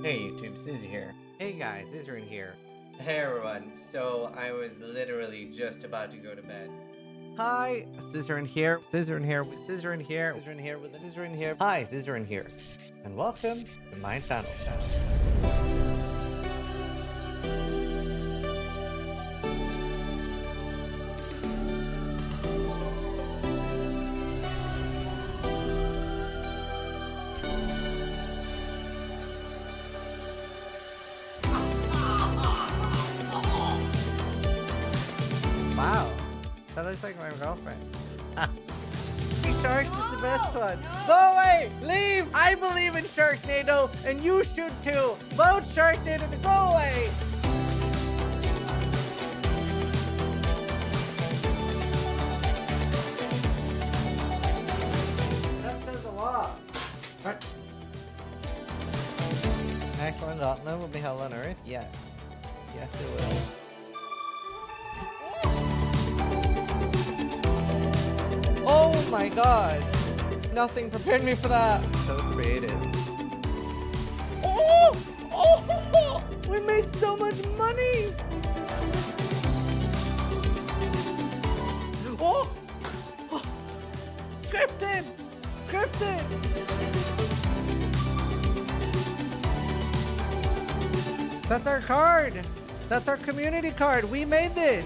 Hey YouTube, Sizzy here. Hey guys, Zizaran here. Hey everyone, so I was literally just about to go to bed. Hi, Zizaran here. Zizaran here with Zizaran here. Zizaran here with Zizaran here. Hi, Zizaran here. And welcome to my channel. Wow, that looks like my girlfriend. Sharks is the best one. Go away! Leave! I believe in Sharknado, and you should too. Vote Sharknado to go away! That says a lot. What? Excellent Gauntlet will be hell on Earth? Yes. Yes, it will. Oh my god! Nothing prepared me for that! So creative. Oh! Oh! We made so much money! Oh! Oh. Scripted! Scripted! That's our card! That's our community card! We made this!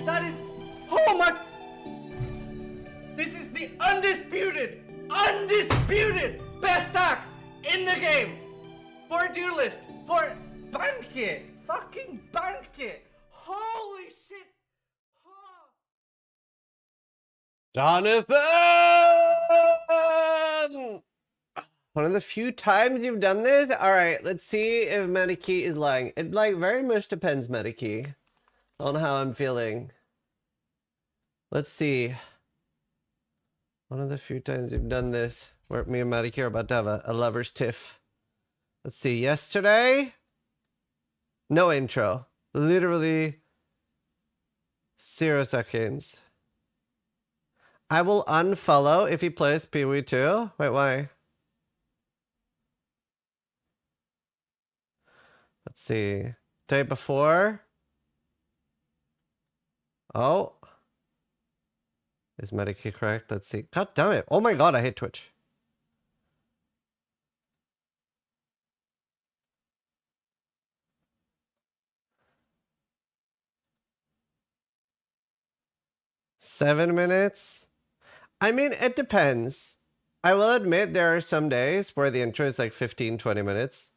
That is, oh my, this is the undisputed best axe in the game for duelist, for banquet, fucking banquet, holy shit. Jonathan! One of the few times you've done this? Alright, let's see if Medikey is lying. It like very much depends, Medikey, on how I'm feeling. Let's see. One of the few times you've done this where me and Medikey are about to have a lover's tiff. Let's see. Yesterday? No intro. Literally 0 seconds. I will unfollow if he plays Pee-wee 2. Wait, why? Let's see. Day before. Oh. Is Medikey correct? Let's see. God damn it. Oh my god, I hate Twitch. Seven minutes? I mean, it depends. I will admit there are some days where the intro is like 15-20 minutes.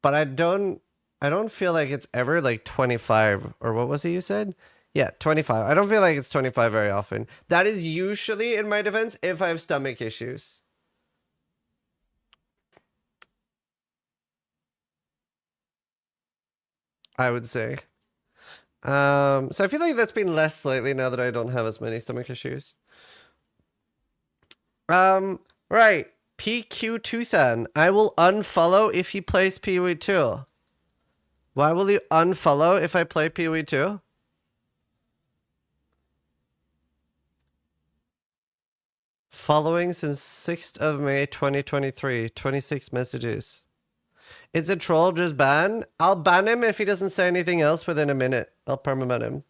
But I don't feel like it's ever like 25, or what was it you said? Yeah, 25. I don't feel like it's 25 very often. That is usually, in my defense, if I have stomach issues. I would say. So I feel like that's been less lately now that I don't have as many stomach issues. Right. PQ2000. I will unfollow if he plays Pee-wee 2. Why will you unfollow if I play Pee-wee 2? Following since 6th of May 2023. 26 messages. It's a troll, just ban. I'll ban him if he doesn't say anything else within a minute. I'll permaban him.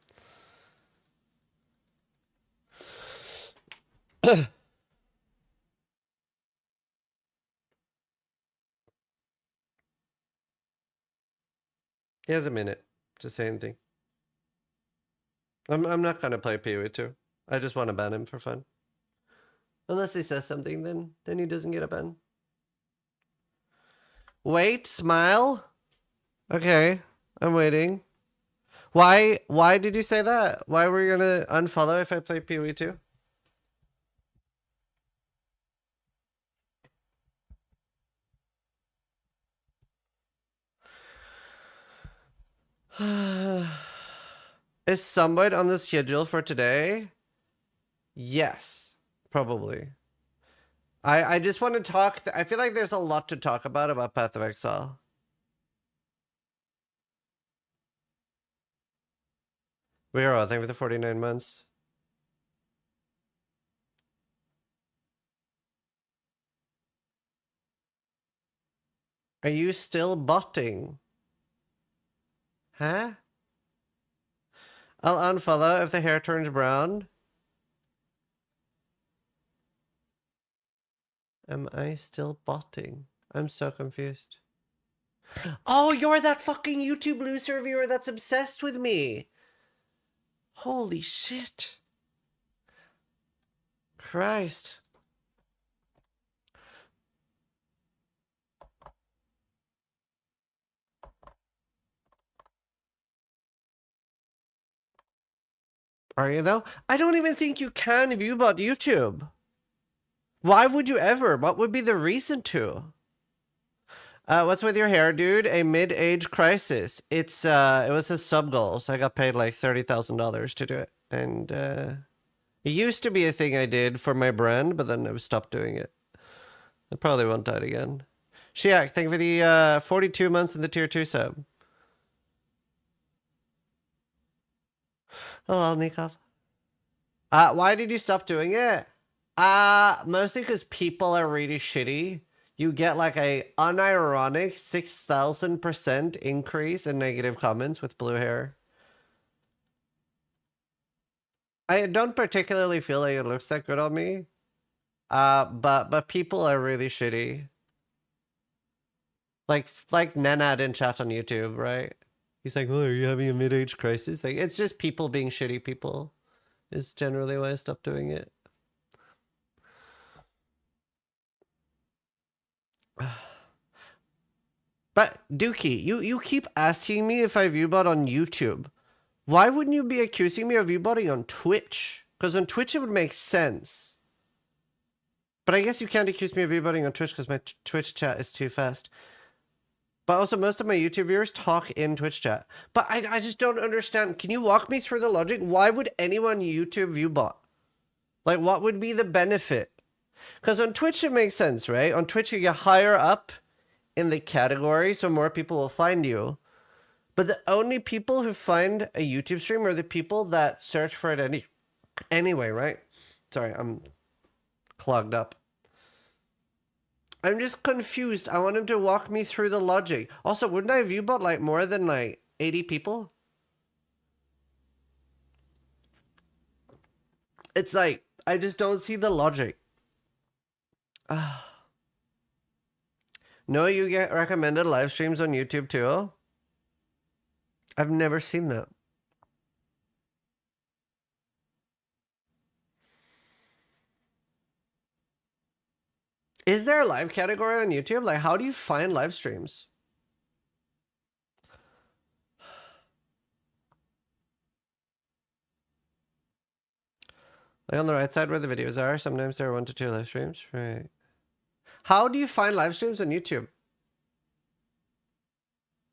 He has a minute to say anything. I'm not gonna play Pee-wee 2. I just want to ban him for fun. Unless he says something, then he doesn't get a ban. Wait, smile. Okay, I'm waiting. Why did you say that? Why were you gonna unfollow if I play Pee-wee 2? Is Zomboid on the schedule for today? Yes, probably. I just want to talk. I feel like there's a lot to talk about Path of Exile. We are all, thank you for the 49 months. Are you still botting? Huh? I'll unfollow if the hair turns brown. Am I still botting? I'm so confused. Oh, you're that fucking YouTube loser viewer that's obsessed with me. Holy shit. Christ. Are you though? I don't even think you can if you bought YouTube. Why would you ever? What would be the reason to? What's with your hair, dude? A mid-age crisis. It was a sub goal, so I got paid like $30,000 to do it. And it used to be a thing I did for my brand, but then I stopped doing it. I probably won't do it again. Shiak, thank you for the 42 months in the tier 2 sub. Hello, Nikov. Why did you stop doing it? Mostly because people are really shitty. You get like a unironic 6,000% increase in negative comments with blue hair. I don't particularly feel like it looks that good on me. But people are really shitty. Like Nenad in chat on YouTube, right? He's like, "Oh, are you having a mid-age crisis?" Like, it's just people being shitty people. Is generally why I stopped doing it. But Dookie, you keep asking me if I viewbot on YouTube. Why wouldn't you be accusing me of viewbotting on Twitch? Because on Twitch it would make sense. But I guess you can't accuse me of viewbotting on Twitch because my Twitch chat is too fast. But also most of my YouTube viewers talk in Twitch chat. But I just don't understand. Can you walk me through the logic? Why would anyone YouTube viewbot? Like, what would be the benefit? Because on Twitch it makes sense, right? On Twitch you get higher up in the category so more people will find you. But the only people who find a YouTube stream are the people that search for it anyway, right? Sorry, I'm clogged up. I'm just confused. I want him to walk me through the logic. Also, wouldn't I viewbot like more than like 80 people? It's like, I just don't see the logic. No, you get recommended live streams on YouTube too? I've never seen that. Is there a live category on YouTube? Like, how do you find live streams? Like on the right side where the videos are, sometimes there are 1 to 2 live streams. Right. How do you find live streams on YouTube?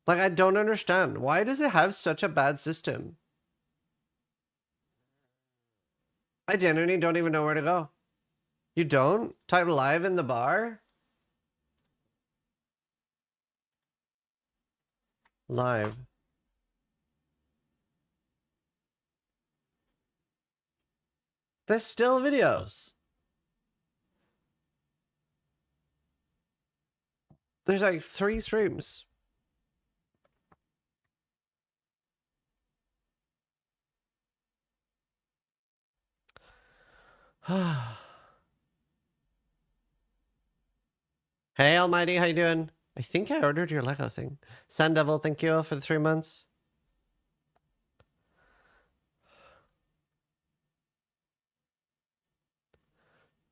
Like, I don't understand. Why does it have such a bad system? I genuinely don't even know where to go. You don't? Type live in the bar? Live. There's still videos. There's like 3 streams. Hey, Almighty, how you doing? I think I ordered your Lego thing. Sun Devil, thank you for the 3 months.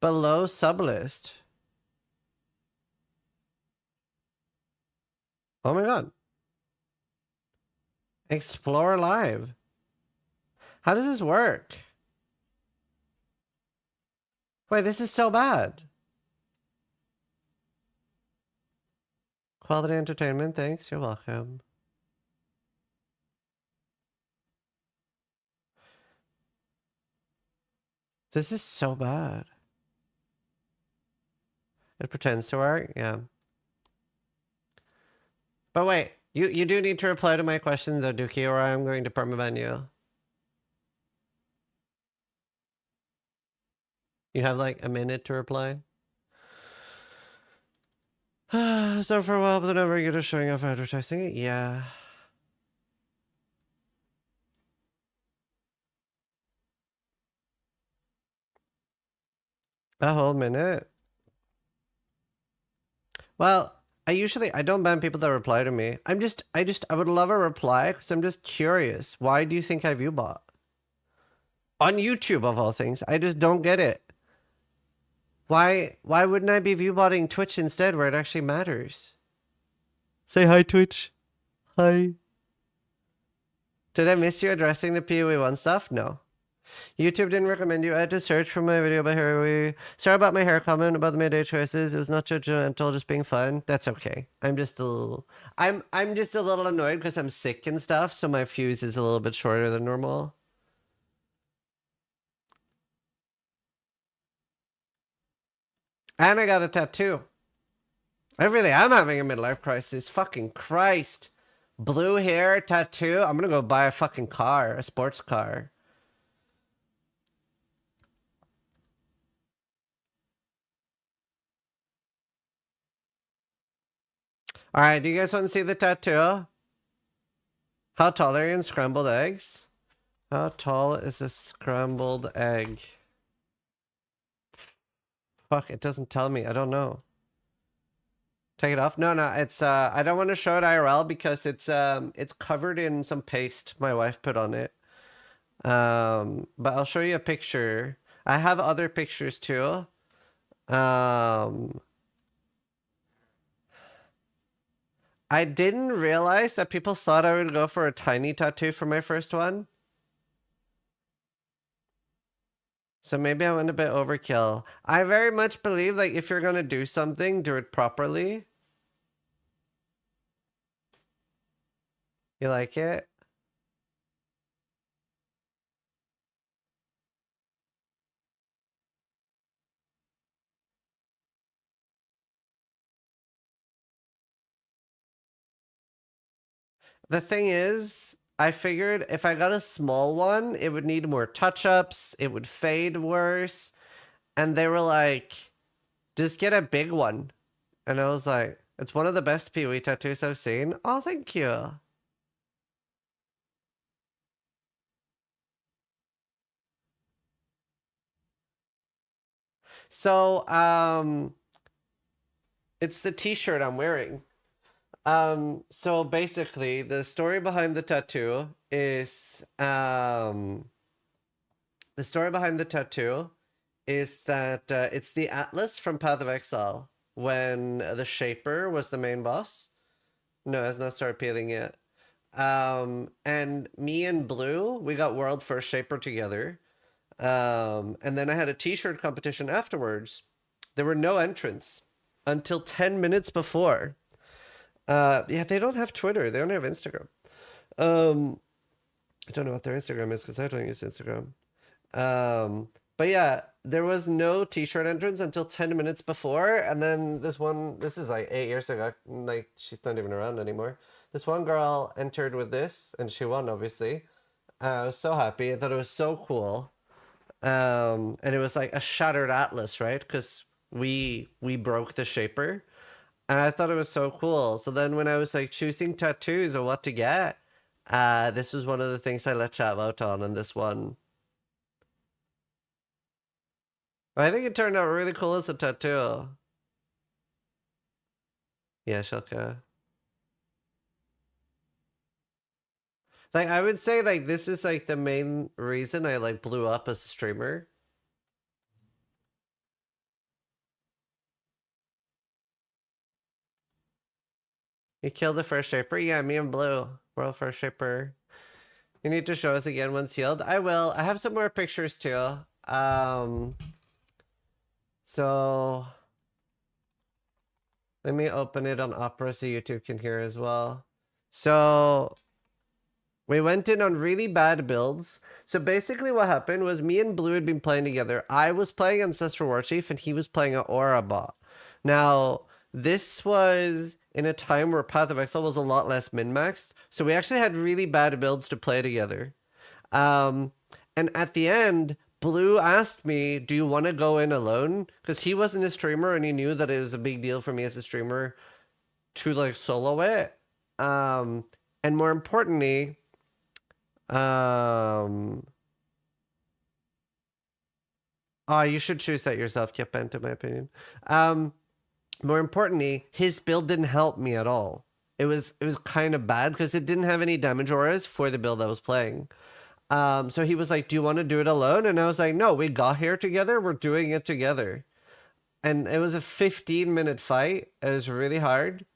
Below sublist. Oh my god. Explore live. How does this work? Wait, this is so bad. Quality entertainment, thanks. You're welcome. This is so bad. It pretends to work, yeah. But wait, you do need to reply to my question though, Dookie, or I'm going to permaban you. You have like a minute to reply. So for a while, but they're never good at showing off advertising it? Yeah. A whole minute? Well, I don't ban people that reply to me. I would love a reply because I'm just curious. Why do you think I view bot? On YouTube of all things. I just don't get it. Why wouldn't I be viewbotting Twitch instead where it actually matters? Say hi, Twitch. Hi. Did I miss you addressing the PoE1 stuff? No. YouTube didn't recommend you. I had to search for my video about hair. Sorry about my hair comment about the midday choices. It was not judgmental, just being fun. That's okay. I'm just a little annoyed because I'm sick and stuff, so my fuse is a little bit shorter than normal. And I got a tattoo. I really am having a midlife crisis. Fucking Christ. Blue hair, tattoo. I'm gonna go buy a fucking car, a sports car. Alright, do you guys want to see the tattoo? How tall are you in scrambled eggs? How tall is a scrambled egg? Fuck, it doesn't tell me. I don't know. Take it off? No, it's I don't want to show it IRL because it's covered in some paste my wife put on it. But I'll show you a picture. I have other pictures too. I didn't realize that people thought I would go for a tiny tattoo for my first one. So maybe I went a bit overkill. I very much believe like if you're gonna do something, do it properly. You like it? The thing is, I figured if I got a small one, it would need more touch-ups, it would fade worse. And they were like, just get a big one. And I was like, it's one of the best PoE tattoos I've seen. Oh, thank you. So, it's the t-shirt I'm wearing. So basically, the story behind the tattoo is, that it's the Atlas from Path of Exile when the Shaper was the main boss. No, it has not started peeling yet. And me and Blue, we got world first Shaper together. And then I had a t-shirt competition afterwards. There were no entrants until 10 minutes before. Yeah, they don't have Twitter. They only have Instagram. I don't know what their Instagram is because I don't use Instagram. But yeah, there was no t-shirt entrance until 10 minutes before. And then this is like 8 years ago. Like, she's not even around anymore. This one girl entered with this and she won, obviously. I was so happy. I thought it was so cool. And it was like a shattered atlas, right? Because we broke the Shaper. And I thought it was so cool. So then when I was like choosing tattoos or what to get, this was one of the things I let chat vote on in this one. I think it turned out really cool as a tattoo. Yeah, Shilka. Like, I would say like this is like the main reason I like blew up as a streamer. You killed the first Shaper? Yeah, me and Blue. World first Shaper. You need to show us again once healed. I will. I have some more pictures too. So let me open it on Opera so YouTube can hear as well. So We went in on really bad builds. So basically what happened was me and Blue had been playing together. I was playing Ancestral Warchief and he was playing an Aura bot. Now, this was in a time where Path of Exile was a lot less min-maxed. So we actually had really bad builds to play together. And at the end, Blue asked me, do you want to go in alone? Because he wasn't a streamer and he knew that it was a big deal for me as a streamer to like solo it. And more importantly, oh, you should choose that yourself, Kipent, in my opinion. More importantly, his build didn't help me at all. It was kind of bad because it didn't have any damage auras for the build I was playing. So he was like, do you want to do it alone? And I was like, no, we got here together. We're doing it together. And it was a 15-minute fight. It was really hard.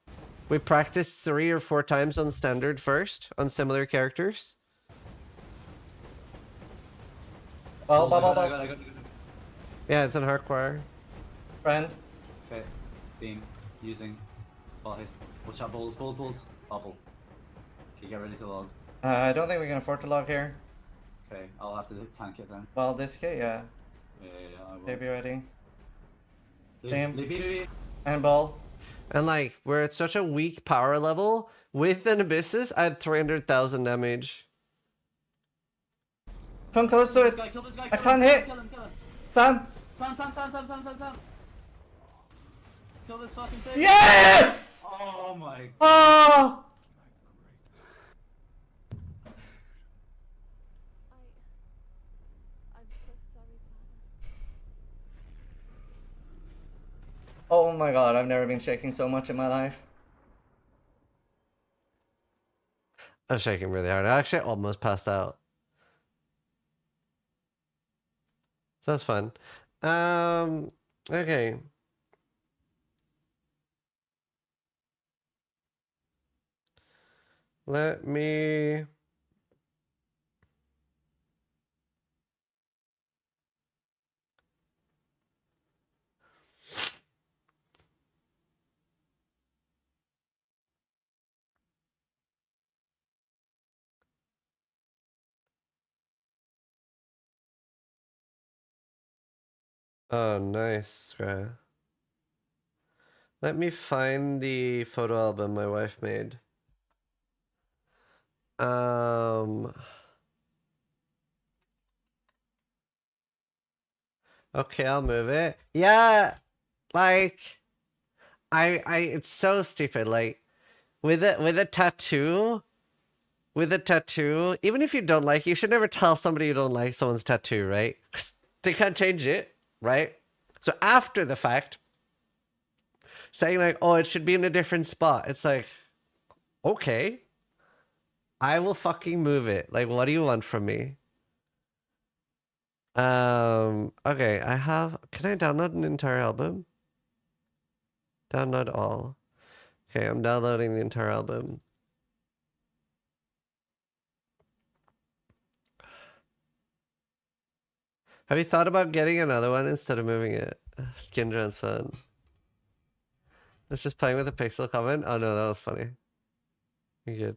We practiced 3 or 4 times on standard first, on similar characters. Ball. I got it. Yeah, it's on hardcore. Friend. Okay. Beam. Using. Ball haste. Watch out, balls. Bubble. Okay, get ready to log. I don't think we can afford to log here. Okay, I'll have to tank it then. Well, this kit, yeah. Yeah, I will. They be ready. Leave. And ball. And like, we're at such a weak power level, with an Abyssus, I had 300,000 damage. Come close to it. Kill this guy. I can't hit. Kill him. Sam. Sam. Kill this fucking thing. Yes! Oh my. Oh! I'm so sorry, Father. Oh my god, I've never been shaking so much in my life. I'm shaking really hard. I actually almost passed out. So that's fun. Okay. Let me... Oh, nice. Let me find the photo album my wife made. Okay, I'll move it. Yeah, like, it's so stupid. Like, with a tattoo, even if you don't like, you should never tell somebody you don't like someone's tattoo, right? They can't change it, right? So after the fact, saying like, oh, it should be in a different spot. It's like, okay, I will fucking move it. Like, what do you want from me? Okay, can I download an entire album? Download all. Okay, I'm downloading the entire album. Have you thought about getting another one instead of moving it? Skin drone's fun. It's just playing with a pixel comment. Oh no, that was funny. You're good.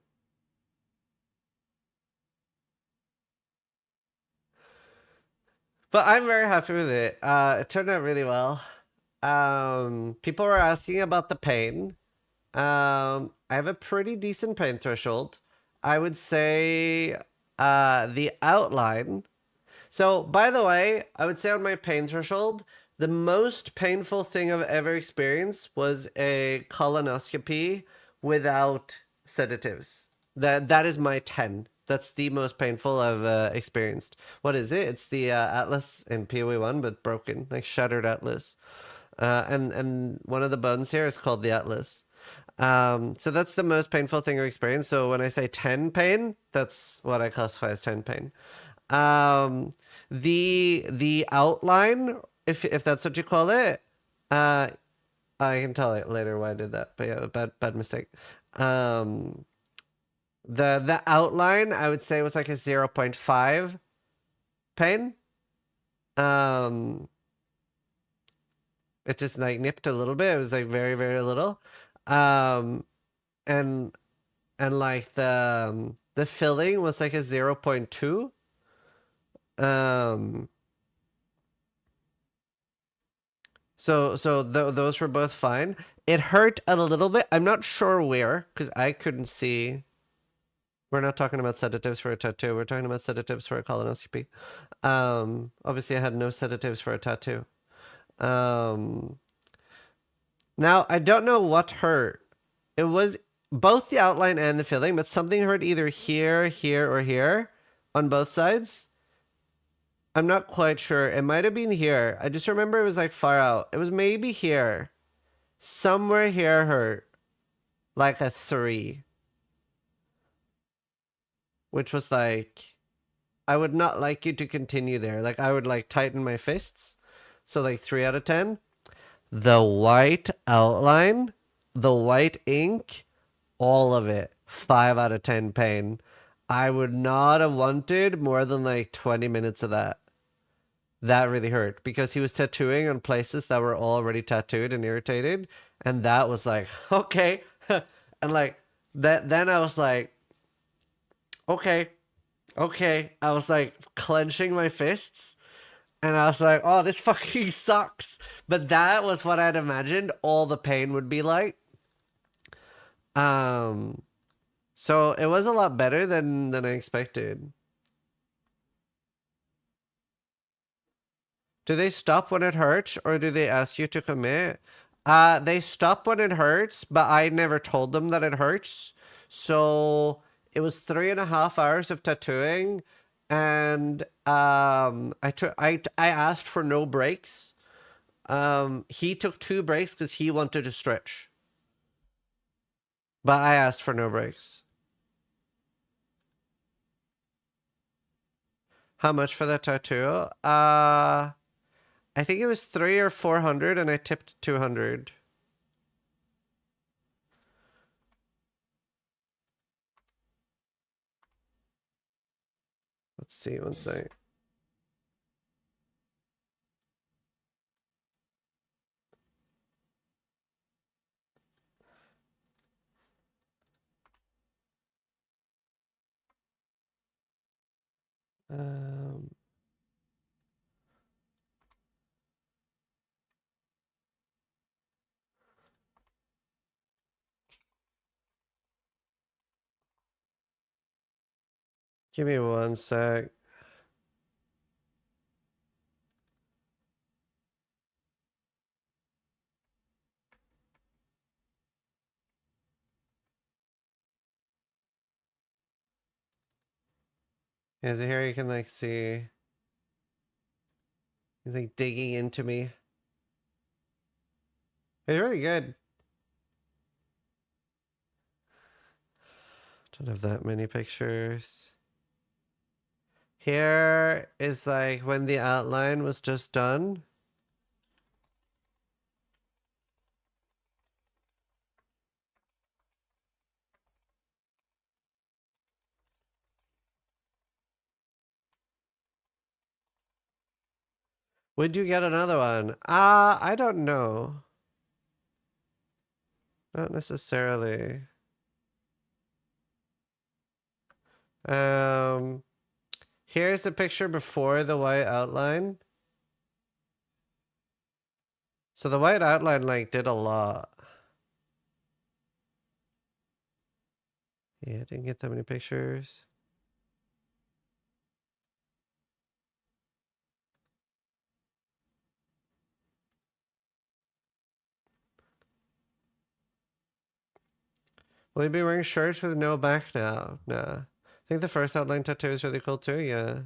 But I'm very happy with it. It turned out really well. People were asking about the pain. I have a pretty decent pain threshold. I would say the outline. So, by the way, I would say on my pain threshold, the most painful thing I've ever experienced was a colonoscopy without sedatives. That is my 10. That's the most painful I've experienced. What is it? It's the Atlas in PoE 1, but broken, like shattered Atlas. And one of the bones here is called the Atlas. So that's the most painful thing I've experienced. So when I say 10 pain, that's what I classify as 10 pain. The outline, if that's what you call it, I can tell it later why I did that, but yeah, bad mistake. The outline I would say was like a 0.5 pain. It just like nipped a little bit. It was like very, very little. And and like the filling was like a 0.2. Those were both fine. It hurt a little bit. I'm not sure where, because I couldn't see. We're not talking about sedatives for a tattoo. We're talking about sedatives for a colonoscopy. Obviously I had no sedatives for a tattoo. Now I don't know what hurt. It was both the outline and the filling, but something hurt either here, here, or here on both sides. I'm not quite sure. It might have been here. I just remember it was like far out. It was maybe here. Somewhere here hurt. Like a 3. Which was like, I would not like you to continue there. Like I would like tighten my fists. So like 3 out of 10. The white outline, the white ink, all of it, 5 out of 10 pain. I would not have wanted more than like 20 minutes of that. That really hurt because he was tattooing on places that were already tattooed and irritated. And that was like, okay. And like that, then I was like, okay. I was like clenching my fists. And I was like, oh, this fucking sucks. But that was what I'd imagined all the pain would be like. So it was a lot better than I expected. Do they stop when it hurts or do they ask you to commit? They stop when it hurts, but I never told them that it hurts. So it was 3.5 hours of tattooing. And I asked for no breaks. He took 2 breaks because he wanted to stretch. But I asked for no breaks. How much for that tattoo? I think it was 300 or 400 and I tipped 200. Let's see, one second. Give me one sec. Yeah, so here you can like see. He's like digging into me. It's really good. Don't have that many pictures. Here is like when the outline was just done. Would you get another one? I don't know. Not necessarily. Here's a picture before the white outline. So the white outline like did a lot. Yeah, I didn't get that many pictures. Will you be wearing shirts with no back now? Nah. I think the first outline tattoo is really cool too, yeah.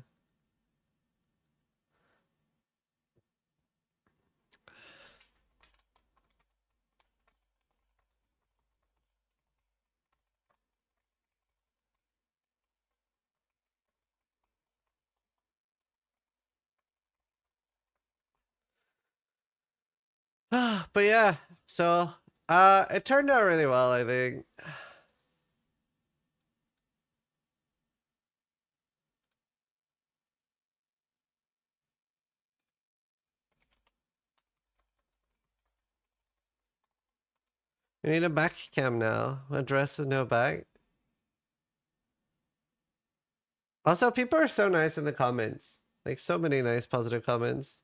But yeah, so it turned out really well, I think. You need a back cam now. A dress with no back. Also, people are so nice in the comments. Like, so many nice positive comments.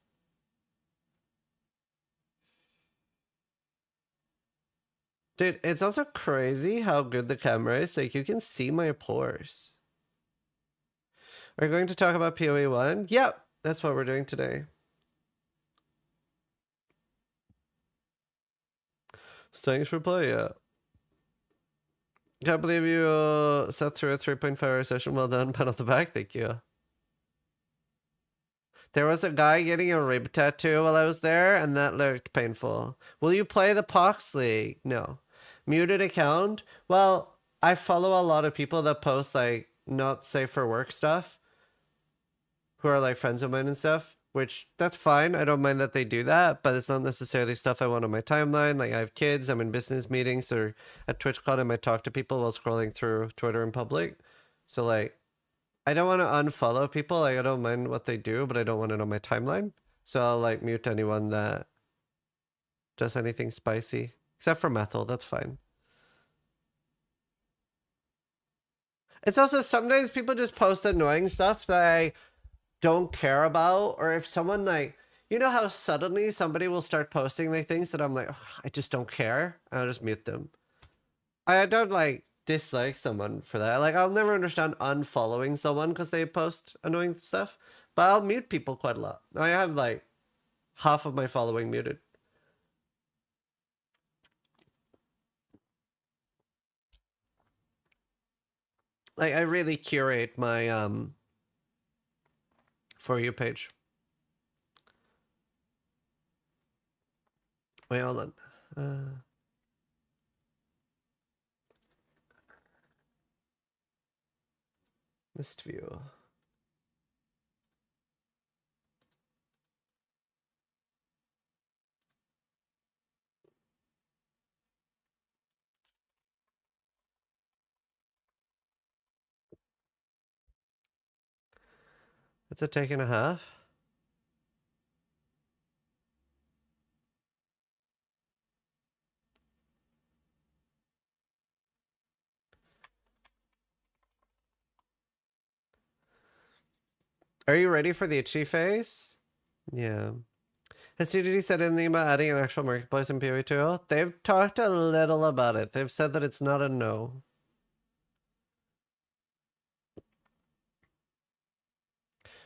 Dude, it's also crazy how good the camera is. Like, you can see my pores. We're going to talk about PoE 1? Yep, that's what we're doing today. Thanks for playing, yeah. Can't believe you sat through a 3.5 hour session. Well done, pat on the back, thank you. There was a guy getting a rib tattoo while I was there, and that looked painful. Will you play the Pox League? No. Muted account? Well, I follow a lot of people that post, like, not safe for work stuff, who are, like, friends of mine and stuff, which, that's fine. I don't mind that they do that, but it's not necessarily stuff I want on my timeline. Like, I have kids, I'm in business meetings, or at TwitchCon, I might talk to people while scrolling through Twitter in public. So, like, I don't want to unfollow people. Like, I don't mind what they do, but I don't want it on my timeline. So I'll, like, mute anyone that does anything spicy. Except for Methel, that's fine. It's also sometimes people just post annoying stuff that I don't care about. Or if someone, like, you know how suddenly somebody will start posting like things that I'm like, I just don't care. I'll just mute them. I don't, like, dislike someone for that. Like, I'll never understand unfollowing someone because they post annoying stuff, but I'll mute people quite a lot. I have, like, half of my following muted. Like, I really curate my For You page. Wait, hold on. Missed view. It's a take and a half. Are you ready for the itchy face? Yeah. Has TDD said anything about adding an actual marketplace in PoE2? They've talked a little about it. They've said that it's not a no.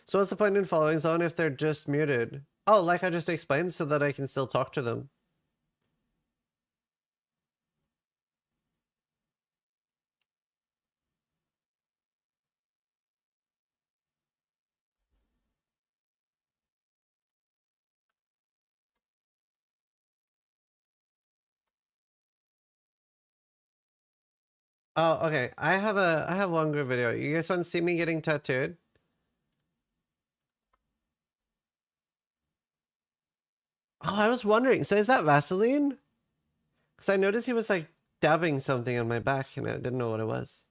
So what's the point in following someone if they're just muted? Oh, like I just explained, so that I can still talk to them. Oh, okay. I have one good video. You guys want to see me getting tattooed? Oh, I was wondering. So is that Vaseline? Because I noticed he was like dabbing something on my back and I didn't know what it was.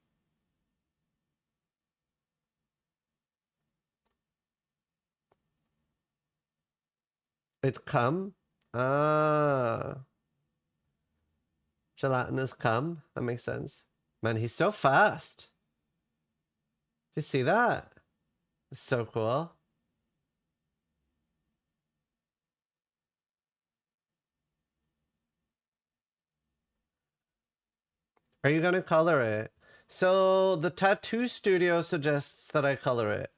It's cum? Ah. Gelatinous cum? That makes sense. Man, he's so fast. Did you see that? It's so cool. Are you gonna color it? So the tattoo studio suggests that I color it.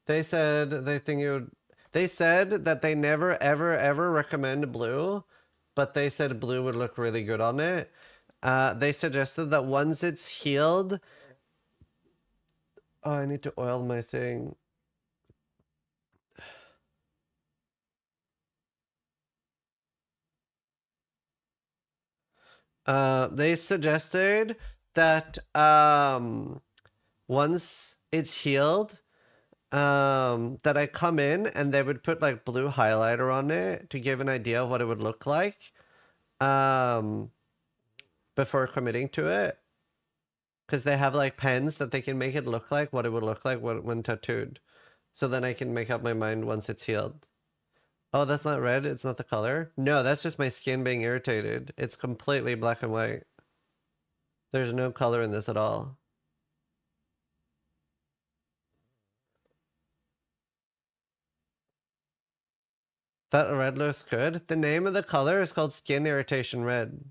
They said they think it would. They said that they never ever ever recommend blue, but they said blue would look really good on it. They suggested that once it's healed. Oh, I need to oil my thing. They suggested that once it's healed, that I come in and they would put like blue highlighter on it to give an idea of what it would look like before committing to it. Because they have like pens that they can make it look like what it would look like when tattooed. So then I can make up my mind once it's healed. Oh, that's not red? It's not the color? No, that's just my skin being irritated. It's completely black and white. There's no color in this at all. That red looks good. The name of the color is called Skin Irritation Red.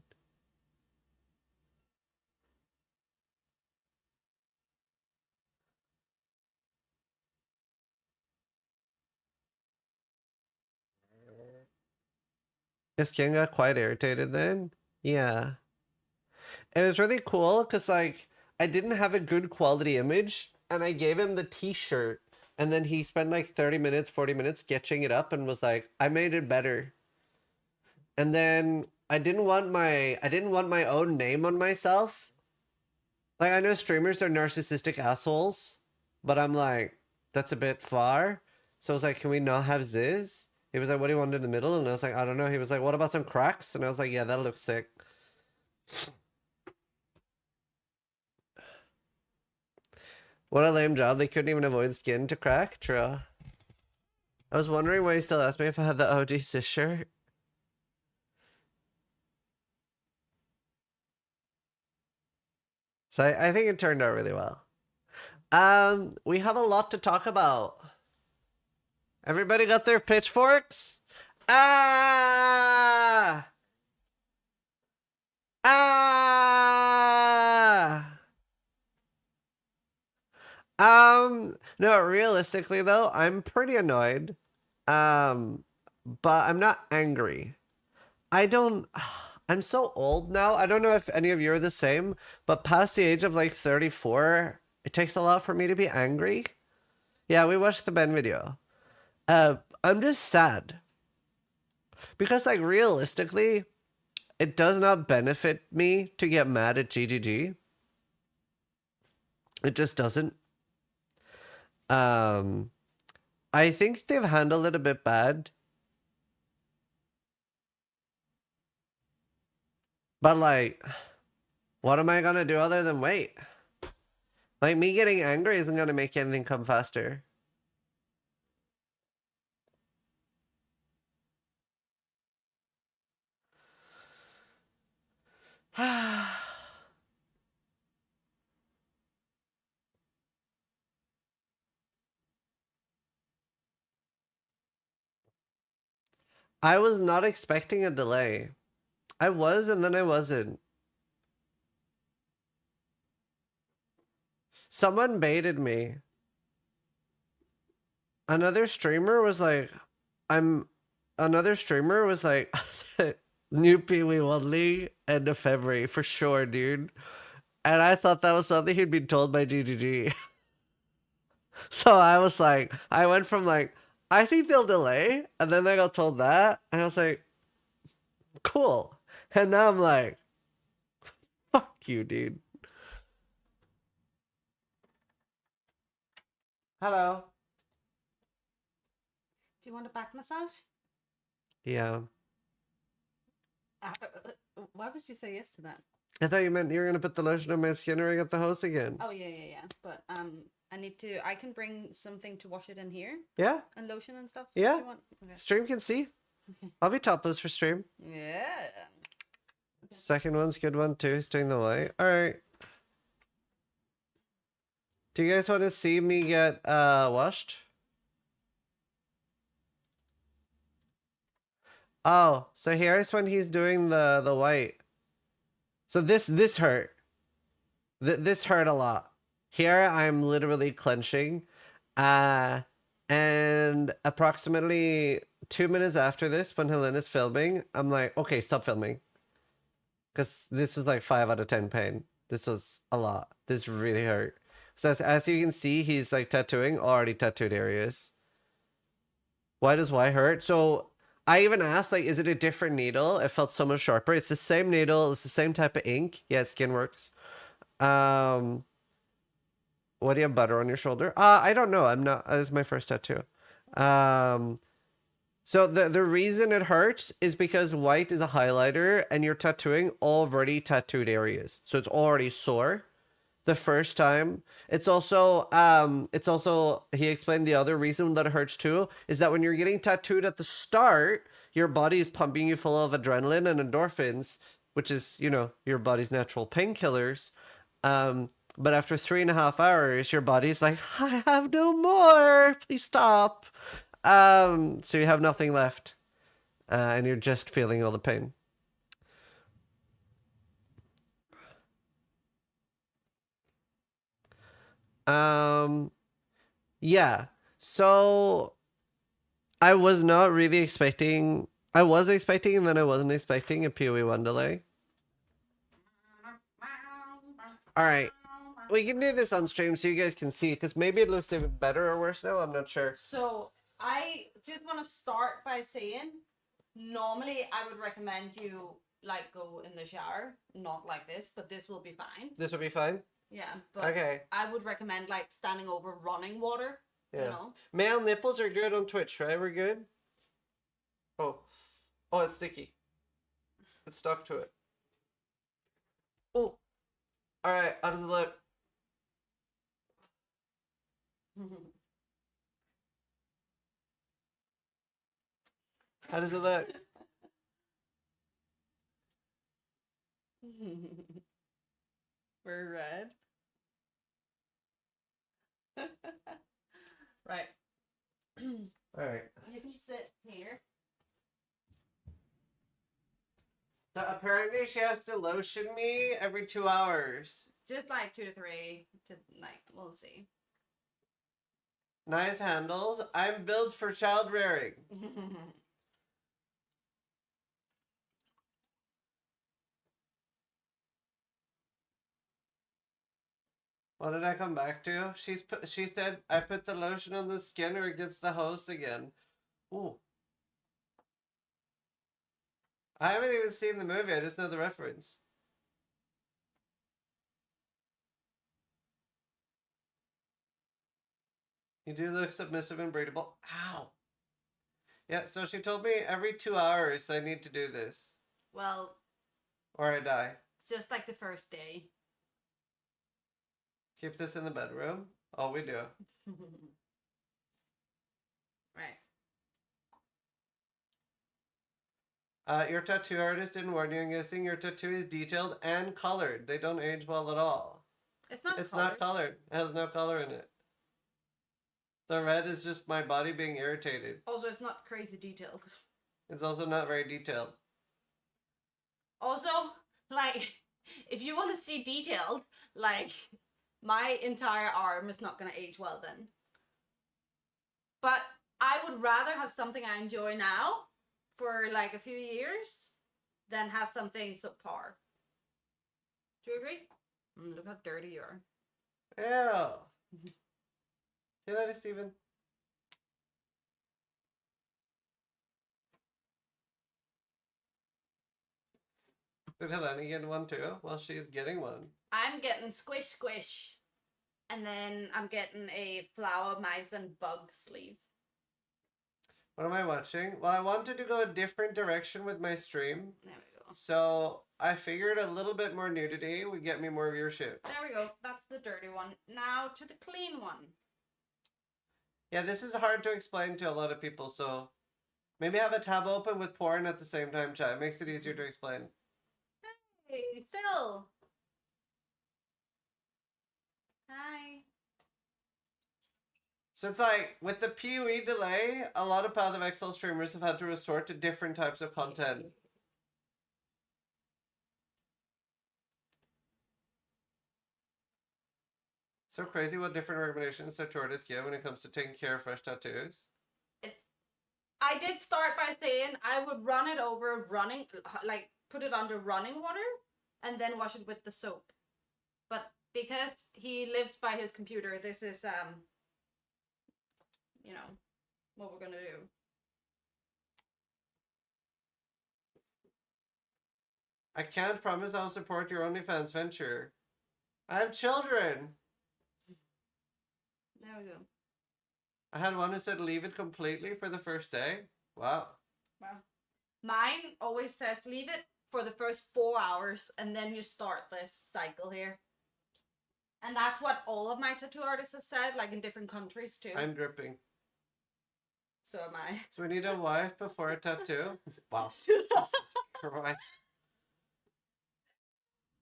His skin got quite irritated then? Yeah. It was really cool because, like, I didn't have a good quality image, and I gave him the t-shirt, and then he spent like 30 minutes, 40 minutes sketching it up and was like, I made it better. And then I didn't want my own name on myself. Like, I know streamers are narcissistic assholes, but I'm like, that's a bit far. So I was like, can we not have Ziz? He was like, what do you want in the middle? And I was like, I don't know. He was like, what about some cracks? And I was like, yeah, that looks sick. What a lame job. They couldn't even avoid skin to crack. True. I was wondering why he still asked me if I had the OG Sis shirt. So I think it turned out really well. We have a lot to talk about. Everybody got their pitchforks? Ah! Ah! No, realistically though, I'm pretty annoyed. But I'm not angry. I'm so old now. I don't know if any of you are the same, but past the age of like 34, it takes a lot for me to be angry. Yeah, we watched the Ben video. I'm just sad. Because like realistically, it does not benefit me to get mad at GGG. It just doesn't. I think they've handled it a bit bad. But like, what am I gonna do other than wait? Like, me getting angry isn't gonna make anything come faster. I was not expecting a delay. I was, and then I wasn't. Someone baited me. Another streamer was like, new Pee Wee One League end of February for sure, dude. And I thought that was something he'd been told by GGG. So I was like, I went from like, I think they'll delay, and then I got told that, and I was like, cool. And now I'm like, fuck you, dude. Hello. Do you want a back massage? Yeah. Why would you say yes to that? I thought you meant you were gonna put the lotion on my skin or I got the hose again. Oh yeah. But I can bring something to wash it in here Yeah? and lotion and stuff. Yeah. If you want. Okay. Stream can see. I'll be topless for stream. Yeah. Second one's good one too, staying the way. Alright. Do you guys want to see me get washed? Oh, so here's when he's doing the white. So this hurt. This hurt a lot. Here I'm literally clenching. And approximately 2 minutes after this, when Helena's filming, I'm like, okay, stop filming. Because this was like 5 out of 10 pain. This was a lot. This really hurt. So as you can see, he's like tattooing already tattooed areas. Why does Y hurt? So I even asked, like, is it a different needle? It felt so much sharper. It's the same needle. It's the same type of ink. Yeah, Skin works. What do you have, butter on your shoulder? I don't know. I'm not. This is my first tattoo. So the reason it hurts is because white is a highlighter and you're tattooing already tattooed areas. So it's already sore the first time. It's also he explained the other reason that it hurts too is that when you're getting tattooed at the start, your body is pumping you full of adrenaline and endorphins, which is, you know, your body's natural painkillers. But after 3.5 hours, your body's like, I have no more. Please stop. So you have nothing left. and you're just feeling all the pain. Yeah. So I was not really expecting. I was expecting, and then I wasn't expecting a PoE1 delay. All right, we can do this on stream so you guys can see, because maybe it looks even better or worse now. I'm not sure. So I just want to start by saying, normally I would recommend you like go in the shower, not like this, but this will be fine. This will be fine. Yeah, but Okay. I would recommend like standing over running water. Yeah. You know. Male nipples are good on Twitch, right? We're good. Oh, it's sticky. It's stuck to it. Oh. All right. How does it look? How does it look? We're red. Right. All right. You can sit here. So apparently she has to lotion me every 2 hours. Just like 2 to 3 to like, we'll see. Nice handles. I'm built for child rearing. What did I come back to? She said I put the lotion on the skin or it gets the hose again. Ooh. I haven't even seen the movie. I just know the reference. You do look submissive and breedable. Ow. Yeah, so she told me every 2 hours I need to do this. Well, Or I die. it's just like the first day. Keep this in the bedroom. Oh, we do. Right. Your tattoo artist didn't warn you. I'm guessing your tattoo is detailed and colored. They don't age well at all. It's not It's colored. not colored. It has no color in it. The red is just my body being irritated. Also, it's not crazy detailed. It's also not very detailed. Also, like, if you want to see detailed, like, my entire arm is not going to age well then. But I would rather have something I enjoy now for like a few years than have something subpar. Do you agree? Look how dirty you are. Ew. See that, Steven? Did Helena get one too? Well, she's getting one. I'm getting squish squish. And then I'm getting a flower, mice, and bug sleeve. What am I watching? Well, I wanted to go a different direction with my stream. There we go. So I figured a little bit more nudity would get me more viewership. There we go. That's the dirty one. Now to the clean one. Yeah, this is hard to explain to a lot of people, so maybe have a tab open with porn at the same time, chat. It makes it easier to explain. Hey, Sil. Hi. So it's like, with the PoE delay, a lot of Path of Exile streamers have had to resort to different types of content. So crazy what different recommendations tattoo artists give when it comes to taking care of fresh tattoos. I did start by saying I would run it over running, like put it under running water and then wash it with the soap. But because he lives by his computer, this is, you know, what we're gonna do. I can't promise I'll support your OnlyFans venture. I have children. There we go. I had one who said leave it completely for the first day. Wow. Wow. Mine always says leave it for the first 4 hours and then you start this cycle here. And that's what all of my tattoo artists have said, like in different countries too. I'm dripping. So am I. So we need a wife before a tattoo? Wow. Christ.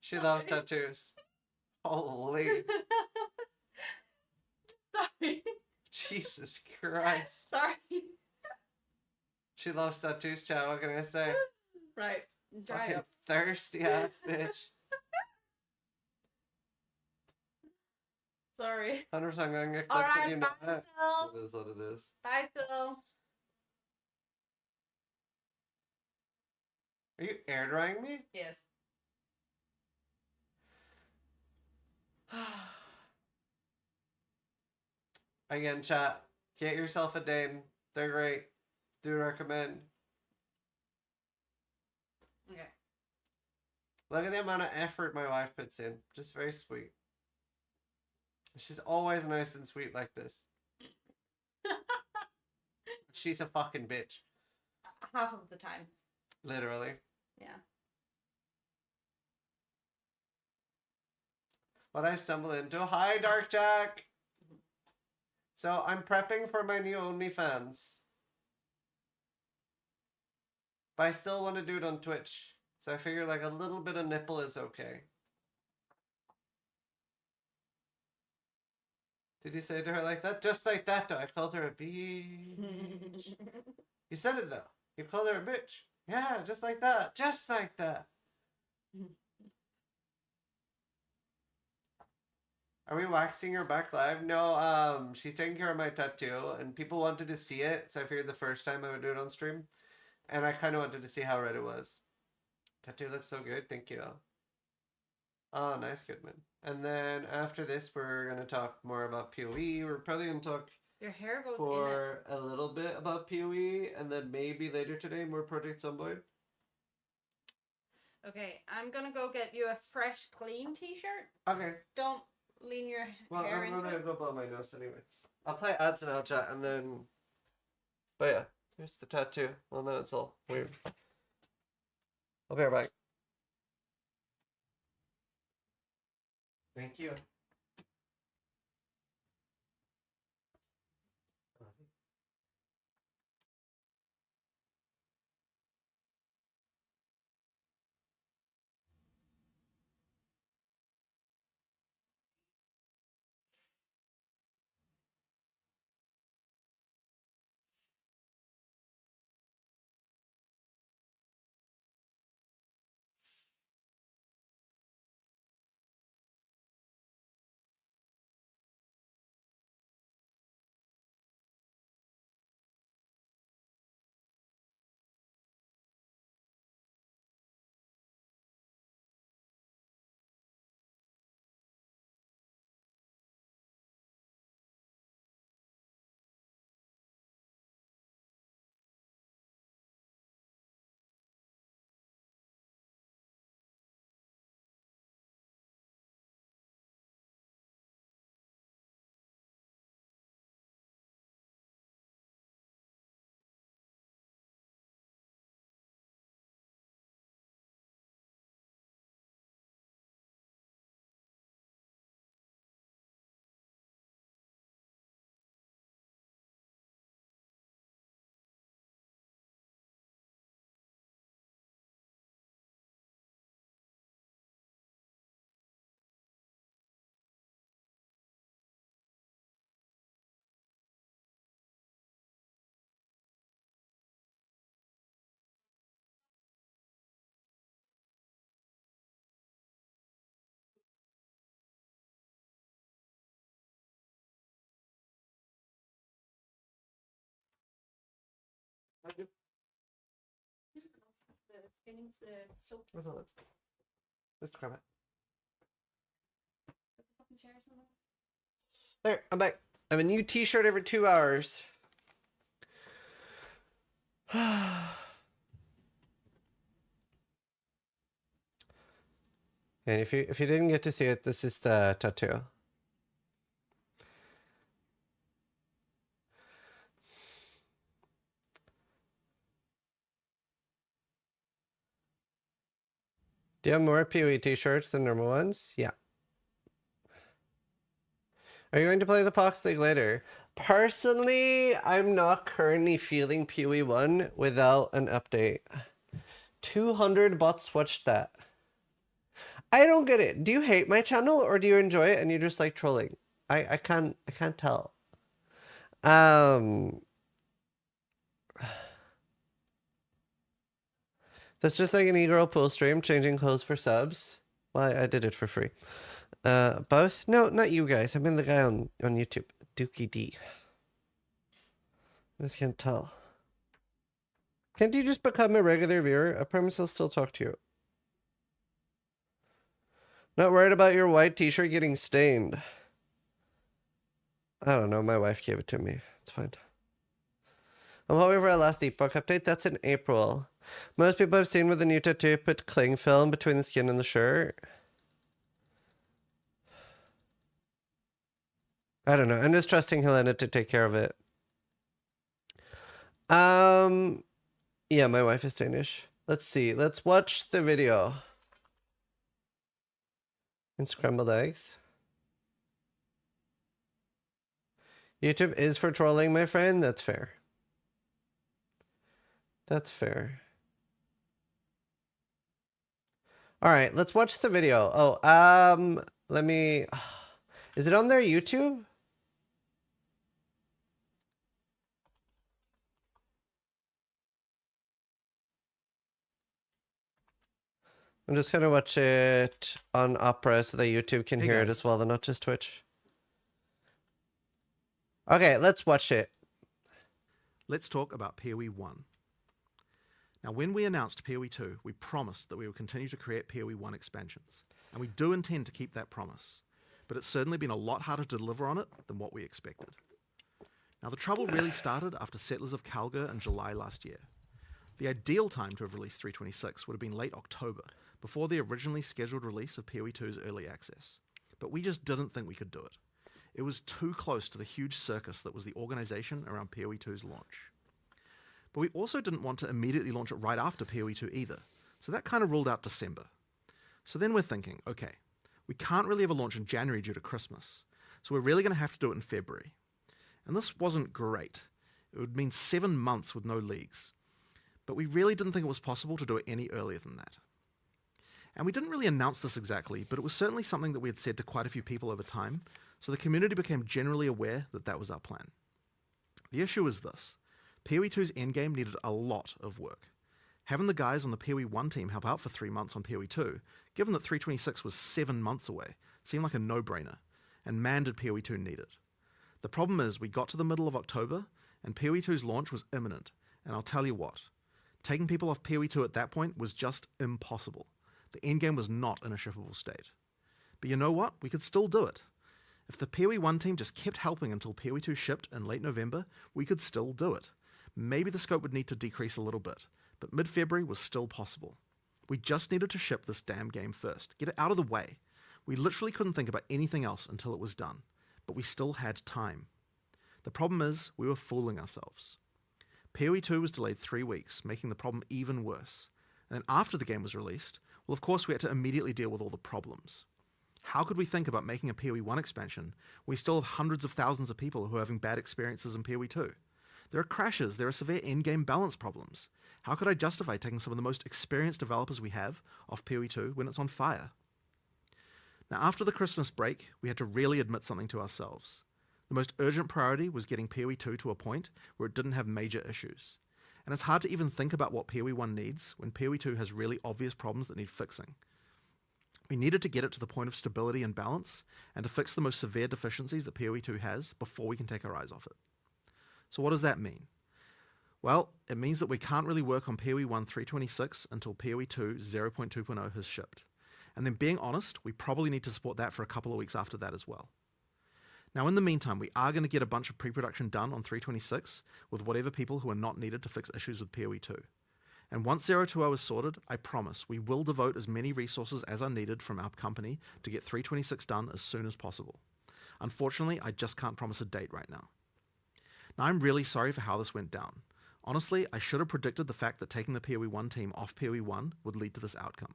She loves tattoos. Holy. Sorry. Jesus Christ. Sorry. She loves tattoos, chat. What can I say? Right. Dry Fucking up. thirsty ass bitch. Sorry. 100% gonna get All clipped and right, you know bye, it. Sil. It is what it is. Bye, Sil. Are you air drying me? Yes. Again, chat. Get yourself a Dane. They're great. Do recommend. Okay. Look at the amount of effort my wife puts in. Just very sweet. She's always nice and sweet like this. She's a fucking bitch. Half of the time. Literally. Yeah. What I stumble into. Hi, Dark Jack! So I'm prepping for my new OnlyFans. But I still want to do it on Twitch. So I figure like a little bit of nipple is okay. Did you say to her like that? Just like that though. I called her a bitch. You said it though. You called her a bitch. Yeah, just like that. Just like that. Are we waxing her back live? No, she's taking care of my tattoo and people wanted to see it, so I figured the first time I would do it on stream. And I kind of wanted to see how red it was. Tattoo looks so good, thank you. Oh, nice, Goodman. And then after this, we're going to talk more about PoE. We're probably going to talk Your hair goes for a little bit about PoE, and then maybe later today, more Project Zomboid. in it. Okay, I'm gonna go get you a fresh, clean t-shirt. Okay. Don't lean your Well, hair I'm into going to it. go blow my nose anyway. I'll play ads and I'll chat, and then... But yeah, here's the tattoo. Well, now it's all weird. I'll be right back. Thank you. The spinning's soap. Where's all that? Let's grab it. Put the fucking chairs on it. There, I'm back. I have a new t-shirt every 2 hours. And if you didn't get to see it, this is the tattoo. Do you have more PoE t-shirts than normal ones? Yeah. Are you going to play the Pox League later? Personally, I'm not currently feeling PoE 1 without an update. 200 bots watched that. I don't get it. Do you hate my channel or do you enjoy it and you just like trolling? I can't That's just like an e-girl pool stream, changing clothes for subs. Well, I did it for free. Both? No, not you guys. I mean the guy on YouTube. Dookie D. I just can't tell. Can't you just become a regular viewer? I promise I'll still talk to you. Not worried about your white t-shirt getting stained. I don't know. My wife gave it to me. It's fine. I'm hoping for a last ebook update. That's in April. Most people I've seen with the new tattoo put cling film between the skin and the shirt. I don't know. I'm just trusting Helena to take care of it. Yeah, my wife is Danish. Let's see. Let's watch the video. And scrambled eggs. YouTube is for trolling, my friend. That's fair. That's fair. All right, let's watch the video. Oh, let me... Is it on their YouTube? I'm just gonna watch it on Opera so that YouTube can hear it as well, and not just Twitch. Okay, let's watch it. Let's talk about PoE 1. Now, when we announced PoE 2, we promised that we would continue to create PoE 1 expansions, and we do intend to keep that promise, but it's certainly been a lot harder to deliver on it than what we expected. Now, the trouble really started after Settlers of Calgar in July last year. The ideal time to have released 326 would have been late October, before the originally scheduled release of PoE 2's early access. But we just didn't think we could do it. It was too close to the huge circus that was the organization around PoE 2's launch. But we also didn't want to immediately launch it right after PoE 2 either, so that kind of ruled out December. So then we're thinking, okay, we can't really have a launch in January due to Christmas, so we're really going to have to do it in February. And this wasn't great. It would mean 7 months with no leagues. But we really didn't think it was possible to do it any earlier than that. And we didn't really announce this exactly, but it was certainly something that we had said to quite a few people over time, so the community became generally aware that that was our plan. The issue is this. PoE 2's endgame needed a lot of work. Having the guys on the PoE 1 team help out for 3 months on PoE 2, given that 326 was 7 months away, seemed like a no-brainer, and man did PoE 2 need it. The problem is we got to the middle of October, and PoE 2's launch was imminent, and I'll tell you what, taking people off PoE 2 at that point was just impossible. The endgame was not in a shippable state. But you know what? We could still do it. If the PoE 1 team just kept helping until PoE 2 shipped in late November, we could still do it. Maybe the scope would need to decrease a little bit, but mid-February was still possible. We just needed to ship this damn game first, get it out of the way. We literally couldn't think about anything else until it was done, but we still had time. The problem is, we were fooling ourselves. PoE 2 was delayed 3 weeks, making the problem even worse. And then after the game was released, well, of course we had to immediately deal with all the problems. How could we think about making a PoE 1 expansion when we still have hundreds of thousands of people who are having bad experiences in PoE 2? There are crashes, there are severe in-game balance problems. How could I justify taking some of the most experienced developers we have off PoE 2 when it's on fire? Now, after the Christmas break, we had to really admit something to ourselves. The most urgent priority was getting PoE 2 to a point where it didn't have major issues. And it's hard to even think about what PoE 1 needs when PoE 2 has really obvious problems that need fixing. We needed to get it to the point of stability and balance, and to fix the most severe deficiencies that PoE 2 has before we can take our eyes off it. So what does that mean? Well, it means that we can't really work on PoE 1 326 until PoE 2 0.2.0 has shipped. And then being honest, we probably need to support that for a couple of weeks after that as well. Now in the meantime, we are going to get a bunch of pre-production done on 326 with whatever people who are not needed to fix issues with PoE 2. And once 0.2.0 is sorted, I promise we will devote as many resources as are needed from our company to get 326 done as soon as possible. Unfortunately, I just can't promise a date right now. Now I'm really sorry for how this went down. Honestly, I should have predicted the fact that taking the PoE 1 team off PoE 1 would lead to this outcome,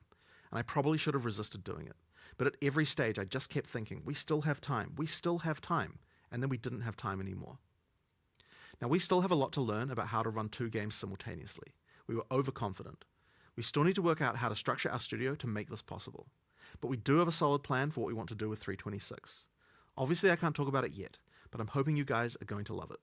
and I probably should have resisted doing it. But at every stage I just kept thinking, we still have time, and then we didn't have time anymore. Now we still have a lot to learn about how to run 2 games simultaneously. We were overconfident. We still need to work out how to structure our studio to make this possible. But we do have a solid plan for what we want to do with 326. Obviously I can't talk about it yet, but I'm hoping you guys are going to love it.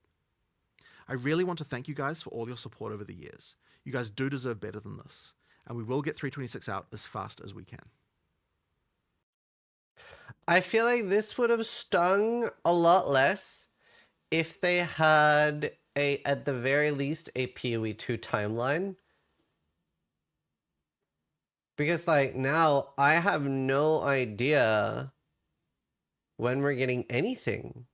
I really want to thank you guys for all your support over the years. You guys do deserve better than this. and we will get 326 out as fast as we can. I feel like this would have stung a lot less if they had at the very least, a PoE 2 timeline. Because, like, now I have no idea when we're getting anything.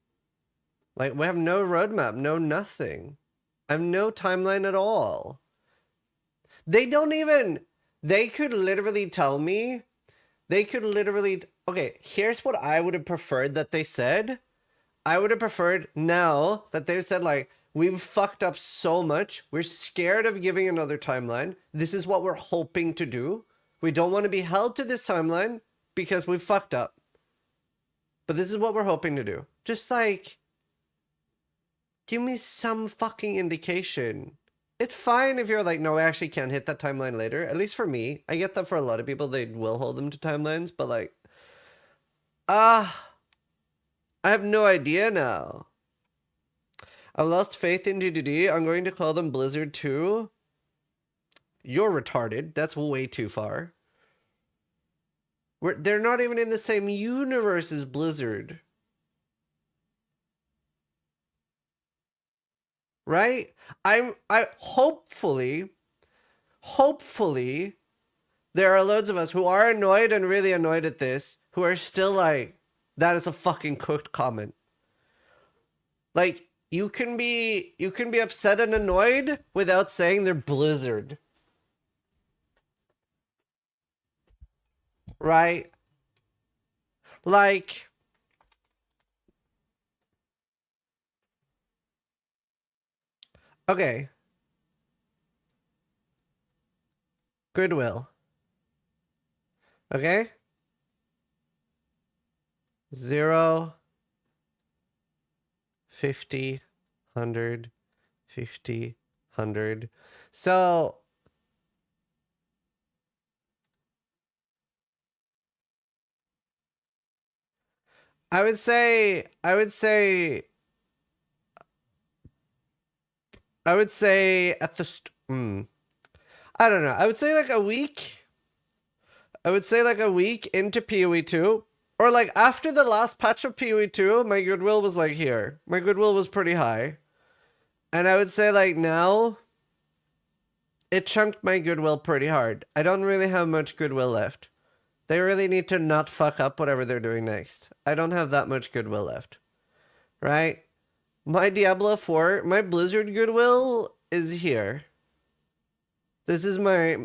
Like, we have no roadmap, no nothing. I have no timeline at all. They don't even... They could literally tell me... Okay, here's what I would have preferred that they said. I would have preferred now that they've said, like, we've fucked up so much. We're scared of giving another timeline. This is what we're hoping to do. We don't want to be held to this timeline because we've fucked up. But this is what we're hoping to do. Just, like, give me some fucking indication. It's fine if you're like, no, I actually can't hit that timeline later. At least for me. I get that for a lot of people, they will hold them to timelines. But, like, I have no idea now. I lost faith in GDD. I'm going to call them Blizzard 2. You're retarded. That's way too far. They're not even in the same universe as Blizzard. Right? Hopefully, there are loads of us who are annoyed and really annoyed at this, who are still like, that is a fucking cooked comment. Like, you can be upset and annoyed without saying they're Blizzard. Right? Like, okay. Goodwill. Okay? 0, 50, 100, 50, 100. So, I would say at the I don't know. I would say like a week. I would say like a week into PoE 2. Or like after the last patch of PoE 2, my goodwill was like here. My goodwill was pretty high. And I would say like now, it chunked my goodwill pretty hard. I don't really have much goodwill left. They really need to not fuck up whatever they're doing next. I don't have that much goodwill left. Right? My Diablo 4, my Blizzard goodwill is here. This is my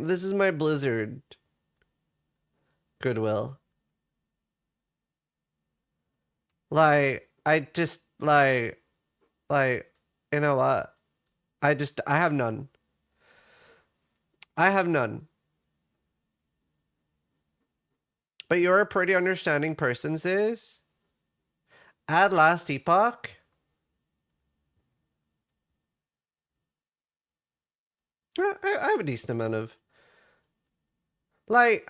Blizzard goodwill. Like, I just, like, you know what? I have none. I have none. But you're a pretty understanding person, Ziz. Add last epoch. I have a decent amount of... Like,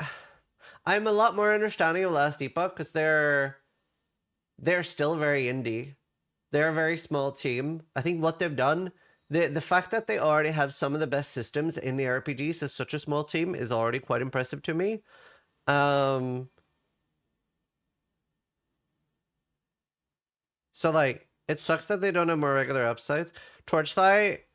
I'm a lot more understanding of last epoch because they're still very indie. They're a very small team. I think what they've done, the fact that they already have some of the best systems in the RPGs as such a small team is already quite impressive to me. So like, it sucks that they don't have more regular upsides. Torchlight,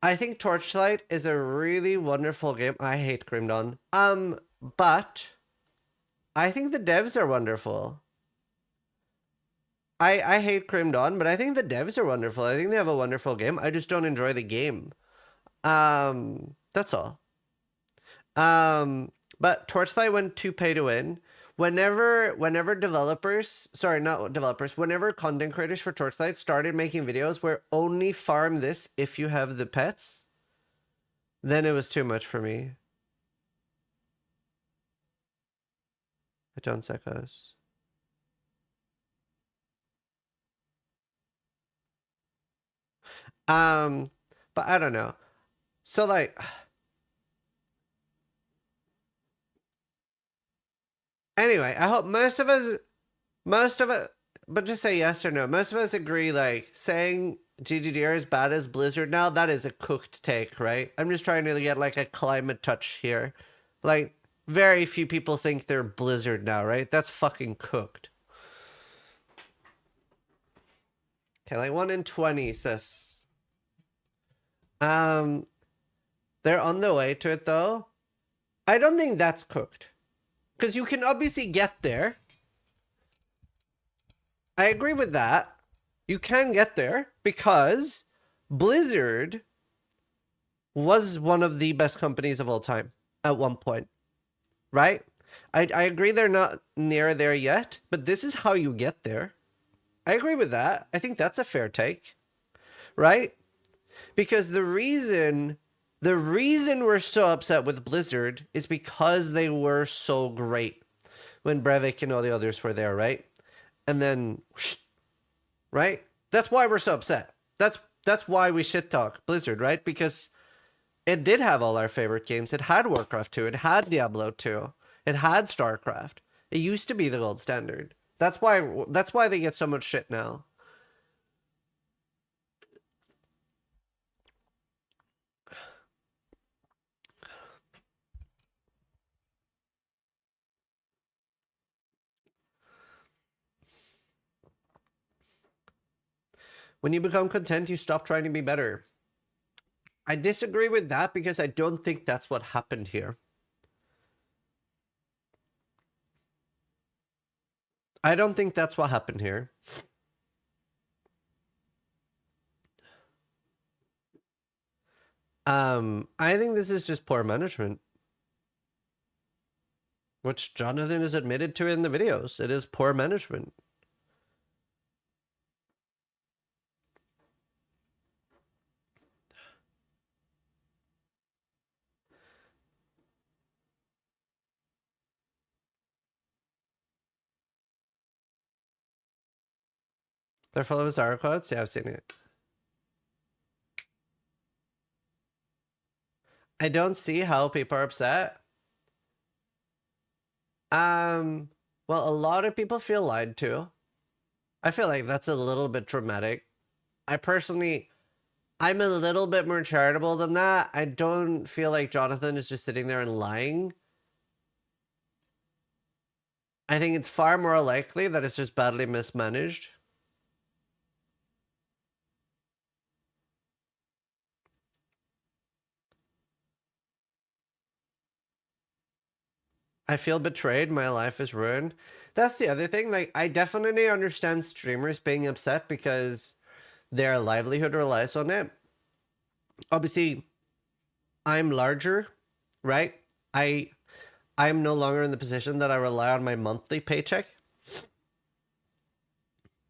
I think Torchlight is a really wonderful game. I hate Grim Dawn. But I think the devs are wonderful. I hate Grim Dawn, but I think the devs are wonderful. I think they have a wonderful game. I just don't enjoy the game. That's all. But Torchlight went to pay to win. Whenever developers, sorry, not developers, whenever content creators for Torchlight started making videos where only farm this if you have the pets, then it was too much for me. I don't psychos. But I don't know. So like, anyway, I hope most of us but just say yes or no. Most of us agree, like, saying GGD are as bad as Blizzard now, that is a cooked take, right? I'm just trying to get, like, a climate touch here. Like, very few people think they're Blizzard now, right? That's fucking cooked. Okay, like 1 in 20 says... They're on the way to it, though. I don't think that's cooked. Because you can obviously get there. I agree with that. You can get there because Blizzard was one of the best companies of all time at one point, right? I agree they're not near there yet, but this is how you get there. I agree with that. I think that's a fair take, right? Because the reason we're so upset with Blizzard is because they were so great when Breivik and all the others were there, right? And then, right? That's why we're so upset. That's why we shit talk Blizzard, right? Because it did have all our favorite games. It had Warcraft 2. It had Diablo 2. It had StarCraft. It used to be the gold standard. That's why they get so much shit now. When you become content, you stop trying to be better. I disagree with that because I don't think that's what happened here. I don't think that's what happened here. I think this is just poor management. Which Jonathan has admitted to in the videos. It is poor management. They're full of Zara quotes? Yeah, I've seen it. I don't see how people are upset. Well, a lot of people feel lied to. I feel like that's a little bit dramatic. I'm a little bit more charitable than that. I don't feel like Jonathan is just sitting there and lying. I think it's far more likely that it's just badly mismanaged. I feel betrayed. My life is ruined. That's the other thing. Like, I definitely understand streamers being upset because their livelihood relies on it. Obviously, I'm larger, right? I'm no longer in the position that I rely on my monthly paycheck,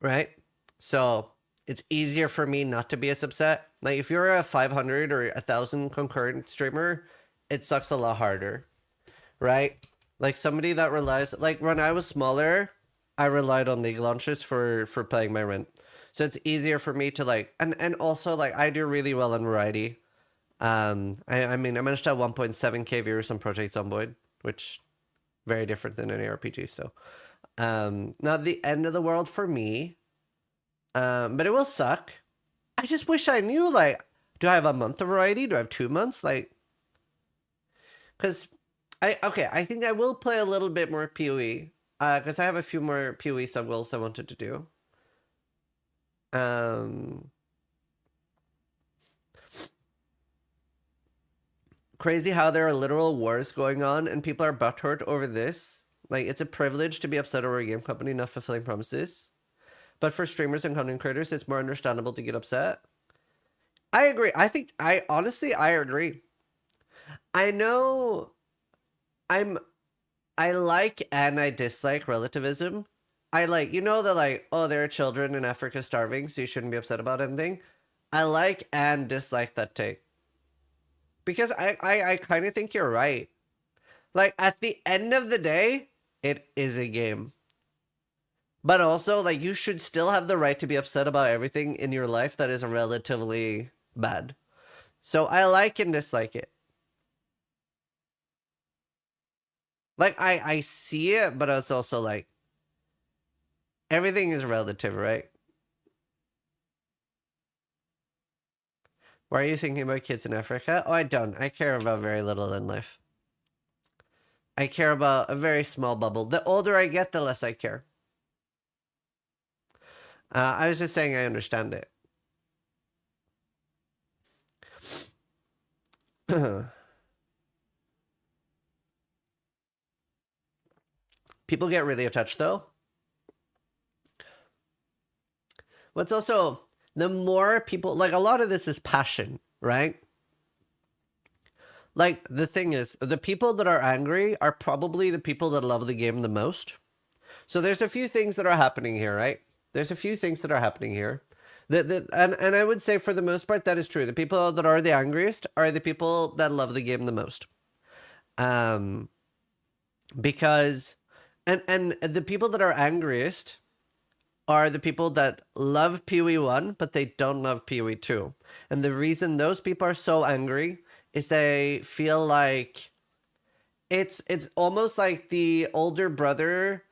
right? So it's easier for me not to be as upset. Like, if you're a 500 or 1,000 concurrent streamer, it sucks a lot harder, right? Like, somebody that relies, like, when I was smaller, I relied on league launches for paying my rent. So it's easier for me to, like, and also, like, I do really well in variety. I mean, I managed to have 1.7k viewers on Project Zomboid, which very different than any RPG. So, not the end of the world for me. But it will suck. I just wish I knew, like, do I have a month of variety? Do I have 2 months? Like, because I think I will play a little bit more PoE, because I have a few more PoE sub goals I wanted to do. Crazy how there are literal wars going on and people are butthurt over this. Like, it's a privilege to be upset over a game company not fulfilling promises. But for streamers and content creators, it's more understandable to get upset. I agree. Honestly, I agree. I know I like and I dislike relativism. I like, you know, like, oh, there are children in Africa starving, so you shouldn't be upset about anything. I like and dislike that take. Because I kind of think you're right. Like, at the end of the day, it is a game. But also, like, you should still have the right to be upset about everything in your life that is relatively bad. So I like and dislike it. Like, I see it, but it's also like, Everything is relative, right? Why are you thinking about kids in Africa? Oh, I don't. I care about very little in life. I care about a very small bubble. The older I get, the less I care. I was just saying I understand it. People get really attached, though. What's also, the more people, like, a lot of this is passion, right? Like, the thing is, the people that are angry are probably the people that love the game the most. So there's a few things that are happening here, right? There's a few things that are happening here. And I would say for the most part, that is true. The people that are the angriest are the people that love the game the most. Because, and the people that are angriest are the people that love PoE 1, but they don't love PoE 2. And the reason those people are so angry is they feel like it's almost like the older brother,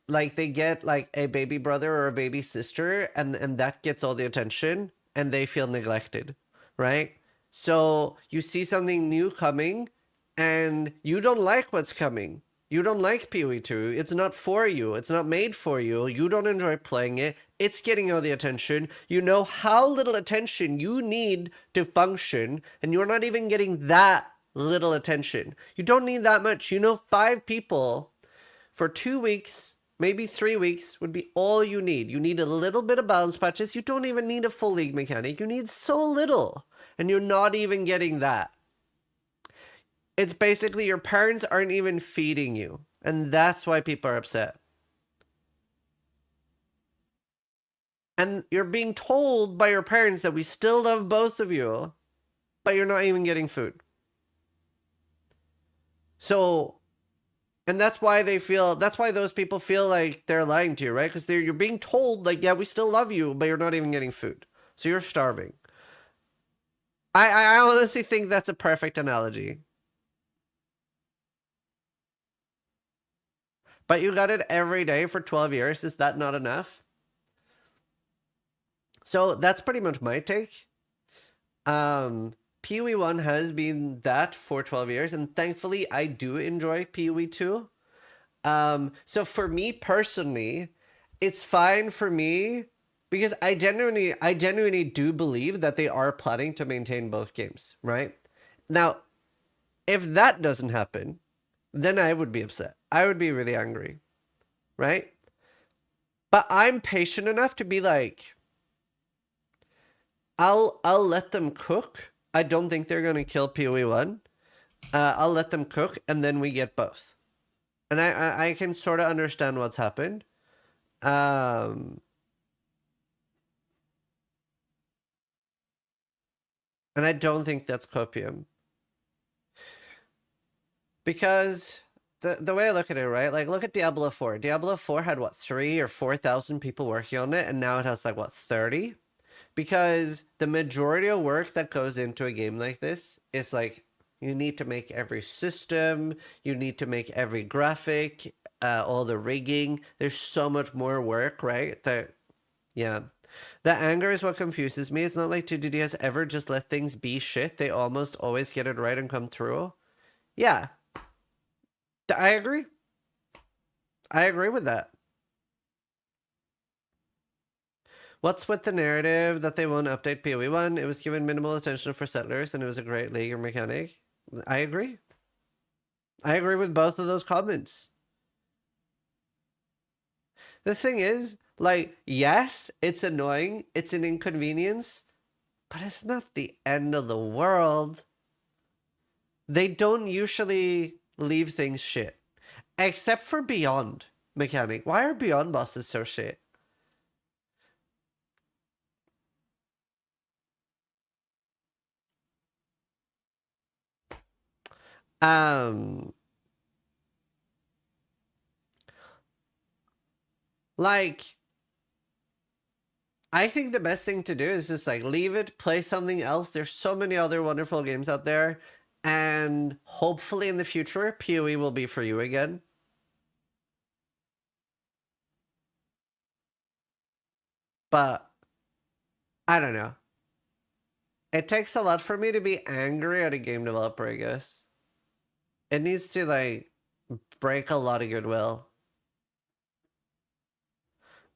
like they get like a baby brother or a baby sister, and that gets all the attention, and they feel neglected, right? So you see something new coming, and you don't like what's coming. You don't like PoE 2. It's not for you. It's not made for you. You don't enjoy playing it. It's getting all the attention. You know how little attention you need to function, and you're not even getting that little attention. You don't need that much. You know, 5 people for 2 weeks, maybe 3 weeks would be all you need. You need a little bit of balance patches. You don't even need a full league mechanic. You need so little, and you're not even getting that. It's basically your parents aren't even feeding you, and that's why people are upset. And you're being told by your parents that we still love both of you, but you're not even getting food. So, and that's why those people feel like they're lying to you, right? Because you're being told, like, yeah, we still love you, but you're not even getting food. So you're starving. I honestly think that's a perfect analogy. But you got it every day for 12 years. Is that not enough? So that's pretty much my take. PoE 1 has been that for 12 years, and thankfully I do enjoy PoE 2. So for me personally, it's fine for me because I genuinely do believe that they are planning to maintain both games, right? Now, if that doesn't happen, then I would be upset. I would be really angry, right? But I'm patient enough to be like, I'll let them cook. I don't think they're gonna kill PoE 1. I'll let them cook, and then we get both. And I can sort of understand what's happened. And I don't think that's copium. Because the way I look at it, right? Like, look at Diablo 4. Diablo 4 had, what, 3,000 or 4,000 people working on it, and now it has, like, what, 30? Because the majority of work that goes into a game like this is, like, you need to make every system, you need to make every graphic, all the rigging. There's so much more work, right? Yeah. The anger is what confuses me. It's not like 2DD has ever just let things be shit. They almost always get it right and come through. Yeah. I agree. I agree with that. What's with the narrative that they won't update PoE 1? It was given minimal attention for settlers and it was a great league or mechanic. I agree. I agree with both of those comments. The thing is, like, yes, it's annoying, it's an inconvenience, but it's not the end of the world. They don't usually leave things shit. Except for Beyond mechanic. Why are Beyond bosses so shit? Like, I think the best thing to do is just, like, leave it, play something else. There's so many other wonderful games out there. And hopefully in the future, PoE will be for you again. But I don't know. It takes a lot for me to be angry at a game developer, I guess. It needs to, like, break a lot of goodwill.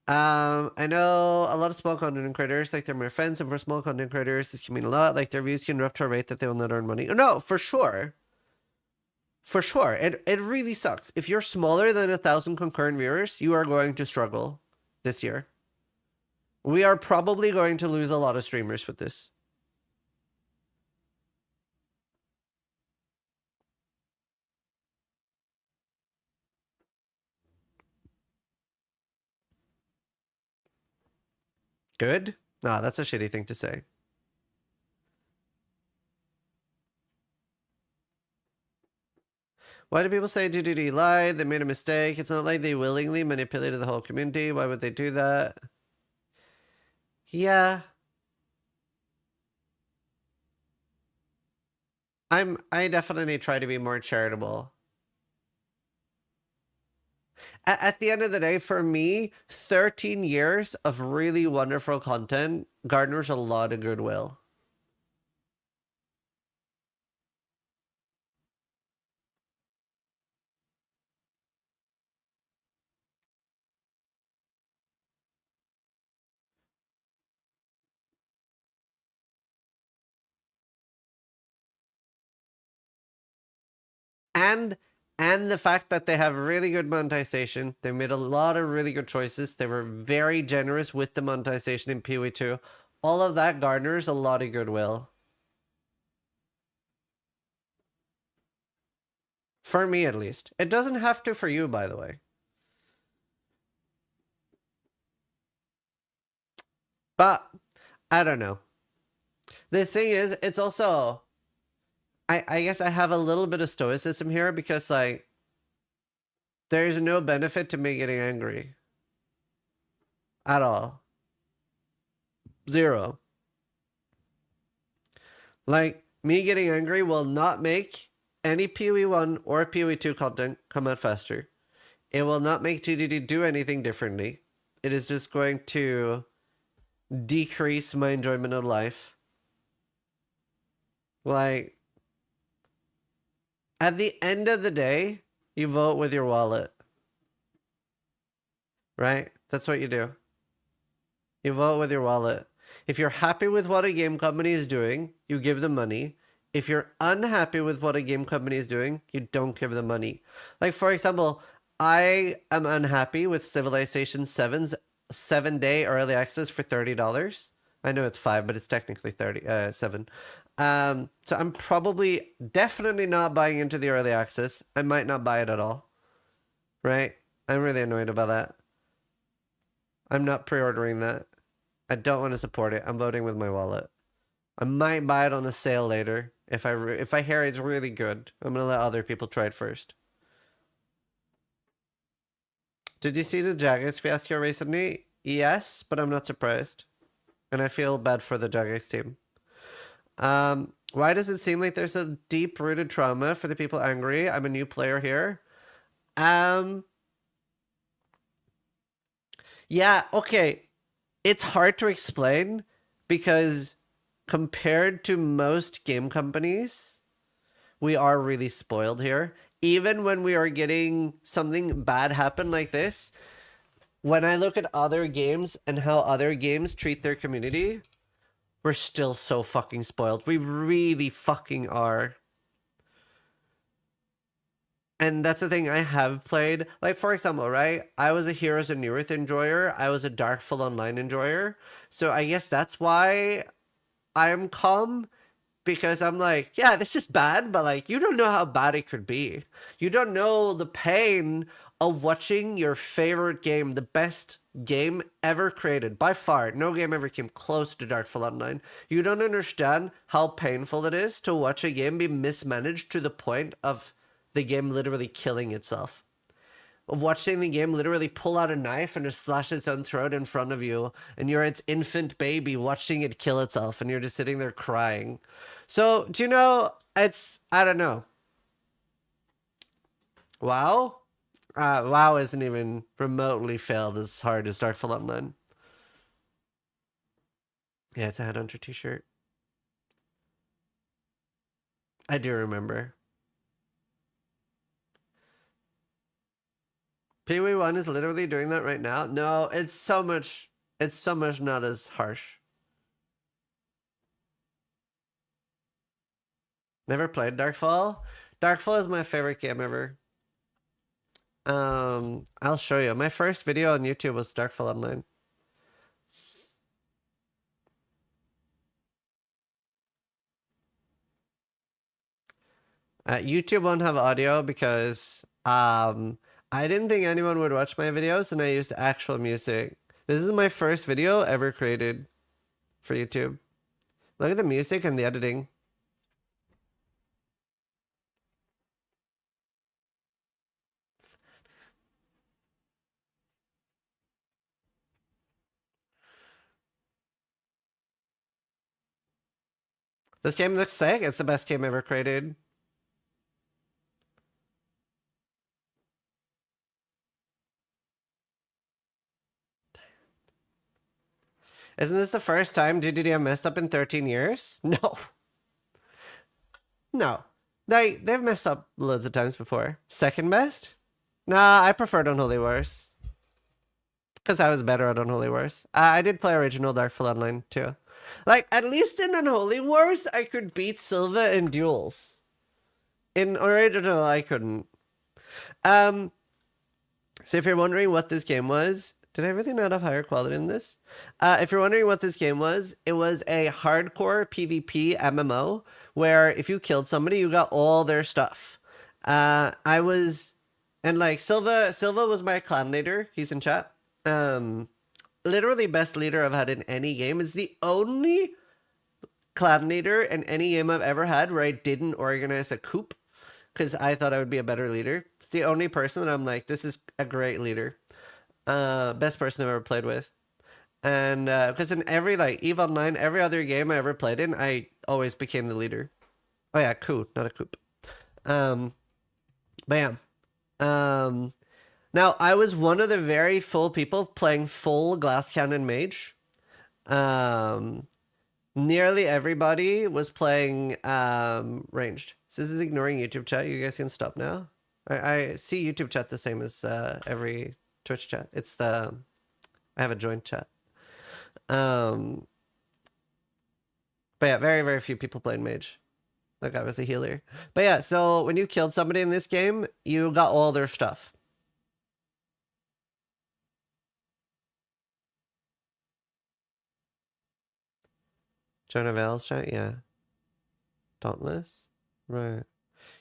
I know a lot of small content creators, like, they're my friends, and for small content creators, this can mean a lot. Like, their views can drop to a rate that they will not earn money. No, for sure. For sure. It really sucks. If you're smaller than 1,000 concurrent viewers, you are going to struggle this year. We are probably going to lose a lot of streamers with this. Good? Nah, that's a shitty thing to say. Why do people say DDD lied? They made a mistake. It's not like they willingly manipulated the whole community. Why would they do that? Yeah. I definitely try to be more charitable. At the end of the day, for me, 13 years of really wonderful content garners a lot of goodwill. And the fact that they have really good monetization. They made a lot of really good choices. They were very generous with the monetization in PoE 2. All of that garners a lot of goodwill. For me, at least. It doesn't have to for you, by the way. But, I don't know. The thing is, it's also... I guess I have a little bit of stoicism here because, like, there's no benefit to me getting angry. At all. Zero. Like, me getting angry will not make any PoE 1 or PoE 2 content come out faster. It will not make TDD do anything differently. It is just going to decrease my enjoyment of life. Like, at the end of the day, you vote with your wallet. Right? That's what you do. You vote with your wallet. If you're happy with what a game company is doing, you give them money. If you're unhappy with what a game company is doing, you don't give them money. Like, for example, I am unhappy with Civilization 7's 7-day early access for $30. I know it's 5, but it's technically 7. So I'm probably definitely not buying into the early access. I might not buy it at all. Right? I'm really annoyed about that. I'm not pre-ordering that. I don't want to support it. I'm voting with my wallet. I might buy it on a sale later. If I hear it's really good, I'm going to let other people try it first. Did you see the Jagex fiasco recently? Yes, but I'm not surprised. And I feel bad for the Jagex team. Why does it seem like there's a deep-rooted trauma for the people angry? I'm a new player here. Yeah, okay. It's hard to explain because compared to most game companies, we are really spoiled here. Even when we are getting something bad happen like this, when I look at other games and how other games treat their community, we're still so fucking spoiled. We really fucking are. And that's the thing, I have played, like, for example, right? I was a Heroes of Newerth enjoyer. I was a Darkfall Online enjoyer. So I guess that's why I'm calm. Because I'm like, yeah, this is bad, but, like, you don't know how bad it could be. You don't know the pain of watching your favorite game, the best game ever created. By far, no game ever came close to Darkfall Online. You don't understand how painful it is to watch a game be mismanaged to the point of the game literally killing itself. Of watching the game literally pull out a knife and just slash its own throat in front of you, and you're its infant baby watching it kill itself, and you're just sitting there crying. So, do you know, I don't know. WoW? WoW isn't even remotely failed as hard as Darkfall Online. Yeah, it's a Headhunter t-shirt. I do remember. Pee-wee 1 is literally doing that right now. No, it's so much not as harsh. Never played Darkfall. Darkfall is my favorite game ever. I'll show you. My first video on YouTube was Darkfall Online. YouTube won't have audio because I didn't think anyone would watch my videos, and I used actual music. This is my first video ever created for YouTube. Look at the music and the editing. This game looks sick. It's the best game ever created. Isn't this the first time DDDM messed up in 13 years? No. No. They've messed up loads of times before. Second best? Nah, I preferred Unholy Wars. Because I was better at Unholy Wars. I did play original Darkfall Online too. Like, at least in Unholy Wars, I could beat Silva in duels. In original, I couldn't. So if you're wondering what this game was, did I really not have higher quality in this? If you're wondering what this game was, it was a hardcore PvP MMO where if you killed somebody, you got all their stuff. And like Silva was my clan leader. He's in chat. Literally best leader I've had in any game. Is the only clan leader in any game I've ever had where I didn't organize a coup because I thought I would be a better leader. It's the only person that I'm like, this is a great leader. Best person I've ever played with. And because in every like EVE Online, every other game I ever played in, I always became the leader. Oh yeah, coup, not a coup. Bam. Now I was one of the very full people playing full glass cannon mage. Nearly everybody was playing ranged. So this is ignoring YouTube chat. You guys can stop now. I see YouTube chat the same as every Twitch chat. It's I have a joint chat. But yeah, very, very few people played mage. That guy was a healer. But yeah, so when you killed somebody in this game, you got all their stuff. Join a Veil's chat? Yeah. Dauntless? Right.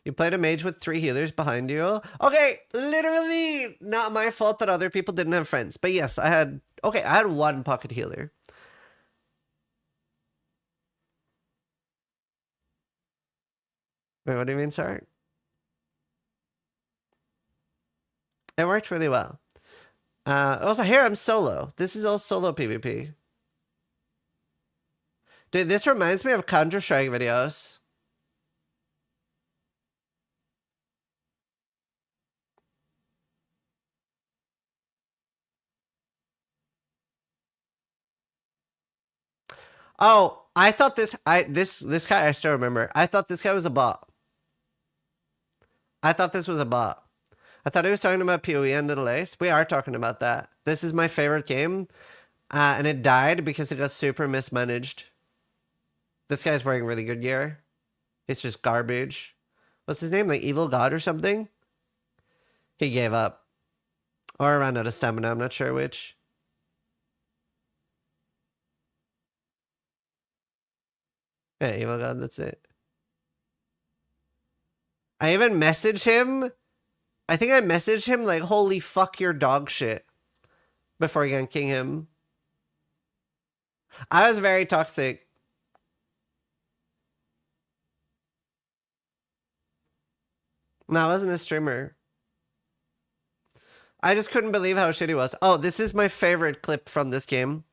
You played a mage with 3 healers behind you? Okay, literally not my fault that other people didn't have friends. But yes, I had 1 pocket healer. Wait, what do you mean, sorry? It worked really well. Also, here I'm solo. This is all solo PvP. Dude, this reminds me of Counter-Strike videos. Oh, I thought this guy, I still remember. I thought this guy was a bot. I thought this was a bot. I thought he was talking about PoE and Little Ace. We are talking about that. This is my favorite game. And it died because it got super mismanaged. This guy's wearing really good gear. It's just garbage. What's his name? Like Evil God or something? He gave up. Or ran out of stamina. I'm not sure which. Yeah, Evil God, that's it. I even messaged him. I think I messaged him like, holy fuck your dog shit. Before ganking him. I was very toxic. No, I wasn't a streamer. I just couldn't believe how shitty he was. Oh, this is my favorite clip from this game.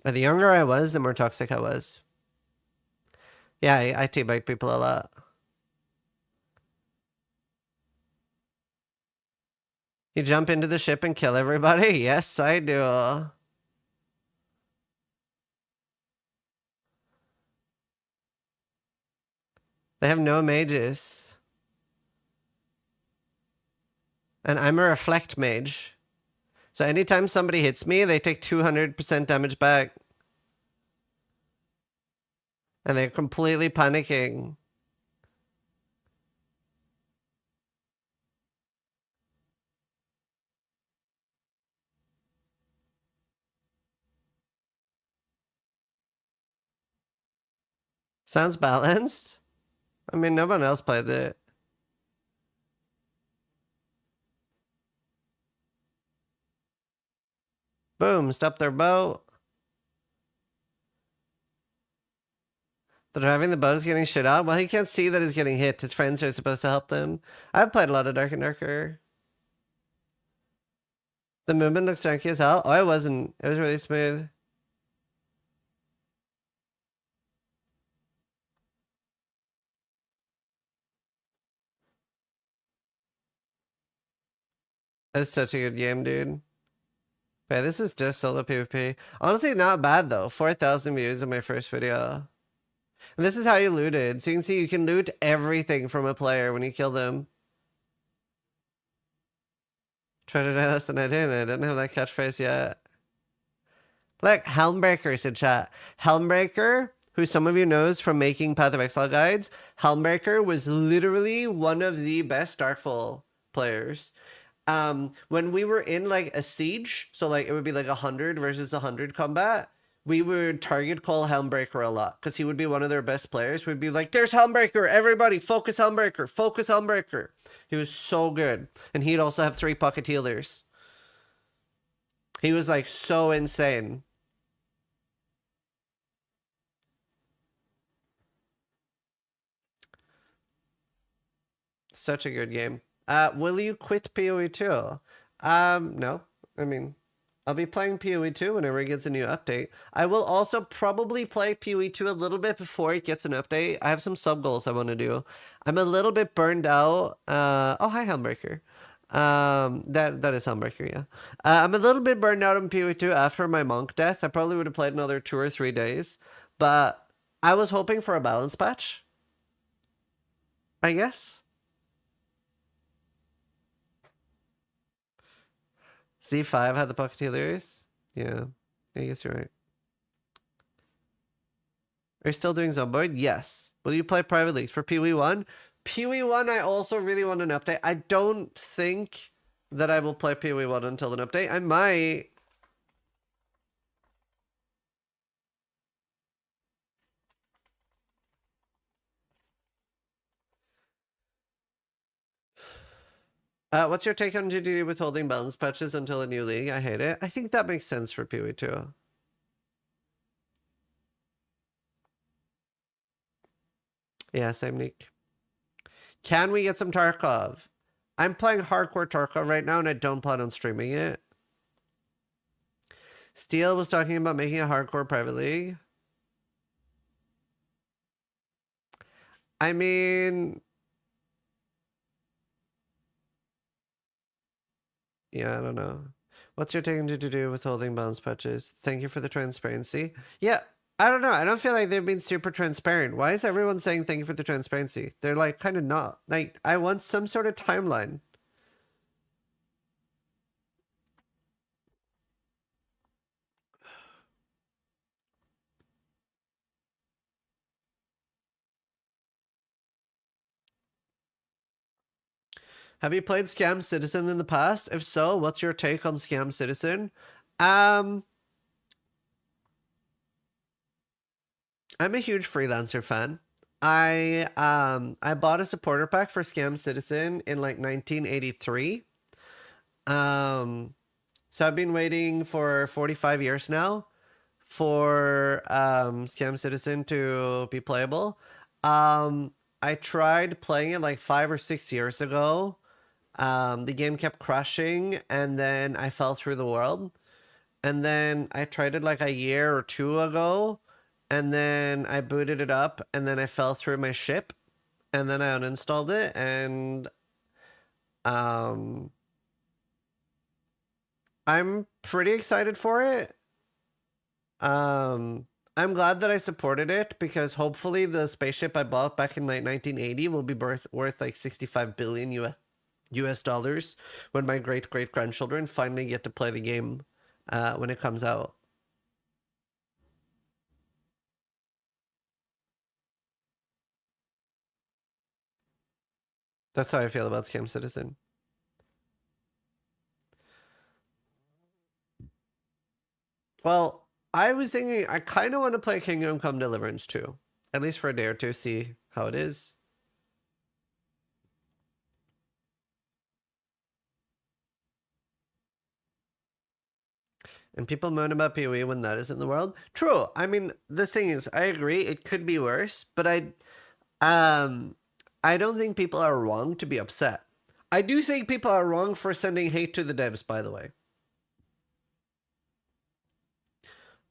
The younger I was, the more toxic I was. Yeah, I teabag people a lot. You jump into the ship and kill everybody? Yes, I do. They have no mages. And I'm a reflect mage. So anytime somebody hits me, they take 200% damage back. And they're completely panicking. Sounds balanced. I mean, no one else played it. Boom, stop their boat. The driving the boat is getting shit out. Well, he can't see that he's getting hit. His friends are supposed to help them. I've played a lot of Dark and Darker. The movement looks janky as hell. Oh, it wasn't. It was really smooth. That's such a good game, dude. Okay, this is just solo PvP. Honestly, not bad though. 4,000 views on my first video. And this is how you looted. So you can see you can loot everything from a player when you kill them. Try to die less than I did. I didn't have that catchphrase yet. Look, Helmbreaker's in chat. Helmbreaker, who some of you knows from making Path of Exile guides, Helmbreaker was literally one of the best Darkfall players. When we were in like a siege, so like it would be like 100 versus 100 combat, we would target call Helmbreaker a lot because he would be one of their best players. We'd be like, there's Helmbreaker, everybody focus Helmbreaker, focus Helmbreaker. He was so good. And he'd also have 3 pocket healers. He was like so insane. Such a good game. Will you quit PoE 2? No. I mean, I'll be playing PoE 2 whenever it gets a new update. I will also probably play PoE 2 a little bit before it gets an update. I have some sub goals I want to do. I'm a little bit burned out. Oh, hi, Helmbreaker. That is Helmbreaker, yeah. I'm a little bit burned out on PoE 2 after my monk death. I probably would have played another 2 or 3 days, but I was hoping for a balance patch, I guess. Z5 had the pocket healers. Yeah, I guess you're right. Are you still doing Zomboid? Yes. Will you play private leagues for PoE 1? PoE 1, I also really want an update. I don't think that I will play PoE 1 until an update. I might. What's your take on GDD withholding balance patches until a new league? I hate it. I think that makes sense for PoE 2. Yeah, same Nick. Can we get some Tarkov? I'm playing hardcore Tarkov right now and I don't plan on streaming it. Steel was talking about making a hardcore private league. I mean... yeah, I don't know. What's your take on to do withholding balance patches? Thank you for the transparency. Yeah, I don't know. I don't feel like they've been super transparent. Why is everyone saying thank you for the transparency? They're like kind of not. Like, I want some sort of timeline. Have you played Scam Citizen in the past? If so, what's your take on Scam Citizen? I'm a huge freelancer fan. I bought a supporter pack for Scam Citizen in like 1983. So I've been waiting for 45 years now for Scam Citizen to be playable. I tried playing it like 5 or 6 years ago. The game kept crashing and then I fell through the world. And then I tried it like a year or 2 ago. And then I booted it up and then I fell through my ship. And then I uninstalled it and I'm pretty excited for it. I'm glad that I supported it because hopefully the spaceship I bought back in like 1980 will be worth like 65 billion US dollars when my great grandchildren finally get to play the game when it comes out. That's how I feel about Scam Citizen. Well, I was thinking I kind of want to play Kingdom Come Deliverance too, at least for a day or two, see how it is. And people moan about PoE when that is in the world. True. I mean, the thing is, I agree it could be worse, but I don't think people are wrong to be upset. I do think people are wrong for sending hate to the devs, by the way.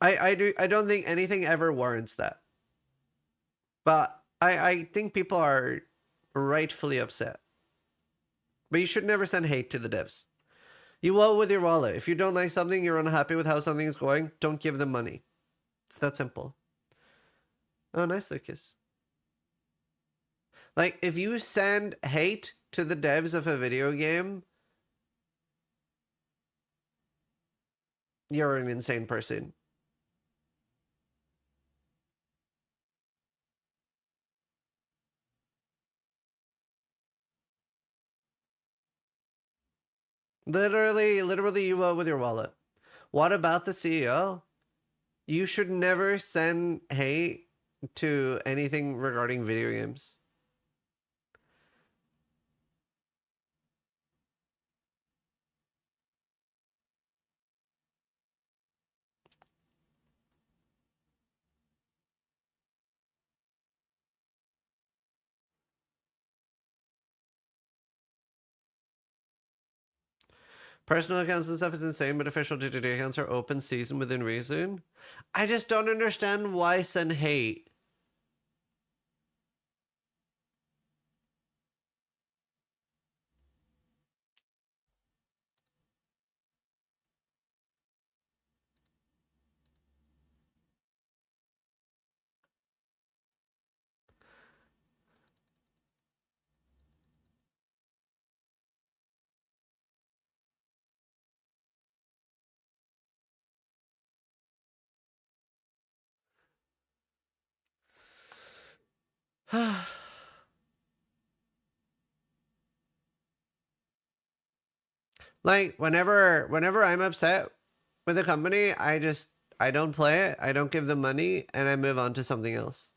I don't think anything ever warrants that. But I think people are rightfully upset. But you should never send hate to the devs. You will with your wallet. If you don't like something, you're unhappy with how something is going, don't give them money. It's that simple. Oh, nice, Lucas. Like, if you send hate to the devs of a video game, you're an insane person. Literally, you will with your wallet. What about the CEO? You should never send hate to anything regarding video games. Personal accounts and stuff is insane, but official GTD accounts are open season within reason. I just don't understand why send hate. Like, whenever I'm upset with a company, I don't play it, I don't give them money, and I move on to something else.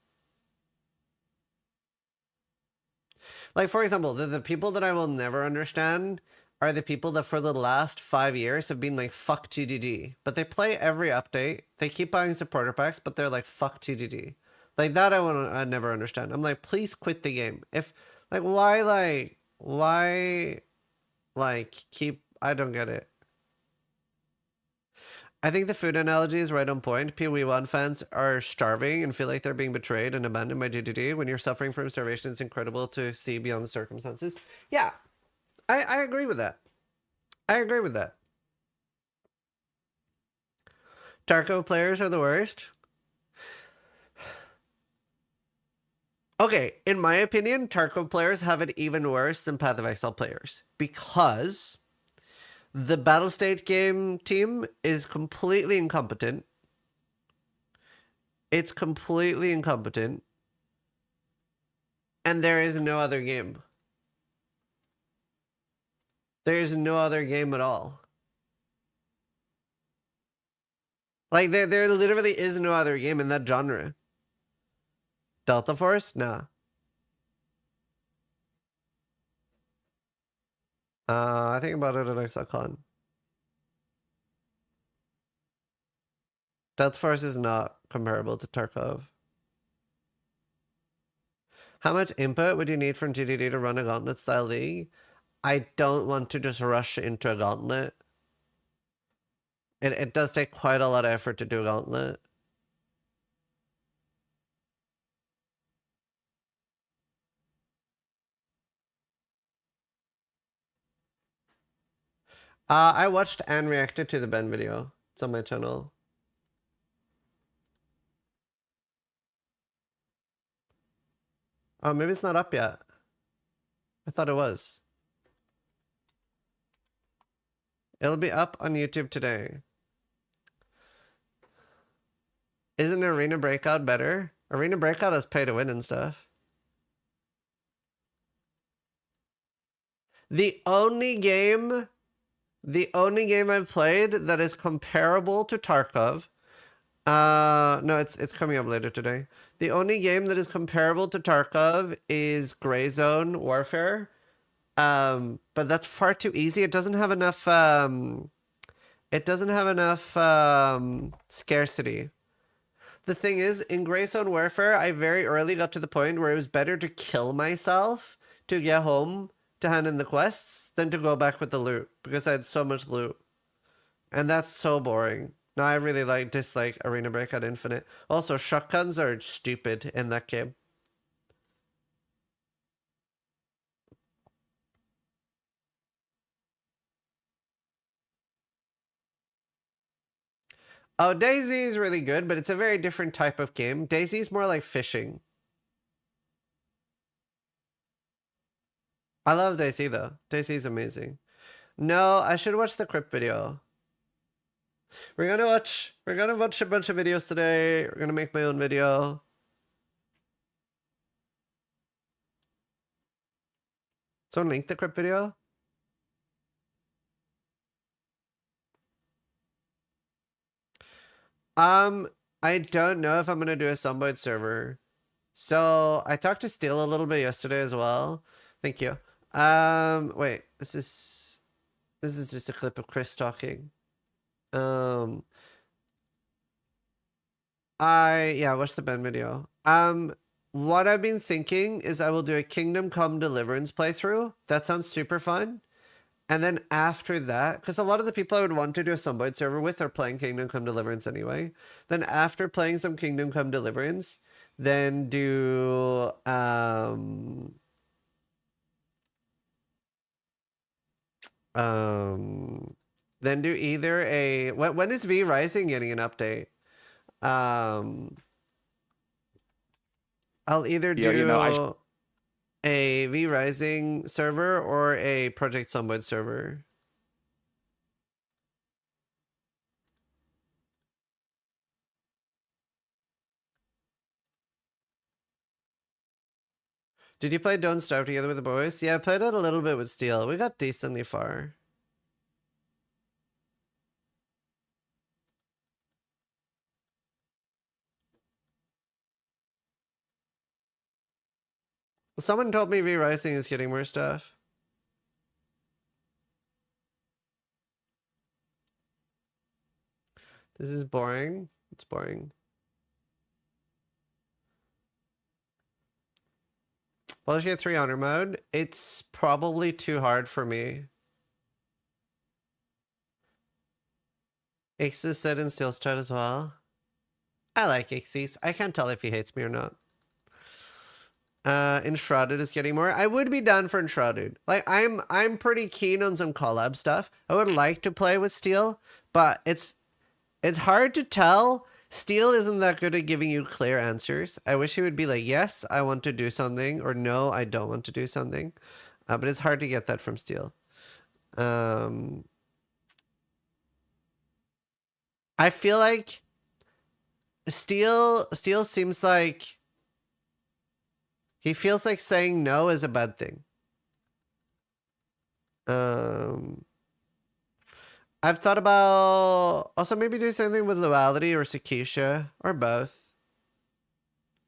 Like, for example, the people that I will never understand are the people that for the last 5 years have been like, fuck TDD. But they play every update, they keep buying supporter packs, but they're like, fuck TDD. Like, that I never understand. I'm like, please quit the game. If, like, why, keep, I don't get it. I think the food analogy is right on point. PoE1 fans are starving and feel like they're being betrayed and abandoned by GTD. When you're suffering from starvation, it's incredible to see beyond the circumstances. Yeah, I agree with that. I agree with that. Tarkov players are the worst. Okay, in my opinion, Tarkov players have it even worse than Path of Exile players because the battle state game team is completely incompetent. It's completely incompetent. And there is no other game. There is no other game at all. Like, there literally is no other game in that genre. Delta Force? Nah. I think about it at XCon. Delta Force is not comparable to Tarkov. How much input would you need from GDD to run a gauntlet style league? I don't want to just rush into a gauntlet. It does take quite a lot of effort to do a gauntlet. I watched and reacted to the Ben video. It's on my channel. Oh, maybe it's not up yet. I thought it was. It'll be up on YouTube today. Isn't Arena Breakout better? Arena Breakout has pay to win and stuff. The only game I've played that is comparable to Tarkov. No, it's coming up later today. The only game that is comparable to Tarkov is Gray Zone Warfare. But that's far too easy. It doesn't have enough scarcity. The thing is, in Gray Zone Warfare, I very early got to the point where it was better to kill myself to get home to hand in the quests than to go back with the loot, because I had so much loot. And that's so boring. Now I really dislike Arena Breakout Infinite. Also, shotguns are stupid in that game. Oh, DayZ is really good, but it's a very different type of game. DayZ is more like fishing. I love DayZ though. DayZ is amazing. No, I should watch the Crypt video. We're gonna watch a bunch of videos today. We're gonna make my own video. Someone link the Crypt video? I don't know if I'm gonna do a Zomboid server. So I talked to Steel a little bit yesterday as well. Thank you. Wait, this is just a clip of Chris talking. Yeah, watch the Ben video. What I've been thinking is I will do a Kingdom Come Deliverance playthrough. That sounds super fun. And then after that, because a lot of the people I would want to do a Zomboid server with are playing Kingdom Come Deliverance anyway. Then after playing some Kingdom Come Deliverance, then do either a when is V Rising getting an update? I'll either do a V Rising server or a Project Zomboid server. Did you play Don't Starve together with the boys? Yeah, I played it a little bit with Steel. We got decently far. Someone told me V Rising is getting more stuff. This is boring. It's boring. Baldur's Gate 3 Honor mode. It's probably too hard for me. Axis said in Steel's chat as well. I like Axis. I can't tell if he hates me or not. Enshrouded is getting more. I would be down for Enshrouded. Like I'm pretty keen on some collab stuff. I would like to play with Steel, but it's hard to tell. Steel isn't that good at giving you clear answers. I wish he would be like, yes, I want to do something, or no, I don't want to do something. But it's hard to get that from Steel. I feel like Steel seems like he feels like saying no is a bad thing. I've thought about also maybe do something with Loyalty or Sakisha or both.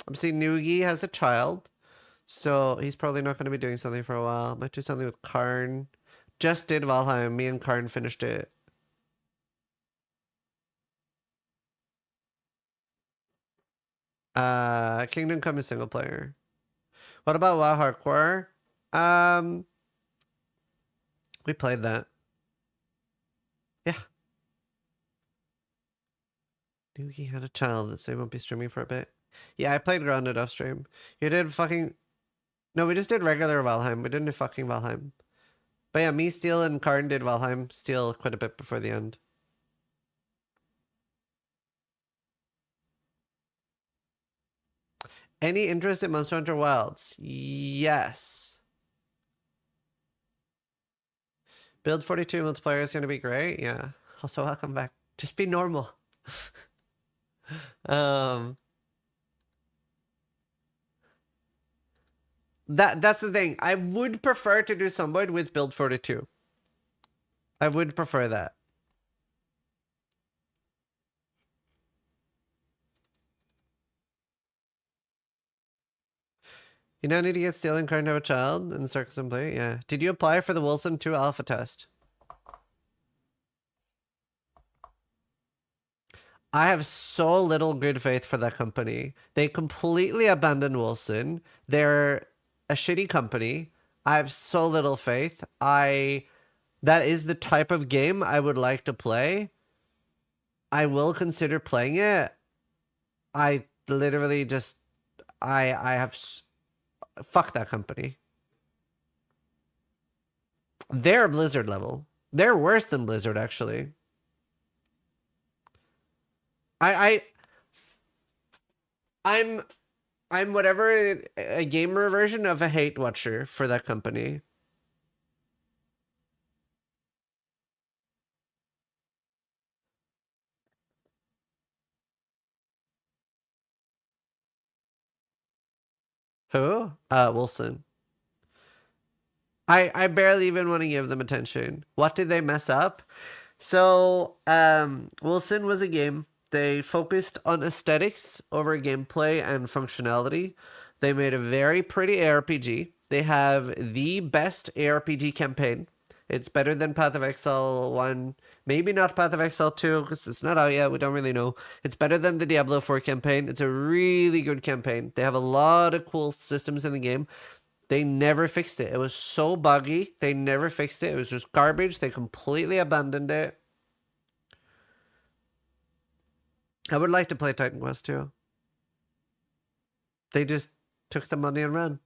I'm seeing Nugi has a child, so he's probably not going to be doing something for a while. Might do something with Karn. Just did Valheim. Me and Karn finished it. Kingdom Come is single player. What about WoW Hardcore? We played that. Yeah. Doogie had a child, so he won't be streaming for a bit. Yeah, I played Grounded off stream. You did fucking... No, we just did regular Valheim. We didn't do fucking Valheim. But yeah, me, Steel, and Karn did Valheim. Steel quite a bit before the end. Any interest in Monster Hunter Wilds? Yes. Build 42 multiplayer is going to be great. Yeah. Also, welcome back. Just be normal. That's the thing. I would prefer to do Zomboid with build 42. I would prefer that. You now need to get Steel and Karn to have a child and Circus and play. Yeah. Did you apply for the Wilson 2 alpha test? I have so little good faith for that company. They completely abandoned Wilson. They're a shitty company. I have so little faith. That is the type of game I would like to play. I will consider playing it. I literally just I have fuck that company. They're Blizzard level. They're worse than Blizzard actually. I'm whatever a gamer version of a hate watcher for that company. Who? Wilson. I barely even want to give them attention. What did they mess up? So, Wilson was a game. They focused on aesthetics over gameplay and functionality. They made a very pretty ARPG. They have the best ARPG campaign. It's better than Path of Exile 1. Maybe not Path of Exile 2, because it's not out yet. We don't really know. It's better than the Diablo 4 campaign. It's a really good campaign. They have a lot of cool systems in the game. They never fixed it. It was so buggy. They never fixed it. It was just garbage. They completely abandoned it. I would like to play Titan Quest 2. They just took the money and ran.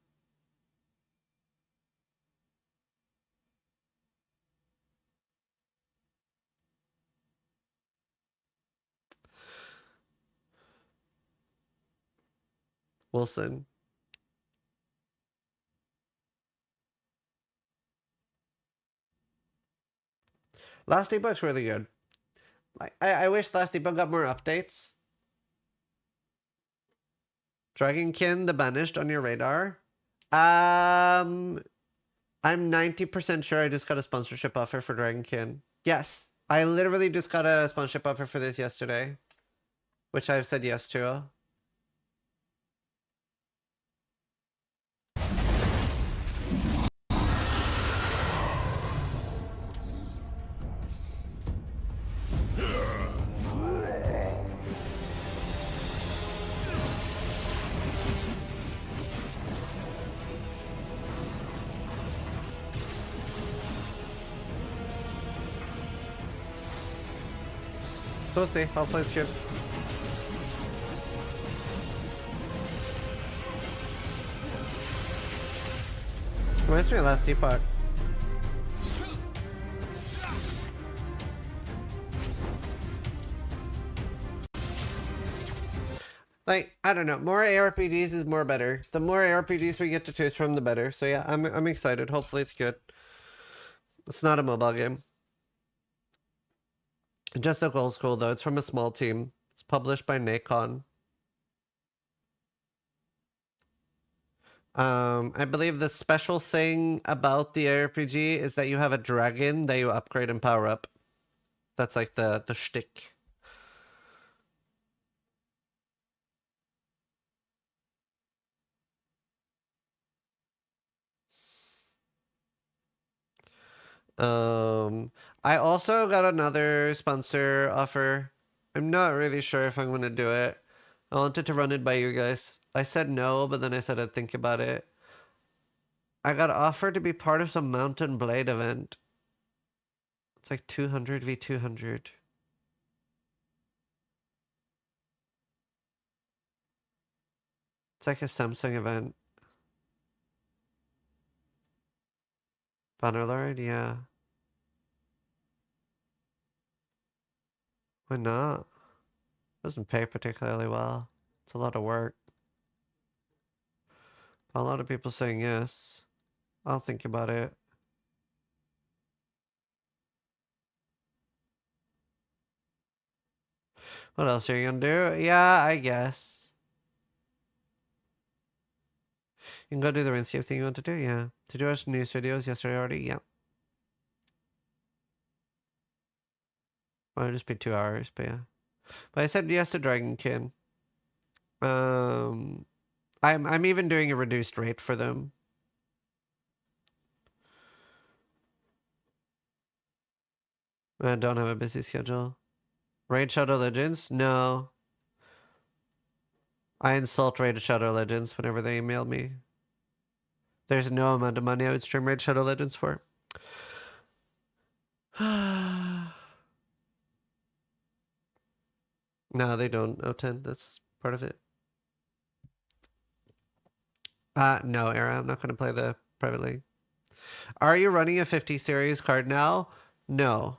Wilson. Last Debug's really good. I wish Last Debug got more updates. Dragonkin the Banished on your radar? I'm 90% sure I just got a sponsorship offer for Dragonkin. Yes. I literally just got a sponsorship offer for this yesterday. Which I've said yes to. So we'll see. Hopefully it's good. Reminds me of Last Epoch. Like, I don't know. More ARPGs is more better. The more ARPGs we get to choose from, the better. So yeah, I'm excited. Hopefully it's good. It's not a mobile game. Just look old school though. It's from a small team. It's published by Nacon. I believe the special thing about the RPG is that you have a dragon that you upgrade and power up. That's like the shtick. I also got another sponsor offer. I'm not really sure if I'm gonna do it. I wanted to run it by you guys. I said no, but then I said I'd think about it. I got offered to be part of some Mountain Blade event. It's like 200 v 200. It's like a Samsung event. Bannerlord, yeah. Why not? Doesn't pay particularly well. It's a lot of work. A lot of people saying yes. I'll think about it. What else are you gonna do? Yeah, I guess. You can go do the RuneScape thing you want to do, yeah. Did you watch news videos yesterday already? Yeah. Well, it'll just be 2 hours, but yeah. But I said yes to Dragonkin. I'm even doing a reduced rate for them. I don't have a busy schedule. Raid Shadow Legends? No. I insult Raid Shadow Legends whenever they email me. There's no amount of money I would stream Raid Shadow Legends for. No, they don't. O10, that's part of it. No, Era, I'm not going to play the private league. Are you running a 50 series card now? No.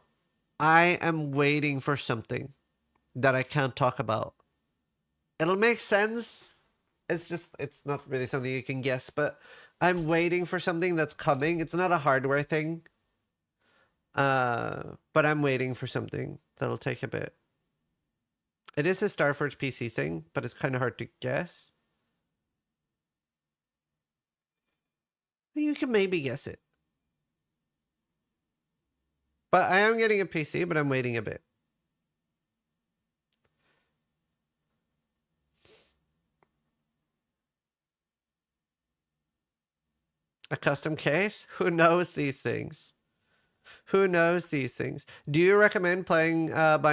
I am waiting for something that I can't talk about. It'll make sense. It's not really something you can guess, but I'm waiting for something that's coming. It's not a hardware thing. But I'm waiting for something that'll take a bit. It is a Starforge PC thing, but it's kind of hard to guess. You can maybe guess it. But I am getting a PC, but I'm waiting a bit. A custom case? Who knows these things? Who knows these things? Do you recommend buying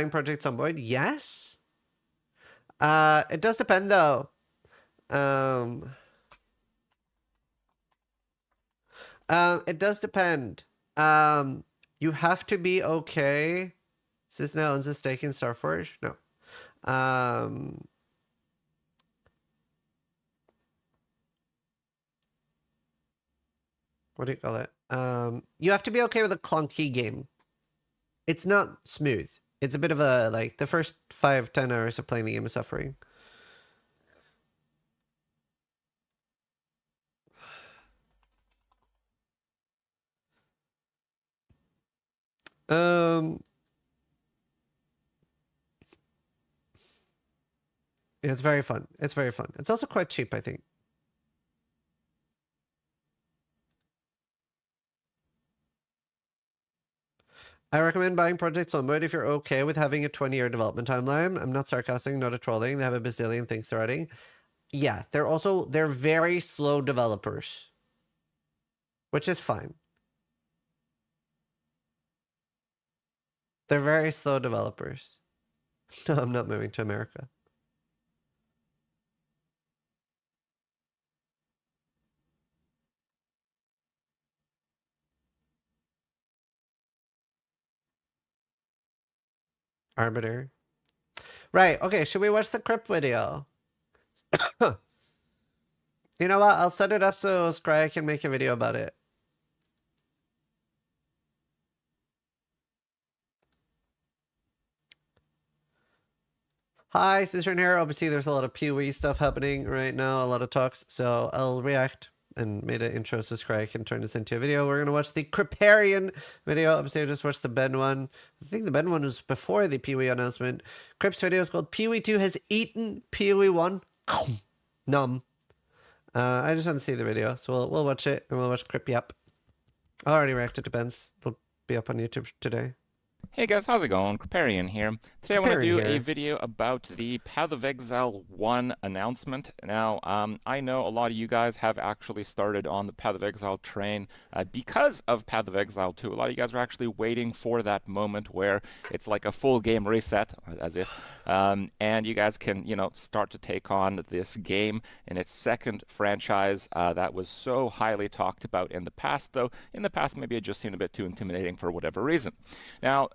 Project Zomboid? Yes. It does depend though. It does depend. You have to be okay. Is now owns a stake in Starforge? No. What do you call it? You have to be okay with a clunky game. It's not smooth. It's a bit of a, like, the first 5-10 hours of playing the game is suffering. Yeah, it's very fun. It's very fun. It's also quite cheap, I think. I recommend buying Project Zomboid if you're okay with having a 20-year development timeline. I'm not sarcastic, not a trolling. They have a bazillion things they're writing. Yeah, they're very slow developers, which is fine. They're very slow developers. No, I'm not moving to America. Arbiter. Right, okay, should we watch the crypt video? You know what? I'll set it up so Scry can make a video about it. Hi, Zizaran here. Obviously, there's a lot of PoE stuff happening right now, a lot of talks, so I'll react and made an intro so Scry can turn this into a video. We're going to watch the Cryptarian video. Obviously, I just watched the Ben one. I think the Ben one was before the PoE announcement. Crypt's video is called PoE 2 has eaten PoE 1. Numb. I just want to see the video, so we'll watch it, and we'll watch Crypt Yap. I already reacted to Ben's. It'll be up on YouTube today. Hey guys, how's it going? Kriparian here. Today I want to do Kriparian here. a video about the Path of Exile 1 announcement. Now, I know a lot of you guys have actually started on the Path of Exile train because of Path of Exile 2. A lot of you guys are actually waiting for that moment where it's like a full game reset, as if, and you guys can, you know, start to take on this game in its second franchise that was so highly talked about in the past, though in the past maybe it just seemed a bit too intimidating for whatever reason. Now,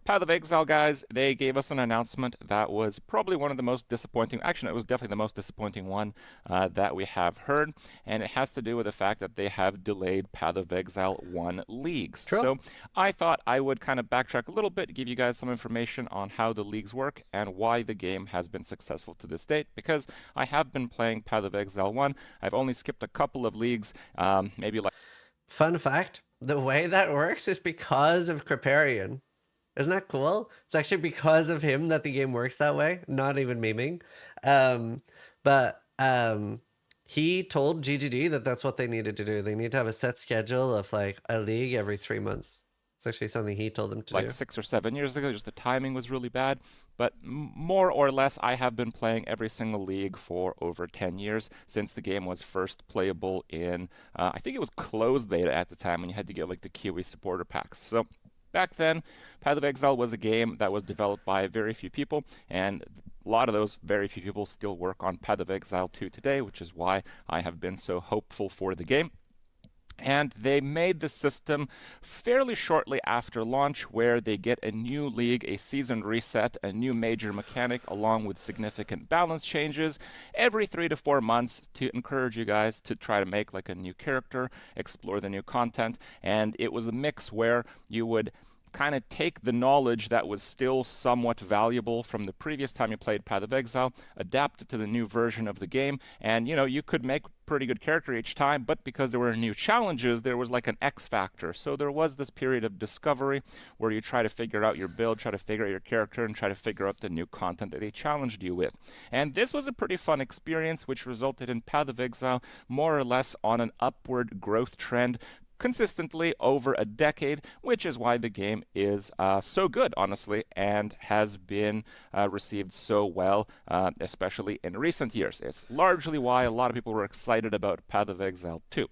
Path of Exile guys, they gave us an announcement that was probably one of the most disappointing, actually it was definitely the most disappointing one that we have heard, and it has to do with the fact that they have delayed Path of Exile 1 leagues. True. So I thought I would kind of backtrack a little bit, give you guys some information on how the leagues work and why the game has been successful to this date, because I have been playing Path of Exile 1. I've only skipped a couple of leagues, maybe like... Fun fact, the way that works is because of Kriparian. Isn't that cool? It's actually because of him that the game works that way. Not even memeing. But he told GGD that that's what they needed to do. They need to have a set schedule of like a league every 3 months. It's actually something he told them to do. Like 6 or 7 years ago, just the timing was really bad. But more or less, I have been playing every single league for over 10 years since the game was first playable in, I think it was closed beta at the time when you had to get like the Kiwi supporter packs. So back then, Path of Exile was a game that was developed by very few people, and a lot of those very few people still work on Path of Exile 2 today, which is why I have been so hopeful for the game. And they made the system fairly shortly after launch, where they get a new league, a season reset, a new major mechanic, along with significant balance changes every 3 to 4 months to encourage you guys to try to make like a new character, explore the new content. And it was a mix where you would kind of take the knowledge that was still somewhat valuable from the previous time you played Path of Exile, adapt it to the new version of the game, and you could make a pretty good character each time, but because there were new challenges, there was like an X factor. So there was this period of discovery where you try to figure out your build, try to figure out your character, and try to figure out the new content that they challenged you with. And this was a pretty fun experience, which resulted in Path of Exile more or less on an upward growth trend consistently over a decade, which is why the game is so good, honestly, and has been received so well, especially in recent years. It's largely why a lot of people were excited about Path of Exile 2.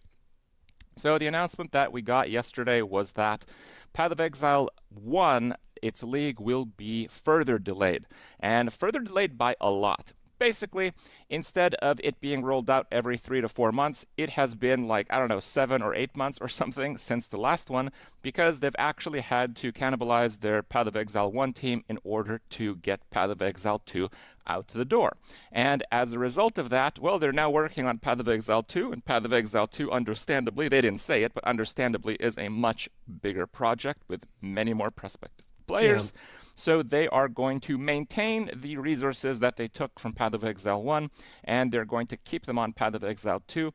So the announcement that we got yesterday was that Path of Exile 1, its league, will be further delayed, and further delayed by a lot. Basically, instead of it being rolled out every 3 to 4 months, it has been like, 7 or 8 months or something since the last one, because they've actually had to cannibalize their Path of Exile 1 team in order to get Path of Exile 2 out the door. And as a result of that, well, they're now working on Path of Exile 2, and Path of Exile 2, understandably, they didn't say it, but understandably is a much bigger project with many more prospective players. Yeah. So they are going to maintain the resources that they took from Path of Exile 1, and they're going to keep them on Path of Exile 2,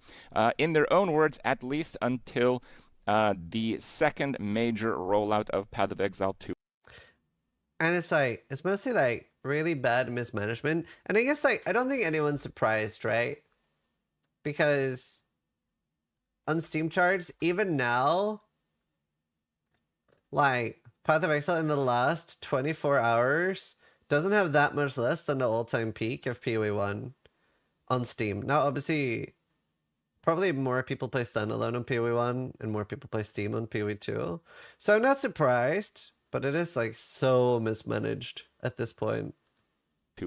in their own words, at least until the second major rollout of Path of Exile 2. And it's mostly like really bad mismanagement. And I guess I don't think anyone's surprised, right? Because on Steam charts, even now, like, Path of Exile in the last 24 hours doesn't have that much less than the all-time peak of PoE 1 on Steam. Now, obviously, probably more people play standalone on PoE 1 and more people play Steam on PoE 2. So I'm not surprised, but it is like so mismanaged at this point.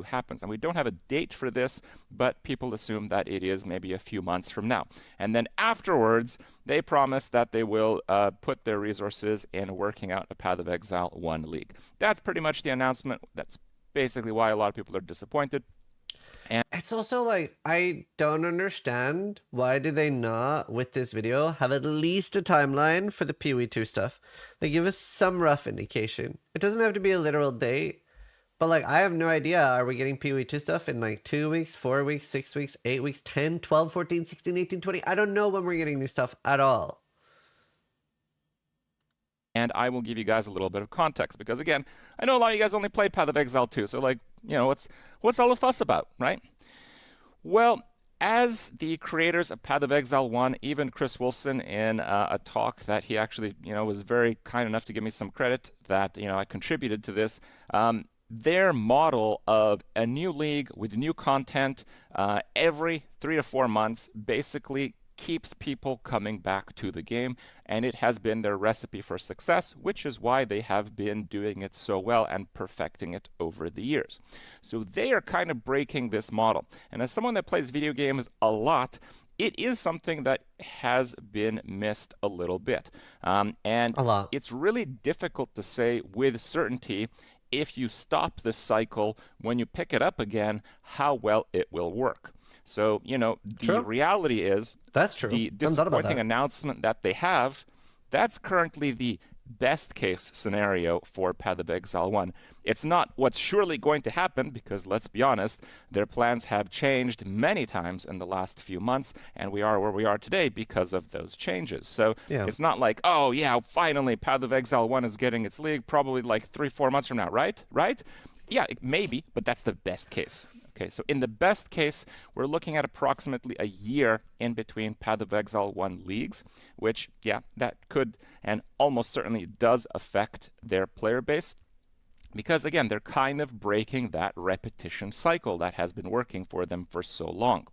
Happens, and we don't have a date for this, but people assume that it is maybe a few months from now. And then afterwards, they promise that they will put their resources in working out a Path of Exile 1 league. That's pretty much the announcement. That's basically why a lot of people are disappointed. And it's also like, I don't understand, why do they not, with this video, have at least a timeline for the PoE 2 stuff? They give us some rough indication. It doesn't have to be a literal date. But, like, I have no idea. Are we getting PoE 2 stuff in, like, 2 weeks, 4 weeks, 6 weeks, 8 weeks, 10, 12, 14, 16, 18, 20? I don't know when we're getting new stuff at all. And I will give you guys a little bit of context. Because, again, I know a lot of you guys only played Path of Exile 2. So, like, what's all the fuss about, right? Well, as the creators of Path of Exile 1, even Chris Wilson, in a talk that he actually, was very kind enough to give me some credit that, I contributed to this, their model of a new league with new content every 3 to 4 months basically keeps people coming back to the game, and it has been their recipe for success, which is why they have been doing it so well and perfecting it over the years. So they are kind of breaking this model. And as someone that plays video games a lot, it is something that has been missed a little bit. And A lot. it's really difficult to say with certainty if you stop this cycle, when you pick it up again, how well it will work. So, the True. reality is That's true. the I hadn't thought about disappointing that. announcement that they have, that's currently the best case scenario for Path of Exile 1. It's not what's surely going to happen because, let's be honest, their plans have changed many times in the last few months, and we are where we are today because of those changes. So Yeah. it's not like, oh yeah, finally Path of Exile 1 is getting its league probably like 3-4 months from now, right? Yeah, maybe, but that's the best case. Okay, so in the best case, we're looking at approximately a year in between Path of Exile 1 leagues, which, yeah, that could and almost certainly does affect their player base. Because, again, they're kind of breaking that repetition cycle that has been working for them for so long.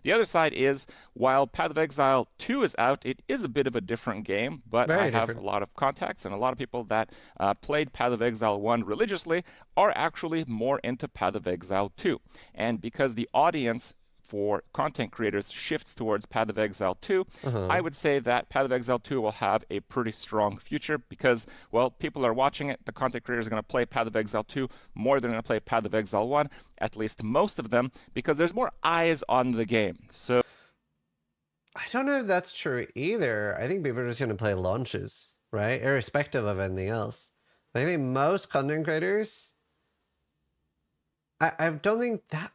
The other side is, while Path of Exile 2 is out, it is a bit of a different game, but Very I have different. a lot of contacts and a lot of people that played Path of Exile 1 religiously are actually more into Path of Exile 2. And because the audience for content creators shifts towards Path of Exile 2, I would say that Path of Exile 2 will have a pretty strong future because, well, people are watching it. The content creators are going to play Path of Exile 2 more than going to play Path of Exile 1, at least most of them, because there's more eyes on the game. So I don't know if that's true either. I think people are just going to play launches, right? Irrespective of anything else. I think most content creators, I don't think that...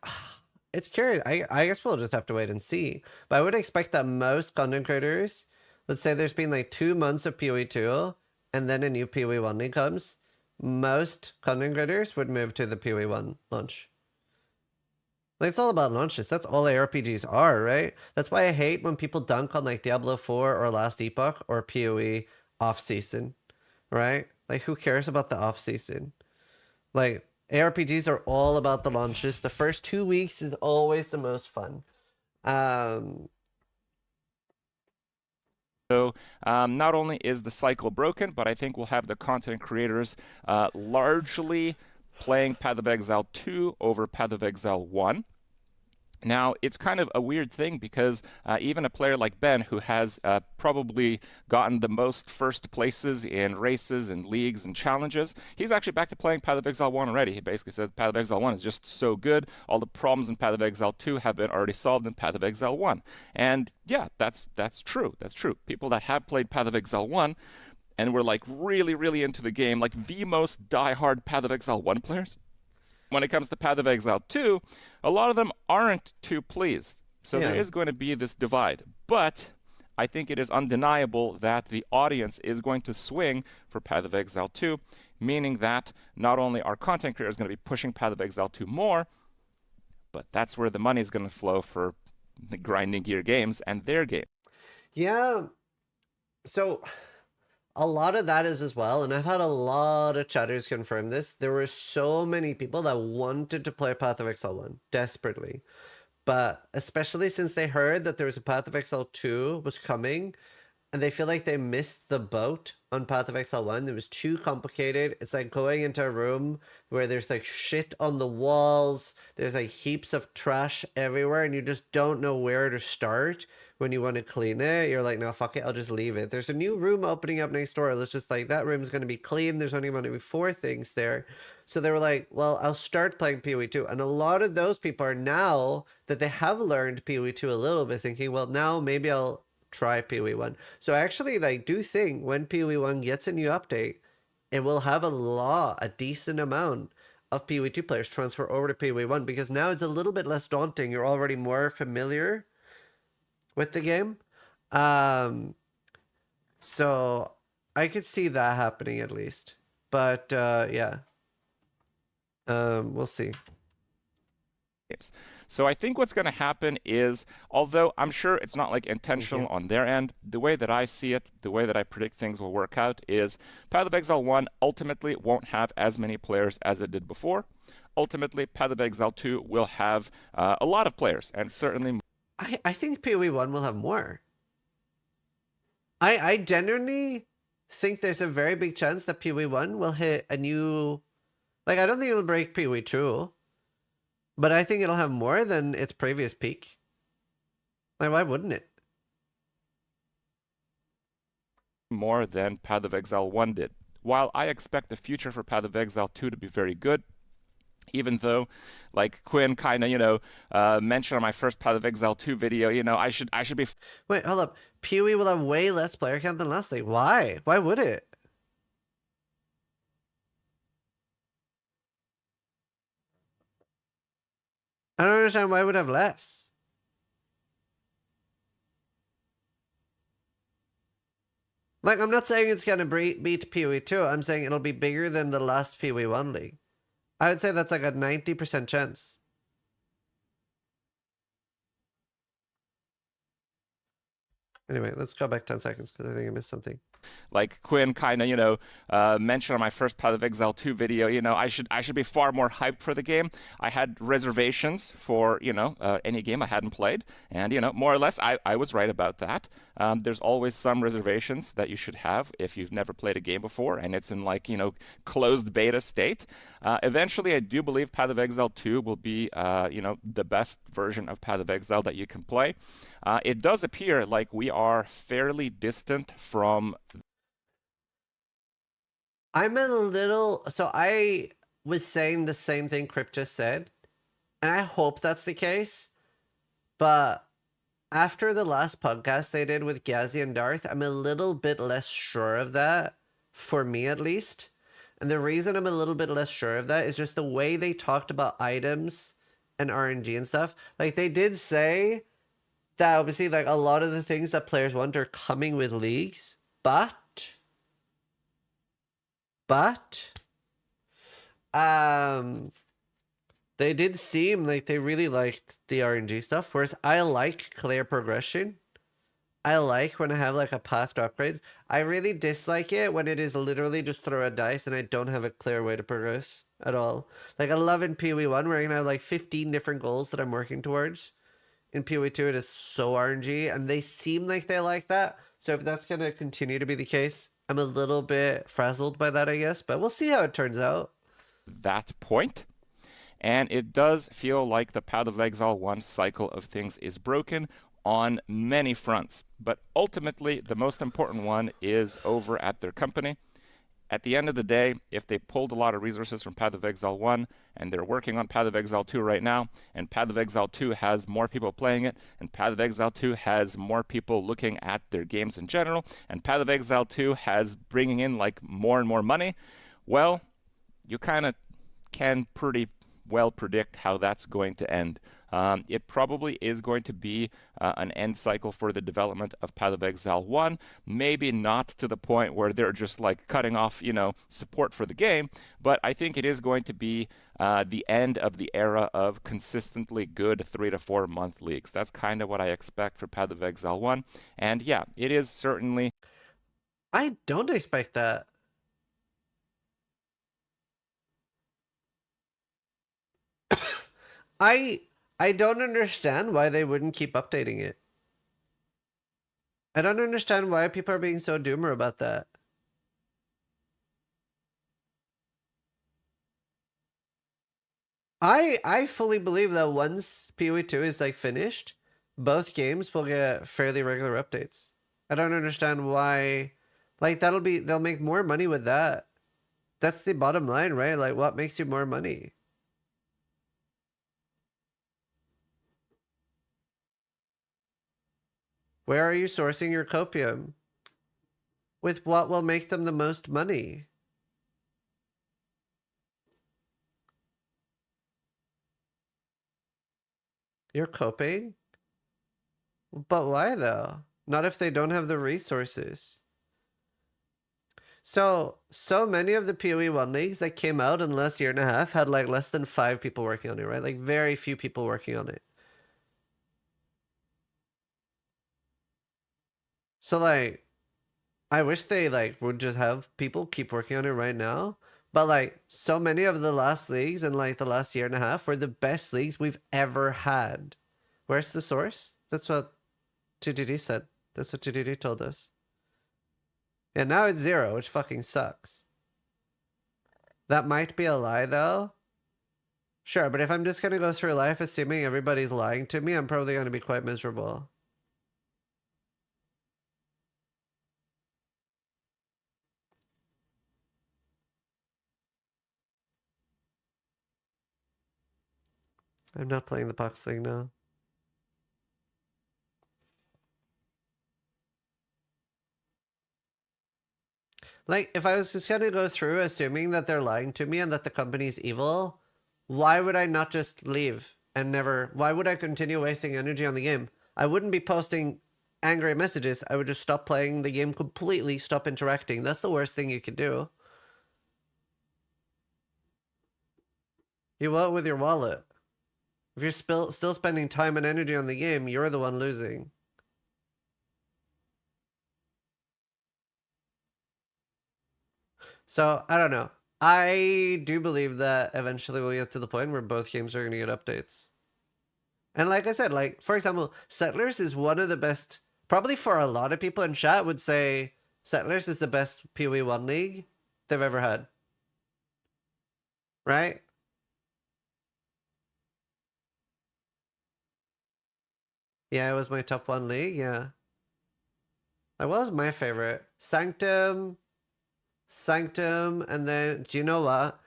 It's curious. I guess we'll just have to wait and see. But I would expect that most content creators, let's say there's been like 2 months of PoE 2 and then a new PoE 1 league comes, most content creators would move to the PoE 1 launch. Like, it's all about launches. That's all ARPGs are, right? That's why I hate when people dunk on like Diablo 4 or Last Epoch or PoE off-season, right? Like, who cares about the off-season? Like, ARPGs are all about the launches. The first 2 weeks is always the most fun. So not only is the cycle broken, but I think we'll have the content creators largely playing Path of Exile 2 over Path of Exile 1. Now, it's kind of a weird thing because even a player like Ben, who has probably gotten the most first places in races and leagues and challenges, he's actually back to playing Path of Exile 1 already. He basically said Path of Exile 1 is just so good. All the problems in Path of Exile 2 have been already solved in Path of Exile 1. And yeah, that's true. That's true. People that have played Path of Exile 1 and were like really, really into the game, like the most die-hard Path of Exile 1 players, when it comes to Path of Exile 2, a lot of them aren't too pleased. So there is going to be this divide. But I think it is undeniable that the audience is going to swing for Path of Exile 2, meaning that not only are content creators going to be pushing Path of Exile 2 more, but that's where the money is going to flow for the grinding gear games and their game. Yeah. So a lot of that is as well, and I've had a lot of chatters confirm this. There were so many people that wanted to play Path of Exile 1 desperately. But especially since they heard that there was a Path of Exile 2 was coming, and they feel like they missed the boat on Path of Exile 1. It was too complicated. It's like going into a room where there's like shit on the walls. There's like heaps of trash everywhere, and you just don't know where to start when you want to clean it. You're like, no, fuck it, I'll just leave it. There's a new room opening up next door. Let's just like, that room's going to be clean. There's only going to be 4 things there. So they were like, well, I'll start playing PoE 2. And a lot of those people are now that they have learned PoE 2 a little bit thinking, well, now maybe I'll try PoE 1. So I actually like do think when PoE 1 gets a new update, it will have a decent amount of PoE 2 players transfer over to PoE 1 because now it's a little bit less daunting. You're already more familiar with the game. So I could see that happening at least. But yeah. We'll see. So I think what's going to happen is, although I'm sure it's not like intentional on their end, the way that I see it, the way that I predict things will work out is Path of Exile 1 ultimately won't have as many players as it did before. Ultimately, Path of Exile 2 will have a lot of players, and certainly I think PoE 1 will have more. I genuinely think there's a very big chance that PoE 1 will hit a new... Like, I don't think it'll break PoE 2, but I think it'll have more than its previous peak. Like, why wouldn't it? more than Path of Exile 1 did. While I expect the future for Path of Exile 2 to be very good, even though, like Quinn kind of, mentioned on my first Path of Exile 2 video, I should be. Wait, hold up. PoE will have way less player count than last league. Why? Why would it? I don't understand why it would have less. Like, I'm not saying it's gonna beat PoE 2. I'm saying it'll be bigger than the last PoE 1 league. I would say that's like a 90% chance. Anyway, let's go back 10 seconds because I think I missed something. Like Quinn kind of, mentioned on my first Path of Exile 2 video, I should be far more hyped for the game. I had reservations for, any game I hadn't played. And, more or less, I was right about that. There's always some reservations that you should have if you've never played a game before and it's in like, closed beta state. Eventually, I do believe Path of Exile 2 will be, the best version of Path of Exile that you can play. It does appear like we are fairly distant from. I'm a little. So I was saying the same thing Crypt just said, and I hope that's the case. But after the last podcast they did with Ghazi and Darth, I'm a little bit less sure of that, for me at least. And the reason I'm a little bit less sure of that is just the way they talked about items and RNG and stuff. Like, they did say that obviously, like, a lot of the things that players want are coming with leagues, but they did seem like they really liked the RNG stuff, whereas I like clear progression. I like when I have like a path to upgrades. I really dislike it when it is literally just throw a dice and I don't have a clear way to progress at all. Like, I love in PoE 1 where I can have like 15 different goals that I'm working towards. In PoE 2 it is so RNG, and they seem like they like that. So if that's going to continue to be the case, I'm a little bit frazzled by that, I guess. But we'll see how it turns out. That point. And it does feel like the Path of Exile 1 cycle of things is broken on many fronts. But ultimately, the most important one is over at their company. At the end of the day, if they pulled a lot of resources from Path of Exile 1, and they're working on Path of Exile 2 right now, and Path of Exile 2 has more people playing it, and Path of Exile 2 has more people looking at their games in general, and Path of Exile 2 has bringing in like more and more money, well, you kind of can pretty well predict how that's going to end. It probably is going to be an end cycle for the development of Path of Exile 1. Maybe not to the point where they're just like cutting off, support for the game, but I think it is going to be the end of the era of consistently good 3 to 4 month leagues. That's kind of what I expect for Path of Exile 1. And yeah, it is certainly. I don't expect that. I don't understand why they wouldn't keep updating it. I don't understand why people are being so doomer about that. I fully believe that once PoE 2 is like finished, both games will get fairly regular updates. I don't understand why. Like, they'll make more money with that. That's the bottom line, right? Like, what makes you more money? Where are you sourcing your copium? With what will make them the most money? You're coping? But why though? Not if they don't have the resources. So many of the PoE 1 leagues that came out in the last year and a half had like less than 5 people working on it, right? Like very few people working on it. So like, I wish they like would just have people keep working on it right now. But like, so many of the last leagues in like the last year and a half were the best leagues we've ever had. Where's the source? That's what 2DD said. That's what 2DD told us. Yeah, now it's 0, which fucking sucks. That might be a lie though. Sure, but if I'm just gonna go through life assuming everybody's lying to me, I'm probably gonna be quite miserable. I'm not playing the Pox thing now. Like, if I was just gonna go through assuming that they're lying to me and that the company's evil, why would I not just leave and never... Why would I continue wasting energy on the game? I wouldn't be posting angry messages. I would just stop playing the game completely, stop interacting. That's the worst thing you could do. You vote with your wallet. If you're still spending time and energy on the game, you're the one losing. So, I don't know. I do believe that eventually we'll get to the point where both games are going to get updates. And like I said, like, for example, Settlers is one of the best, probably for a lot of people in chat would say Settlers is the best PoE 1 league they've ever had. Right? Yeah, it was my top 1 league, yeah. That was my favorite. Sanctum, and then, do you know what?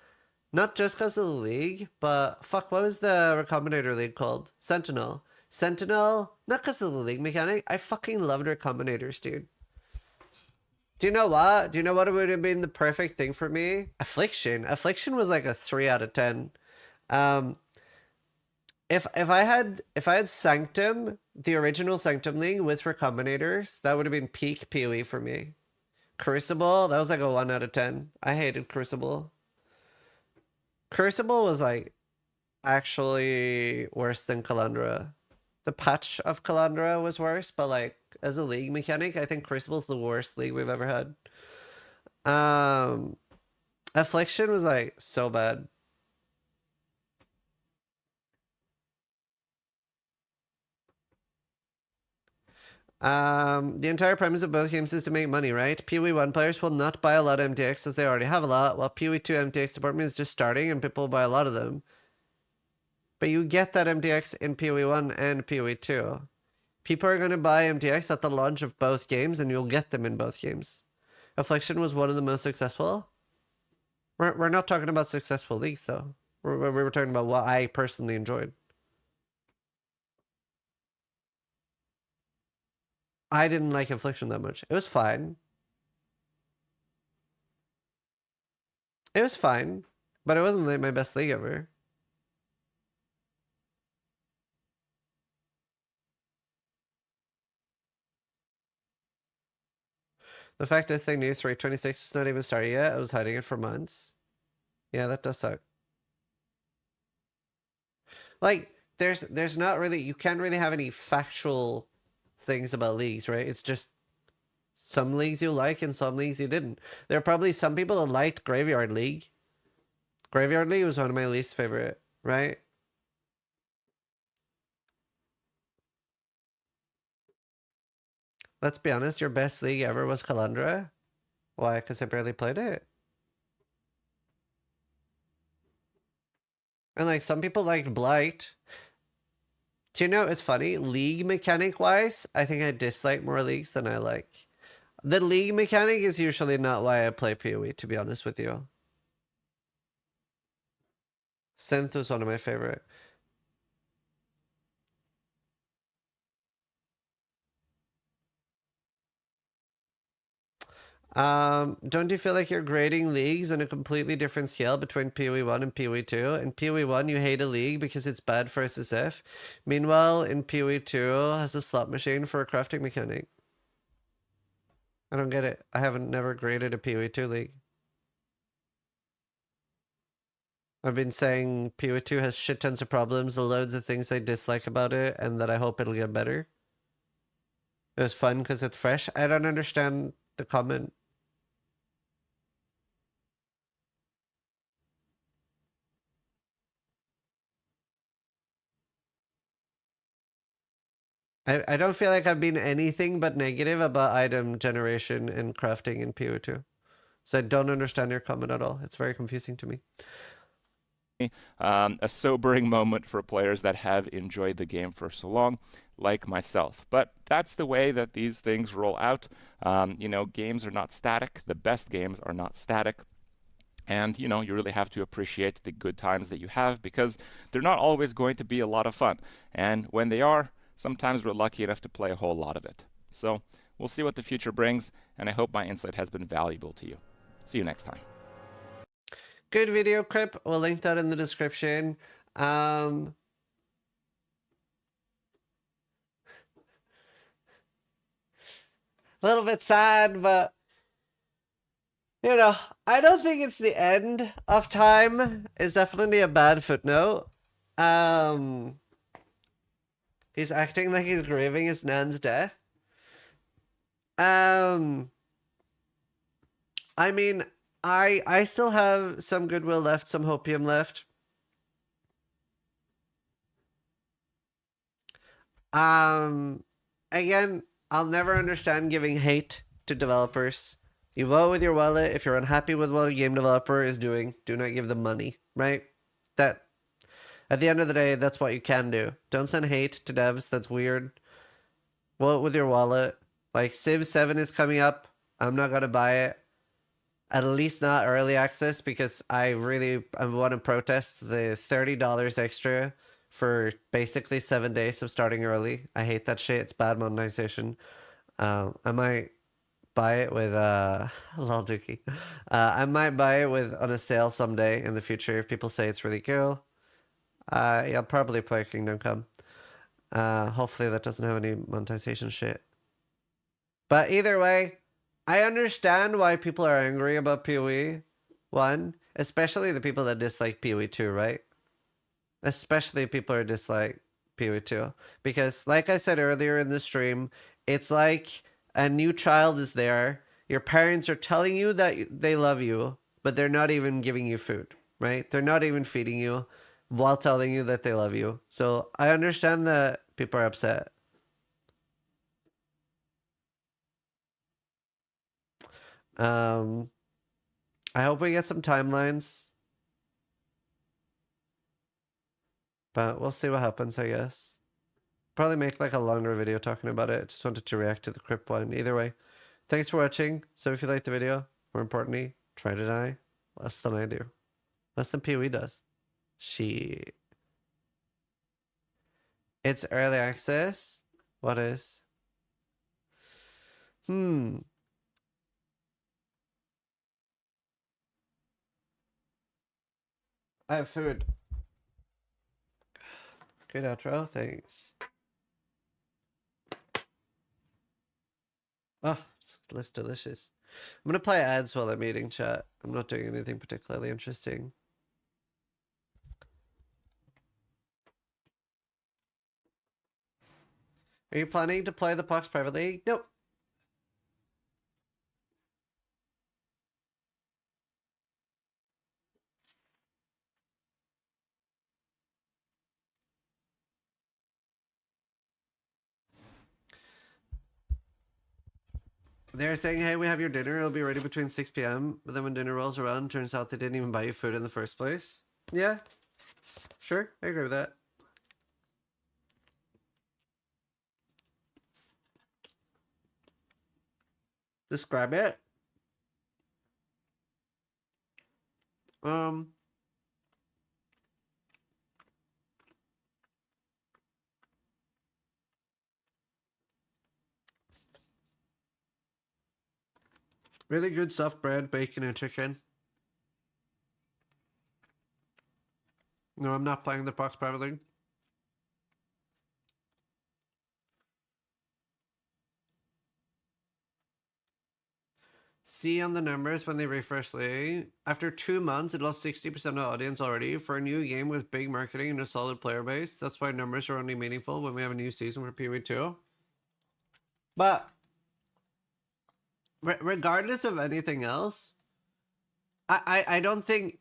Not just because of the league, but fuck, what was the Recombinator league called? Sentinel. Sentinel, not because of the league mechanic. I fucking loved Recombinators, dude. Do you know what? Do you know what would have been the perfect thing for me? Affliction. Affliction was like a 3 out of 10. If I had Sanctum, the original Sanctum League with Recombinators, that would have been peak PoE for me. Crucible, that was like a 1 out of 10. I hated Crucible. Crucible was like actually worse than Calandra. The patch of Calandra was worse, but like as a league mechanic, I think Crucible's the worst league we've ever had. Affliction was like so bad. The entire premise of both games is to make money, right? PoE 1 players will not buy a lot of MTX as they already have a lot, while PoE 2 MTX department is just starting and people will buy a lot of them. But you get that MTX in PoE 1 and PoE 2. People are going to buy MTX at the launch of both games and you'll get them in both games. Affliction was one of the most successful. We're not talking about successful leagues though. We were talking about what I personally enjoyed. I didn't like Affliction that much. It was fine. It was fine, but it wasn't like my best league ever. The fact is, thing news 326 was not even started yet. I was hiding it for months. Yeah, that does suck. Like, there's not really, you can't really have any factual things about leagues, right? It's just some leagues you like and some leagues you didn't. There are probably some people that liked Graveyard League. Graveyard League was one of my least favorite, right? Let's be honest, your best league ever was Calandra. Why? Because I barely played it. And like some people liked Blight. Do you know, it's funny, league mechanic wise, I think I dislike more leagues than I like. The league mechanic is usually not why I play PoE, to be honest with you. Synth was one of my favorite. Don't you feel like you're grading leagues on a completely different scale between PoE 1 and PoE 2? In PoE 1, you hate a league because it's bad for SSF. Meanwhile, in PoE 2, has a slot machine for a crafting mechanic. I don't get it. I haven't never graded a PoE 2 league. I've been saying PoE 2 has shit tons of problems, loads of things I dislike about it, and that I hope it'll get better. It was fun because it's fresh. I don't understand the comment. I don't feel like I've been anything but negative about item generation and crafting in PoE2. So I don't understand your comment at all. It's very confusing to me. A sobering moment for players that have enjoyed the game for so long, like myself. But that's the way that these things roll out. You know, games are not static. The best games are not static. And, you know, you really have to appreciate the good times that you have, because they're not always going to be a lot of fun. And when they are, sometimes we're lucky enough to play a whole lot of it. So we'll see what the future brings, and I hope my insight has been valuable to you. See you next time. Good video clip. We'll link that in the description. A little bit sad, but you know, I don't think it's the end of time. It's definitely a bad footnote. He's acting like he's grieving his nan's death. I mean, I still have some goodwill left, some hopium left. Again, I'll never understand giving hate to developers. You vote with your wallet. If you're unhappy with what a game developer is doing, do not give them money, right? That, at the end of the day, that's what you can do. Don't send hate to devs. That's weird. Vote with your wallet. Like, Civ 7 is coming up. I'm not going to buy it. At least not early access, because I want to protest the $30 extra for basically 7 days of starting early. I hate that shit. It's bad monetization. I might buy it with lol dookie. I might buy it with on a sale someday in the future if people say it's really cool. Yeah, I'll probably play Kingdom Come. Hopefully that doesn't have any monetization shit. But either way, I understand why people are angry about PoE 1, especially the people that dislike PoE 2, right? Especially people who dislike PoE 2. Because, like I said earlier in the stream, it's like a new child is there. Your parents are telling you that they love you, but they're not even giving you food, right? They're not even feeding you while telling you that they love you. So I understand that people are upset. I hope we get some timelines. But we'll see what happens, I guess. Probably make like a longer video talking about it. Just wanted to react to the crypt one. Either way, thanks for watching. So if you liked the video, more importantly, try to die less than I do. Less than PoE does. Shit. It's early access? What is? I have food. Good outro, thanks. Oh, it looks delicious. I'm gonna play ads while I'm eating, chat. I'm not doing anything particularly interesting. Are you planning to play the Pox privately? Nope. They're saying, hey, we have your dinner. It'll be ready between 6 p.m. But then when dinner rolls around, turns out they didn't even buy you food in the first place. Yeah. Sure, I agree with that. Describe it. Really good soft bread, bacon, and chicken. No, I'm not playing the Pox privately. See on the numbers when they refresh Lee. After 2 months, it lost 60% of audience already. For a new game with big marketing and a solid player base, that's why numbers are only meaningful when we have a new season for PoE 2. But regardless of anything else, I don't think...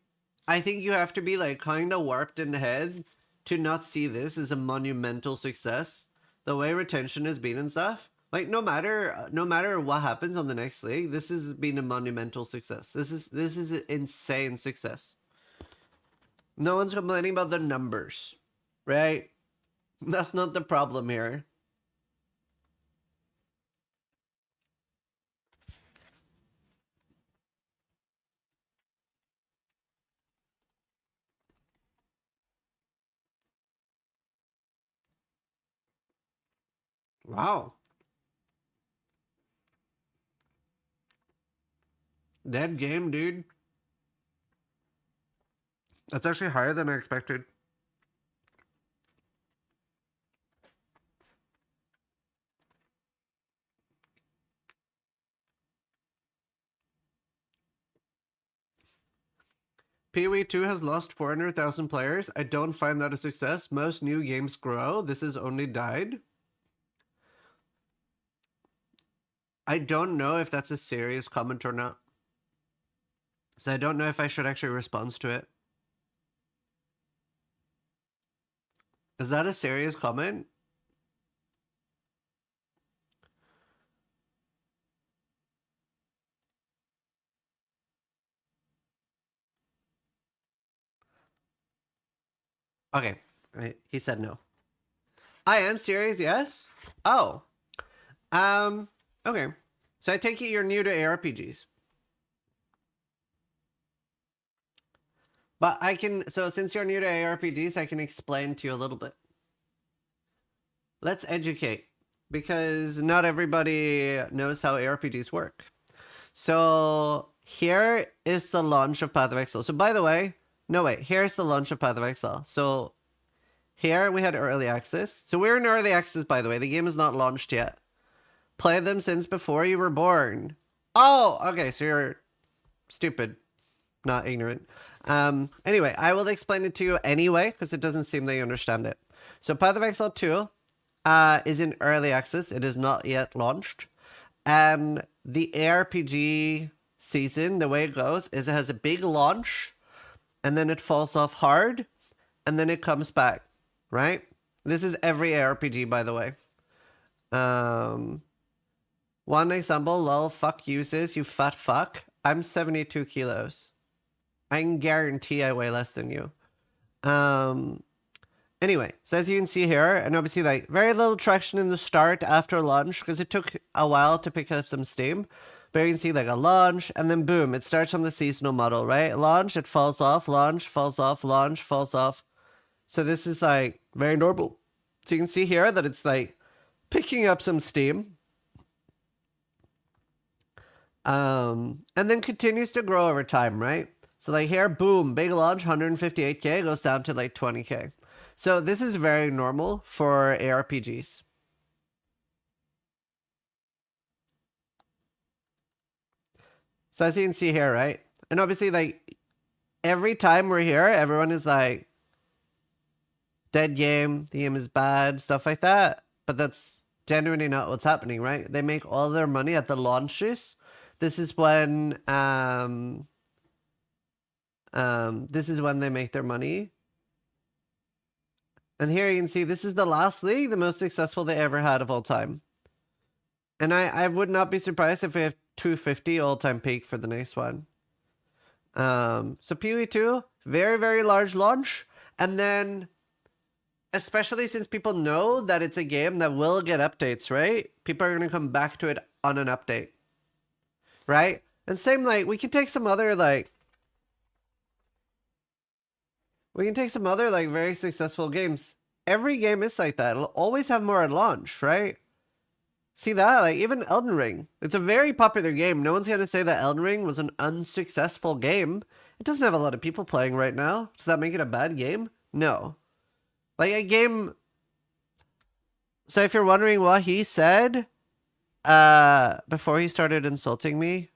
I think you have to be like kind of warped in the head to not see this as a monumental success. The way retention has been and stuff. Like no matter what happens on the next league, this has been a monumental success. This is an insane success. No one's complaining about the numbers, right? That's not the problem here. Wow. Dead game, dude. That's actually higher than I expected. PoE 2 has lost 400,000 players. I don't find that a success. Most new games grow. This has only died. I don't know if that's a serious comment or not. So I don't know if I should actually respond to it. Is that a serious comment? Okay, he said no. I am serious, yes? Oh. Okay. So I take it you're new to ARPGs. But so since you're new to ARPGs, I can explain to you a little bit. Let's educate, because not everybody knows how ARPGs work. So here is the launch of Path of Exile. So by the way, no wait, here's the launch of Path of Exile. So here we had early access. So we're in early access, by the way. The game is not launched yet. Play them since before you were born. Oh, okay, so you're stupid, not ignorant. Anyway, I will explain it to you anyway, because it doesn't seem that you understand it. So Path of Exile 2 is in early access. It is not yet launched. And the ARPG season, the way it goes, is it has a big launch, and then it falls off hard, and then it comes back, right? This is every ARPG, by the way. One example, lol, fuck uses, you fat fuck. I'm 72 kilos. I can guarantee I weigh less than you. Anyway, so as you can see here, and obviously like very little traction in the start after launch, because it took a while to pick up some steam. But you can see like a launch, and then boom, it starts on the seasonal model, right? Launch, it falls off, launch, falls off, launch, falls off. So this is like very normal. So you can see here that it's like picking up some steam. And then continues to grow over time, right? So like here, boom, big launch, 158k, goes down to like 20k. So this is very normal for ARPGs. So as you can see here, right? And obviously like every time we're here, everyone is like, dead game, the game is bad, stuff like that. But that's genuinely not what's happening, right? They make all their money at the launches. This is when they make their money. And here you can see this is the last league, the most successful they ever had of all time. And I would not be surprised if we have 250 all-time peak for the next one. So PoE 2, very, very large launch. And then, especially since people know that it's a game that will get updates, right? People are going to come back to it on an update. Right? And same, like, we can take some other, like, very successful games. Every game is like that. It'll always have more at launch, right? See that? Like, even Elden Ring. It's a very popular game. No one's going to say that Elden Ring was an unsuccessful game. It doesn't have a lot of people playing right now. Does that make it a bad game? No. Like, a game... So if you're wondering what he said, before he started insulting me,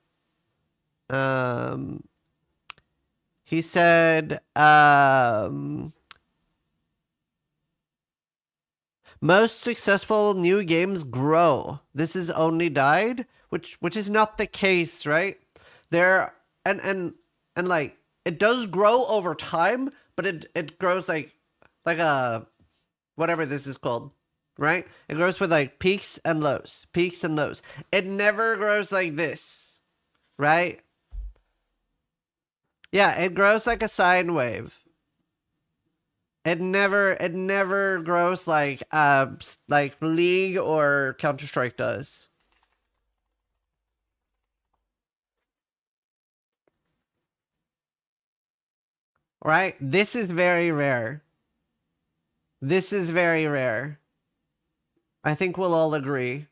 he said, most successful new games grow. This has only died, which is not the case, right? There and like it does grow over time, but it grows like a whatever this is called, right? It grows with like peaks and lows. It never grows like this, right? Yeah, it grows like a sine wave. It never grows like League or Counter-Strike does. Right? This is very rare. This is very rare. I think we'll all agree.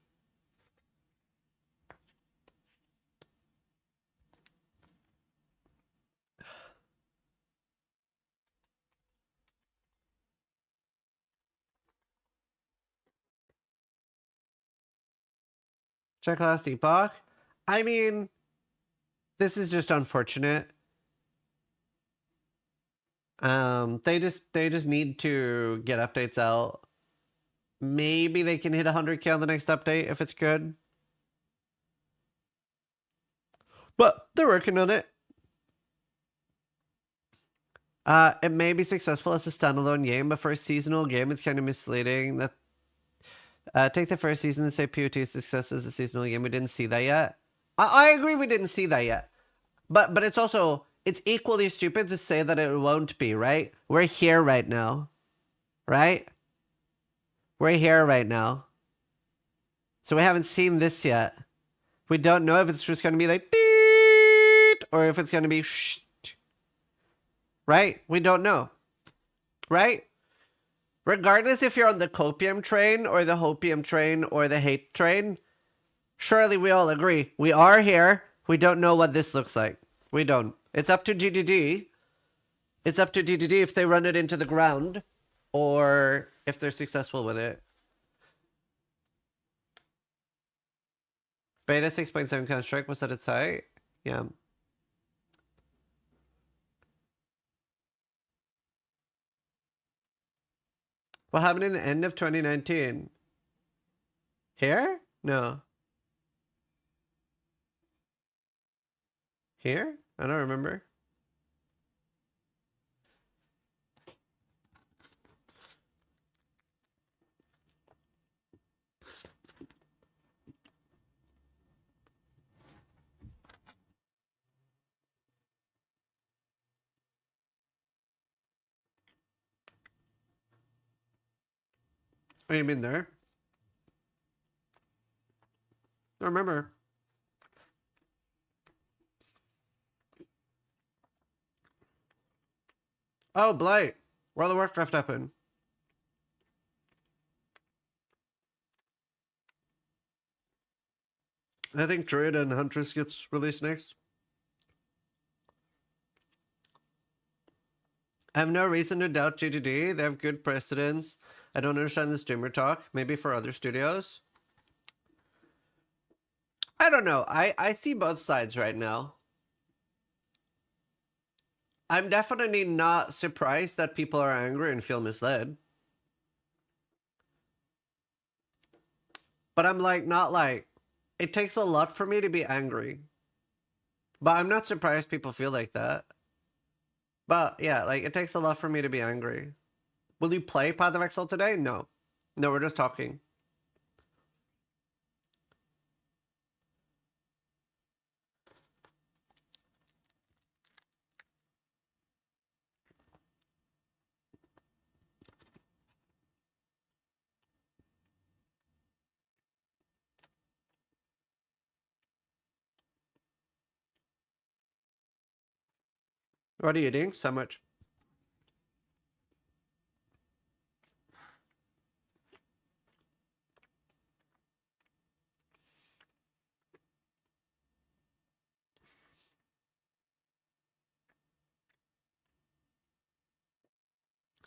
Check last epoch. I mean, this is just unfortunate. They just need to get updates out. Maybe they can hit 100k on the next update if it's good. But they're working on it. It may be successful as a standalone game, but for a seasonal game, it's kind of misleading. That take the first season and say POT's success as a seasonal game. We didn't see that yet. I agree we didn't see that yet. But it's also, it's equally stupid to say that it won't be, right? We're here right now. Right? We're here right now. So we haven't seen this yet. We don't know if it's just going to be like, or if it's going to be shh. Right? We don't know. Right? Regardless if you're on the copium train or the hopium train or the hate train, surely we all agree. We are here. We don't know what this looks like. We don't. It's up to GDD. It's up to GDD if they run it into the ground or if they're successful with it. Beta 6.7 construct was at its height. Yeah. What happened in the end of 2019? Here? No. Here? I don't remember. Oh, you mean there? I remember. Oh, Blight. World of Warcraft happened. I think Druid and Huntress gets released next. I have no reason to doubt GDD. They have good precedents. I don't understand the streamer talk. Maybe for other studios. I don't know. I see both sides right now. I'm definitely not surprised that people are angry and feel misled. But I'm like, not like, it takes a lot for me to be angry. But I'm not surprised people feel like that. But yeah, like it takes a lot for me to be angry. Will you play Path of Exile today? No. No, we're just talking. What are you eating? So much.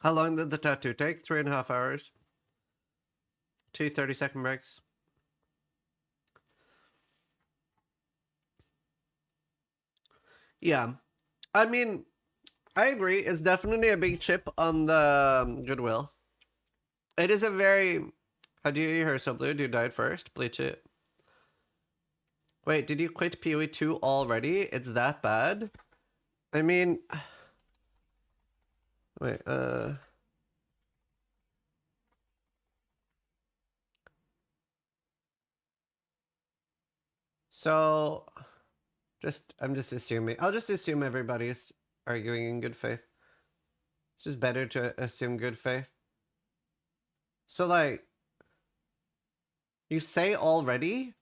How long did the tattoo take? 3.5 hours. 2 30-second breaks. Yeah. I mean, I agree. It's definitely a big chip on the goodwill. It is a very... How do you hear so blue? You died first? Bleach it. Wait, did you quit PoE 2 already? It's that bad? I mean... Wait, So... I'm just assuming. I'll just assume everybody's arguing in good faith. It's just better to assume good faith. So, like... You say already,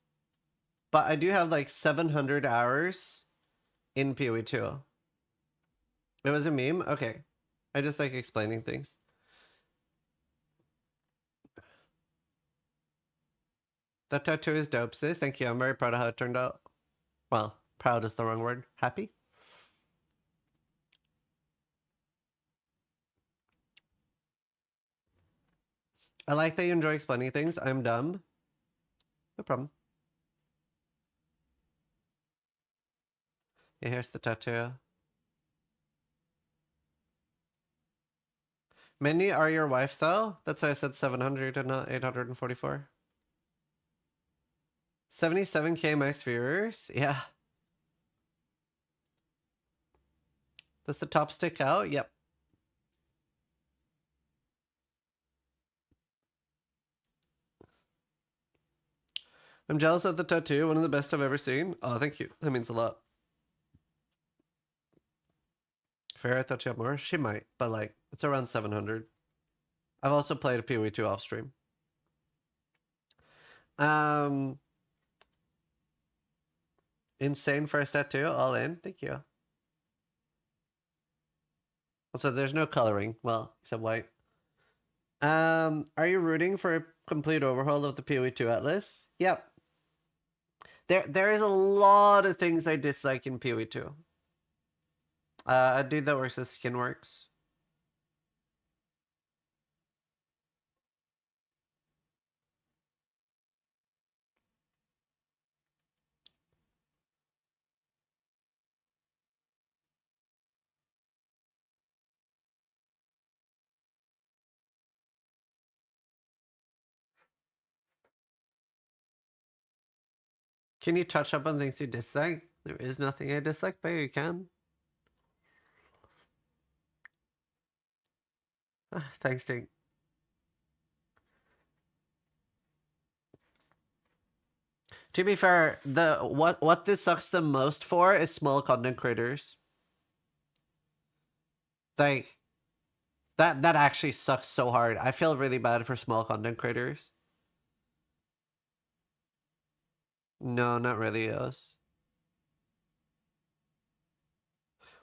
but I do have like 700 hours in PoE 2. It was a meme? Okay. I just like explaining things. That tattoo is dope, sis. Thank you. I'm very proud of how it turned out. Well, proud is the wrong word. Happy? I like that you enjoy explaining things. I'm dumb. No problem. Yeah, here's the tattoo. Minnie, are your wife though? That's why I said 700 and not 844. 77k max viewers? Yeah. Does the top stick out? Yep. I'm jealous of the tattoo. One of the best I've ever seen. Oh, thank you. That means a lot. Fair, I thought she had more. She might, but like, it's around 700. I've also played a PoE2 off stream. Insane first tattoo. All in. Thank you. Also, there's no coloring. Well, except white. Are you rooting for a complete overhaul of the PoE2 Atlas? Yep. There is a lot of things I dislike in PoE2. A dude that works at Skinworks. Can you touch up on things you dislike? There is nothing I dislike, but you can. Thanks, Tink. To be fair, what this sucks the most for is small content creators. Like that actually sucks so hard. I feel really bad for small content creators. No, not really, yes.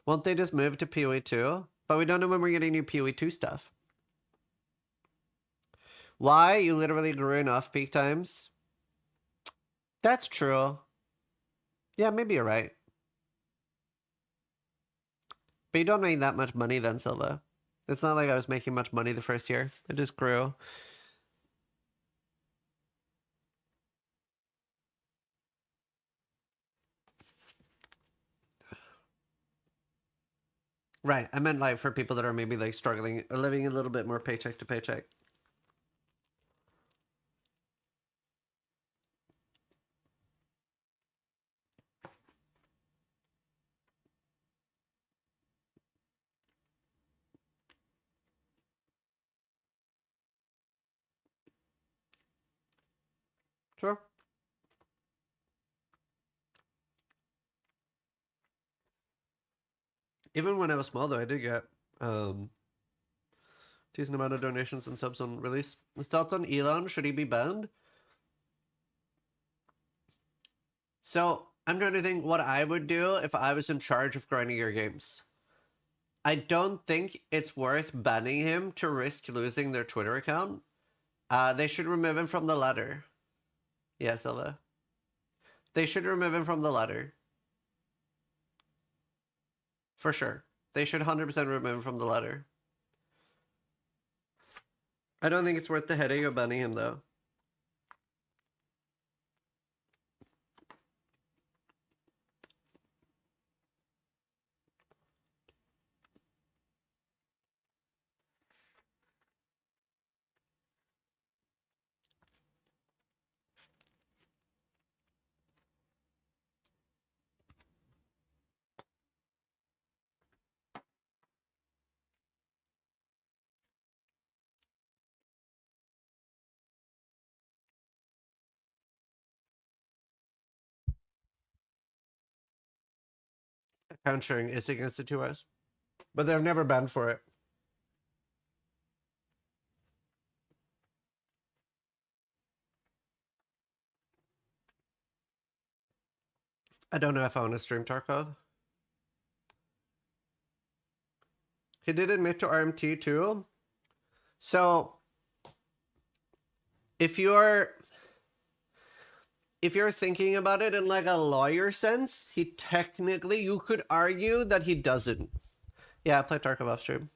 Won't they just move to PoE2? But we don't know when we're getting new PoE2 stuff. Why? You literally grew in off-peak times? That's true. Yeah, maybe you're right. But you don't make that much money then, Silva. It's not like I was making much money the first year. It just grew. Right. I meant like for people that are maybe like struggling or living a little bit more paycheck to paycheck. Sure. Even when I was small though, I did get decent amount of donations and subs on release. Thoughts on Elon? Should he be banned? So I'm trying to think what I would do if I was in charge of grinding your games. I don't think it's worth banning him to risk losing their Twitter account. They should remove him from the ladder. Yeah, Silva. They should remove him from the ladder. For sure. They should 100% remove him from the ladder. I don't think it's worth the headache of banning him, though. Account sharing is against the 2S. But they're never banned for it. I don't know if I want to stream Tarkov. He did admit to RMT too. So if you're if you're thinking about it in like a lawyer sense, he technically, you could argue that he doesn't. Yeah, I play Tarkov off stream.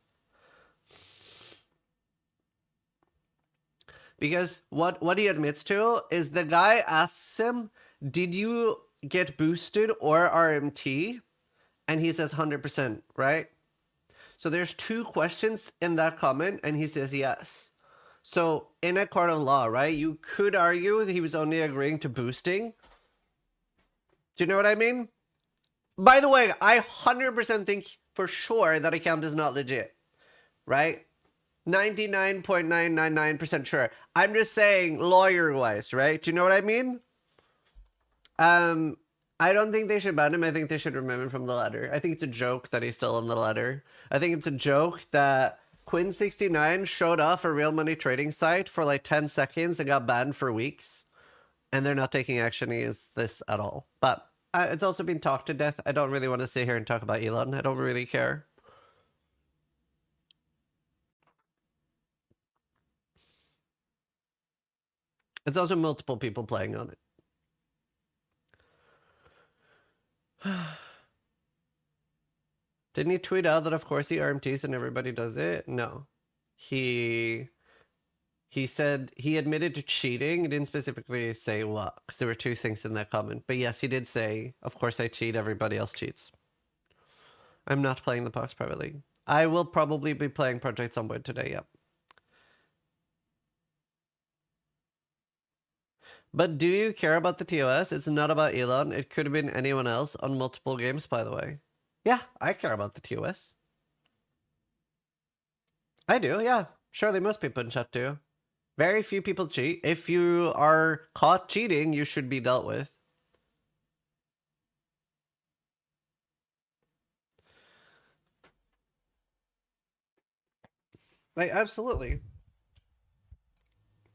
Because what he admits to is the guy asks him, did you get boosted or RMT? And he says 100%, right? So there's two questions in that comment, and he says yes. So in a court of law, right, you could argue that he was only agreeing to boosting. Do you know what I mean? By the way, I 100% think for sure that account is not legit, right? 99.999% sure. I'm just saying lawyer-wise, right? Do you know what I mean? I don't think they should ban him. I think they should remove him from the ladder. I think it's a joke that he's still on the ladder. I think it's a joke that Quinn69 showed off a real money trading site for like 10 seconds and got banned for weeks. And they're not taking action against this at all. But it's also been talked to death. I don't really want to sit here and talk about Elon. I don't really care. It's also multiple people playing on it. Didn't he tweet out that of course he RMTs and everybody does it? No. He said he admitted to cheating. He didn't specifically say what, because there were two things in that comment. But yes, he did say, of course I cheat, everybody else cheats. I'm not playing the Pox Private League. I will probably be playing Project Zomboid today, yep. But do you care about the TOS? It's not about Elon. It could have been anyone else on multiple games, by the way. Yeah, I care about the TOS. I do, yeah. Surely most people in chat do. Very few people cheat. If you are caught cheating, you should be dealt with. Like, absolutely.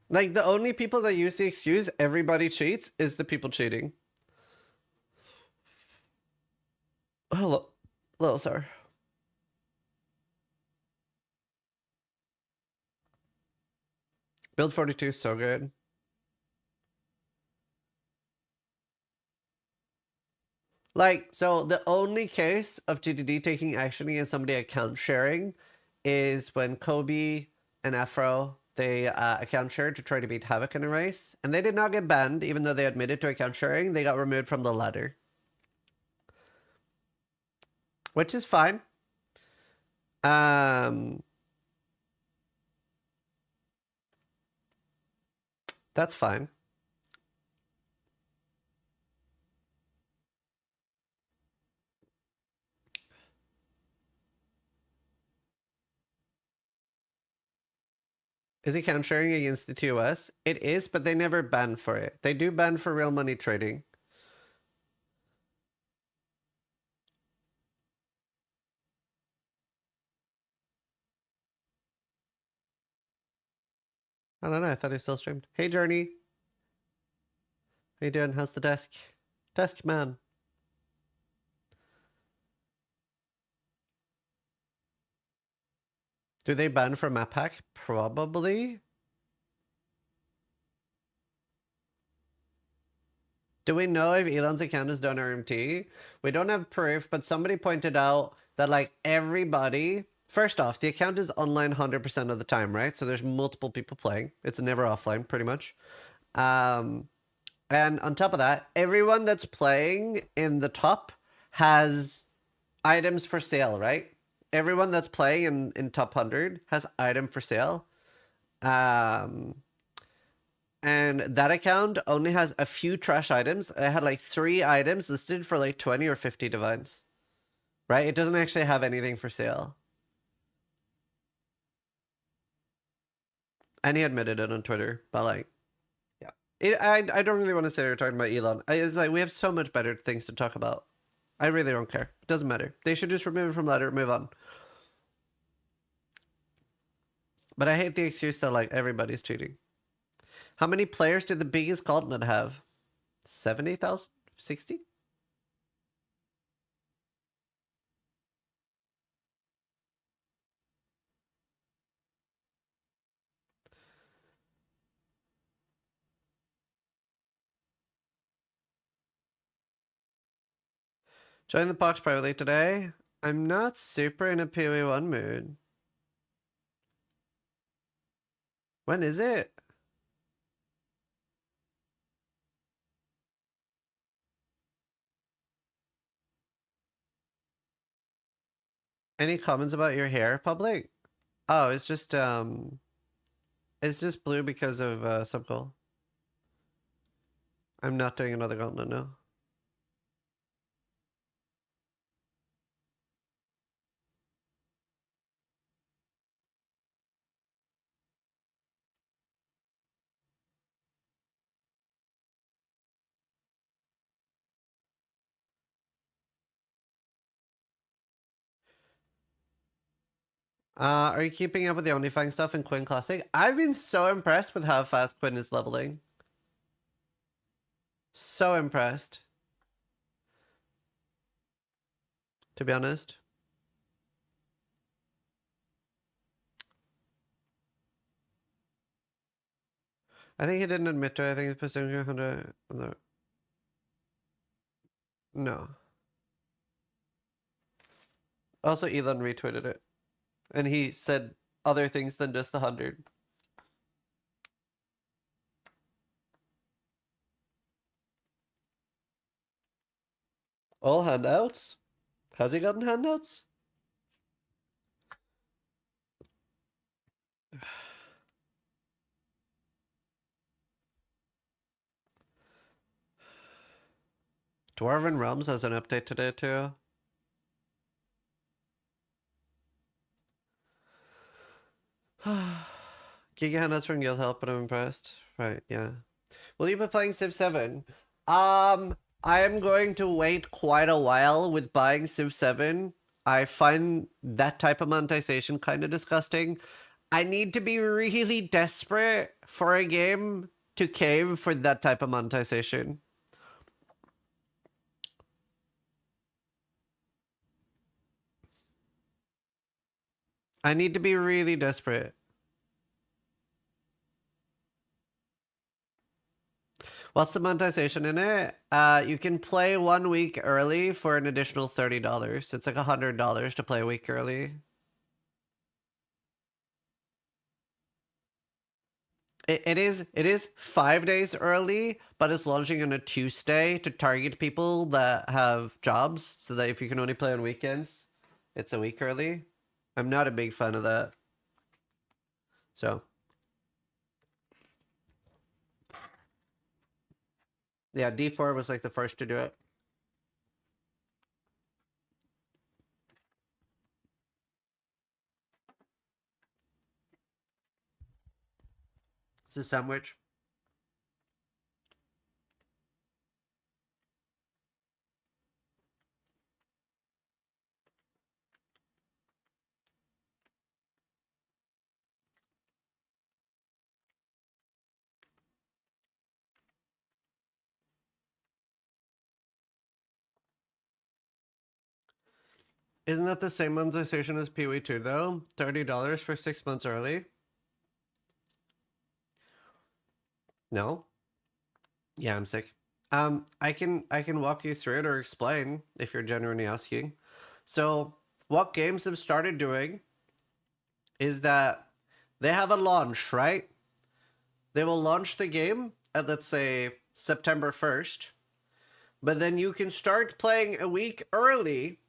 Like, the only people that use the excuse everybody cheats is the people cheating. Hello. Hello, sir. Build 42 is so good. Like, so the only case of GTD taking action against somebody account sharing is when Kobe and Afro, they account shared to try to beat Havoc in a race. And they did not get banned, even though they admitted to account sharing. They got removed from the ladder. Which is fine. That's fine. Is account sharing against the TOS? It is, but they never ban for it. They do ban for real money trading. I don't know. I thought he still streamed. Hey, Journey. How you doing? How's the desk? Desk man. Do they ban for map hack? Probably. Do we know if Elon's account is done RMT? We don't have proof, but somebody pointed out that like everybody, first off, the account is online 100% of the time, right? So there's multiple people playing. It's never offline, pretty much. And on top of that, everyone that's playing in the top has items for sale, right? Everyone that's playing in top 100 has item for sale. And that account only has a few trash items. It had like 3 items listed for like 20 or 50 divines. Right? It doesn't actually have anything for sale. And he admitted it on Twitter, but like, yeah. I don't really want to sit here talking about Elon. It's like we have so much better things to talk about. I really don't care. It doesn't matter. They should just remove it from ladder, move on. But I hate the excuse that like everybody's cheating. How many players did the biggest continent have? 70,000? 60? Join the box privately today. I'm not super in a PoE1 mood. When is it? Any comments about your hair, public? Oh, it's just blue because of subgoal. I'm not doing another gauntlet now. Are you keeping up with the OnlyFans stuff in Quinn Classic? I've been so impressed with how fast Quinn is leveling. So impressed. To be honest. I think he didn't admit to it. I think he's pursuing 100 on the... No. Also, Elon retweeted it. And he said other things than just the 100. All handouts? Has he gotten handouts? Dwarven Realms has an update today too. Giga handouts from Guild Help, but I'm impressed. Right, yeah. Will you be playing Civ 7? I am going to wait quite a while with buying Civ 7. I find that type of monetization kind of disgusting. I need to be really desperate for a game to cave for that type of monetization. I need to be really desperate. What's the monetization in it? You can play 1 week early for an additional $30. It's like $100 to play a week early. It is 5 days early, but it's launching on a Tuesday to target people that have jobs, so that if you can only play on weekends, it's a week early. I'm not a big fan of that. So. Yeah, D4 was like the first to do it. It's a sandwich. Isn't that the same monetization as PoE 2 though? $30 for 6 months early? No? Yeah, I'm sick. I can walk you through it or explain if you're genuinely asking. So what games have started doing is that they have a launch, right? They will launch the game at, let's say, September 1st, but then you can start playing a week early.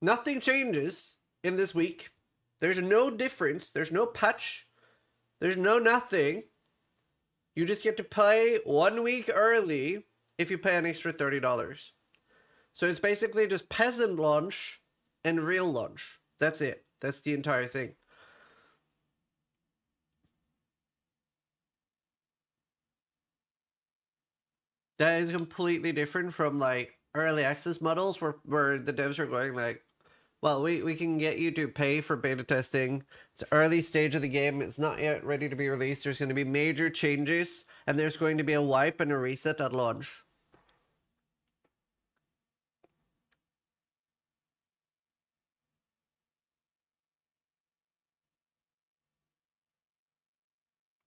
Nothing changes in this week. There's no difference. There's no patch. There's no nothing. You just get to play 1 week early if you pay an extra $30. So it's basically just peasant launch and real launch. That's it. That's the entire thing. That is completely different from like early access models where the devs are going like, well, we can get you to pay for beta testing. It's early stage of the game. It's not yet ready to be released. There's going to be major changes, and there's going to be a wipe and a reset at launch.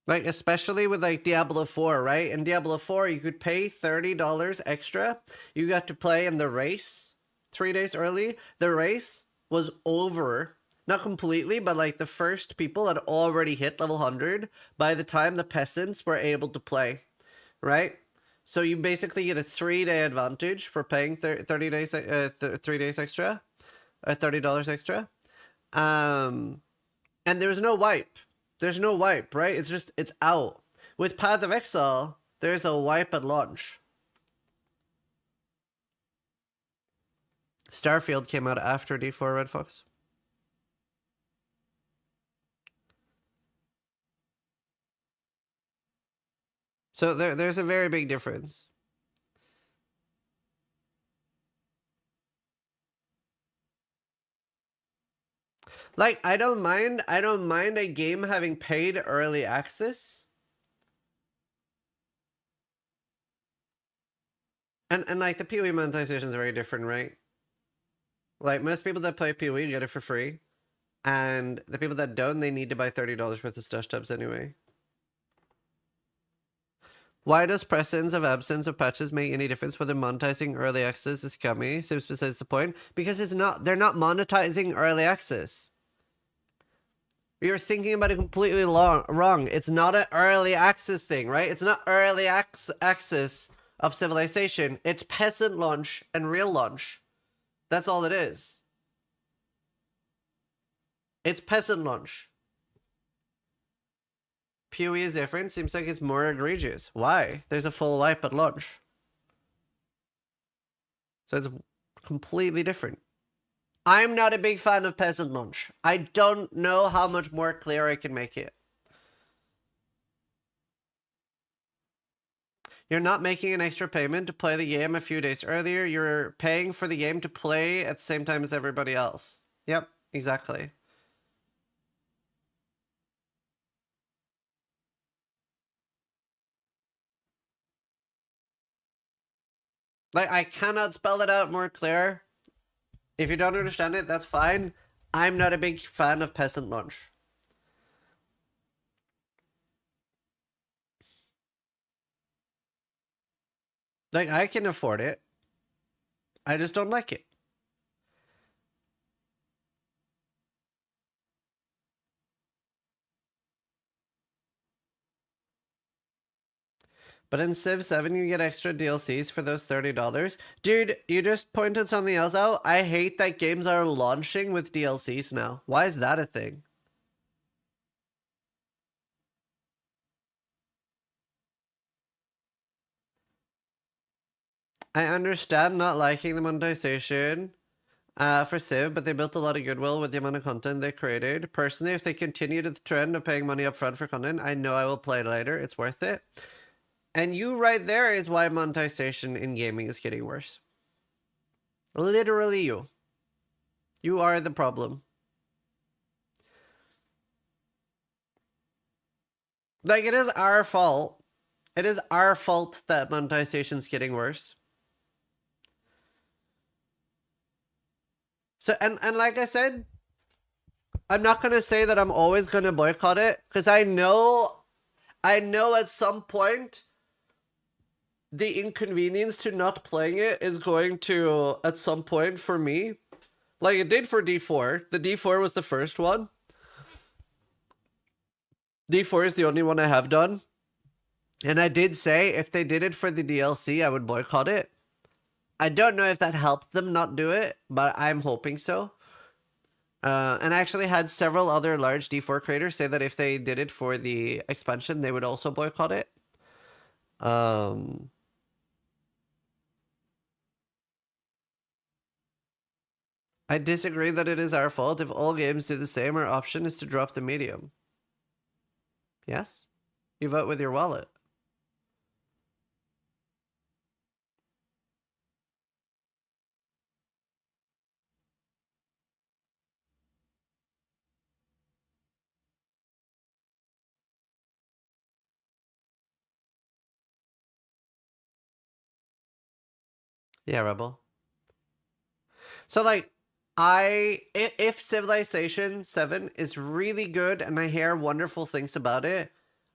Like, especially with like Diablo 4, right? In Diablo 4, you could pay $30 extra. You got to play in the race 3 days early, the race was over. Not completely, but like the first people had already hit level 100 by the time the peasants were able to play, right? So you basically get a 3-day advantage for paying 30 days, 3 days extra, or $30 extra. And there's no wipe. There's no wipe, right? It's out. With Path of Exile, there's a wipe at launch. Starfield came out after D4 Red Fox. So there's a very big difference. Like, I don't mind a game having paid early access. And like the PoE monetization is very different, right? Like most people that play PoE get it for free. And the people that don't, they need to buy $30 worth of stash tabs anyway. Why does presence of absence of patches make any difference whether monetizing early access is scummy? Seems besides the point. Because they're not monetizing early access. You're thinking about it completely wrong. It's not an early access thing, right? It's not early access of Civilization. It's peasant launch and real launch. That's all it is. It's peasant launch. PoE is different. Seems like it's more egregious. Why? There's a full wipe at launch. So it's completely different. I'm not a big fan of peasant launch. I don't know how much more clear I can make it. You're not making an extra payment to play the game a few days earlier. You're paying for the game to play at the same time as everybody else. Yep, exactly. Like, I cannot spell it out more clear. If you don't understand it, that's fine. I'm not a big fan of peasant launch. Like, I can afford it. I just don't like it. But in Civ 7, you get extra DLCs for those $30. Dude, you just pointed something else out. I hate that games are launching with DLCs now. Why is that a thing? I understand not liking the monetization for Civ, but they built a lot of goodwill with the amount of content they created. Personally, if they continue the trend of paying money up front for content, I know I will play it later. It's worth it. And you right there is why monetization in gaming is getting worse. Literally you. You are the problem. Like, it is our fault. It is our fault that monetization is getting worse. So, and like I said, I'm not going to say that I'm always going to boycott it, because I know at some point the inconvenience to not playing it is going to, at some point for me, like it did for D4. The D4 was the first one. D4 is the only one I have done. And I did say if they did it for the DLC, I would boycott it. I don't know if that helped them not do it, but I'm hoping so. And I actually had several other large D4 creators say that if they did it for the expansion, they would also boycott it. I disagree that it is our fault. If all games do the same, our option is to drop the medium. Yes? You vote with your wallet. Yeah, Rebel. So, like, if Civilization 7 is really good and I hear wonderful things about it,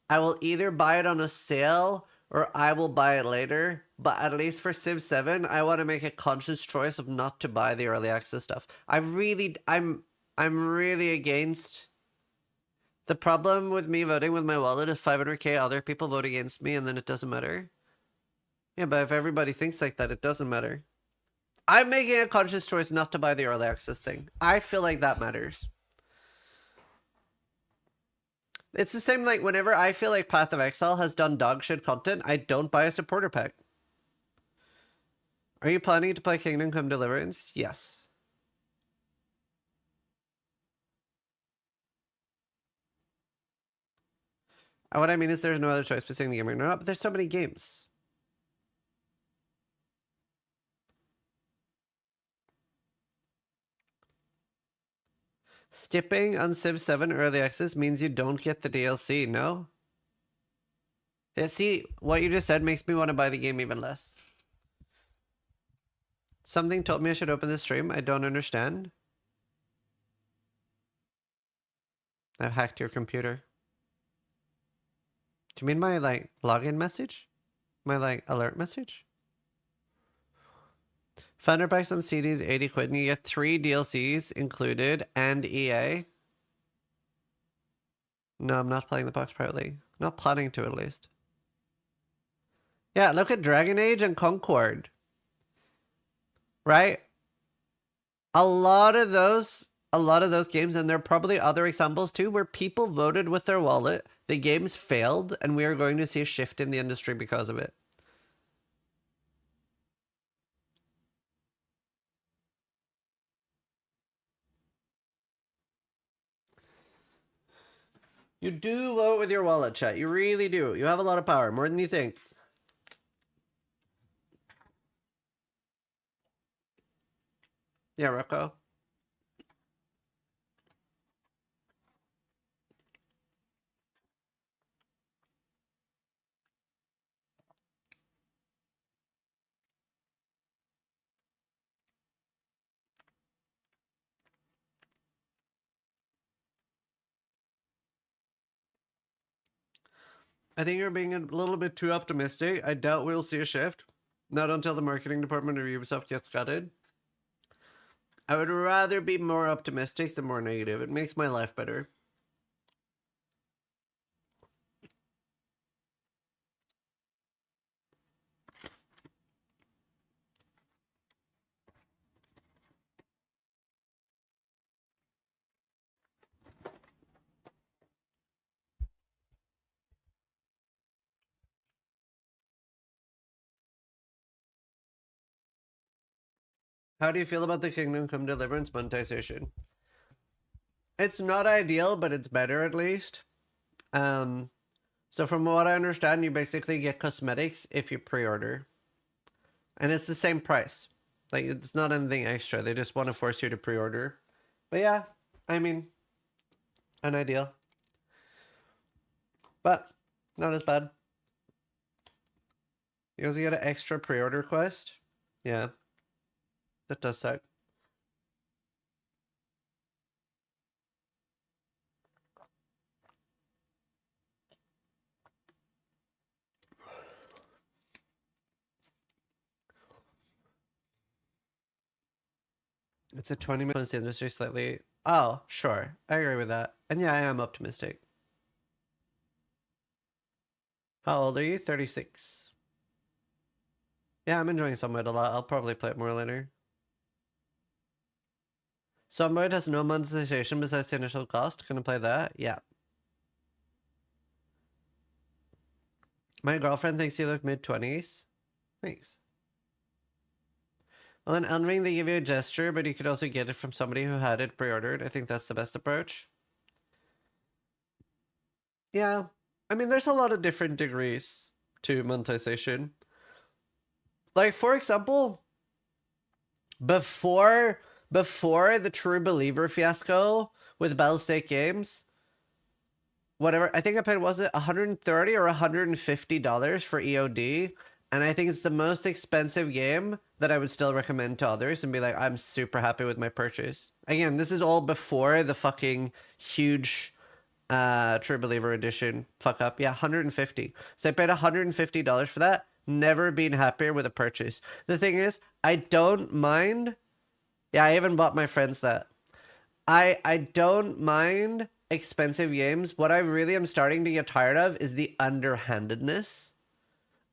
I will either buy it on a sale or I will buy it later. But at least for Civ 7, I want to make a conscious choice of not to buy the early access stuff. I'm really against. The problem with me voting with my wallet is 500k other people vote against me and then it doesn't matter. Yeah, but if everybody thinks like that, it doesn't matter. I'm making a conscious choice not to buy the early access thing. I feel like that matters. It's the same like whenever I feel like Path of Exile has done dog shit content, I don't buy a supporter pack. Are you planning to play Kingdom Come Deliverance? Yes. What I mean is there's no other choice between the game or not, but there's so many games. Skipping on Civ 7 early access means you don't get the DLC, no? Yeah, see, what you just said makes me want to buy the game even less. Something told me I should open the stream. I don't understand. I've hacked your computer. Do you mean my, like, login message? My, like, alert message? Founder packs on CDs, 80 quid, and you get 3 DLCs included, and EA. No, I'm not playing the box privately. Not planning to, at least. Yeah, look at Dragon Age and Concord. Right? A lot of those games, and there are probably other examples too, where people voted with their wallet, the games failed, and we are going to see a shift in the industry because of it. You do vote with your wallet, chat. You really do. You have a lot of power, more than you think. Yeah, Rocco. I think you're being a little bit too optimistic. I doubt we'll see a shift. Not until the marketing department of Ubisoft gets gutted. I would rather be more optimistic than more negative. It makes my life better. How do you feel about the Kingdom Come Deliverance monetization? It's not ideal, but it's better at least. So from what I understand, you basically get cosmetics if you pre-order. And it's the same price. Like, it's not anything extra. They just want to force you to pre-order. But yeah, I mean, an ideal. But not as bad. You also get an extra pre-order quest. Yeah. That does suck. It's a 20 minutes industry slightly. Oh, sure. I agree with that. And yeah, I am optimistic. How old are you? 36. Yeah, I'm enjoying Zomboid a lot. I'll probably play it more later. Zomboid has no monetization besides the initial cost. Gonna play that? Yeah. My girlfriend thinks you look mid-20s. Thanks. Well, in Elden Ring, they give you a gesture, but you could also get it from somebody who had it pre-ordered. I think that's the best approach. Yeah. I mean, there's a lot of different degrees to monetization. Like, for example, before the True Believer fiasco with Battlestate Games, whatever, I think I paid, was it $130 or $150 for EOD? And I think it's the most expensive game that I would still recommend to others and be like, I'm super happy with my purchase. Again, this is all before the fucking huge True Believer Edition fuck up. Yeah, 150. So I paid $150 for that. Never been happier with a purchase. The thing is, I don't mind. Yeah, I even bought my friends that. I don't mind expensive games. What I really am starting to get tired of is the underhandedness.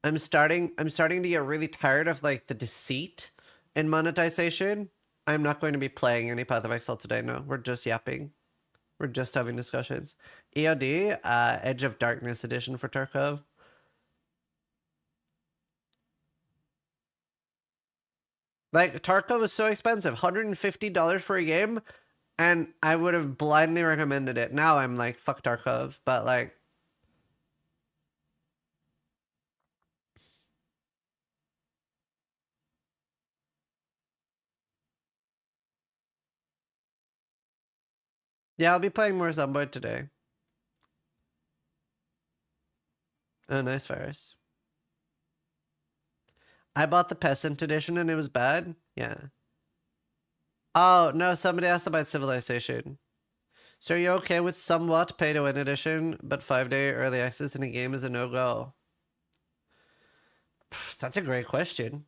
I'm starting to get really tired of like the deceit in monetization. I'm not going to be playing any Path of Exile today. No, we're just yapping. We're just having discussions. EOD, Edge of Darkness edition for Tarkov. Like, Tarkov is so expensive. $150 for a game, and I would have blindly recommended it. Now I'm like, fuck Tarkov, but like... Yeah, I'll be playing more Zomboid today. Oh, nice virus. I bought the Peasant edition and it was bad? Yeah. Oh, no, somebody asked about Civilization. So are you okay with somewhat pay-to-win edition, but 5-day early access in a game is a no-go? That's a great question.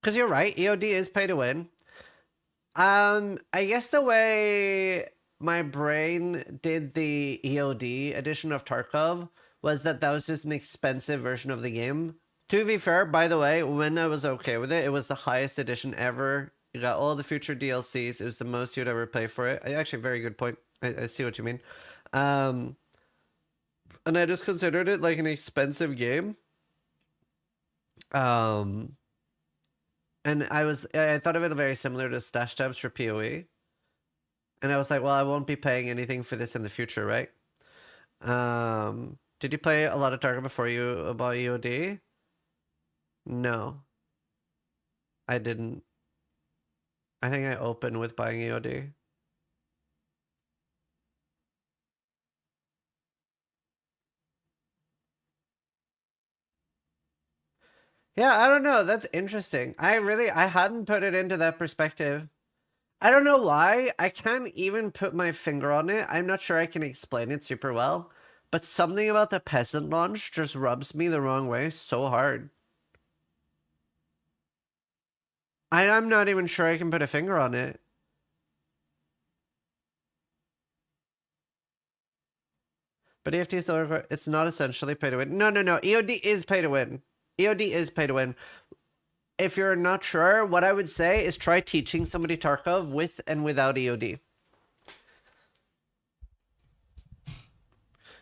Because you're right, EOD is pay-to-win. I guess the way my brain did the EOD edition of Tarkov was that was just an expensive version of the game. To be fair, by the way, when I was okay with it, it was the highest edition ever. You got all the future DLCs. It was the most you'd ever pay for it. Actually, very good point. I see what you mean. And I just considered it like an expensive game. And I thought of it very similar to stash tabs for PoE. And I was like, well, I won't be paying anything for this in the future, right? Did you play a lot of Tarkov before you bought EOD? No. I didn't. I think I opened with buying EOD. Yeah, I don't know. That's interesting. I hadn't put it into that perspective. I don't know why. I can't even put my finger on it. I'm not sure I can explain it super well. But something about the Peasant launch just rubs me the wrong way so hard. I'm not even sure I can put a finger on it. But EFT is still, it's not essentially pay to win. No. EOD is pay to win. EOD is pay to win. If you're not sure, what I would say is try teaching somebody Tarkov with and without EOD.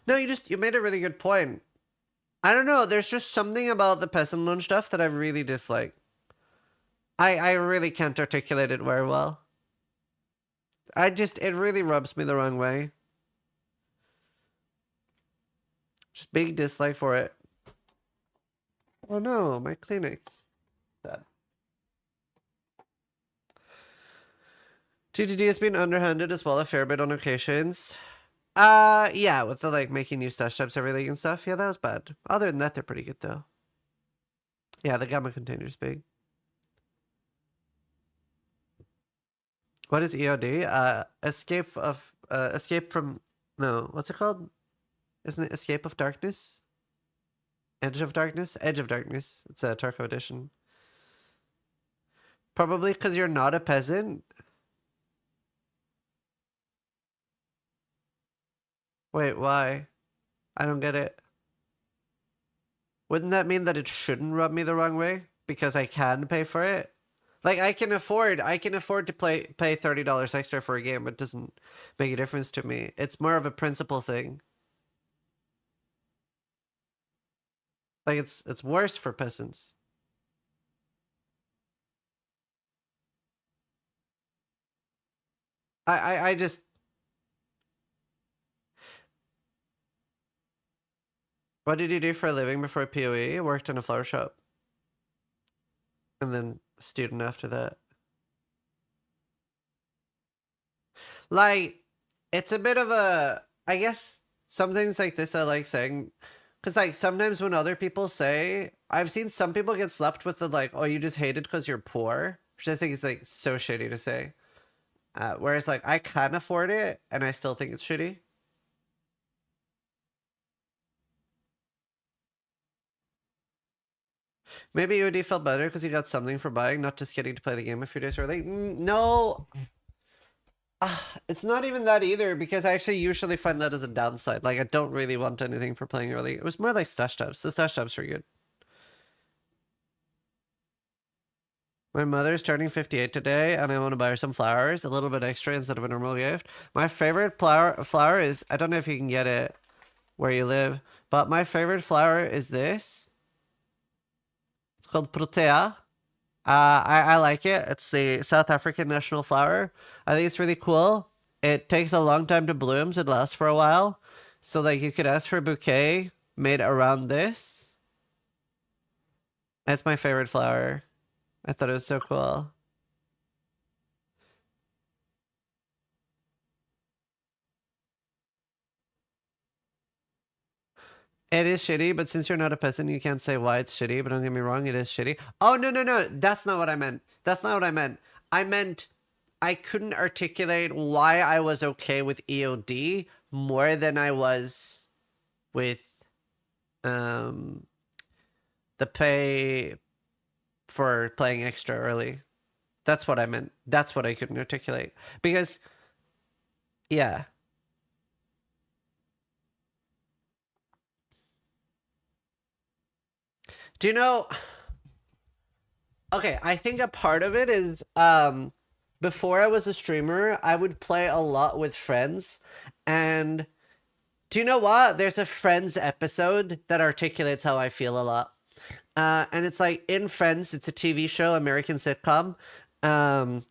No, you made a really good point. I don't know, there's just something about the Peasant launch stuff that I really dislike. I really can't articulate it very well. It really rubs me the wrong way. Just big dislike for it. Oh no, my Kleenex. Sad. TTD has been underhanded as well a fair bit on occasions. Yeah, with the like making new stash tabs every league and stuff. Yeah, that was bad. Other than that, they're pretty good though. Yeah, the gamma container's big. What is EOD? Escape from, no, what's it called? Isn't it Escape of Darkness? Edge of Darkness? Edge of Darkness. It's a Tarkov edition. Probably because you're not a peasant. Wait, why? I don't get it. Wouldn't that mean that it shouldn't rub me the wrong way? Because I can pay for it? Like, I can afford to pay $30 extra for a game. It doesn't make a difference to me. It's more of a principle thing. Like, it's worse for peasants. I just... What did you do for a living before PoE? I worked in a flower shop. And then student after that. Like, it's a bit of a... I guess some things like this I like saying... Because, like, sometimes when other people say... I've seen some people get slapped with the, like, oh, you just hate it because you're poor. Which I think is, like, so shitty to say. Whereas like I can afford it and I still think it's shitty. Maybe UOD felt better because you got something for buying, not just getting to play the game a few days early. No, it's not even that either, because I actually usually find that as a downside. Like, I don't really want anything for playing early. It was more like stash tabs. The stash tabs are good. My mother's turning 58 today, and I want to buy her some flowers, a little bit extra instead of a normal gift. My favorite flower is, I don't know if you can get it where you live, but my favorite flower is this. It's called Protea. I like it. It's the South African national flower. I think it's really cool. It takes a long time to bloom, so it lasts for a while. So like you could ask for a bouquet made around this. That's my favorite flower. I thought it was so cool. It is shitty, but since you're not a peasant, you can't say why it's shitty, but don't get me wrong, it is shitty. Oh, no. That's not what I meant. That's not what I meant. I meant I couldn't articulate why I was okay with EOD more than I was with the pay for playing extra early. That's what I meant. That's what I couldn't articulate. Because, yeah. Do you know... Okay, I think a part of it is, before I was a streamer, I would play a lot with friends, and do you know what? There's a Friends episode that articulates how I feel a lot. And it's like, in Friends, it's a TV show, American sitcom, and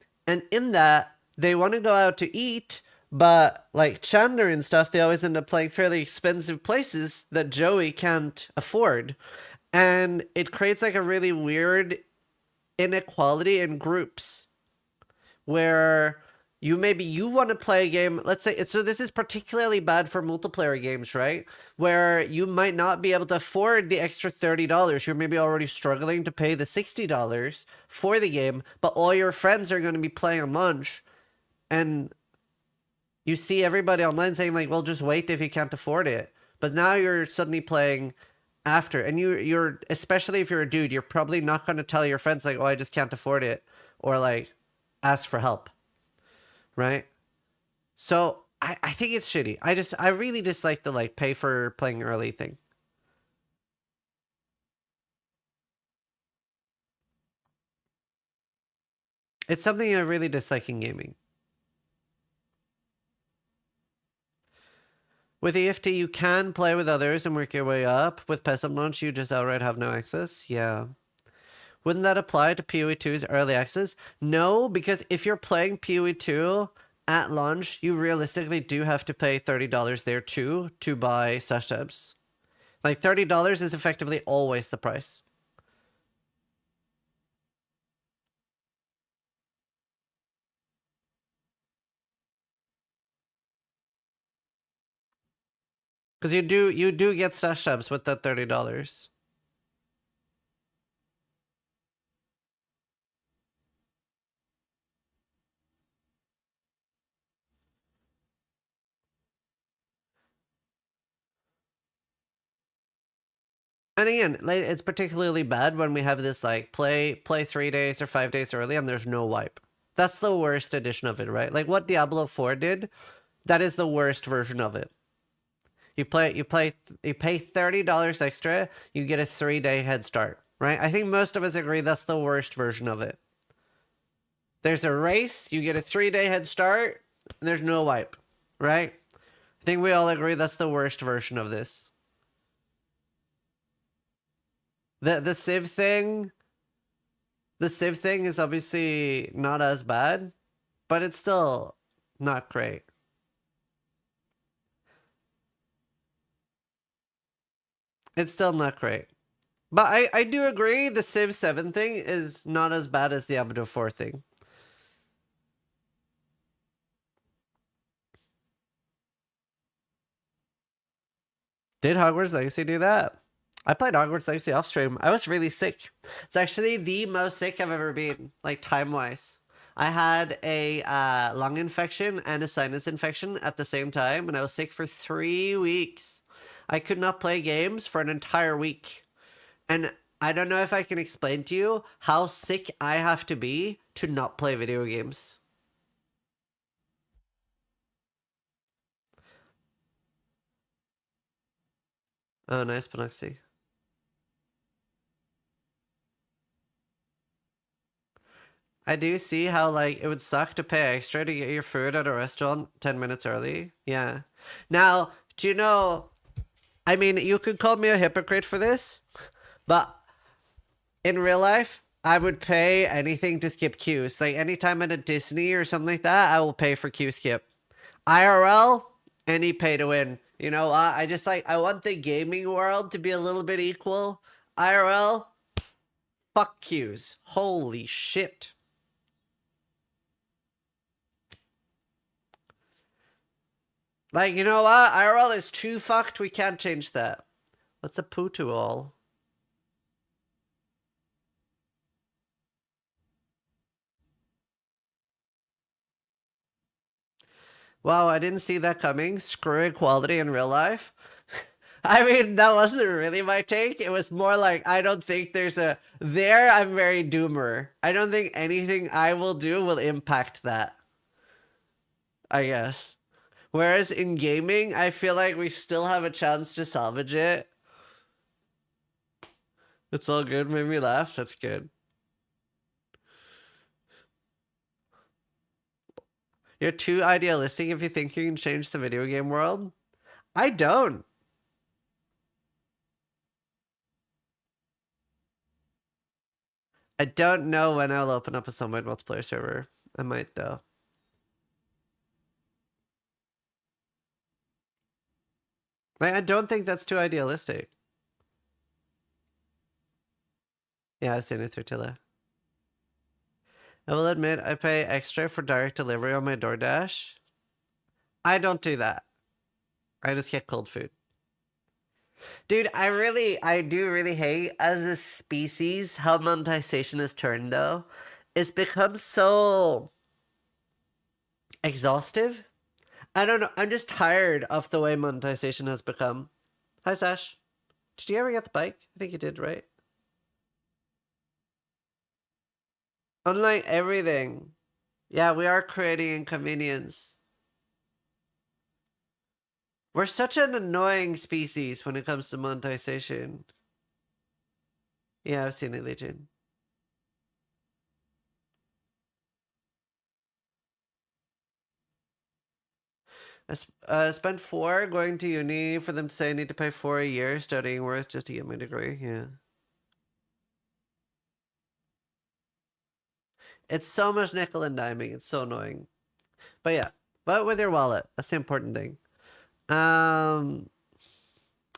in that, they want to go out to eat, but like Chandler and stuff, they always end up playing fairly expensive places that Joey can't afford. And it creates like a really weird inequality in groups where you want to play a game, let's say, so this is particularly bad for multiplayer games, right? Where you might not be able to afford the extra $30. You're maybe already struggling to pay the $60 for the game, but all your friends are going to be playing on lunch. And you see everybody online saying like, well, just wait if you can't afford it. But now you're suddenly playing after, and you're especially if you're a dude, you're probably not going to tell your friends like, oh, I just can't afford it, or like ask for help, right? So I think it's shitty. I really dislike the like pay for playing early thing. It's something I really dislike in gaming. With EFT, you can play with others and work your way up. With Peasant Launch, you just outright have no access. Yeah. Wouldn't that apply to PoE 2's early access? No, because if you're playing PoE 2 at launch, you realistically do have to pay $30 there too to buy stash tabs. Like $30 is effectively always the price. Because you do get stash tabs with that $30. And again, like, it's particularly bad when we have this like play 3 days or 5 days early and there's no wipe. That's the worst edition of it, right? Like what Diablo 4 did, that is the worst version of it. You pay $30 extra, you get a 3-day head start, right? I think most of us agree that's the worst version of it. There's a race, you get a 3-day head start, and there's no wipe, right? I think we all agree that's the worst version of this. The Civ thing is obviously not as bad, but it's still not great. It's still not great. But I do agree the Civ 7 thing is not as bad as the Diablo 4 thing. Did Hogwarts Legacy do that? I played Hogwarts Legacy off stream. I was really sick. It's actually the most sick I've ever been, like time-wise. I had a lung infection and a sinus infection at the same time, and I was sick for 3 weeks. I could not play games for an entire week. And I don't know if I can explain to you how sick I have to be to not play video games. Oh, nice, Panoxy. I do see how, like, it would suck to pay extra to get your food at a restaurant 10 minutes early. Yeah. Now, do you know, I mean, you could call me a hypocrite for this, but in real life, I would pay anything to skip queues. Like, anytime at a Disney or something like that, I will pay for queue skip. IRL, any pay to win. You know what? I just, like, I want the gaming world to be a little bit equal. IRL, fuck queues. Holy shit. Like, you know what? IRL is too fucked. We can't change that. What's a poo to all? Wow, I didn't see that coming. Screw equality in real life. I mean, that wasn't really my take. It was more like, I don't think there's a... There, I'm very doomer. I don't think anything I will do will impact that. I guess. Whereas in gaming, I feel like we still have a chance to salvage it. It's all good. Made me laugh. That's good. You're too idealistic if you think you can change the video game world. I don't. I don't know when I'll open up a Zomboid multiplayer server. I might though. Like, I don't think that's too idealistic. Yeah, I've seen it through Tilla. I will admit I pay extra for direct delivery on my DoorDash. I don't do that. I just get cold food. Dude, I do really hate as a species how monetization has turned though. It's become so exhaustive. I don't know. I'm just tired of the way monetization has become. Hi, Sash. Did you ever get the bike? I think you did, right? Unlike everything. Yeah, we are creating inconvenience. We're such an annoying species when it comes to monetization. Yeah, I've seen it, Legion. I spent 4 going to uni for them to say I need to pay 4 a year studying worth just to get my degree. Yeah. It's so much nickel and diming. It's so annoying. But yeah, but with your wallet. That's the important thing. I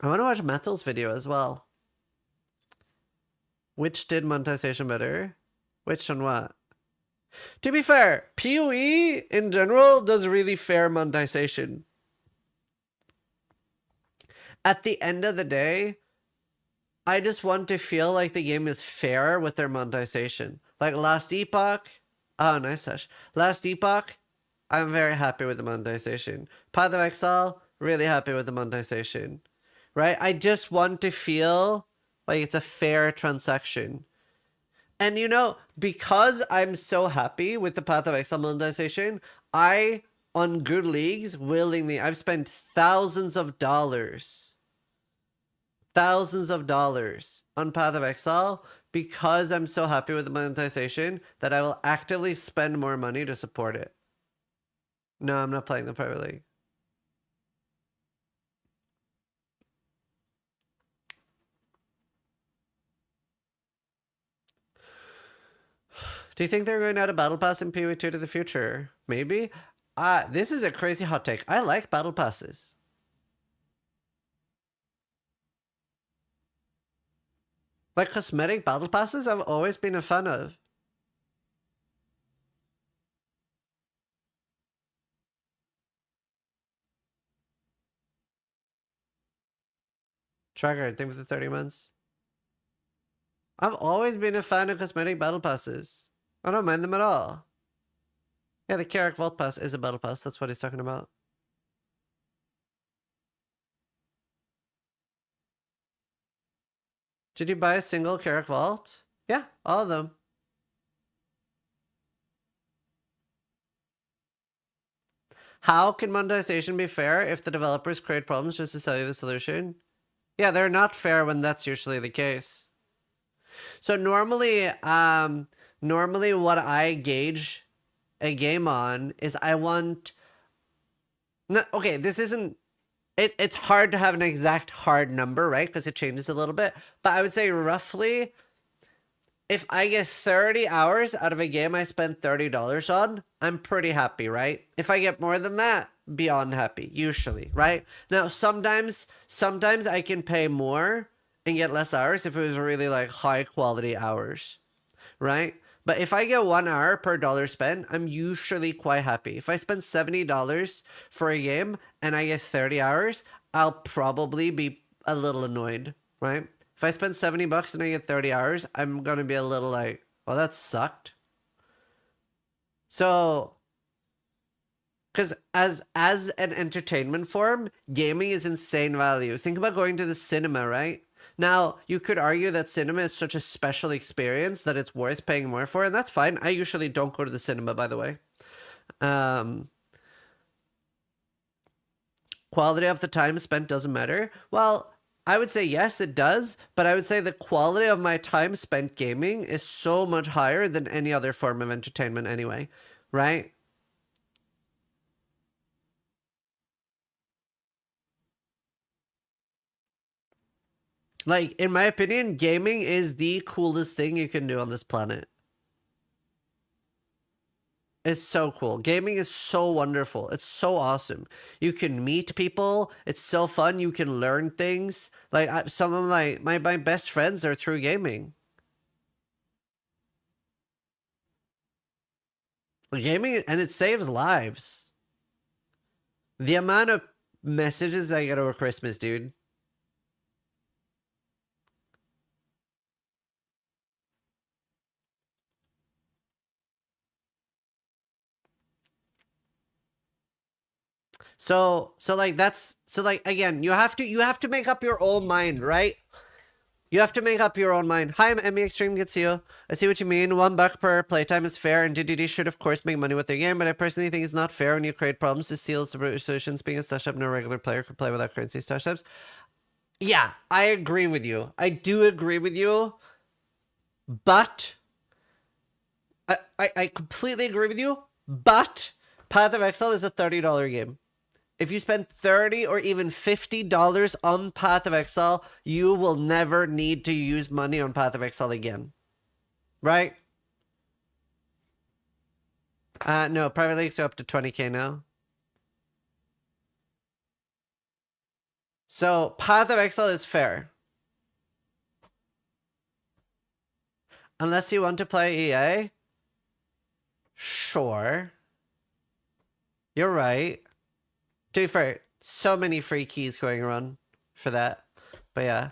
want to watch Methal's video as well. Which did monetization better? Which on what? To be fair, PoE in general does really fair monetization. At the end of the day, I just want to feel like the game is fair with their monetization. Like Last Epoch. Oh, nice, Sash. Last Epoch, I'm very happy with the monetization. Path of Exile, really happy with the monetization. Right? I just want to feel like it's a fair transaction. And you know, because I'm so happy with the Path of Exile monetization, I, on good leagues, willingly, I've spent thousands of dollars on Path of Exile because I'm so happy with the monetization that I will actively spend more money to support it. No, I'm not playing the private league. Do you think they're going to add a battle pass in PoE 2 to the future? Maybe. This is a crazy hot take. I like battle passes. Like cosmetic battle passes, I've always been a fan of. Tracker, thank you for the 30 months. I've always been a fan of cosmetic battle passes. I don't mind them at all. Yeah, the Carrick Vault Pass is a battle pass. That's what he's talking about. Did you buy a single Carrick Vault? Yeah, all of them. How can monetization be fair if the developers create problems just to sell you the solution? Yeah, they're not fair when that's usually the case. So normally what I gauge a game on is I want... No, okay, this isn't... It's hard to have an exact hard number, right? Because it changes a little bit. But I would say roughly, if I get 30 hours out of a game I spent $30 on, I'm pretty happy, right? If I get more than that, beyond happy, usually, right? Now, sometimes I can pay more and get less hours if it was really like high quality hours, right? But if I get 1 hour per dollar spent, I'm usually quite happy. If I spend $70 for a game and I get 30 hours, I'll probably be a little annoyed, right? If I spend 70 bucks and I get 30 hours, I'm going to be a little like, oh, that sucked. So, because as an entertainment form, gaming is insane value. Think about going to the cinema, right? Now, you could argue that cinema is such a special experience that it's worth paying more for, and that's fine. I usually don't go to the cinema, by the way. Quality of the time spent doesn't matter. Well, I would say yes, it does, but I would say the quality of my time spent gaming is so much higher than any other form of entertainment anyway, right? Like, in my opinion, gaming is the coolest thing you can do on this planet. It's so cool. Gaming is so wonderful. It's so awesome. You can meet people. It's so fun. You can learn things. Like, some of my best friends are through gaming. Gaming, and it saves lives. The amount of messages I get over Christmas, dude. So like that's again, you have to make up your own mind, right? You have to make up your own mind. Hi, I'm Emmy Extreme, good to see you. I see what you mean. $1 per playtime is fair, and DDD should of course make money with their game, but I personally think it's not fair when you create problems to steal solutions. Being a stash up, no regular player could play without currency stash ups. Yeah, I agree with you. I do agree with you, but I completely agree with you, but Path of Exile is a $30 game. If you spend $30 or even $50 on Path of Exile, you will never need to use money on Path of Exile again. Right? No, private leagues are up to 20k now. So, Path of Exile is fair. Unless you want to play EA. Sure. You're right. To be fair, so many free keys going around for that. But yeah.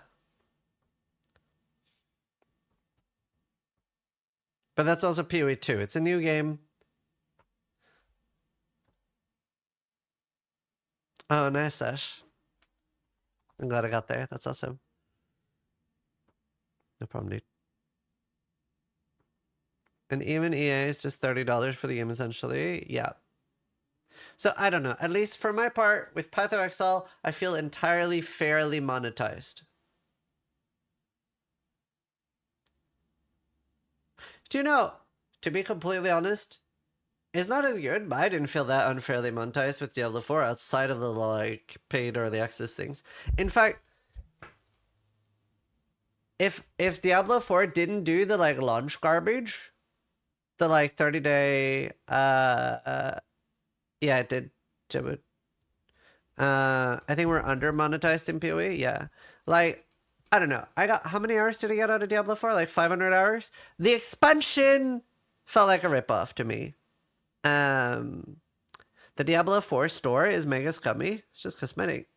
But that's also PoE 2. It's a new game. Oh, nice, Ash. I'm glad I got there. That's awesome. No problem, dude. And even EA is just $30 for the game, essentially. Yeah. So, I don't know. At least for my part, with Path of Exile, I feel entirely fairly monetized. Do you know, to be completely honest, it's not as good, but I didn't feel that unfairly monetized with Diablo 4 outside of the, like, paid early access things. In fact, if Diablo 4 didn't do the, like, launch garbage, the, like, 30-day, yeah, it did. I think we're under monetized in PoE. Yeah. Like, I don't know. How many hours did I get out of Diablo 4? Like 500 hours? The expansion felt like a ripoff to me. The Diablo 4 store is mega scummy. It's just cosmetic.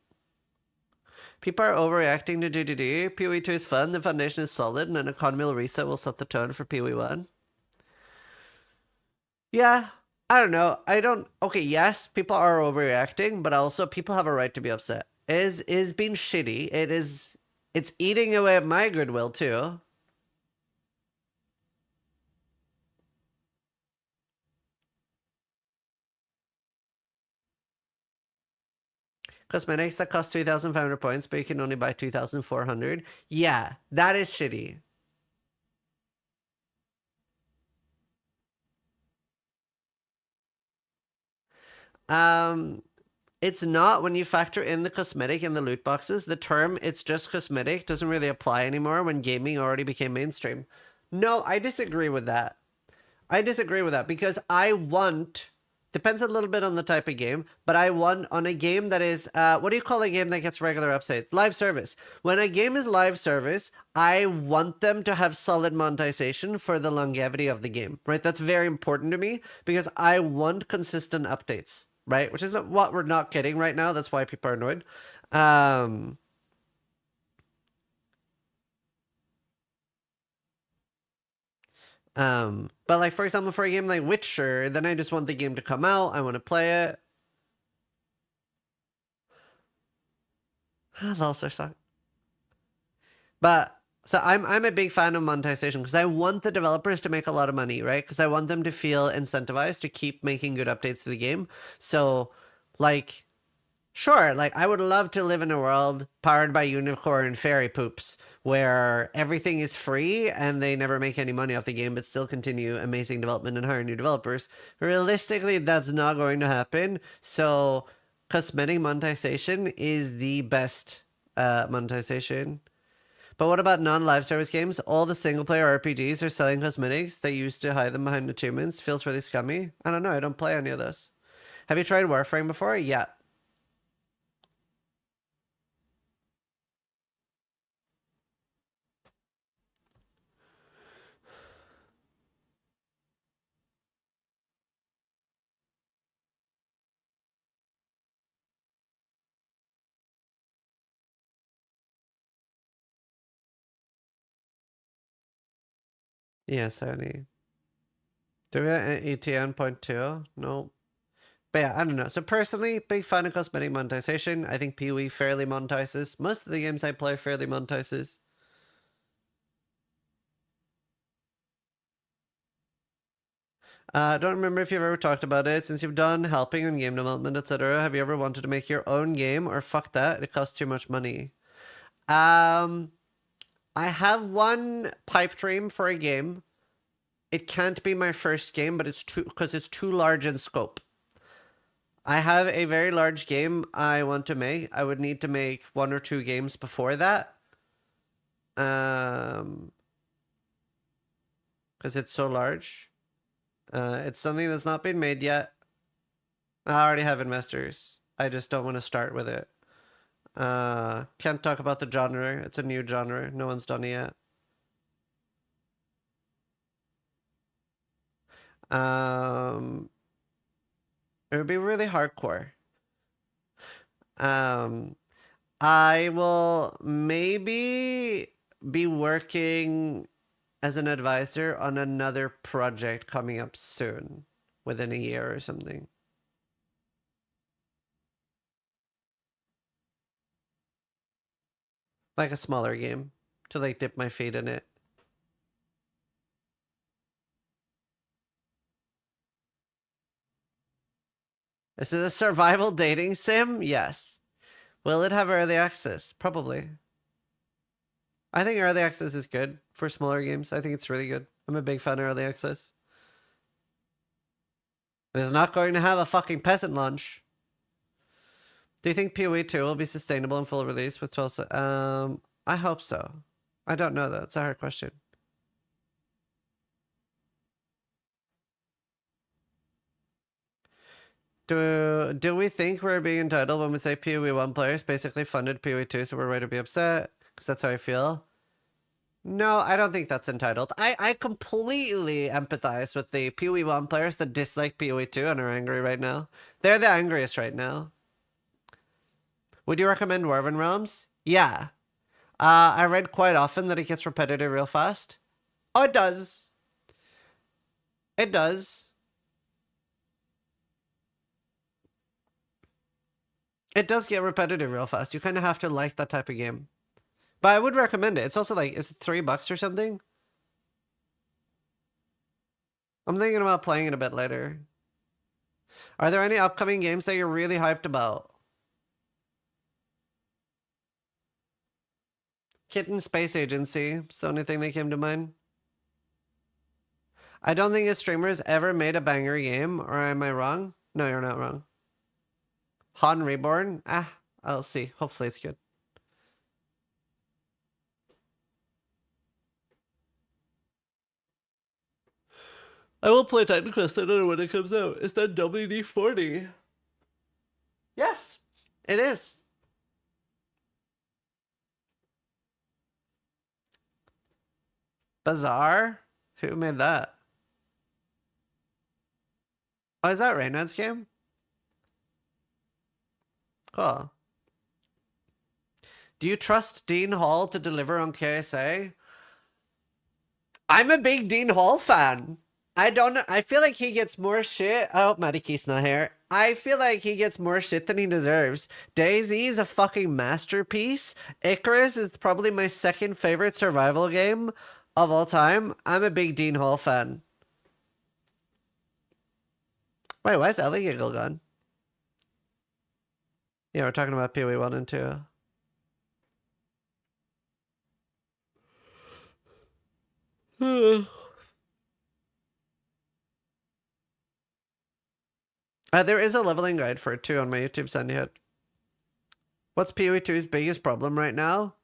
People are overreacting to GGD. PoE 2 is fun. The foundation is solid, and an economy reset will set the tone for PoE 1. Yeah. I don't know. I don't. Okay, yes, people are overreacting, but also people have a right to be upset. It is being shitty. It is. It's eating away at my goodwill too. Cosmetics that cost 2,500 points, but you can only buy 2,400. Yeah, that is shitty. It's not when you factor in the cosmetic and the loot boxes. The term "it's just cosmetic" doesn't really apply anymore when gaming already became mainstream. No, I disagree with that. I disagree with that because I want, depends a little bit on the type of game, but I want on a game that is, what do you call a game that gets regular updates? Live service. When a game is live service, I want them to have solid monetization for the longevity of the game, right? That's very important to me because I want consistent updates, right? Which is what we're not getting right now. That's why people are annoyed. But like, for example, for a game like Witcher, then I just want the game to come out. I want to play it. Also suck. But so I'm a big fan of monetization because I want the developers to make a lot of money, right? Because I want them to feel incentivized to keep making good updates to the game. So, like, sure, like I would love to live in a world powered by unicorn and fairy poops where everything is free and they never make any money off the game but still continue amazing development and hire new developers. Realistically, that's not going to happen. So cosmetic monetization is the best monetization. But what about non-live service games? All the single-player RPGs are selling cosmetics. They used to hide them behind achievements. Feels really scummy. I don't know. I don't play any of those. Have you tried Warframe before? Yeah. Yeah, Sony. Do we have an ETN point two? No. But yeah, I don't know. So personally, big fan of cosmetic monetization. I think PoE fairly monetizes. Most of the games I play fairly monetizes. Don't remember if you've ever talked about it. Since you've done helping in game development, etc., have you ever wanted to make your own game or fuck that? It costs too much money. I have one pipe dream for a game. It can't be my first game, but it's too large in scope. I have a very large game I want to make. I would need to make 1 or 2 games before that. Because it's so large. It's something that's not been made yet. I already have investors. I just don't want to start with it. Can't talk about the genre. It's a new genre. No one's done it yet. It would be really hardcore. I will maybe be working as an advisor on another project coming up soon, within a year or something. Like a smaller game to like dip my feet in it. Is it a survival dating sim? Yes. Will it have early access? Probably. I think early access is good for smaller games. I think it's really good. I'm a big fan of early access. It is not going to have a fucking peasant launch. Do you think PoE 2 will be sustainable in full release with 12? I hope so. I don't know though. It's a hard question. Do we think we're being entitled when we say PoE 1 players basically funded PoE 2, so we're right to be upset? Because that's how I feel. No, I don't think that's entitled. I completely empathize with the PoE 1 players that dislike PoE 2 and are angry right now. They're the angriest right now. Would you recommend Dwarven Realms? Yeah. I read quite often that it gets repetitive real fast. Oh, it does. It does. It does get repetitive real fast. You kind of have to like that type of game. But I would recommend it. It's also like, is it $3 or something? I'm thinking about playing it a bit later. Are there any upcoming games that you're really hyped about? Kitten Space Agency. It's the only thing that came to mind. I don't think a streamer has ever made a banger game, or am I wrong? No, you're not wrong. Han Reborn? I'll see. Hopefully it's good. I will play Titan Quest. I don't know when it comes out. Is that WD-40? Yes, it is. Bazaar? Who made that? Oh, is that Reynard's game? Cool. Do you trust Dean Hall to deliver on KSA? I'm a big Dean Hall fan. I feel like he gets more shit. I hope Madiki's not here. I feel like he gets more shit than he deserves. DayZ is a fucking masterpiece. Icarus is probably my second favorite survival game of all time. I'm a big Dean Hall fan. Wait, why is Ellie Giggle gone? Yeah, we're talking about PoE 1 and 2. There is a leveling guide for it too on my YouTube, Sandyhead. What's PoE 2's biggest problem right now?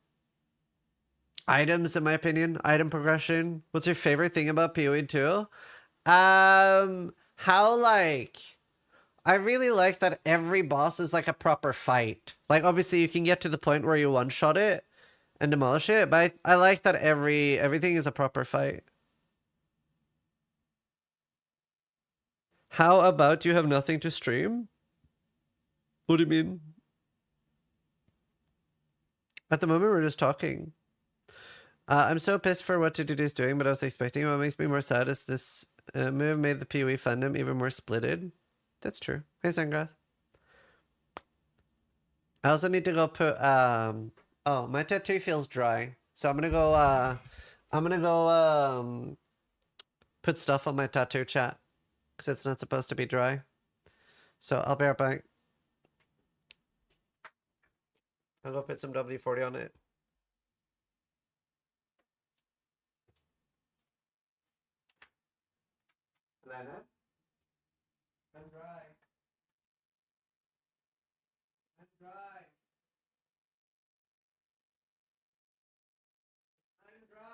Items, in my opinion. Item progression. What's your favorite thing about PoE 2? How, like... I really like that every boss is like a proper fight. Like, obviously you can get to the point where you one-shot it and demolish it, but I like that everything is a proper fight. How about you have nothing to stream? What do you mean? At the moment, we're just talking. I'm so pissed for what Tututu is doing, but I was expecting. What makes me more sad is this move made the PoE fandom even more splitted. That's true. Hey, Zangrath. I also need to go put, oh, my tattoo feels dry. So I'm gonna go, put stuff on my tattoo chat. Because it's not supposed to be dry. So I'll be right back. I'll go put some WD-40 on it. Lana? I'm dry. I'm dry. I'm dry.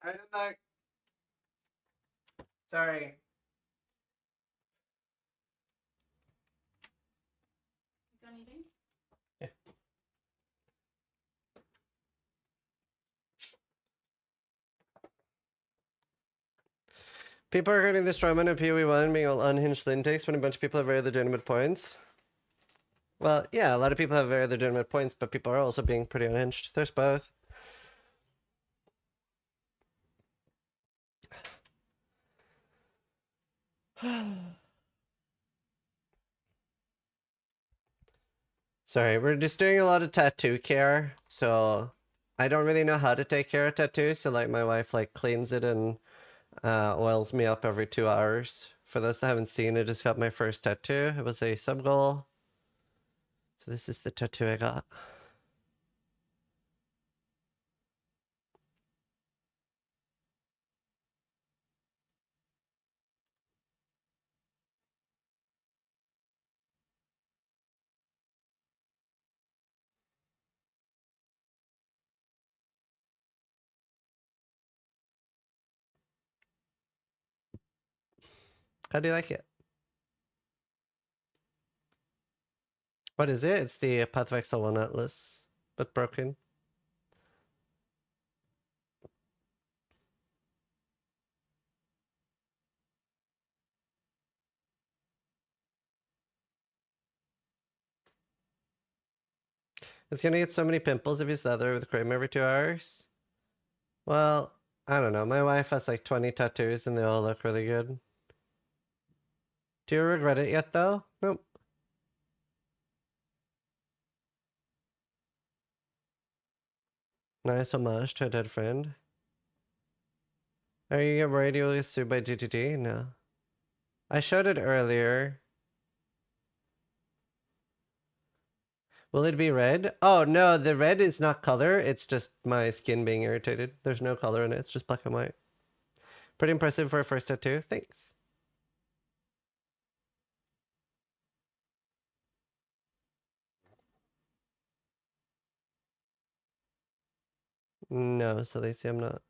Alright, I'm back. Sorry. Got anything? Yeah. People are regarding the strawman of PoE1 being all unhinged lintakes when a bunch of people have very legitimate points. Well, yeah, a lot of people have very legitimate points, but people are also being pretty unhinged. There's both. Sorry, we're just doing a lot of tattoo care, so I don't really know how to take care of tattoos. So like my wife like cleans it and oils me up every 2 hours. For those that haven't seen, I just got my first tattoo. It was a sub goal. So this is the tattoo I got. How do you like it? What is it? It's the Path of Exile 1 Atlas, but broken. It's gonna get so many pimples if he's leather with cream every 2 hours. Well, I don't know. My wife has like 20 tattoos and they all look really good. Do you regret it yet though? Nope. Nice homage to a dead friend. Are you worried you'll get sued by GTD? No. I showed it earlier. Will it be red? Oh no, the red is not color. It's just my skin being irritated. There's no color in it. It's just black and white. Pretty impressive for a first tattoo. Thanks. No, so they say I'm not.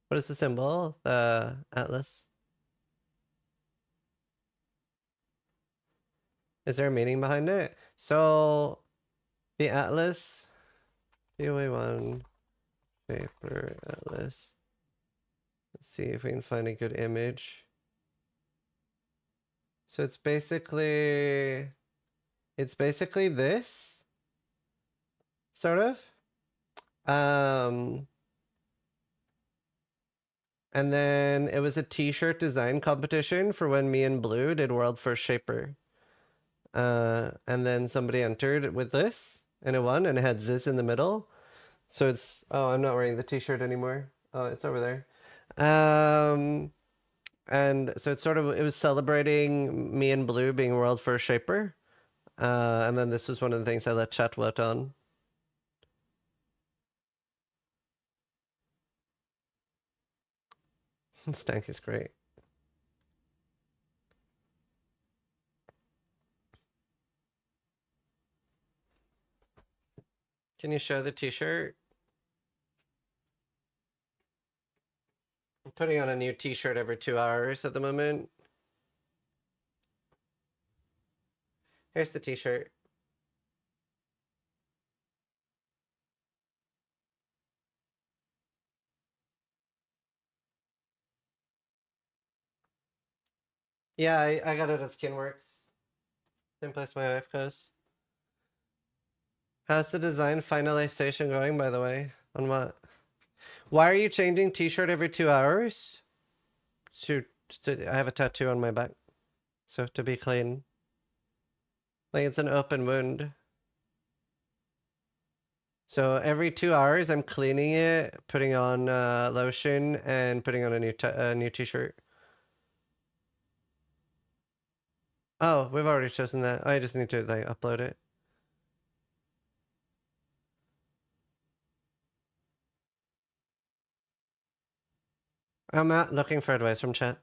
What is the symbol? The Atlas. Is there a meaning behind it? So the Atlas, POA1 paper Atlas. Let's see if we can find a good image. So it's basically this sort of. And then it was a t-shirt design competition for when me and Blue did World First Shaper. And then somebody entered with this and it won and it had Ziz in the middle. So it's, oh, I'm not wearing the t-shirt anymore. Oh, it's over there. And so it's sort of, it was celebrating me and Blue being World First Shaper. And then this was one of the things I let chat vote on. Stank is great. Can you show the t-shirt? I'm putting on a new t-shirt every 2 hours at the moment. Here's the t-shirt. Yeah, I got it at Skinworks. Same place my wife goes. How's the design finalization going, by the way? On what? Why are you changing t-shirt every 2 hours? I have a tattoo on my back. So to be clean. Like it's an open wound. So every 2 hours I'm cleaning it, putting on lotion, and putting on a new t-shirt. Oh, we've already chosen that. I just need to like upload it. I'm not looking for advice from chat.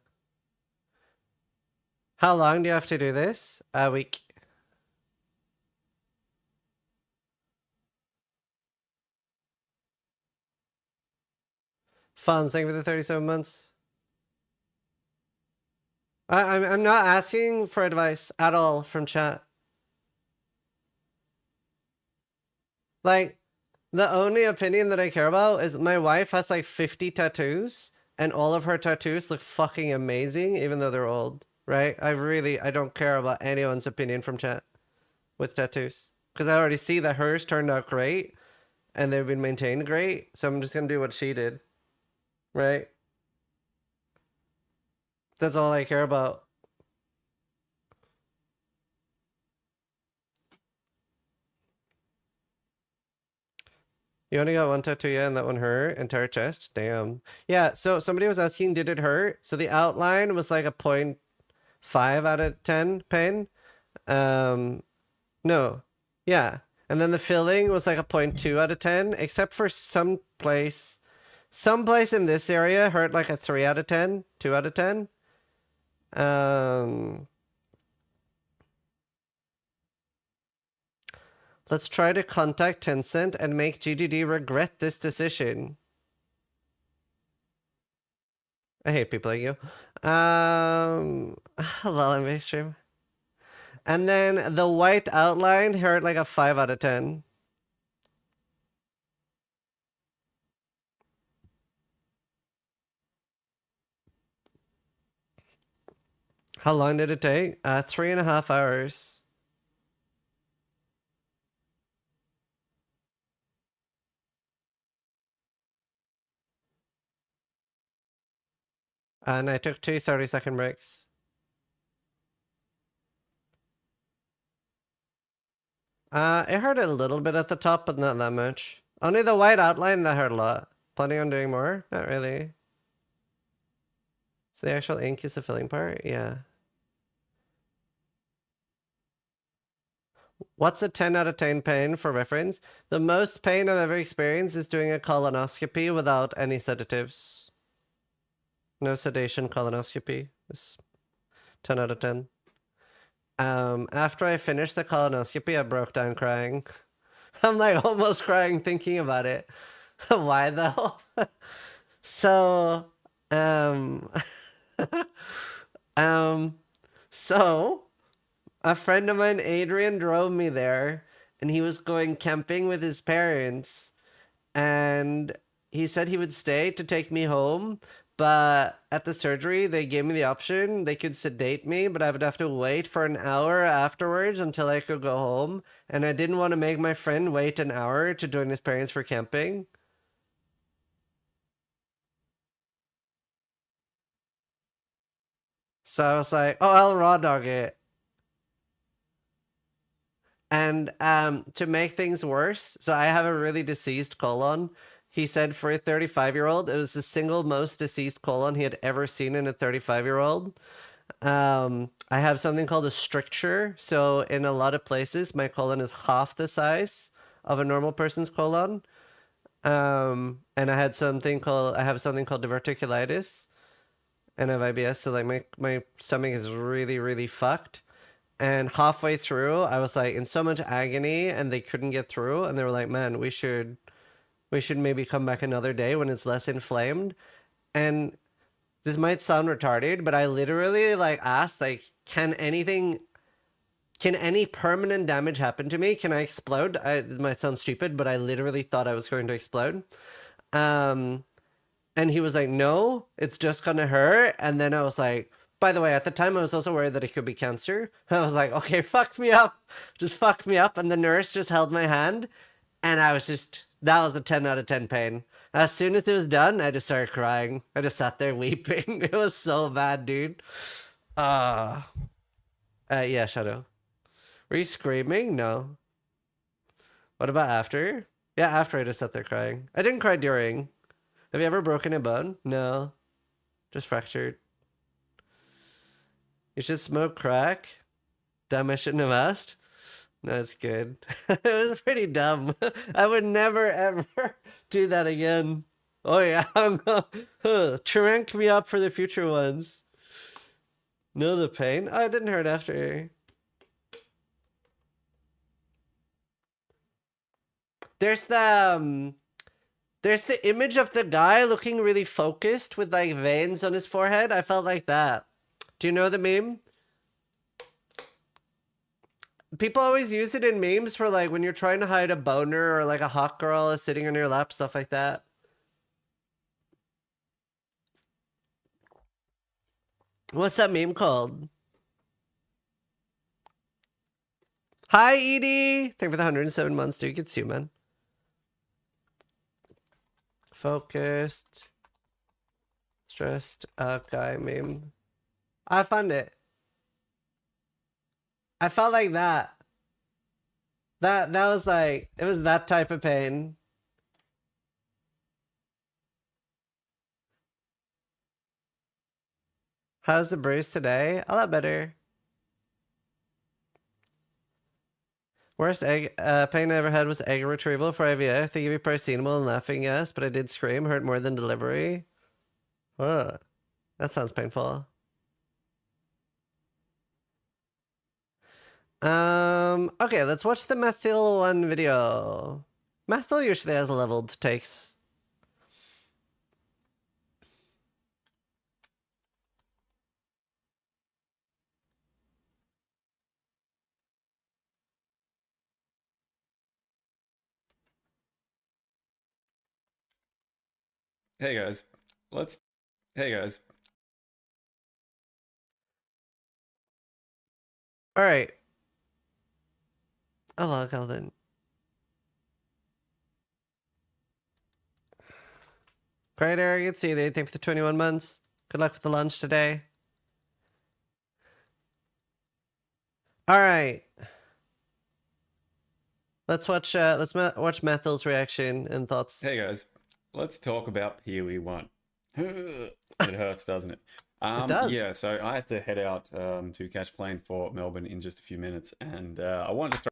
How long do you have to do this? A week. Fun, thank you for the 37 months. I'm not asking for advice at all from chat. Like, the only opinion that I care about is my wife has like 50 tattoos, and all of her tattoos look fucking amazing, even though they're old, right? I don't care about anyone's opinion from chat with tattoos. Because I already see that hers turned out great, and they've been maintained great, so I'm just gonna do what she did, right? That's all I care about. You only got one tattoo, yeah, and that one hurt? Entire chest? Damn. Yeah, so somebody was asking, did it hurt? So the outline was like a 0.5 out of 10 pain. No. Yeah. And then the filling was like a 0.2 out of 10, except for some place in this area hurt like a 3 out of 10, 2 out of 10. Let's try to contact Tencent and make GGD regret this decision. I hate people like you. Hello, I'm stream. And then the white outline hurt like a 5 out of 10. How long did it take? 3.5 hours. And I took 2 30-second breaks. It hurt a little bit at the top, but not that much. Only the white outline that hurt a lot. Planning on doing more? Not really. So the actual ink is the filling part? Yeah. What's a 10 out of 10 pain for reference? The most pain I've ever experienced is doing a colonoscopy without any sedatives. No sedation colonoscopy. It's 10 out of 10. After I finished the colonoscopy, I broke down crying. I'm like almost crying thinking about it. Why though? So, so a friend of mine, Adrian, drove me there, and he was going camping with his parents, and he said he would stay to take me home. But at the surgery, they gave me the option. They could sedate me, but I would have to wait for an hour afterwards until I could go home. And I didn't want to make my friend wait an hour to join his parents for camping. So I was like, oh, I'll raw dog it. And to make things worse, so I have a really deceased colon. He said for a 35-year-old, it was the single most deceased colon he had ever seen in a 35-year-old. I have something called a stricture. So in a lot of places, my colon is half the size of a normal person's colon. And I have something called diverticulitis, and I have IBS. So like my stomach is really, really fucked. And halfway through, I was like in so much agony, and they couldn't get through. And they were like, man, we should maybe come back another day when it's less inflamed. And this might sound retarded, but I literally like asked, like, can any permanent damage happen to me? Can I explode? It might sound stupid, but I literally thought I was going to explode. And he was like, no, it's just gonna hurt. And then I was like, by the way, at the time I was also worried that it could be cancer. I was like, okay, fuck me up. Just fuck me up. And the nurse just held my hand, and I was just, that was a 10 out of 10 pain. As soon as it was done, I just started crying. I just sat there weeping. It was so bad, dude. Yeah, Shadow. Were you screaming? No. What about after? Yeah, after I just sat there crying. I didn't cry during. Have you ever broken a bone? No. Just fractured. You should smoke crack. Damn, I shouldn't have asked. No, it's good. It was pretty dumb. I would never, ever do that again. Oh, yeah. Trank me up for the future ones. Know the pain? Oh, it didn't hurt after. There's the There's the image of the guy looking really focused with like veins on his forehead. I felt like that. Do you know the meme? People always use it in memes for like when you're trying to hide a boner or like a hot girl is sitting on your lap, stuff like that. What's that meme called? Hi, Edie! Thank you for the 107 months, dude. Good to see you, man. Focused. Stressed out guy meme. I found it. I felt like that. That was like, it was that type of pain. How's the bruise today? A lot better. Worst egg pain I ever had was egg retrieval for IVF. They give you paracetamol and laughing, yes, but I did scream. Hurt more than delivery. That sounds painful. Okay, let's watch the methyl one video. Methyl usually has leveled takes. Hey guys, Hey guys. All right. Hello, Calvin. Crater, good to see you there. Thank you for the 21 months. Good luck with the lunch today. All right. Let's watch watch Methyl's reaction and thoughts. Hey guys, let's talk about PoE 1. It hurts, doesn't it? It does. Yeah, so I have to head out to catch a plane for Melbourne in just a few minutes, and I wanted to throw...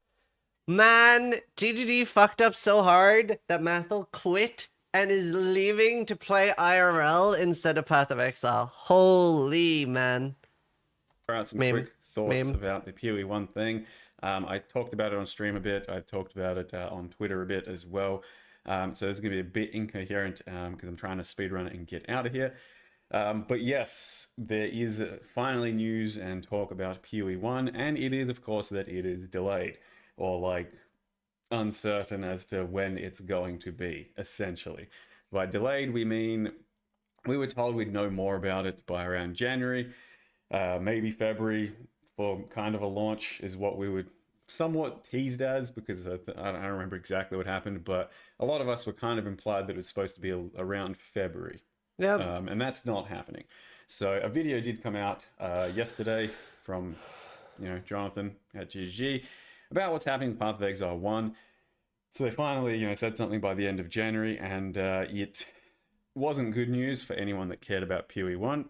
Man, GGD fucked up so hard that Methyl quit and is leaving to play IRL instead of Path of Exile. Holy man. throw out some quick thoughts about the PoE 1 thing. I talked about it on stream a bit. I talked about it on Twitter a bit as well. So this is going to be a bit incoherent because I'm trying to speedrun it and get out of here. But yes, there is finally news and talk about PoE 1, and it is, of course, that it is delayed, or like uncertain as to when it's going to be, essentially. By delayed, we mean we were told we'd know more about it by around January, maybe February, for kind of a launch is what we would somewhat teased as, because I don't remember exactly what happened, but a lot of us were kind of implied that it was supposed to be around February. Yeah. And that's not happening. So a video did come out yesterday from, Jonathan at GG about what's happening with Path of Exile 1. So they finally, said something by the end of January, and it wasn't good news for anyone that cared about PoE 1.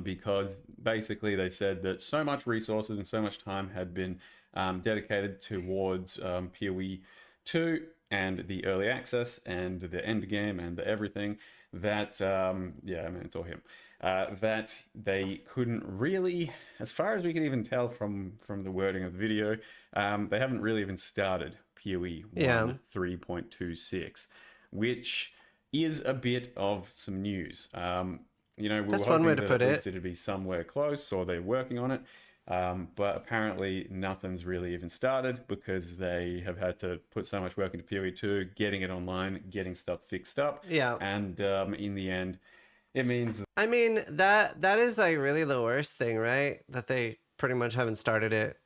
Because basically they said that so much resources and so much time had been dedicated towards PoE 2 and the early access and the end game and the everything that, it's all him, that they couldn't really, as far as we can even tell from the wording of the video, they haven't really even started PoE 1 3.26, which is a bit of some news. We were hoping that at least it'd be somewhere close, or they're working on it. But apparently nothing's really even started because they have had to put so much work into PoE 2, getting it online, getting stuff fixed up. Yeah. And in the end, it means... I mean, that is like really the worst thing, right? That they pretty much haven't started it.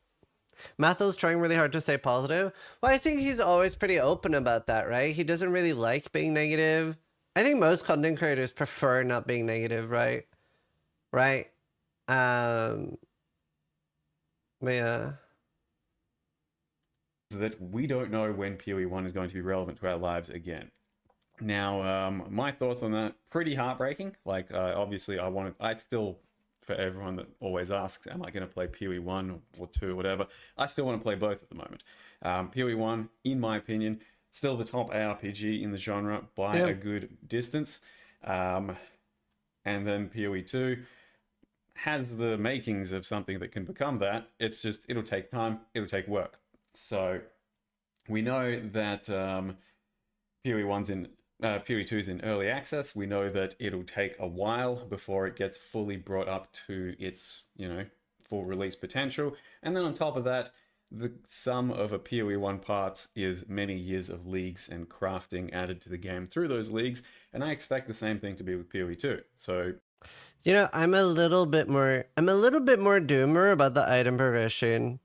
Matthew's trying really hard to stay positive. Well, I think he's always pretty open about that, right? He doesn't really like being negative. I think most content creators prefer not being negative, right? Right? But yeah. That we don't know when PoE 1 is going to be relevant to our lives again. Now, my thoughts on that, pretty heartbreaking. Like, obviously, I still, for everyone that always asks, am I going to play PoE 1 or 2 or whatever, I still want to play both at the moment. PoE 1, in my opinion, still the top ARPG in the genre by a good distance. And then PoE 2 has the makings of something that can become that. It's just, it'll take time, it'll take work. So we know that PoE 1's in PoE2 is in early access. We know that it'll take a while before it gets fully brought up to its, full release potential. And then on top of that, the sum of a PoE1 parts is many years of leagues and crafting added to the game through those leagues, and I expect the same thing to be with PoE2. So, I'm a little bit more doomer about the item progression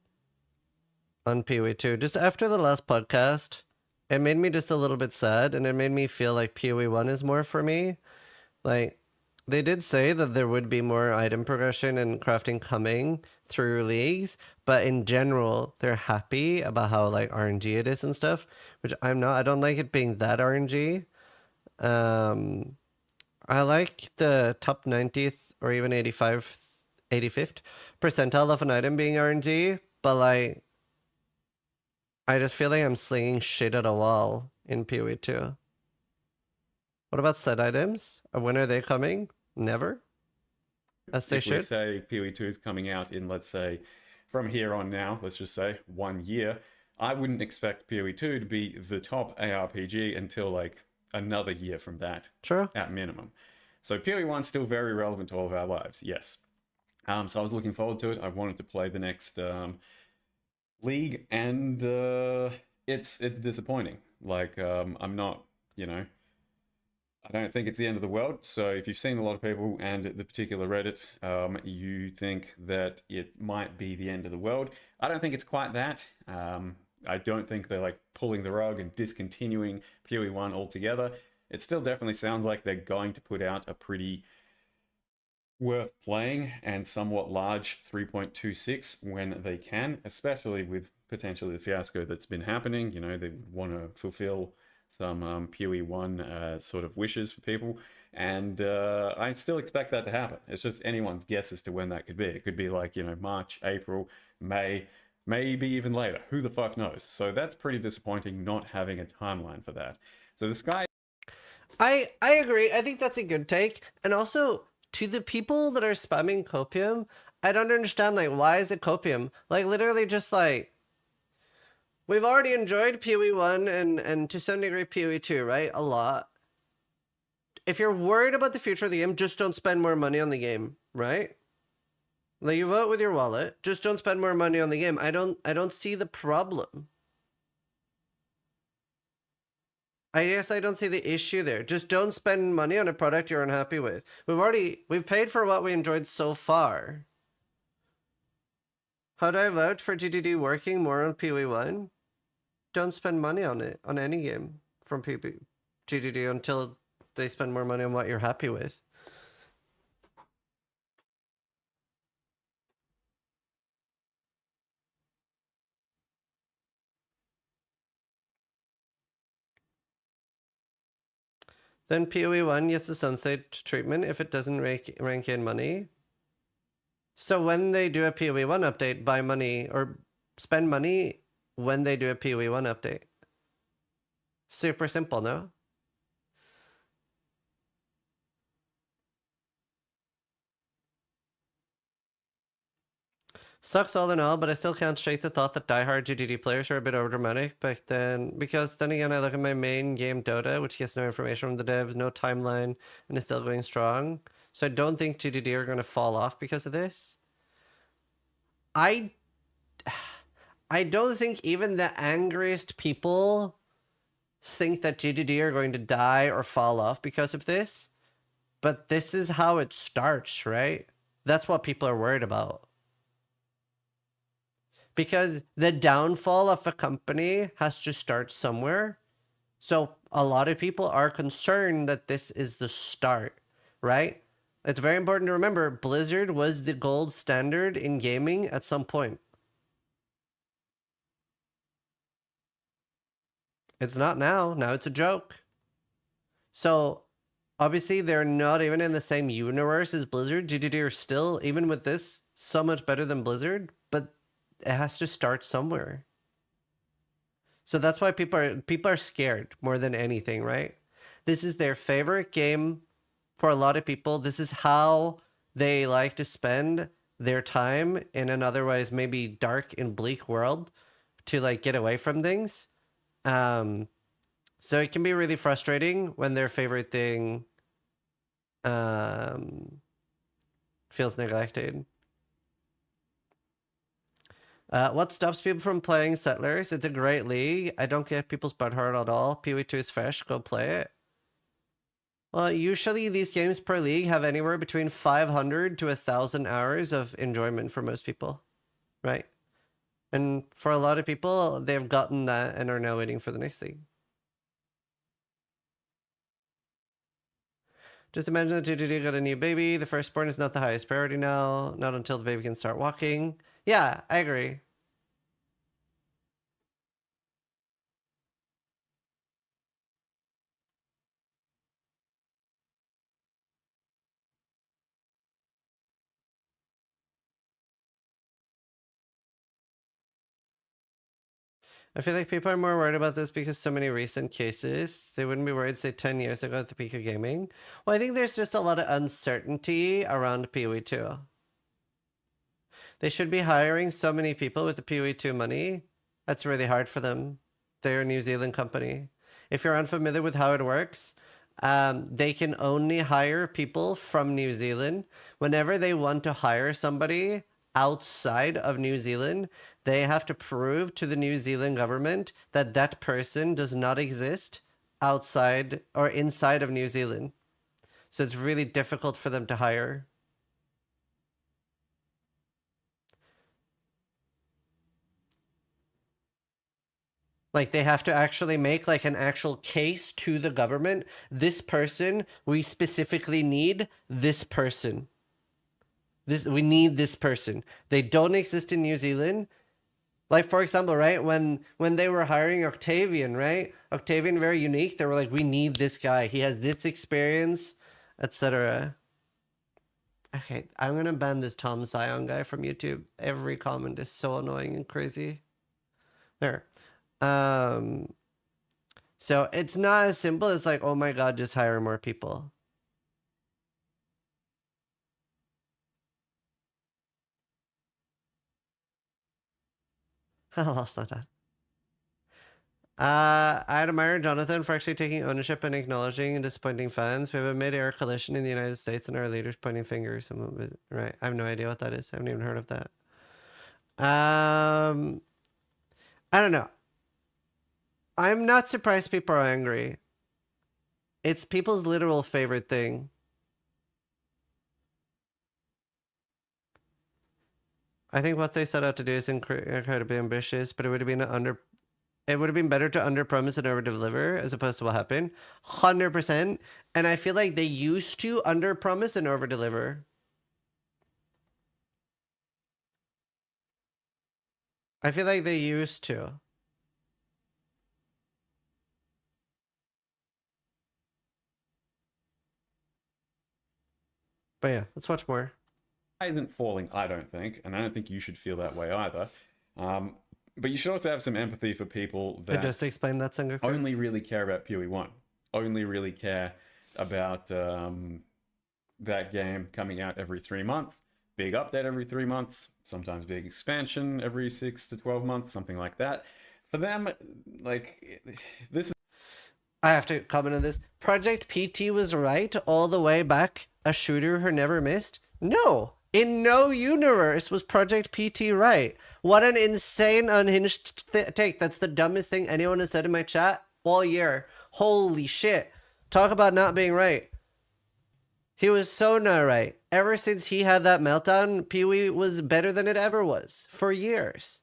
on PoE2. Just after the last podcast, it made me just a little bit sad, and it made me feel like PoE1 is more for me. Like, they did say that there would be more item progression and crafting coming through leagues, but in general, they're happy about how like RNG it is and stuff, which I'm not. I don't like it being that RNG. I like the top 90th or even 85th percentile of an item being RNG, but like, I just feel like I'm slinging shit at a wall in PoE2. What about set items? When are they coming? Never? As they if we should? say PoE2 is coming out in, let's say, from here on now, let's just say 1 year, I wouldn't expect PoE2 to be the top ARPG until like another year from that. True. At minimum. So PoE1 is still very relevant to all of our lives, yes. So I was looking forward to it. I wanted to play the next league, and it's disappointing. Like, I'm not, I don't think it's the end of the world. So if you've seen a lot of people and the particular Reddit, you think that it might be the end of the world. I don't think it's quite that. I don't think they're like pulling the rug and discontinuing PoE1 altogether. It still definitely sounds like they're going to put out a pretty worth playing and somewhat large 3.26 when they can, especially with potentially the fiasco that's been happening. They want to fulfill some PoE1 sort of wishes for people, and I still expect that to happen. It's just anyone's guess as to when that could be. It could be like, March, April, May, maybe even later. Who the fuck knows? So that's pretty disappointing not having a timeline for that. So the sky... I agree. I think that's a good take. And also, to the people that are spamming copium, I don't understand, like, why is it copium? Like, literally just like, we've already enjoyed PoE1 and to some degree PoE2, right? A lot. If you're worried about the future of the game, just don't spend more money on the game, right? Like, you vote with your wallet, just don't spend more money on the game. I don't see the problem. I guess I don't see the issue there. Just don't spend money on a product you're unhappy with. We've paid for what we enjoyed so far. How do I vote for GDD working more on PoE1? Don't spend money on it, on any game from GDD until they spend more money on what you're happy with. Then PoE1 gets the sunset treatment if it doesn't rank in money. So when they do a PoE1 update, buy money or spend money when they do a PoE1 update. Super simple, no? Sucks all in all, but I still can't shake the thought that diehard GDD players are a bit overdramatic because then again I look at my main game Dota, which gets no information from the devs, no timeline, and is still going strong. So I don't think GDD are going to fall off because of this. I don't think even the angriest people think that GDD are going to die or fall off because of this. But this is how it starts, right? That's what people are worried about. Because the downfall of a company has to start somewhere. So a lot of people are concerned that this is the start, right? It's very important to remember Blizzard was the gold standard in gaming at some point. It's not now. Now it's a joke. So obviously they're not even in the same universe as Blizzard. GDD are still, even with this, so much better than Blizzard, but it has to start somewhere. So that's why people are scared more than anything, right? This is their favorite game for a lot of people. This is how they like to spend their time in an otherwise maybe dark and bleak world to like get away from things. So it can be really frustrating when their favorite thing feels neglected. What stops people from playing Settlers? It's a great league. I don't get people's butthurt at all. PoE2 is fresh. Go play it. Well, usually these games per league have anywhere between 500 to 1,000 hours of enjoyment for most people, right? And for a lot of people, they've gotten that and are now waiting for the next league. Just imagine that Dudu got a new baby. The firstborn is not the highest priority now. Not until the baby can start walking. Yeah, I agree. I feel like people are more worried about this because so many recent cases. They wouldn't be worried, say, 10 years ago at the peak of gaming. Well, I think there's just a lot of uncertainty around PoE2. They should be hiring so many people with the PoE2 money. That's really hard for them. They're a New Zealand company. If you're unfamiliar with how it works, they can only hire people from New Zealand. Whenever they want to hire somebody outside of New Zealand, they have to prove to the New Zealand government that that person does not exist outside or inside of New Zealand. So it's really difficult for them to hire. Like they have to actually make like an actual case to the government. This person, we specifically need this person. We need this person. They don't exist in New Zealand. Like for example, right, when they were hiring Octavian, right? Octavian, very unique. They were like, we need this guy. He has this experience, etc. Okay, I'm gonna ban this Tom Zion guy from YouTube. Every comment is so annoying and crazy. There. So it's not as simple as like, oh my god, just hire more people. I lost that. I admire Jonathan for actually taking ownership and acknowledging and disappointing fans. We have a mid-air collision in the United States and our leaders pointing fingers. Right, I have no idea what that is. I haven't even heard of that. I don't know. I'm not surprised people are angry. It's people's literal favorite thing. I think what they set out to do is incredibly ambitious, but it would have been better to under-promise and over-deliver as opposed to what happened. 100%. And I feel like they used to under-promise and over-deliver. I feel like they used to. But yeah, let's watch more. Isn't falling, I don't think, and I don't think you should feel that way either. But you should also have some empathy for people that I just explained that, Sengoku. only really care about PoE1, only really care about that game coming out every 3 months, big update every 3 months, sometimes big expansion every 6 to 12 months, something like that. For them, like, this is... I have to comment on this. Project PT was right all the way back. A shooter who never missed? No! In no universe was Project PT right. What an insane, unhinged take. That's the dumbest thing anyone has said in my chat all year. Holy shit. Talk about not being right. He was so not right. Ever since he had that meltdown, Pee-wee was better than it ever was. For years.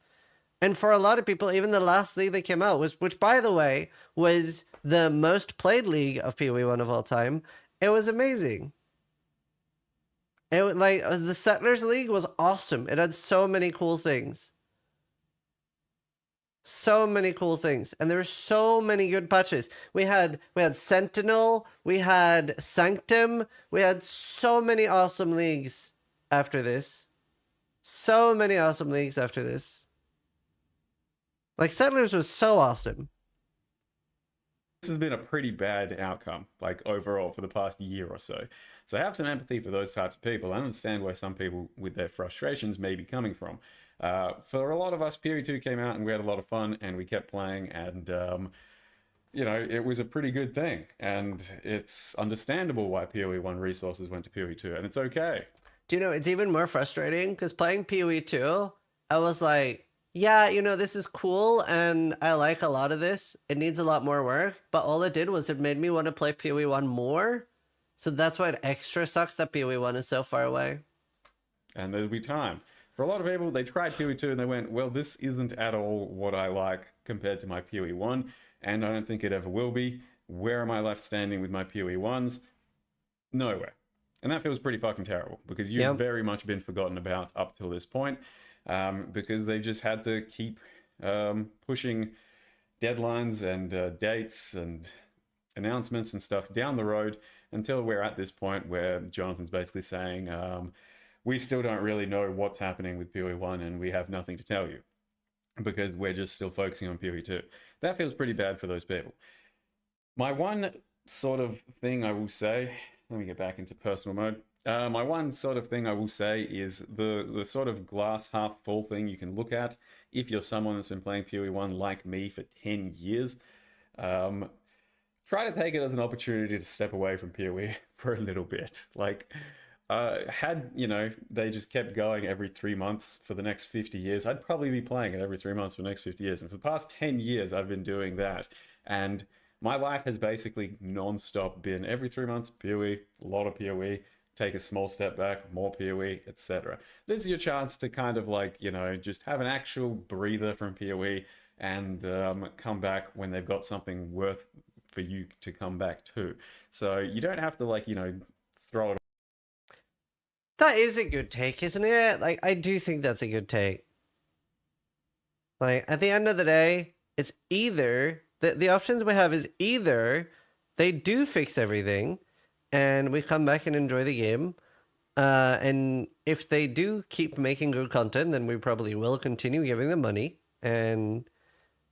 And for a lot of people, even the last league that came out, which by the way, was the most played league of Pee-wee 1 of all time, it was amazing. It was like the Settlers League was awesome. It had so many cool things. So many cool things. And there were so many good patches. We had Sentinel, we had Sanctum, we had so many awesome leagues after this. So many awesome leagues after this. Like Settlers was so awesome. This has been a pretty bad outcome, like overall, for the past year or so. So I have some empathy for those types of people. I understand where some people with their frustrations may be coming from. For a lot of us, PoE2 came out and we had a lot of fun and we kept playing, and you know, it was a pretty good thing, and it's understandable why PoE 1 resources went to PoE 2, and it's okay. Do you know, it's even more frustrating because playing PoE 2, I was like, yeah, you know, this is cool and I like a lot of this. It needs a lot more work, but all it did was it made me want to play PoE 1 more. So that's why it extra sucks that PoE 1 is so far away. And there'll be time. For a lot of people, they tried PoE 2 and they went, well, this isn't at all what I like compared to my PoE 1, and I don't think it ever will be. Where am I left standing with my PoE 1s? Nowhere. And that feels pretty fucking terrible, because you've very much been forgotten about up till this point, because they've just had to keep pushing deadlines and dates and announcements and stuff down the road until we're at this point where Jonathan's basically saying, we still don't really know what's happening with PoE 1 and we have nothing to tell you because we're just still focusing on PoE 2. That feels pretty bad for those people. My one sort of thing I will say, let me get back into personal mode. My one sort of thing I will say is the sort of glass half full thing you can look at if you're someone that's been playing PoE 1 like me for 10 years. Try to take it as an opportunity to step away from PoE for a little bit. Like, had, you know, they just kept going every 3 months for the next 50 years, I'd probably be playing it every 3 months for the next 50 years. And for the past 10 years, I've been doing that. And my life has basically non-stop been every 3 months, PoE, a lot of PoE, take a small step back, more PoE, etc. This is your chance to kind of like, you know, just have an actual breather from PoE and come back when they've got something worth for you to come back to. So you don't have to, like, you know, throw it. That is a good take, isn't it? Like, I do think that's a good take. Like, at the end of the day, it's either the options we have is either they do fix everything and we come back and enjoy the game. And if they do keep making good content, then we probably will continue giving them money and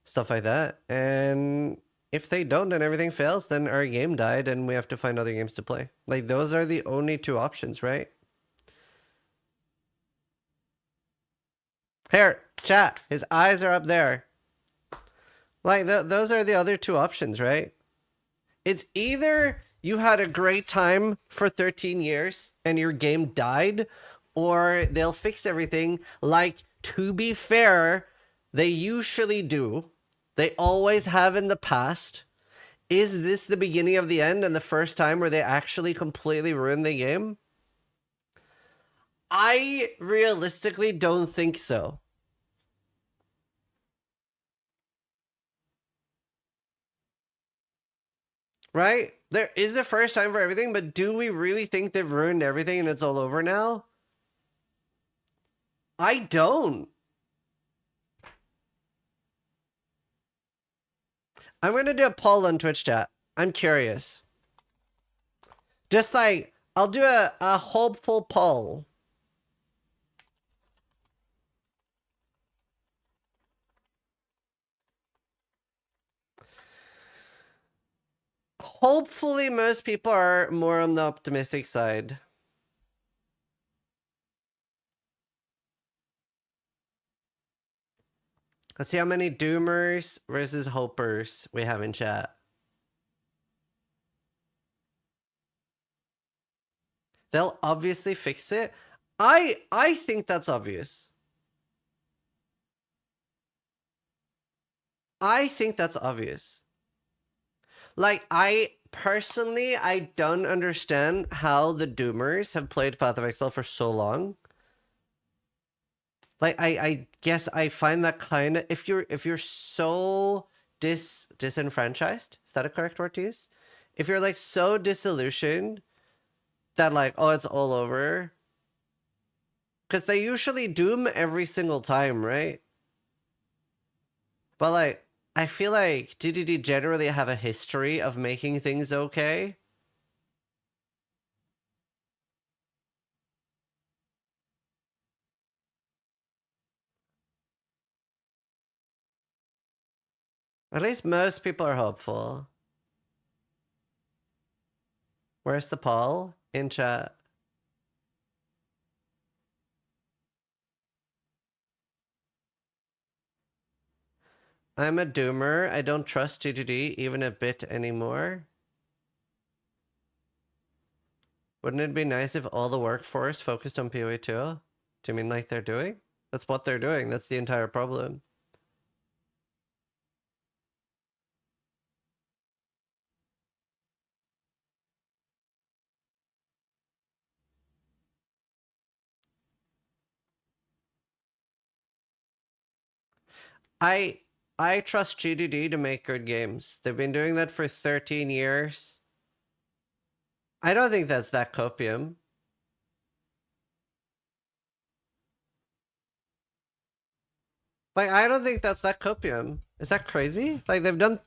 stuff like that. And if they don't and everything fails, then our game died and we have to find other games to play. Like, those are the only two options, right? Here, chat, his eyes are up there. Like, those are the other two options, right? It's either you had a great time for 13 years and your game died, or they'll fix everything. Like, to be fair, they usually do. They always have in the past. Is this the beginning of the end and the first time where they actually completely ruin the game? I realistically don't think so. Right? There is a first time for everything, but do we really think they've ruined everything and it's all over now? I don't. I'm going to do a poll on Twitch chat. I'm curious. Just like, I'll do a hopeful poll. Hopefully most people are more on the optimistic side. Let's see how many doomers versus hopers we have in chat. They'll obviously fix it. I think that's obvious. I think that's obvious. Like, I personally don't understand how the doomers have played Path of Exile for so long. Like, I guess I find that kind of, if you're so disenfranchised, is that a correct word to use? If you're like so disillusioned that like, oh, it's all over. Because they usually doom every single time, right? But like, I feel like DDD generally have a history of making things okay. At least most people are hopeful. Where's the poll? In chat. I'm a doomer. I don't trust GGD even a bit anymore. Wouldn't it be nice if all the workforce focused on PoE 2? Do you mean like they're doing? That's what they're doing. That's the entire problem. I trust GDD to make good games. They've been doing that for 13 years. I don't think that's that copium. Like, I don't think that's that copium. Is that crazy? Like, they've done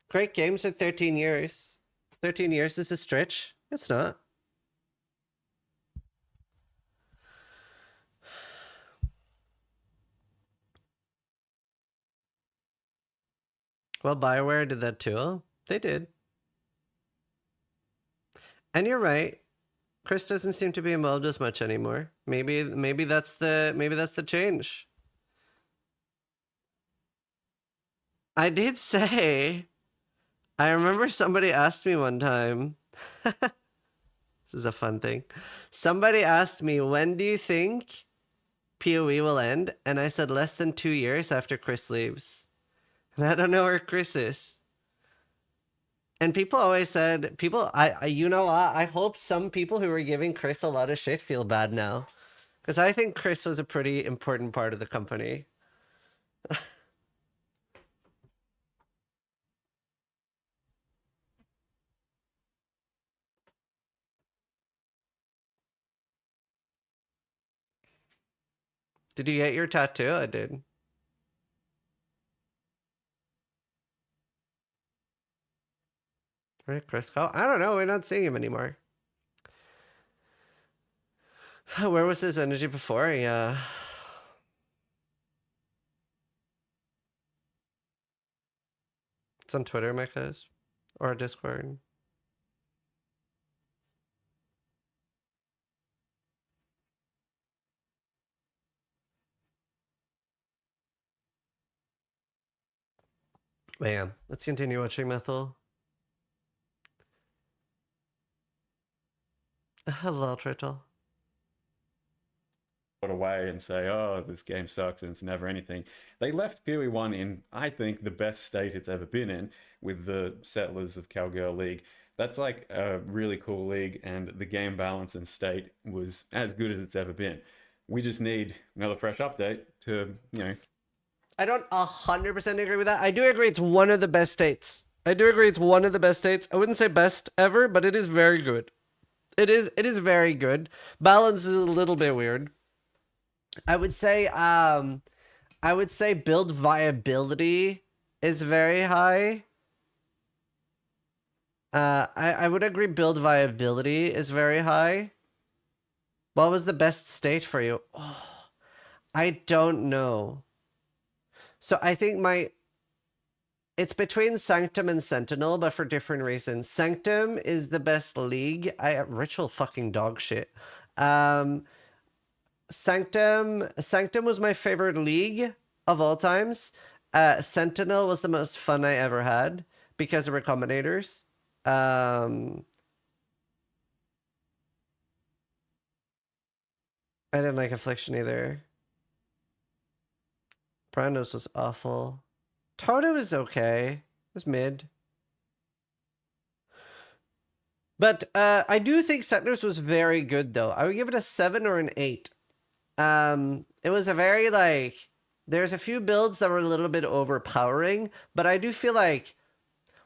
great games for 13 years. 13 years is a stretch. It's not. Well, BioWare did that too. They did. And you're right. Chris doesn't seem to be involved as much anymore. Maybe that's the change. I did say, I remember somebody asked me one time, this is a fun thing. Somebody asked me, when do you think PoE will end? And I said less than 2 years after Chris leaves. And I don't know where Chris is. And people always said, I hope some people who were giving Chris a lot of shit feel bad now. Because I think Chris was a pretty important part of the company. Did you get your tattoo? I did. Where did Chris go? I don't know. We're not seeing him anymore. Where was his energy before? Yeah. It's on Twitter, Mechas. Or Discord. Man, let's continue watching Methyl. Hello, Turtle. Away and say, oh, this game sucks and it's never anything. They left PoE 1 in, I think, the best state it's ever been in with the Settlers of Cowgirl League. That's like a really cool league, and the game balance and state was as good as it's ever been. We just need another fresh update to, I don't 100% agree with that. I do agree it's one of the best states. I wouldn't say best ever, but it is very good. It is very good. Balance is a little bit weird. I would say build viability is very high. I would agree build viability is very high. What was the best state for you? Oh, I don't know. So I think it's between Sanctum and Sentinel, but for different reasons. Sanctum is the best league. Ritual fucking dog shit. Sanctum was my favorite league of all times. Sentinel was the most fun I ever had because of recombinators. I didn't like Affliction either. Brandos was awful. Toto was okay. It was mid. But I do think Settlers was very good, though. I would give it a 7 or an 8. It was a very, there's a few builds that were a little bit overpowering, but I do feel like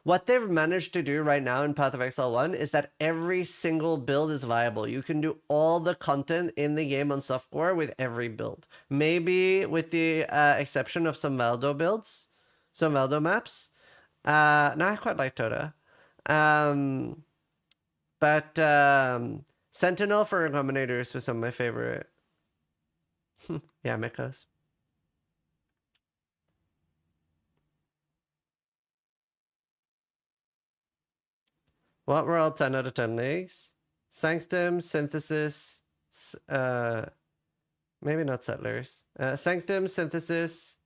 what they've managed to do right now in Path of Exile 1 is that every single build is viable. You can do all the content in the game on software with every build. Maybe with the exception of some Valdo builds, some Valdo maps. No, I quite like Tota. But Sentinel for Recombinators was some of my favorite. Yeah, Mikos. What were all 10 out of 10 leagues? Sanctum, Synthesis, maybe not Settlers. Sanctum, Synthesis,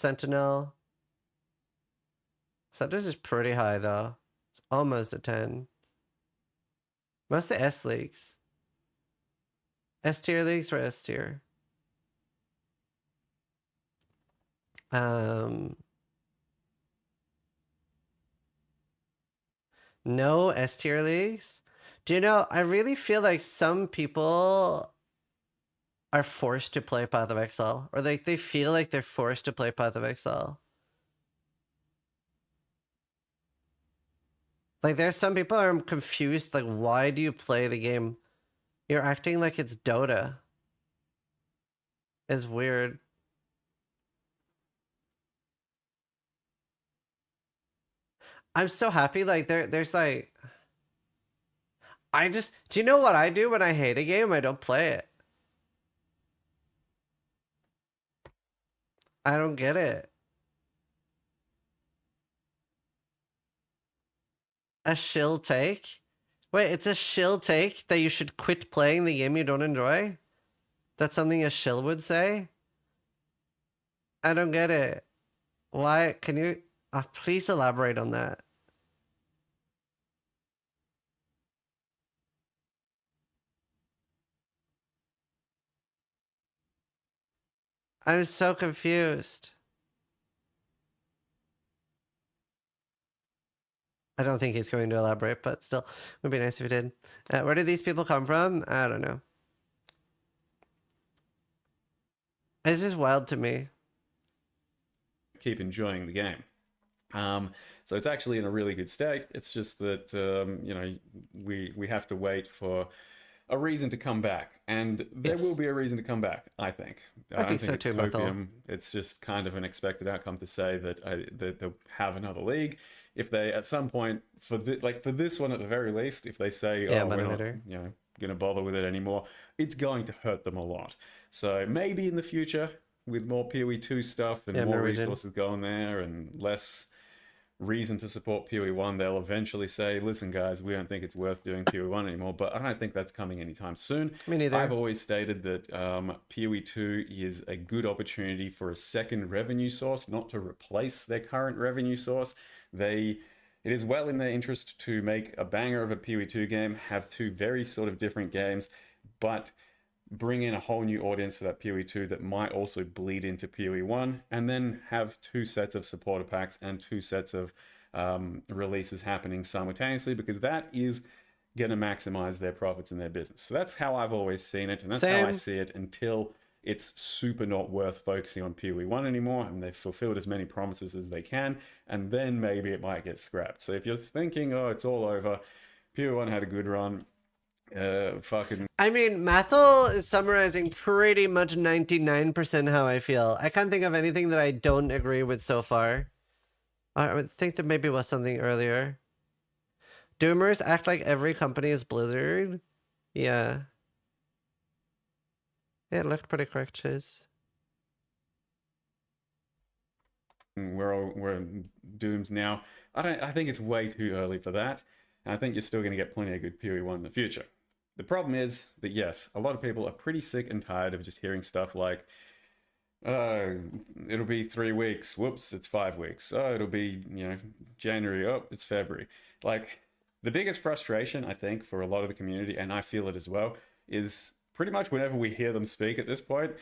Sentinel. Sentinels is pretty high though. It's almost a 10. Most of the S leagues. S tier leagues or S tier? No S tier leagues? Do you know, I really feel like some people are forced to play Path of Exile. Or like they feel like they're forced to play Path of Exile. Like there's some people are confused, like why do you play the game? You're acting like it's Dota. It's weird. I'm so happy, like there's like do you know what I do when I hate a game? I don't play it. I don't get it. A shill take? Wait, it's a shill take that you should quit playing the game you don't enjoy? That's something a shill would say? I don't get it. Why? Can you please elaborate on that? I'm so confused. I don't think he's going to elaborate, but still, it would be nice if he did. Where did these people come from? I don't know. This is wild to me. Keep enjoying the game. So it's actually in a really good state. It's just that you know, we have to wait for a reason to come back, and there will be a reason to come back. I think. I think so it's too, copium. It's just kind of an expected outcome to say that that they'll have another league. If they at some point for this one at the very least, if they say we're not going to bother with it anymore, it's going to hurt them a lot. So maybe in the future, with more PoE 2 stuff and more resources going there and less reason to support PoE 1, they'll eventually say, listen guys, we don't think it's worth doing PoE 1 anymore, but I don't think that's coming anytime soon. Me neither. I've always stated that PoE 2 is a good opportunity for a second revenue source, not to replace their current revenue source. It is well in their interest to make a banger of a PoE 2 game, have two very sort of different games, but bring in a whole new audience for that PoE 2 that might also bleed into PoE 1, and then have two sets of supporter packs and two sets of releases happening simultaneously, because that is going to maximize their profits in their business. So that's how I've always seen it, and that's how I see it until it's super not worth focusing on PoE 1 anymore, and they've fulfilled as many promises as they can, and then maybe it might get scrapped. So if you're thinking, oh, it's all over, PoE 1 had a good run, I mean, Mathel is summarizing pretty much 99% how I feel. I can't think of anything that I don't agree with so far. I would think there maybe was something earlier. Doomers act like every company is Blizzard. Yeah. Yeah, it looked pretty correct, Chiz. We're doomed now. I think it's way too early for that. And I think you're still going to get plenty of good PoE 1 in the future. The problem is that, yes, a lot of people are pretty sick and tired of just hearing stuff like, it'll be 3 weeks. Whoops, it's 5 weeks. Oh, it'll be, January. Oh, it's February. Like, the biggest frustration, I think, for a lot of the community, and I feel it as well, is pretty much whenever we hear them speak at this point,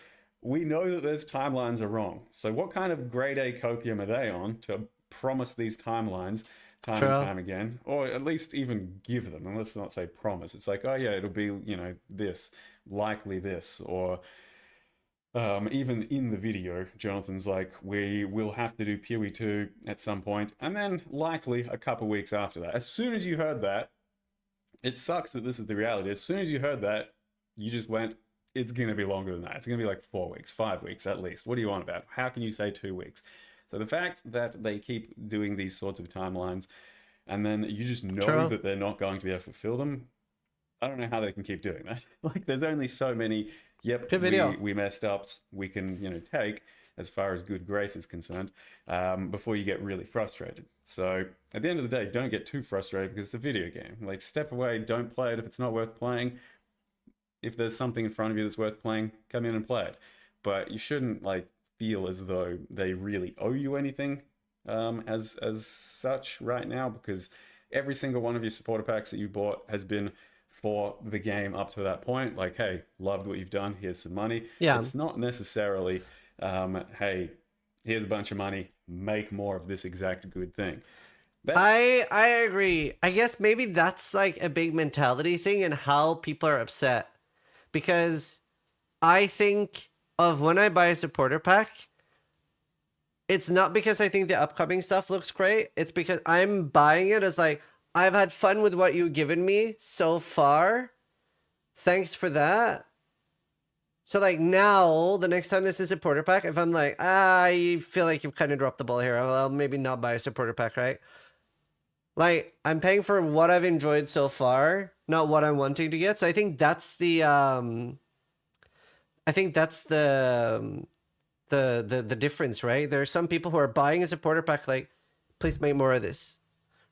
we know that those timelines are wrong. So what kind of grade A copium are they on to promise these timelines time and time again, or at least even give them, and let's not say promise. It's like, oh yeah, it'll be, this, likely this, or even in the video, Jonathan's like, we will have to do PoE 2 at some point, and then likely a couple weeks after that. As soon as you heard that, it sucks that this is the reality. As soon as you heard that, you just went, it's going to be longer than that. It's going to be like 4 weeks, 5 weeks at least. What do you want about? How can you say 2 weeks? So the fact that they keep doing these sorts of timelines, and then you just know that they're not going to be able to fulfill them, I don't know how they can keep doing that. Like, there's only so many, we messed up, we can, take, as far as good grace is concerned, before you get really frustrated. So at the end of the day, don't get too frustrated because it's a video game. Like, step away, don't play it if it's not worth playing. If there's something in front of you that's worth playing, come in and play it. But you shouldn't, feel as though they really owe you anything as such right now, because every single one of your supporter packs that you bought has been for the game up to that point. Like, hey, loved what you've done, here's some money. Yeah. It's not necessarily, hey, here's a bunch of money, make more of this exact good thing. I agree. I guess maybe that's like a big mentality thing and how people are upset. Because I think of when I buy a supporter pack, it's not because I think the upcoming stuff looks great. It's because I'm buying it as like, I've had fun with what you've given me so far. Thanks for that. So like now, the next time this is a supporter pack, if I'm like, I feel like you've kind of dropped the ball here, I'll maybe not buy a supporter pack, right? Like, I'm paying for what I've enjoyed so far, not what I'm wanting to get. So I think that's the the difference, right? There are some people who are buying a supporter pack like, please make more of this,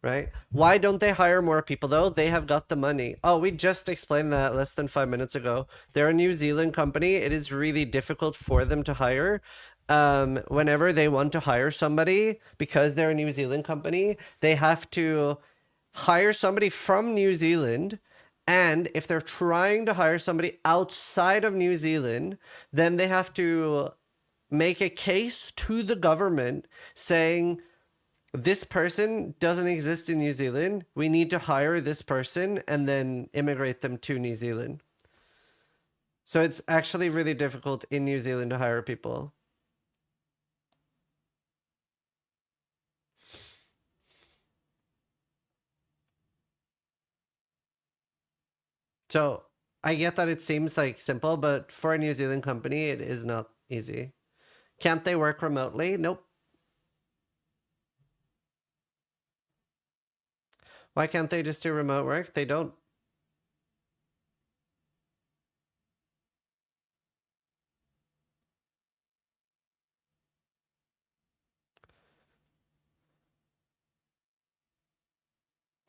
right? Why don't they hire more people though? They have got the money. Oh, we just explained that less than 5 minutes ago. They're a New Zealand company. It is really difficult for them to hire. Whenever they want to hire somebody, because they're a New Zealand company, they have to hire somebody from New Zealand. And if they're trying to hire somebody outside of New Zealand, then they have to make a case to the government saying, this person doesn't exist in New Zealand. We need to hire this person and then immigrate them to New Zealand. So it's actually really difficult in New Zealand to hire people. So I get that it seems like simple, but for a New Zealand company, it is not easy. Can't they work remotely? Nope. Why can't they just do remote work? They don't.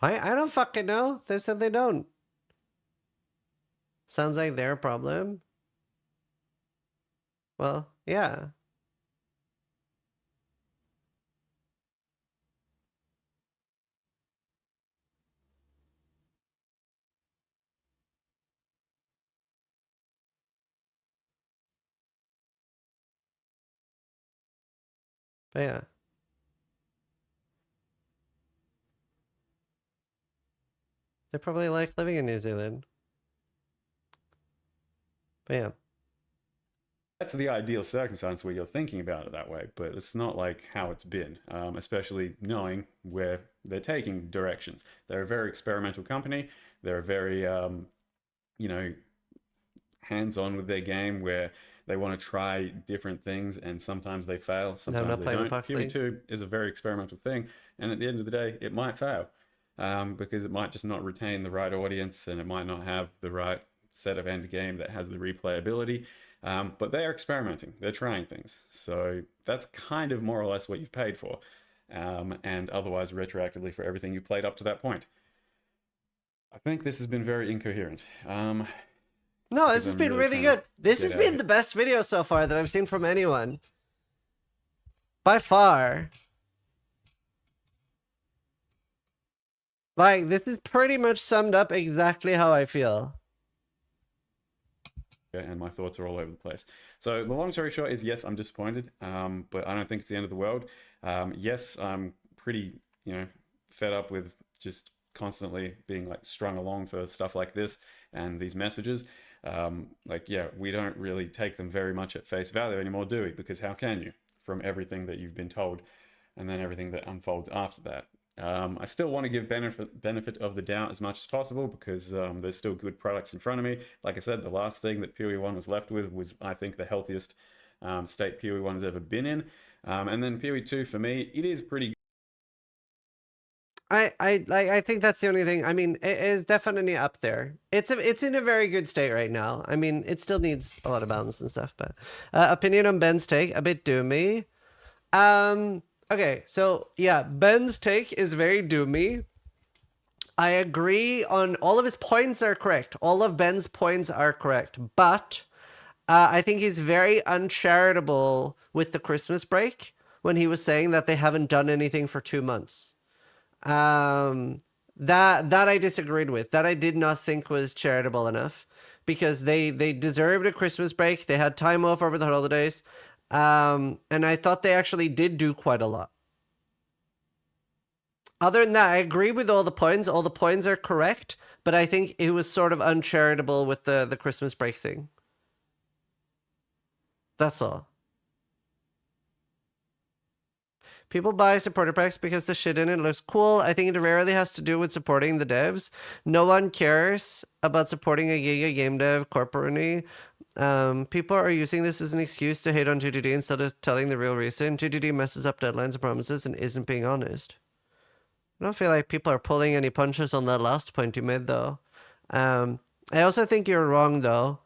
I don't fucking know. They said they don't. Sounds like their problem. Well, yeah. But yeah. They probably like living in New Zealand. But yeah. That's the ideal circumstance where you're thinking about it that way, but it's not like how it's been, especially knowing where they're taking directions. They're a very experimental company. They're very, hands-on with their game, where they want to try different things, and sometimes they fail, sometimes they don't. PoE2 is a very experimental thing, and at the end of the day, it might fail, because it might just not retain the right audience, and it might not have the right set of end game that has the replayability. But they are experimenting. They're trying things. So that's kind of more or less what you've paid for. And otherwise retroactively for everything you played up to that point. I think this has been very incoherent. No, this has been really good. This has been the best video so far that I've seen from anyone. By far. Like, this is pretty much summed up exactly how I feel. And my thoughts are all over the place. So the long story short is, yes, I'm disappointed, but I don't think it's the end of the world. Yes, I'm pretty, fed up with just constantly being like strung along for stuff like this and these messages. We don't really take them very much at face value anymore, do we? Because how can you, from everything that you've been told and then everything that unfolds after that? I still want to give benefit of the doubt as much as possible, because there's still good products in front of me. Like I said, the last thing that PoE1 was left with was, I think, the healthiest state PoE1 has ever been in. And then PoE2, for me, it is pretty good. I think that's the only thing. I mean, it is definitely up there. It's in a very good state right now. I mean, it still needs a lot of balance and stuff, but opinion on Ben's take, a bit doomy. Okay, so yeah, Ben's take is very doomy. I agree on all of his points are correct. All of Ben's points are correct, but I think he's very uncharitable with the Christmas break when he was saying that they haven't done anything for 2 months. That I disagreed with. That I did not think was charitable enough, because they deserved a Christmas break. They had time off over the holidays. And I thought they actually did do quite a lot. Other than that, I agree with all the points. All the points are correct, but I think it was sort of uncharitable with the Christmas break thing. That's all. People buy supporter packs because the shit in it looks cool. I think it rarely has to do with supporting the devs. No one cares about supporting a Giga game dev corporately. People are using this as an excuse to hate on GGD instead of telling the real reason. GGD messes up deadlines and promises and isn't being honest. I don't feel like people are pulling any punches on that last point you made, though. I also think you're wrong, though.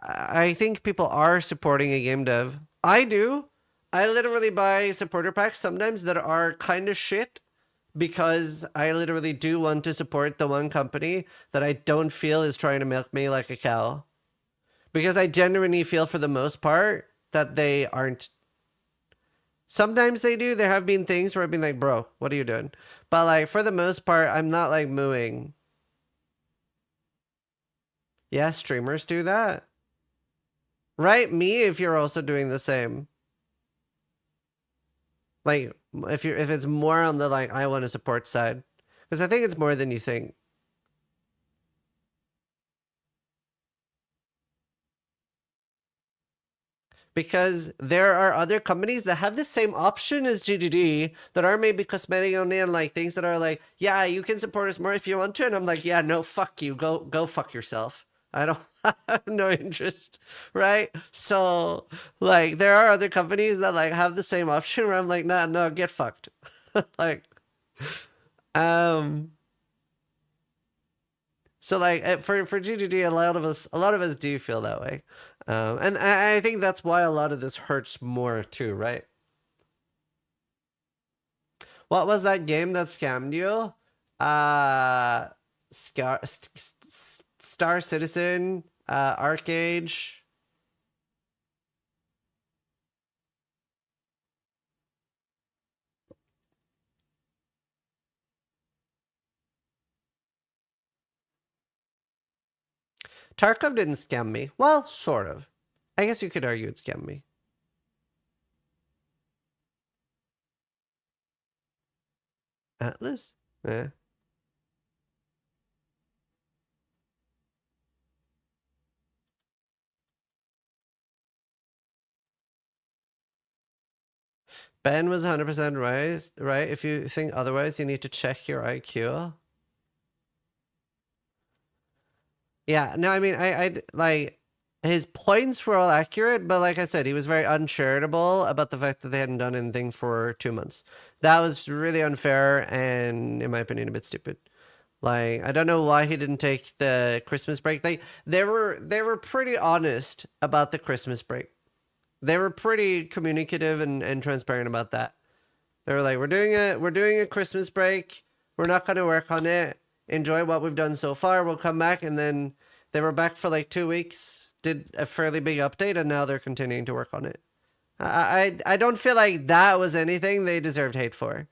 I think people are supporting a game dev. I do. I literally buy supporter packs sometimes that are kind of shit, because I literally do want to support the one company that I don't feel is trying to milk me like a cow. Because I genuinely feel, for the most part, that they aren't. Sometimes they do. There have been things where I've been like, bro, what are you doing? But like, for the most part, I'm not like mooing. Yeah, streamers do that. Write me if you're also doing the same. Like, if it's more on the like, I want to support side. Because I think it's more than you think. Because there are other companies that have the same option as GGD that are maybe cosmetic only, and like things that are like, yeah, you can support us more if you want to. And I'm like, yeah, no, fuck you. Go fuck yourself. I don't have no interest, right? So like, there are other companies that like have the same option where I'm like, nah, no, get fucked. Like, so like, for GGD, a lot of us do feel that way. And I think that's why a lot of this hurts more too, right? What was that game that scammed you? Star Citizen, Arcade. Tarkov didn't scam me. Well, sort of. I guess you could argue it scammed me. Atlas? Yeah. Ben was 100% right. If you think otherwise, you need to check your IQ. Yeah, no, I mean, I like, his points were all accurate, but like I said, he was very uncharitable about the fact that they hadn't done anything for 2 months. That was really unfair and, in my opinion, a bit stupid. Like, I don't know why he didn't take the Christmas break. They were pretty honest about the Christmas break. They were pretty communicative and transparent about that. They were like, we're doing a Christmas break. We're not going to work on it. Enjoy what we've done so far. We'll come back. And then they were back for like 2 weeks, did a fairly big update, and now they're continuing to work on it. I don't feel like that was anything they deserved hate for.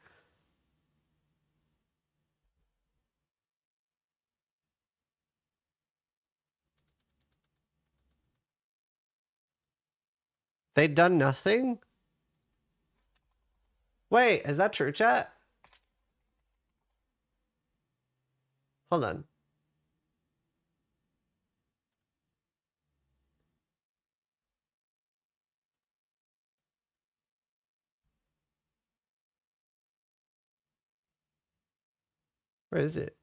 They'd done nothing? Wait, is that true, chat? Hold on. Where is it?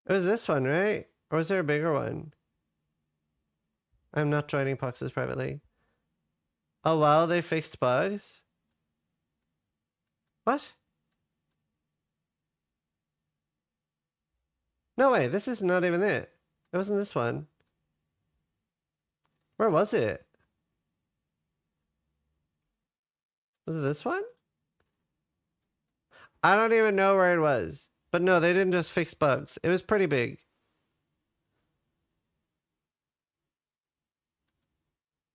It was this one, right? Or was there a bigger one? I'm not joining boxes privately. Oh wow, they fixed bugs? What? No way, this is not even it. It wasn't this one. Where was it? Was it this one? I don't even know where it was. But no, they didn't just fix bugs. It was pretty big.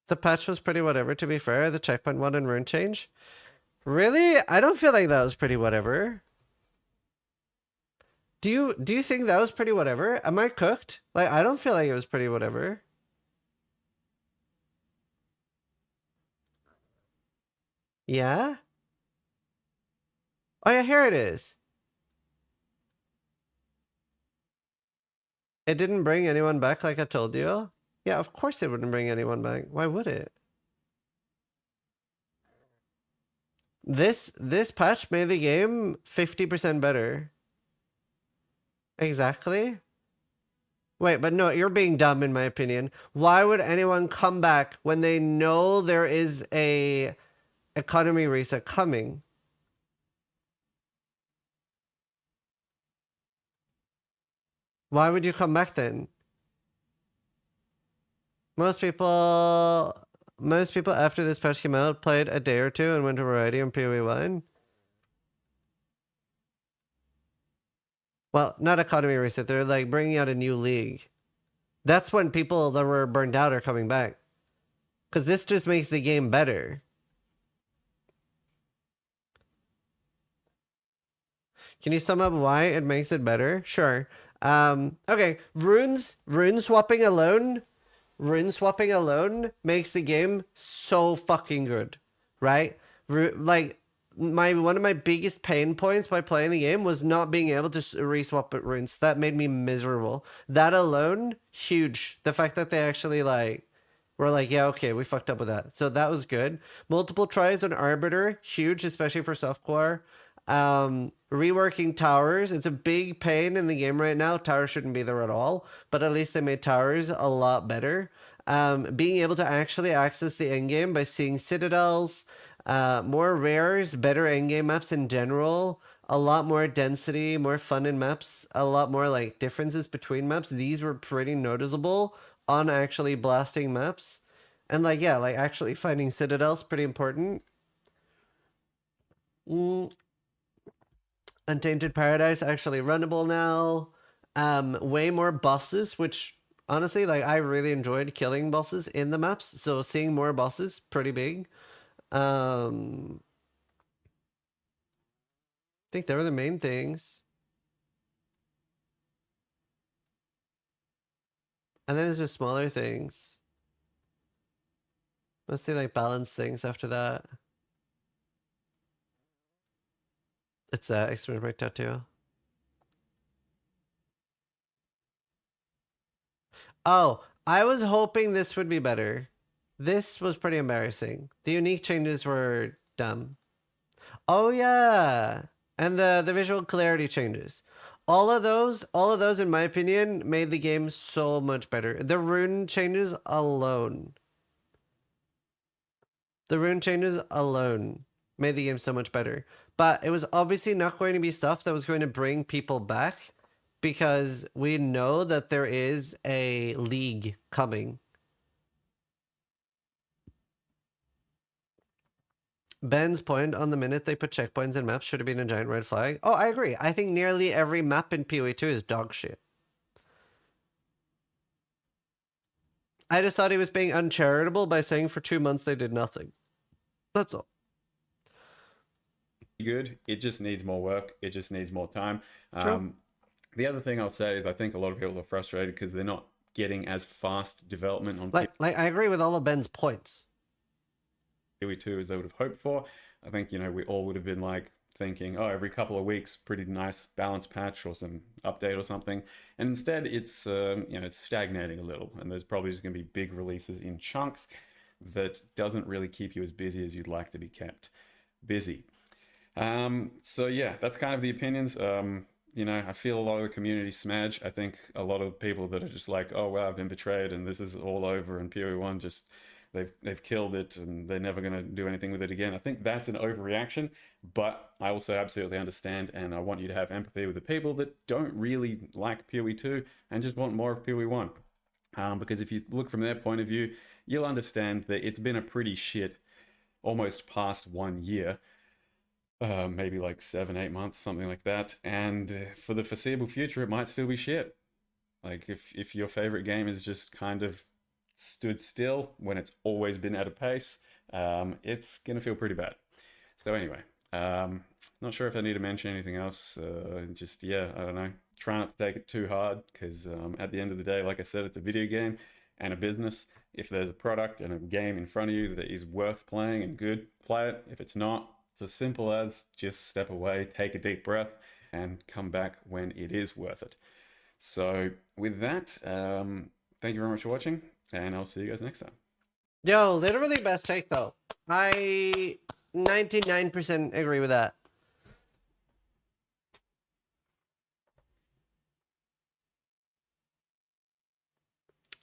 The patch was pretty whatever, to be fair. The checkpoint one and rune change. Really? I don't feel like that was pretty whatever. Do you think that was pretty whatever? Am I cooked? Like, I don't feel like it was pretty whatever. Yeah? Oh yeah, here it is. It didn't bring anyone back like I told you. Yeah, of course it wouldn't bring anyone back. Why would it? This patch made the game 50% better. Exactly. Wait, but no, you're being dumb in my opinion. Why would anyone come back when they know there is a economy reset coming? Why would you come back then? Most people after this patch came out played a day or two and went to variety on PoE 1. Well, not economy reset. They're like bringing out a new league. That's when people that were burned out are coming back. Because this just makes the game better. Can you sum up why it makes it better? Sure. Okay. Rune swapping alone makes the game so fucking good, right? Like one of my biggest pain points by playing the game was not being able to reswap runes. That made me miserable. That alone, huge. The fact that they actually like were like, yeah, okay, we fucked up with that. So that was good. Multiple tries on Arbiter, huge, especially for softcore. Reworking towers, it's a big pain in the game right now. Towers shouldn't be there at all, but at least they made towers a lot better. Being able to actually access the endgame by seeing citadels, more rares, better endgame maps in general, a lot more density, more fun in maps, a lot more like differences between maps. These were pretty noticeable on actually blasting maps. And like, yeah, like actually finding citadels, pretty important. Untainted Paradise actually runnable now. Way more bosses, which honestly, like I really enjoyed killing bosses in the maps. So seeing more bosses, pretty big. I think they were the main things. And then there's just smaller things. Mostly like balance things after that. It's excellent break tattoo. Oh, I was hoping this would be better. This was pretty embarrassing. The unique changes were dumb. Oh yeah, and the visual clarity changes. All of those in my opinion made the game so much better. The rune changes alone. Made the game so much better. But it was obviously not going to be stuff that was going to bring people back because we know that there is a league coming. Ben's point on the minute they put checkpoints in maps should have been a giant red flag. Oh, I agree. I think nearly every map in PoE 2 is dog shit. I just thought he was being uncharitable by saying for 2 months they did nothing. That's all. Good. It just needs more work. It just needs more time. True. The other thing I'll say is I think a lot of people are frustrated because they're not getting as fast development on Like I agree with all of Ben's points. PoE 2 as they would have hoped for. I think, you know, we all would have been like thinking, oh, every couple of weeks, pretty nice balance patch or some update or something. And instead it's, you know, it's stagnating a little, and there's probably just going to be big releases in chunks that doesn't really keep you as busy as you'd like to be kept busy. So yeah, that's kind of the opinions. You know, I feel a lot of the community smudge. I think a lot of people that are just like, oh wow, I've been betrayed and this is all over, and PoE 1 just they've killed it and they're never going to do anything with it again. I think that's an overreaction, but I also absolutely understand, and I want you to have empathy with the people that don't really like PoE 2 and just want more of PoE 1. Because if you look from their point of view, you'll understand that it's been a pretty shit almost past 1 year. maybe like 7-8 months, something like that. And for the foreseeable future, it might still be shit. Like if your favorite game is just kind of stood still when it's always been at a pace, it's gonna feel pretty bad. So anyway, not sure if I need to mention anything else. Just yeah, I don't know. Try not to take it too hard because at the end of the day, like I said, it's a video game and a business. If there's a product and a game in front of you that is worth playing and good, play it. If it's not, it's as simple as just step away, take a deep breath, and come back when it is worth it. So with that, thank you very much for watching, and I'll see you guys next time. Yo, literally best take though. I 99% agree with that.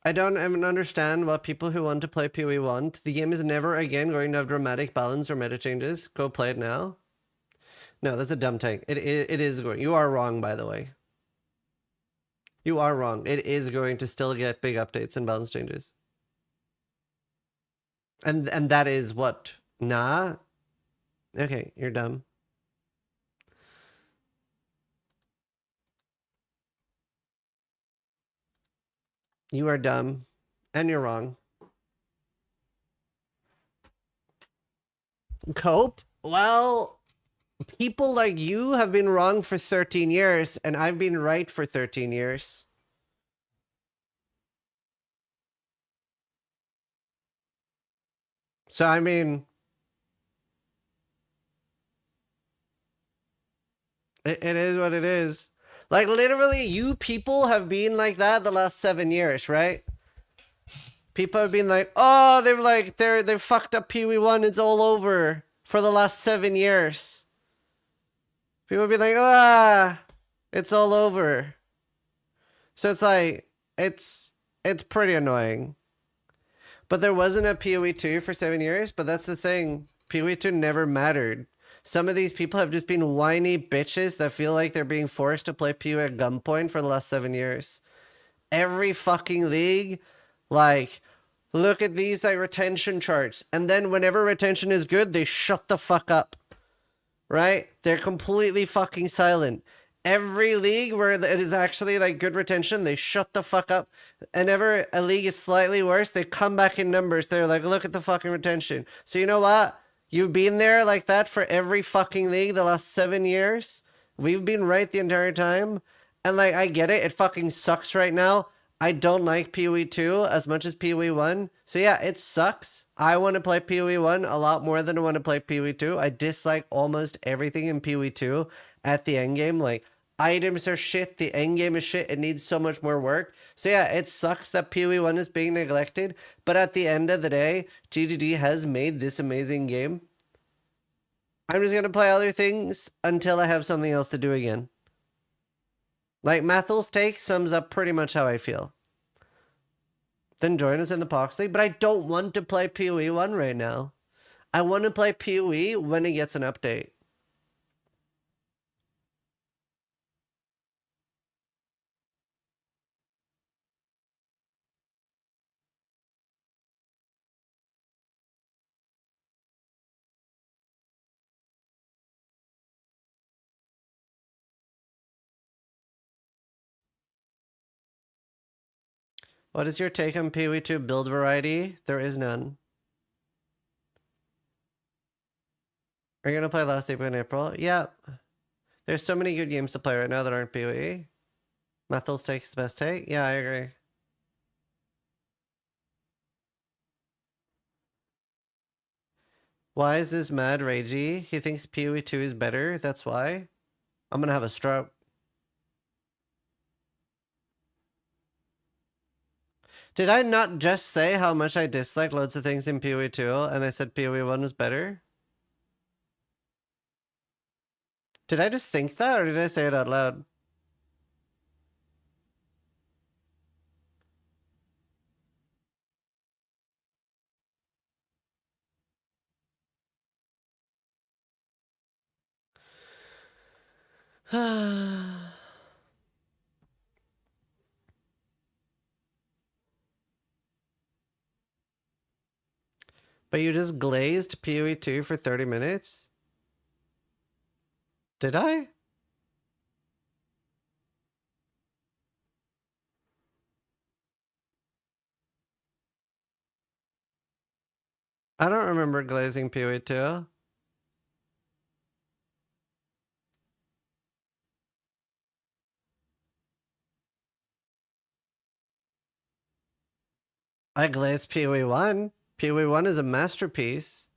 I don't even understand what people who want to play PoE want. The game is never again going to have dramatic balance or meta changes. Go play it now. No, that's a dumb take. It is going. You are wrong, by the way. You are wrong. It is going to still get big updates and balance changes. And that is what? Nah. Okay, you're dumb. You are dumb. And you're wrong. Cope? Well, people like you have been wrong for 13 years, and I've been right for 13 years. So, I mean, it is what it is. Like, literally, you people have been like that the last 7 years, right? People have been like, oh, they fucked up PoE 1, it's all over for the last 7 years. People have been like, ah, it's all over. So it's like, it's pretty annoying. But there wasn't a PoE 2 for 7 years, but that's the thing. PoE 2 never mattered. Some of these people have just been whiny bitches that feel like they're being forced to play PoE at gunpoint for the last 7 years. Every fucking league, like, look at these like retention charts. And then whenever retention is good, they shut the fuck up. Right? They're completely fucking silent. Every league where it is actually like good retention, they shut the fuck up. And ever a league is slightly worse, they come back in numbers. They're like, look at the fucking retention. So you know what? You've been there like that for every fucking league the last 7 years. We've been right the entire time. And like, I get it. It fucking sucks right now. I don't like PoE 2 as much as PoE 1. So yeah, it sucks. I want to play PoE 1 a lot more than I want to play PoE 2. I dislike almost everything in PoE 2 at the end game. Like, items are shit. The end game is shit. It needs so much more work. So yeah, it sucks that PoE 1 is being neglected. But at the end of the day, GDD has made this amazing game. I'm just going to play other things until I have something else to do again. Like, Mathel's take sums up pretty much how I feel. Then join us in the Pox League. But I don't want to play PoE 1 right now. I want to play PoE when it gets an update. What is your take on PoE 2 build variety? There is none. Are you going to play Last April in April? Yeah. There's so many good games to play right now that aren't PoE. Methel's take is the best take? Yeah, I agree. Why is this mad ragey? He thinks PoE 2 is better, that's why. I'm gonna have a stroke. Did I not just say how much I dislike loads of things in PoE 2 and I said PoE 1 was better? Did I just think that or did I say it out loud? But you just glazed PoE 2 for 30 minutes? Did I? I don't remember glazing PoE 2. I glazed PoE 1. PoE 1 is a masterpiece.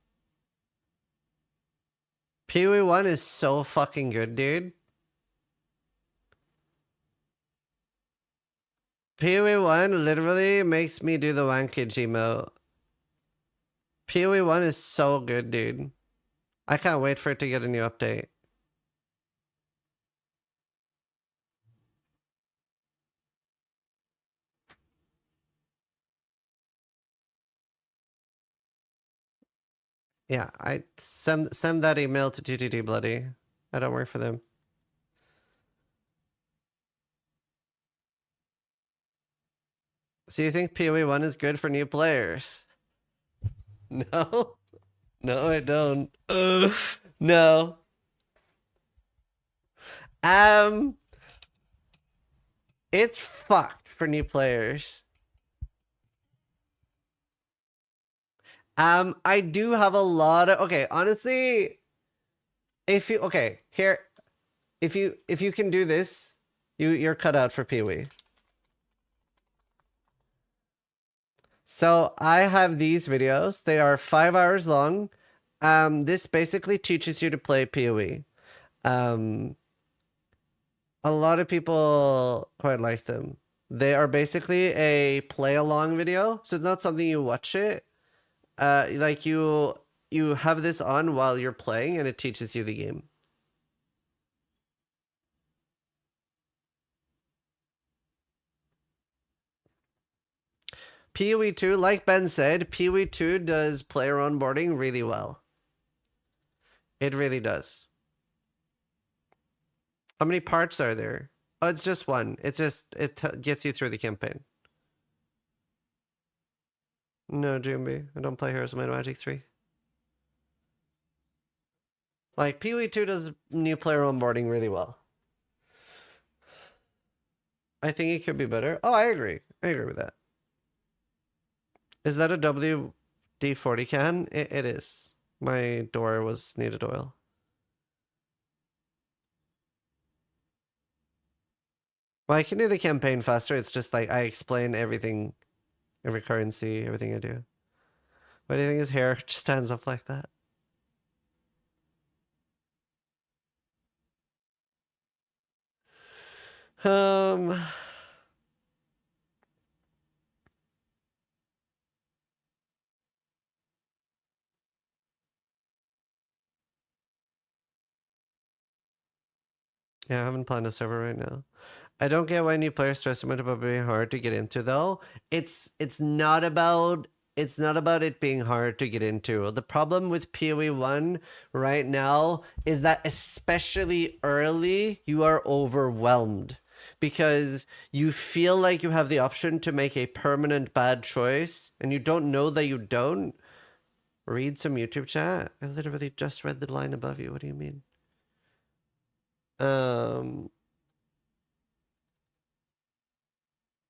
PoE 1 is so fucking good, dude. PoE 1 literally makes me do the wankage emote. PoE 1 is so good, dude. I can't wait for it to get a new update. Yeah, I send that email to TTT Bloody. I don't work for them. So you think PoE 1 is good for new players? No? No, I don't. No. It's fucked for new players. I do have a lot of, okay, honestly, if you, okay, here, if you can do this, you're cut out for PoE. So I have these videos. They are 5 hours long. This basically teaches you to play PoE. A lot of people quite like them. They are basically a play along video. So it's not something you watch it. Like you have this on while you're playing and it teaches you the game. PoE 2, like Ben said, PoE 2 does player onboarding really well. It really does. How many parts are there? Oh, it's just one. It gets you through the campaign. No, Jumbi. I don't play Heroes of Might and Magic 3. Like, PoE 2 does new player onboarding really well. I think it could be better. Oh, I agree. I agree with that. Is that a WD-40 can? It is. My door needed oil. Well, I can do the campaign faster. It's just like I explain everything, every currency, everything I do. Why do you think his hair just stands up like that? Yeah, I haven't planned a server right now. I don't get why new players stress so much about being hard to get into though. It's not about it being hard to get into. The problem with PoE 1 right now is that especially early, you are overwhelmed because you feel like you have the option to make a permanent bad choice and you don't know that you don't. Read some YouTube chat. I literally just read the line above you. What do you mean?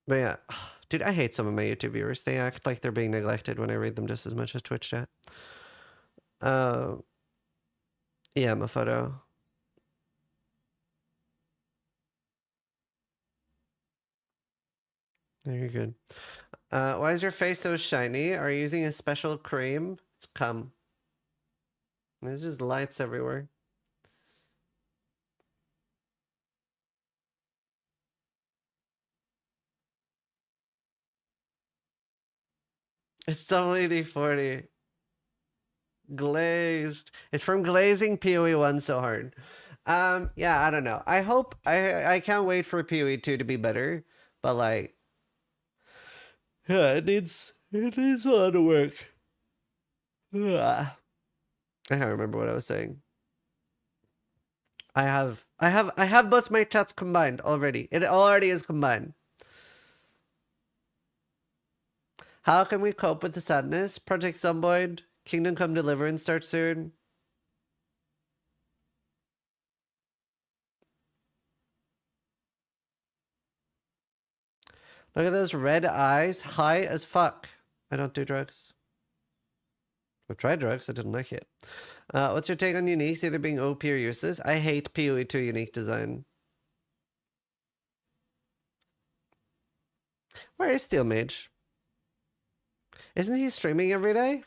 But yeah, dude, I hate some of my YouTube viewers. They act like they're being neglected when I read them just as much as Twitch chat. Yeah, my photo. Very good. Why is your face so shiny? Are you using a special cream? It's cum. There's just lights everywhere. It's WD-40. Glazed. It's from glazing PoE 1 so hard. Yeah, I don't know. I hope I can't wait for PoE 2 to be better, but like yeah, it needs a lot of work. I can't remember what I was saying. I have both my chats combined already. It already is combined. How can we cope with the sadness? Project Zomboid, Kingdom Come Deliverance starts soon. Look at those red eyes, high as fuck. I don't do drugs. I've tried drugs, I didn't like it. What's your take on uniques either being OP or useless? I hate PoE 2 unique design. Where is Steel Mage? Isn't he streaming every day?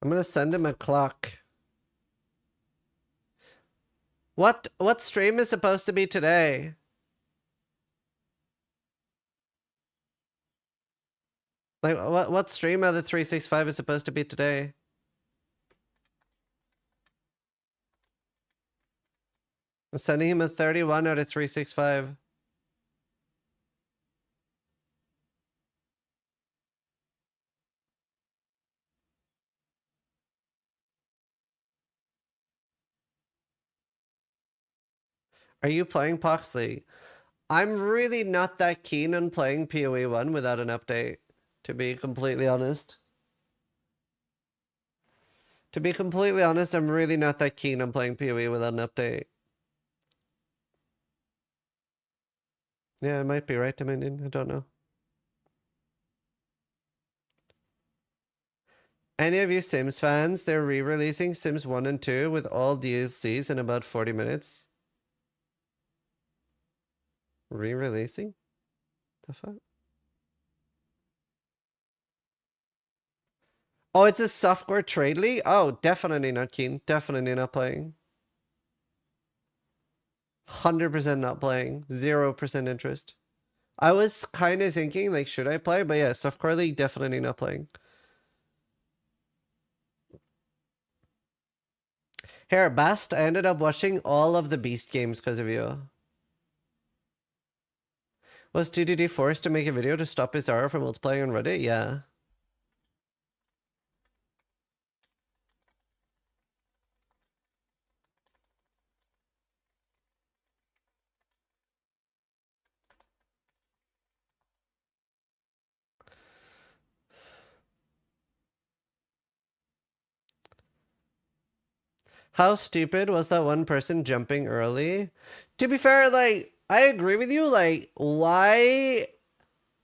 I'm gonna send him a clock. What stream is supposed to be today? Like what stream out of 365 is supposed to be today? I'm sending him a 31 out of 365. Are you playing Pox League? I'm really not that keen on playing PoE 1 without an update, to be completely honest. To be completely honest, I'm really not that keen on playing PoE without an update. Yeah, I might be right, Dominion. I don't know. Any of you Sims fans, they're re-releasing Sims 1 and 2 with all DLCs in about 40 minutes. Re-releasing? The fuck? Oh, it's a software trade league? Oh, definitely not keen. Definitely not playing. 100% not playing. 0% interest. I was kind of thinking, like, should I play? But yeah, softcore league, definitely not playing. Here, Bast, I ended up watching all of the Beast games because of you. Was 2DD forced to make a video to stop his R from multiplying on Reddit? Yeah. How stupid was that one person jumping early? To be fair, like, I agree with you. Like, why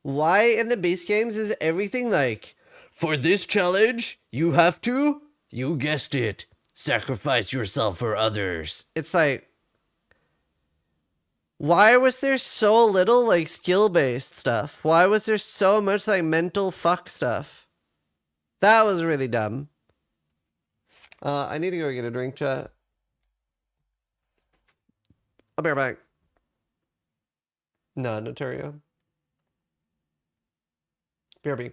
in the Beast games is everything like, for this challenge, you have to, you guessed it, sacrifice yourself for others. It's like, why was there so little, like, skill-based stuff? Why was there so much, like, mental fuck stuff? That was really dumb. I need to go get a drink, chat. I'll be right back. No, Notario. BRB.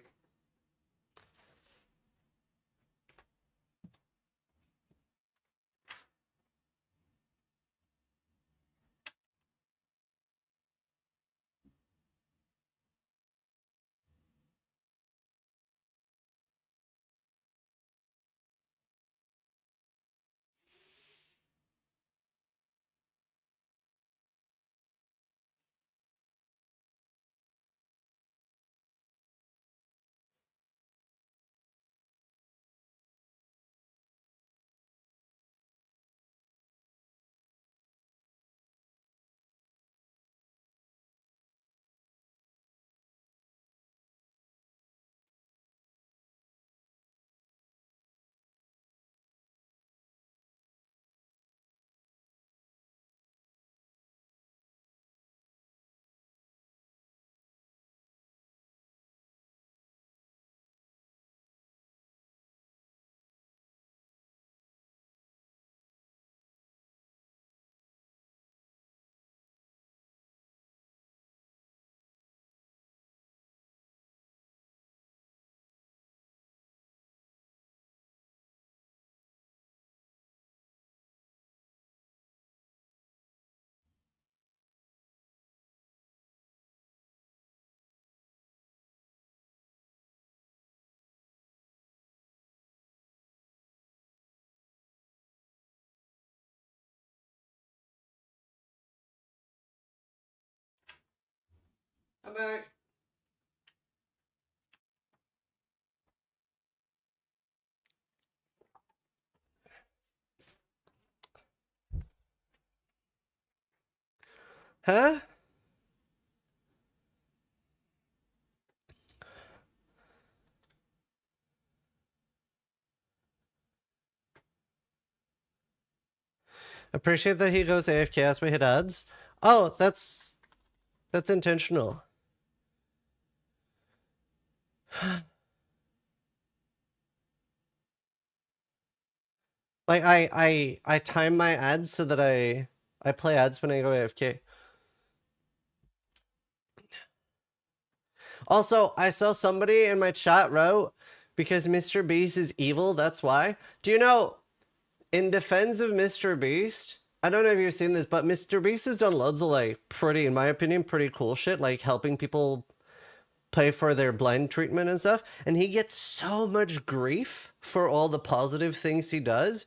I'm back. Huh? Appreciate that he goes AFK as we hit ads. Oh, that's intentional. Like I time my ads so that I play ads when I go AFK. Also, I saw somebody in my chat wrote, because Mr. Beast is evil, that's why. Do you know, in defense of Mr. Beast, I don't know if you've seen this, but Mr. Beast has done loads of like pretty, in my opinion, pretty cool shit, like helping people pay for their blind treatment and stuff. And he gets so much grief for all the positive things he does.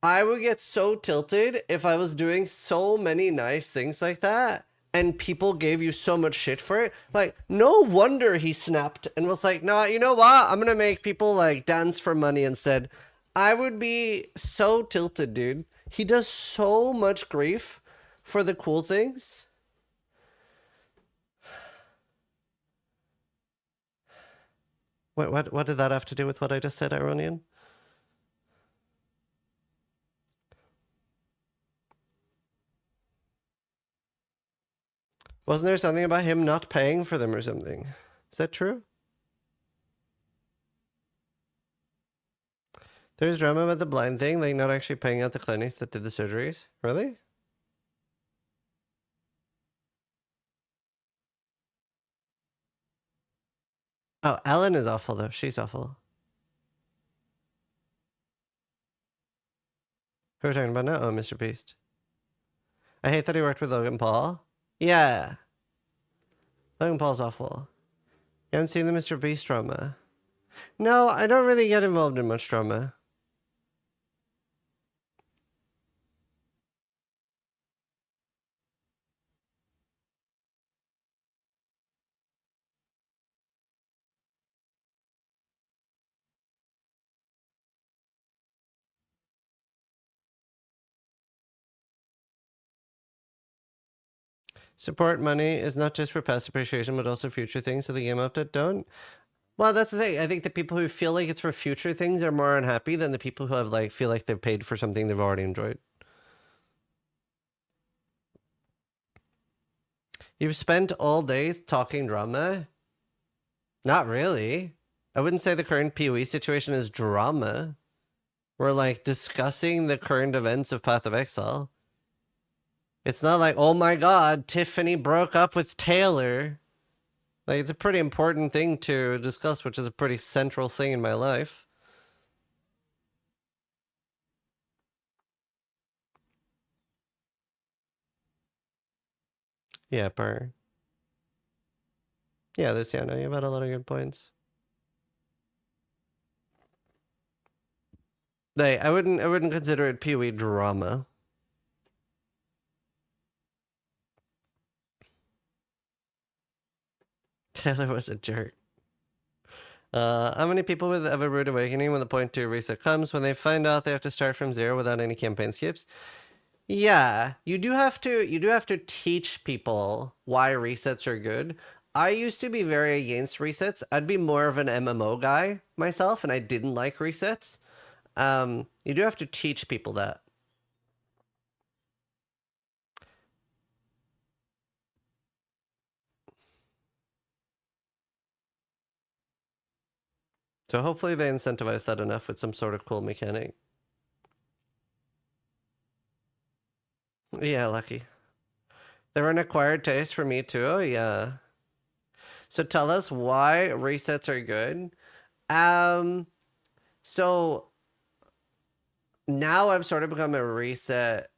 I would get so tilted if I was doing so many nice things like that and people gave you so much shit for it. Like, no wonder he snapped and was like, nah, you know what? I'm gonna make people like dance for money instead. I would be so tilted, dude. He does so much grief for the cool things. Wait, what did that have to do with what I just said, Ironian? Wasn't there something about him not paying for them or something? Is that true? There's drama about the blind thing, like not actually paying out the clinics that did the surgeries. Really? Oh, Ellen is awful though. She's awful. Who are we talking about now? Oh, Mr. Beast. I hate that he worked with Logan Paul. Yeah. Logan Paul's awful. You haven't seen the Mr. Beast drama? No, I don't really get involved in much drama. Support money is not just for past appreciation, but also future things. So the game update don't. Well, that's the thing. I think the people who feel like it's for future things are more unhappy than the people who have like feel like they've paid for something they've already enjoyed. You've spent all day talking drama? Not really. I wouldn't say the current PoE situation is drama. We're like discussing the current events of Path of Exile. It's not like, oh my god, Tiffany broke up with Taylor. Like, it's a pretty important thing to discuss, which is a pretty central thing in my life. Yeah, Per. Yeah, Luciano, you've had a lot of good points. Like, I wouldn't consider it PoE drama. Taylor was a jerk. How many people with have a rude awakening when the point 2 reset comes, when they find out they have to start from 0 without any campaign skips? Yeah, you do have to teach people why resets are good. I used to be very against resets. I'd be more of an MMO guy myself, and I didn't like resets. You do have to teach people that. So hopefully they incentivize that enough with some sort of cool mechanic. Yeah, lucky. They were an acquired taste for me too. Oh, yeah. So tell us why resets are good. So now I've sort of become a reset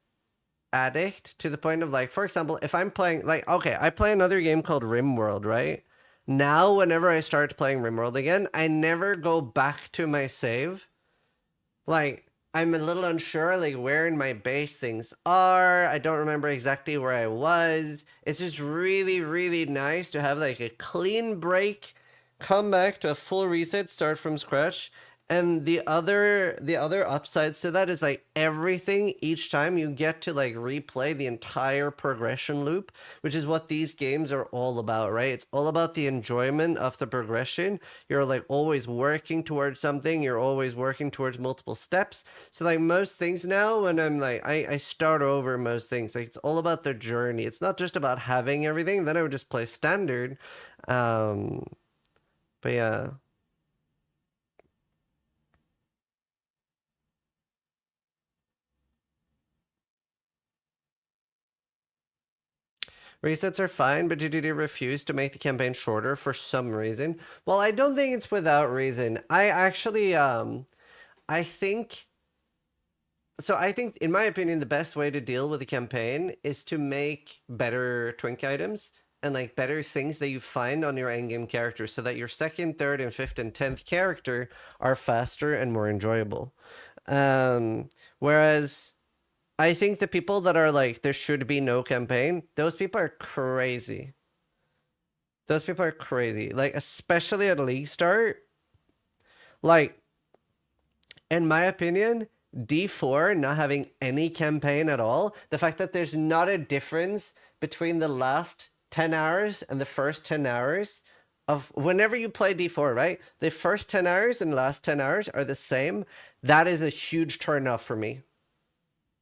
addict to the point of like, for example, if I'm playing like, okay, I play another game called RimWorld, right? Now, whenever I start playing RimWorld again, I never go back to my save. Like, I'm a little unsure, like, where in my base things are. I don't remember exactly where I was. It's just really, really nice to have, like, a clean break, come back to a full reset, start from scratch. And the other upsides to that is, like, everything each time you get to, like, replay the entire progression loop, which is what these games are all about, right? It's all about the enjoyment of the progression. You're, like, always working towards something. You're always working towards multiple steps. So, like, most things now, when I'm like, I start over most things. Like, it's all about the journey. It's not just about having everything. Then I would just play standard. But yeah. Resets are fine, but GGD refused to make the campaign shorter for some reason. Well, I don't think it's without reason. I actually, I think... So I think, in my opinion, the best way to deal with the campaign is to make better twink items and, like, better things that you find on your endgame character so that your second, third, and fifth, and 10th character are faster and more enjoyable. Whereas... I think the people that are like, there should be no campaign, those people are crazy. Those people are crazy. Like, especially at League Start. Like, in my opinion, D4 not having any campaign at all, the fact that there's not a difference between the last 10 hours and the first 10 hours of whenever you play D4, right? The first 10 hours and last 10 hours are the same. That is a huge turn off for me.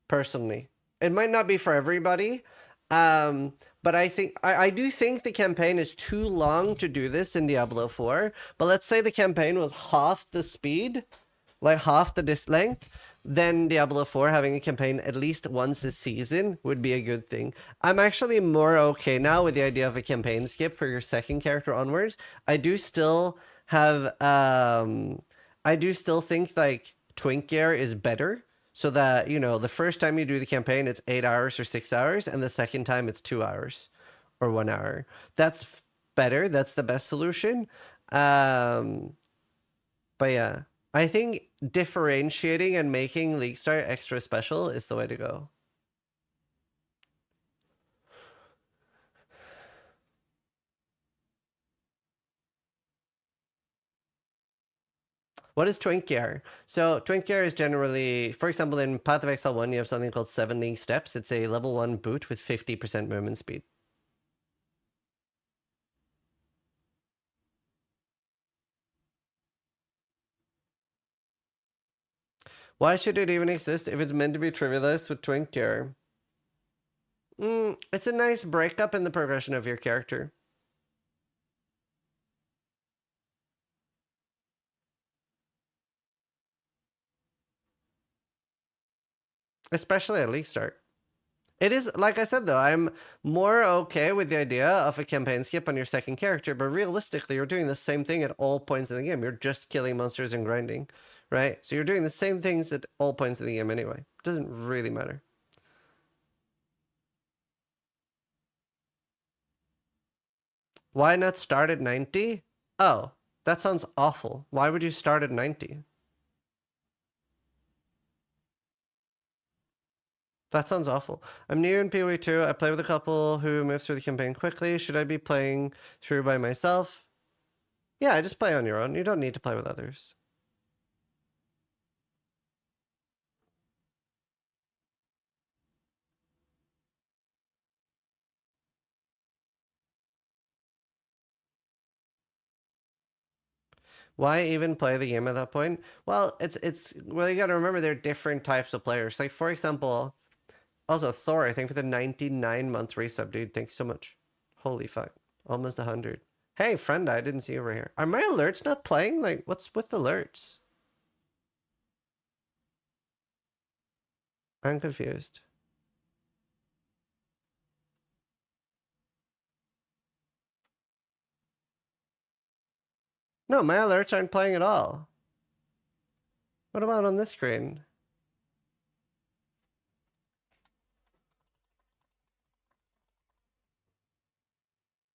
Personally, it might not be for everybody, but I do think the campaign is too long to do this in Diablo 4. But let's say the campaign was half the speed, like half the disc length, then Diablo 4 having a campaign at least once a season would be a good thing. I'm actually more okay now with the idea of a campaign skip for your second character onwards. I do still have I do still think like Twink Gear is better. So that, you know, the first time you do the campaign, it's 8 hours or 6 hours, and the second time it's 2 hours or 1 hour. That's better. That's the best solution. But yeah, I think differentiating and making League Start extra special is the way to go. What is Twink Gear? So Twink Gear is generally, for example, in Path of Exile 1, you have something called 7 League Steps. It's a level 1 boot with 50% movement speed. Why should it even exist if it's meant to be trivialized with Twink Gear? It's a nice breakup in the progression of your character. Especially at League Start. It is, like I said though, I'm more okay with the idea of a campaign skip on your second character, but realistically, you're doing the same thing at all points in the game. You're just killing monsters and grinding, right? So you're doing the same things at all points in the game anyway. It doesn't really matter. Why not start at 90? Oh, that sounds awful. Why would you start at 90? That sounds awful. I'm new in PoE 2. I play with a couple who move through the campaign quickly. Should I be playing through by myself? Yeah, just play on your own. You don't need to play with others. Why even play the game at that point? Well, well, you gotta remember there are different types of players. Like, for example, also Thor, I think for the 99-month resub, dude. Thanks so much. Holy fuck. Almost 100. Hey, friend, I didn't see you over here. Are my alerts not playing? Like, what's with alerts? I'm confused. No, my alerts aren't playing at all. What about on this screen?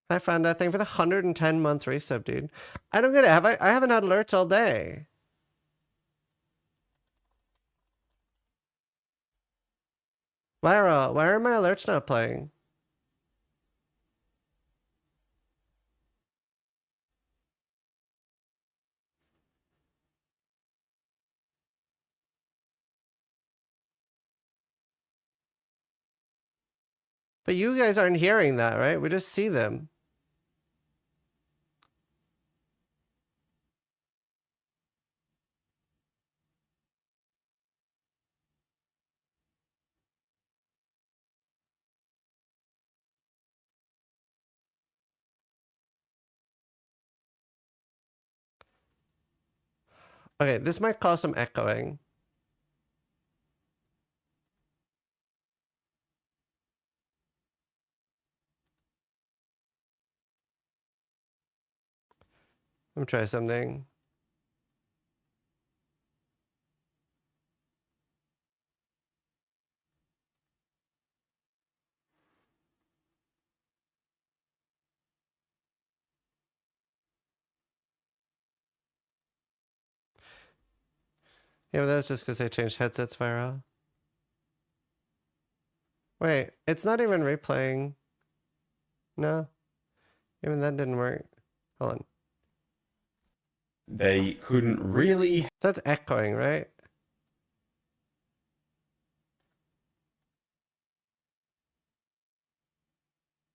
I found that thing for the 110-month resub, dude. I don't get it. I haven't had alerts all day. Lyra, why are my alerts not playing? But you guys aren't hearing that, right? We just see them. Okay, this might cause some echoing. Let me try something. Yeah, but that's just because I changed headsets, Pyro. Wait, it's not even replaying. No, even that didn't work. Hold on. They couldn't really. That's echoing, right?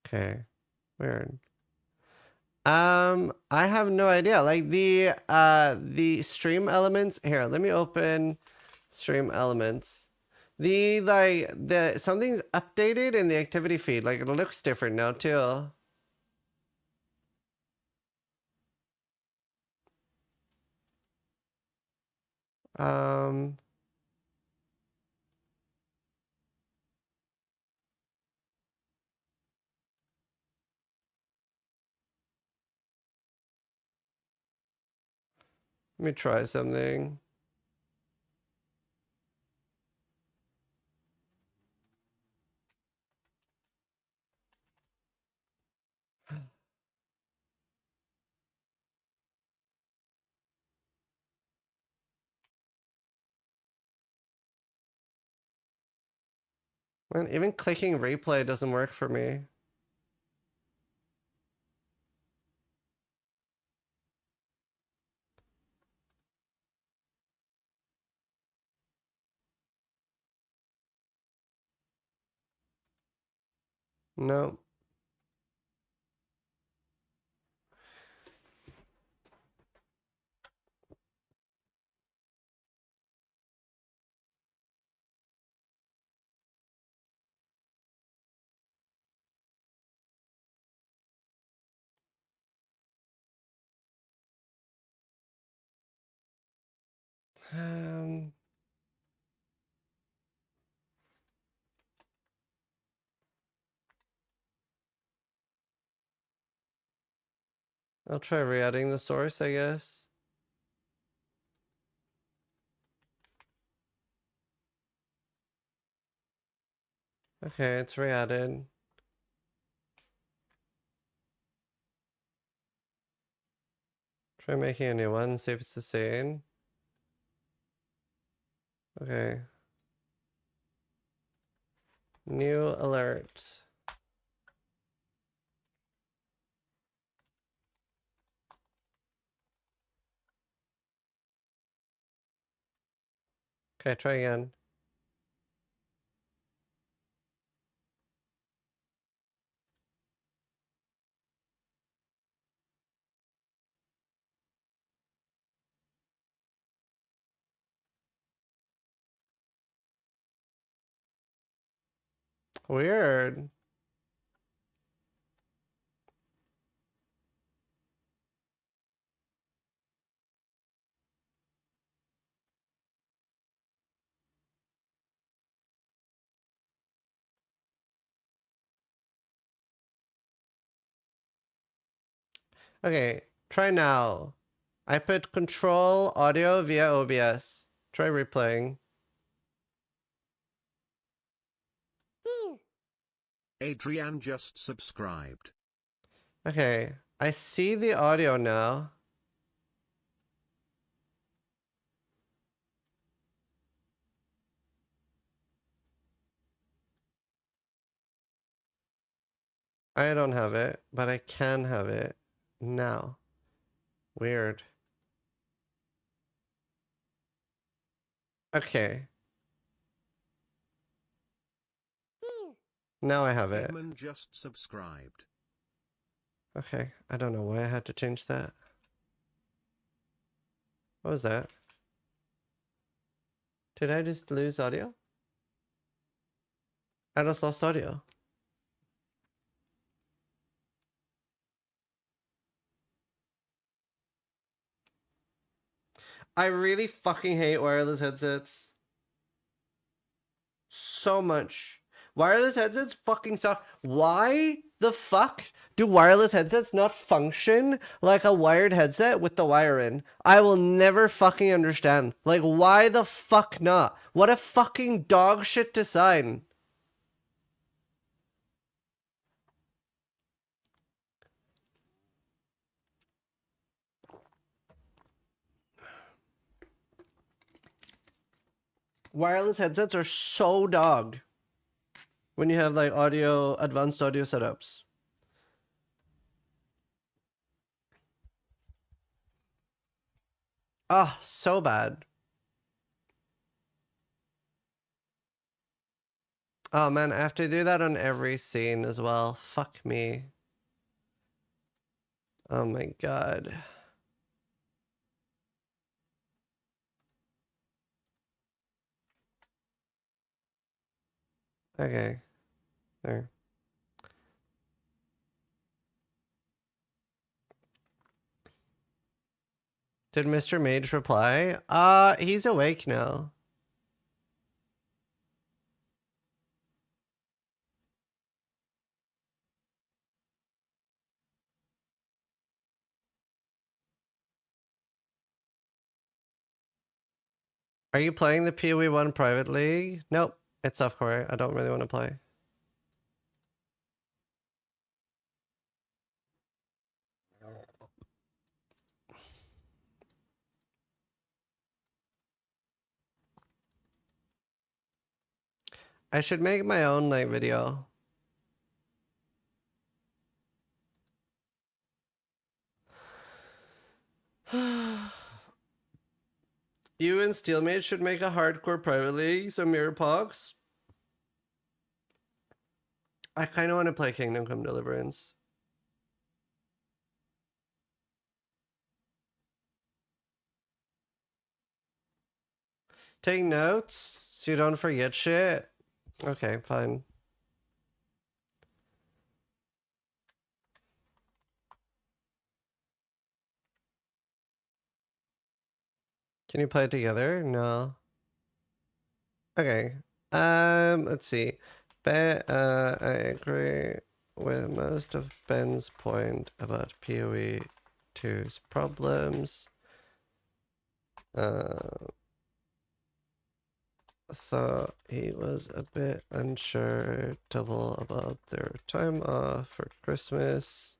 Okay, weird. I have no idea. Like the stream elements here. Let me open stream elements. The something's updated in the activity feed. Like it looks different now too. Um. Let me try something. Man, even clicking replay doesn't work for me. No. Um. I'll try re-adding the source, I guess. Okay, it's re-added. Try making a new one, see if it's the same. Okay. New alert. Okay, try again. Weird. Okay, try now. I put control audio via OBS. Try replaying. Adrian just subscribed. Okay, I see the audio now. I don't have it, but I can have it now. Weird. Okay. Now I have it. Edmund just subscribed. Okay, I don't know why I had to change that. What was that? Did I just lose audio? I just lost audio. I really fucking hate wireless headsets. So much. Wireless headsets fucking suck. Why the fuck do wireless headsets not function like a wired headset with the wire in? I will never fucking understand. Like, why the fuck not? What a fucking dog shit design. Wireless headsets are so dog when you have like advanced audio setups. Ah, so bad. Oh man, I have to do that on every scene as well. Fuck me. Oh my god. Okay. There. Did Mr. Mage reply? He's awake now. Are you playing the PoE 1 private league? Nope. It's softcore. I don't really want to play. I should make my own like video. You and Steelmate should make a hardcore private league, so Mirror Pox. I kind of want to play Kingdom Come Deliverance. Take notes so you don't forget shit. Okay, fine. Can you play it together? No. Okay. Let's see. I agree with most of Ben's point about PoE 2's problems. Thought he was a bit uncharitable about their time off for Christmas.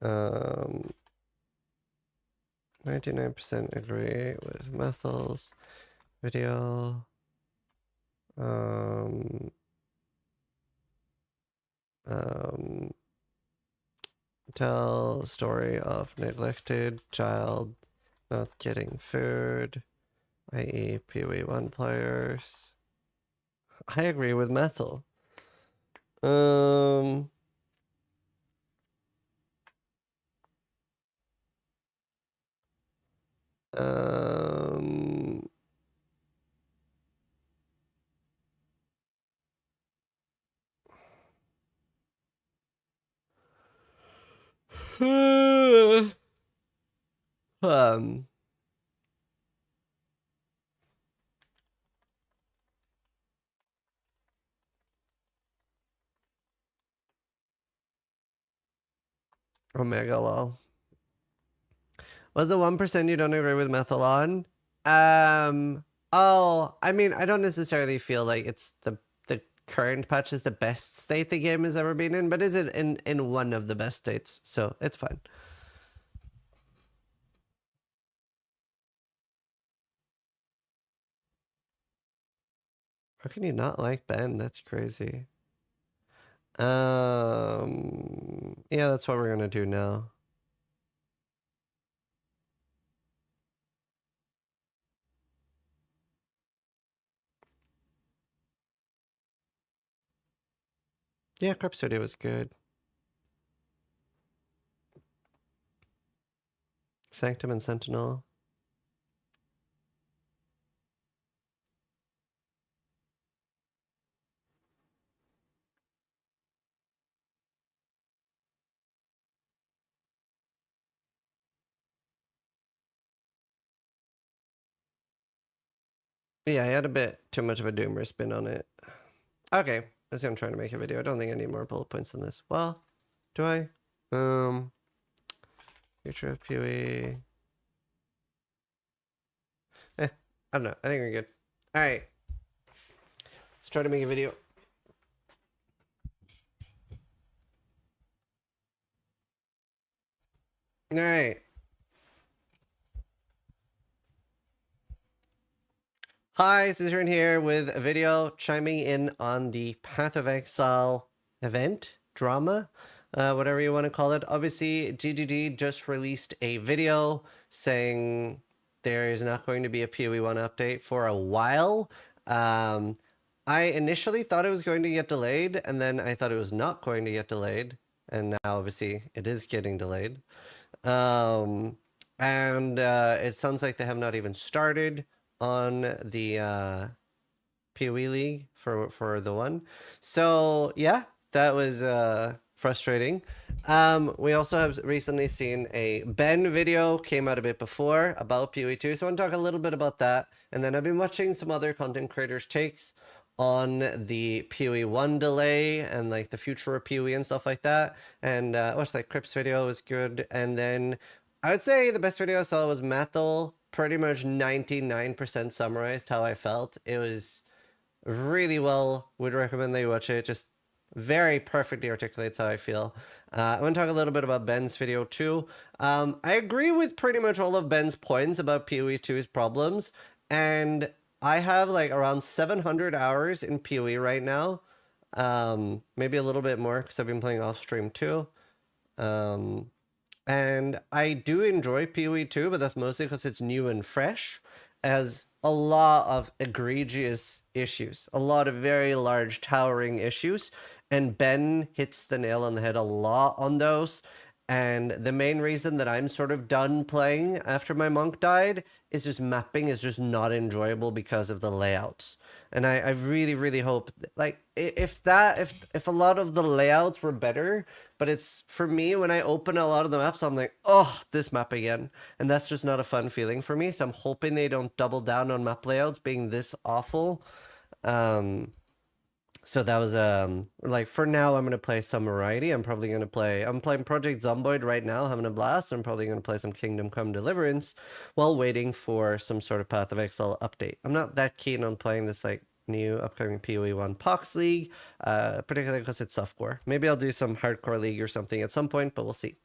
99% agree with Methal's video. Tell story of neglected child not getting food, i.e. PoE 1 players. I agree with Methal. Omega lol. Was the 1% you don't agree with Methyl on? Oh, I mean, I don't necessarily feel like it's the current patch is the best state the game has ever been in, but is it in one of the best states, so it's fine. How can you not like Ben? That's crazy. Yeah, that's what we're gonna do now. Yeah, Crepes video was good. Sanctum and Sentinel. Yeah, I had a bit too much of a doomer spin on it. Okay, that's what I'm trying to make a video. I don't think I need more bullet points than this. Well, do I? Future of PoE. I don't know. I think we're good. All right. Let's try to make a video. All right. Hi, Zizaran here with a video chiming in on the Path of Exile event, drama, whatever you want to call it. Obviously, GGG just released a video saying there is not going to be a PoE 1 update for a while. I initially thought it was going to get delayed, and then I thought it was not going to get delayed, and now obviously it is getting delayed. It sounds like they have not even started on the PoE League for the one. So yeah, that was frustrating. We also have recently seen a Ben video, came out a bit before, about PoE 2. So I want to talk a little bit about that. And then I've been watching some other content creators' takes on the PoE 1 delay and like the future of PoE and stuff like that. And watched like Crips video, was good. And then I would say the best video I saw was Mathel, pretty much 99% summarized how I felt. It was really well, would recommend that you watch it. Just very perfectly articulates how I feel. I want to talk a little bit about Ben's video too. I agree with pretty much all of Ben's points about PoE 2's problems, and I have like around 700 hours in PoE right now. Maybe a little bit more because I've been playing off stream too. And I do enjoy PoE 2, but that's mostly because it's new and fresh. It has a lot of egregious issues, a lot of very large towering issues, and Ben hits the nail on the head a lot on those. And the main reason that I'm sort of done playing after my monk died is just mapping is just not enjoyable because of the layouts. And I really, really hope, like, if a lot of the layouts were better, but it's, for me, when I open a lot of the maps, I'm like, oh, this map again. And that's just not a fun feeling for me. So I'm hoping they don't double down on map layouts being this awful. So that was, like, for now, I'm going to play some variety. I'm playing Project Zomboid right now, having a blast. I'm probably going to play some Kingdom Come Deliverance while waiting for some sort of Path of Exile update. I'm not that keen on playing this, like, new upcoming PoE 1 Pox League, particularly because it's softcore. Maybe I'll do some hardcore league or something at some point, but we'll see.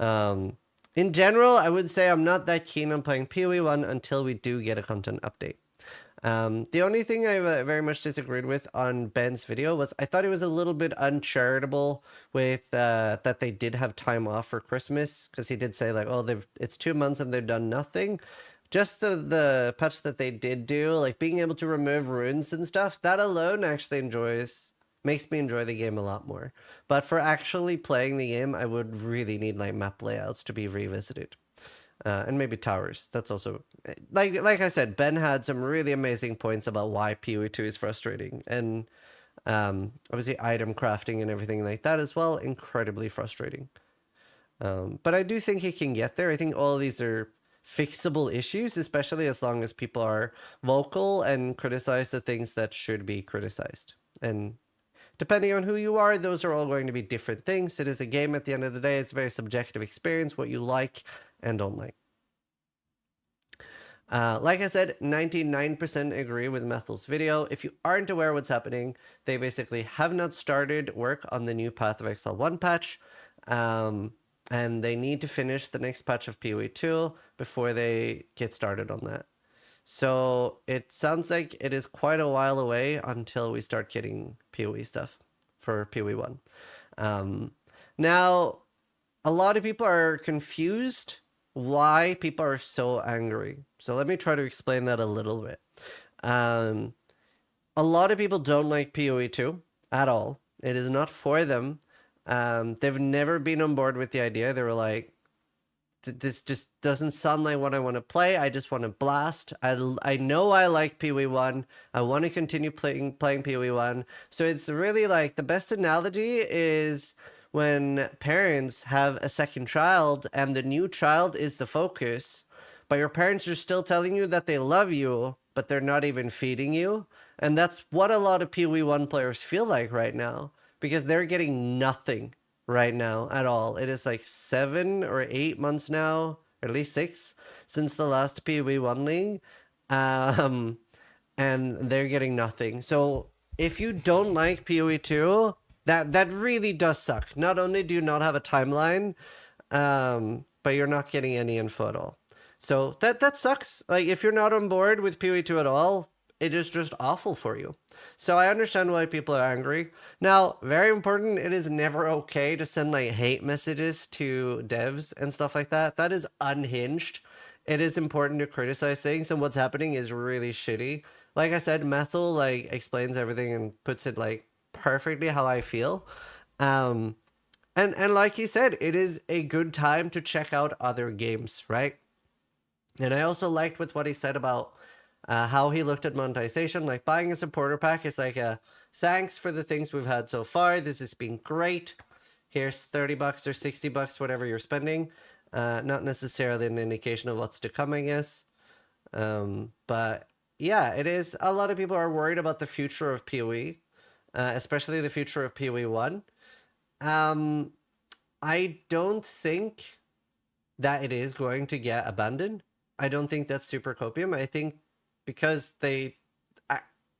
In general, I would say I'm not that keen on playing PoE 1 until we do get a content update. The only thing I very much disagreed with on Ben's video was I thought it was a little bit uncharitable with that they did have time off for Christmas, because he did say like, oh, it's 2 months and they've done nothing. Just the patch that they did do, like being able to remove runes and stuff, that alone actually makes me enjoy the game a lot more. But for actually playing the game, I would really need like map layouts to be revisited. And maybe towers. That's also, like I said, Ben had some really amazing points about why PoE 2 is frustrating. And obviously item crafting and everything like that as well, incredibly frustrating. But I do think he can get there. I think all of these are fixable issues, especially as long as people are vocal and criticize the things that should be criticized. And depending on who you are, those are all going to be different things. It is a game at the end of the day. It's a very subjective experience, what you like and don't like. Like I said, 99% agree with Methel's video. If you aren't aware what's happening, they basically have not started work on the new Path of Exile 1 patch. And they need to finish the next patch of PoE 2 before they get started on that. So it sounds like it is quite a while away until we start getting PoE stuff for PoE 1. Now, a lot of people are confused why people are so angry. So let me try to explain that a little bit. A lot of people don't like PoE 2 at all. It is not for them. They've never been on board with the idea. They were like, this just doesn't sound like what I want to play. I just want to blast. I know I like PoE 1. I want to continue playing PoE 1. So it's really like the best analogy is when parents have a second child and the new child is the focus, but your parents are still telling you that they love you, but they're not even feeding you. And that's what a lot of PoE 1 players feel like right now, because they're getting nothing right now at all. It is like 7 or 8 months now, or at least 6, since the last PoE 1 league. And they're getting nothing. So if you don't like PoE 2, that really does suck. Not only do you not have a timeline, but you're not getting any info at all. So that sucks. Like, if you're not on board with PoE 2 at all, it is just awful for you. So I understand why people are angry. Now, very important, it is never okay to send like hate messages to devs and stuff like that. That is unhinged. It is important to criticize things, and what's happening is really shitty. Like I said, Methel like explains everything and puts it like perfectly how I feel. And like he said, it is a good time to check out other games, right? And I also liked with what he said about how he looked at monetization. Like, buying a supporter pack is like a thanks for the things we've had so far. This has been great. Here's $30 or $60, whatever you're spending. Not necessarily an indication of what's to come, I guess. But yeah, it is. A lot of people are worried about the future of PoE, especially the future of PoE 1. I don't think that it is going to get abandoned. I don't think that's super copium. I think because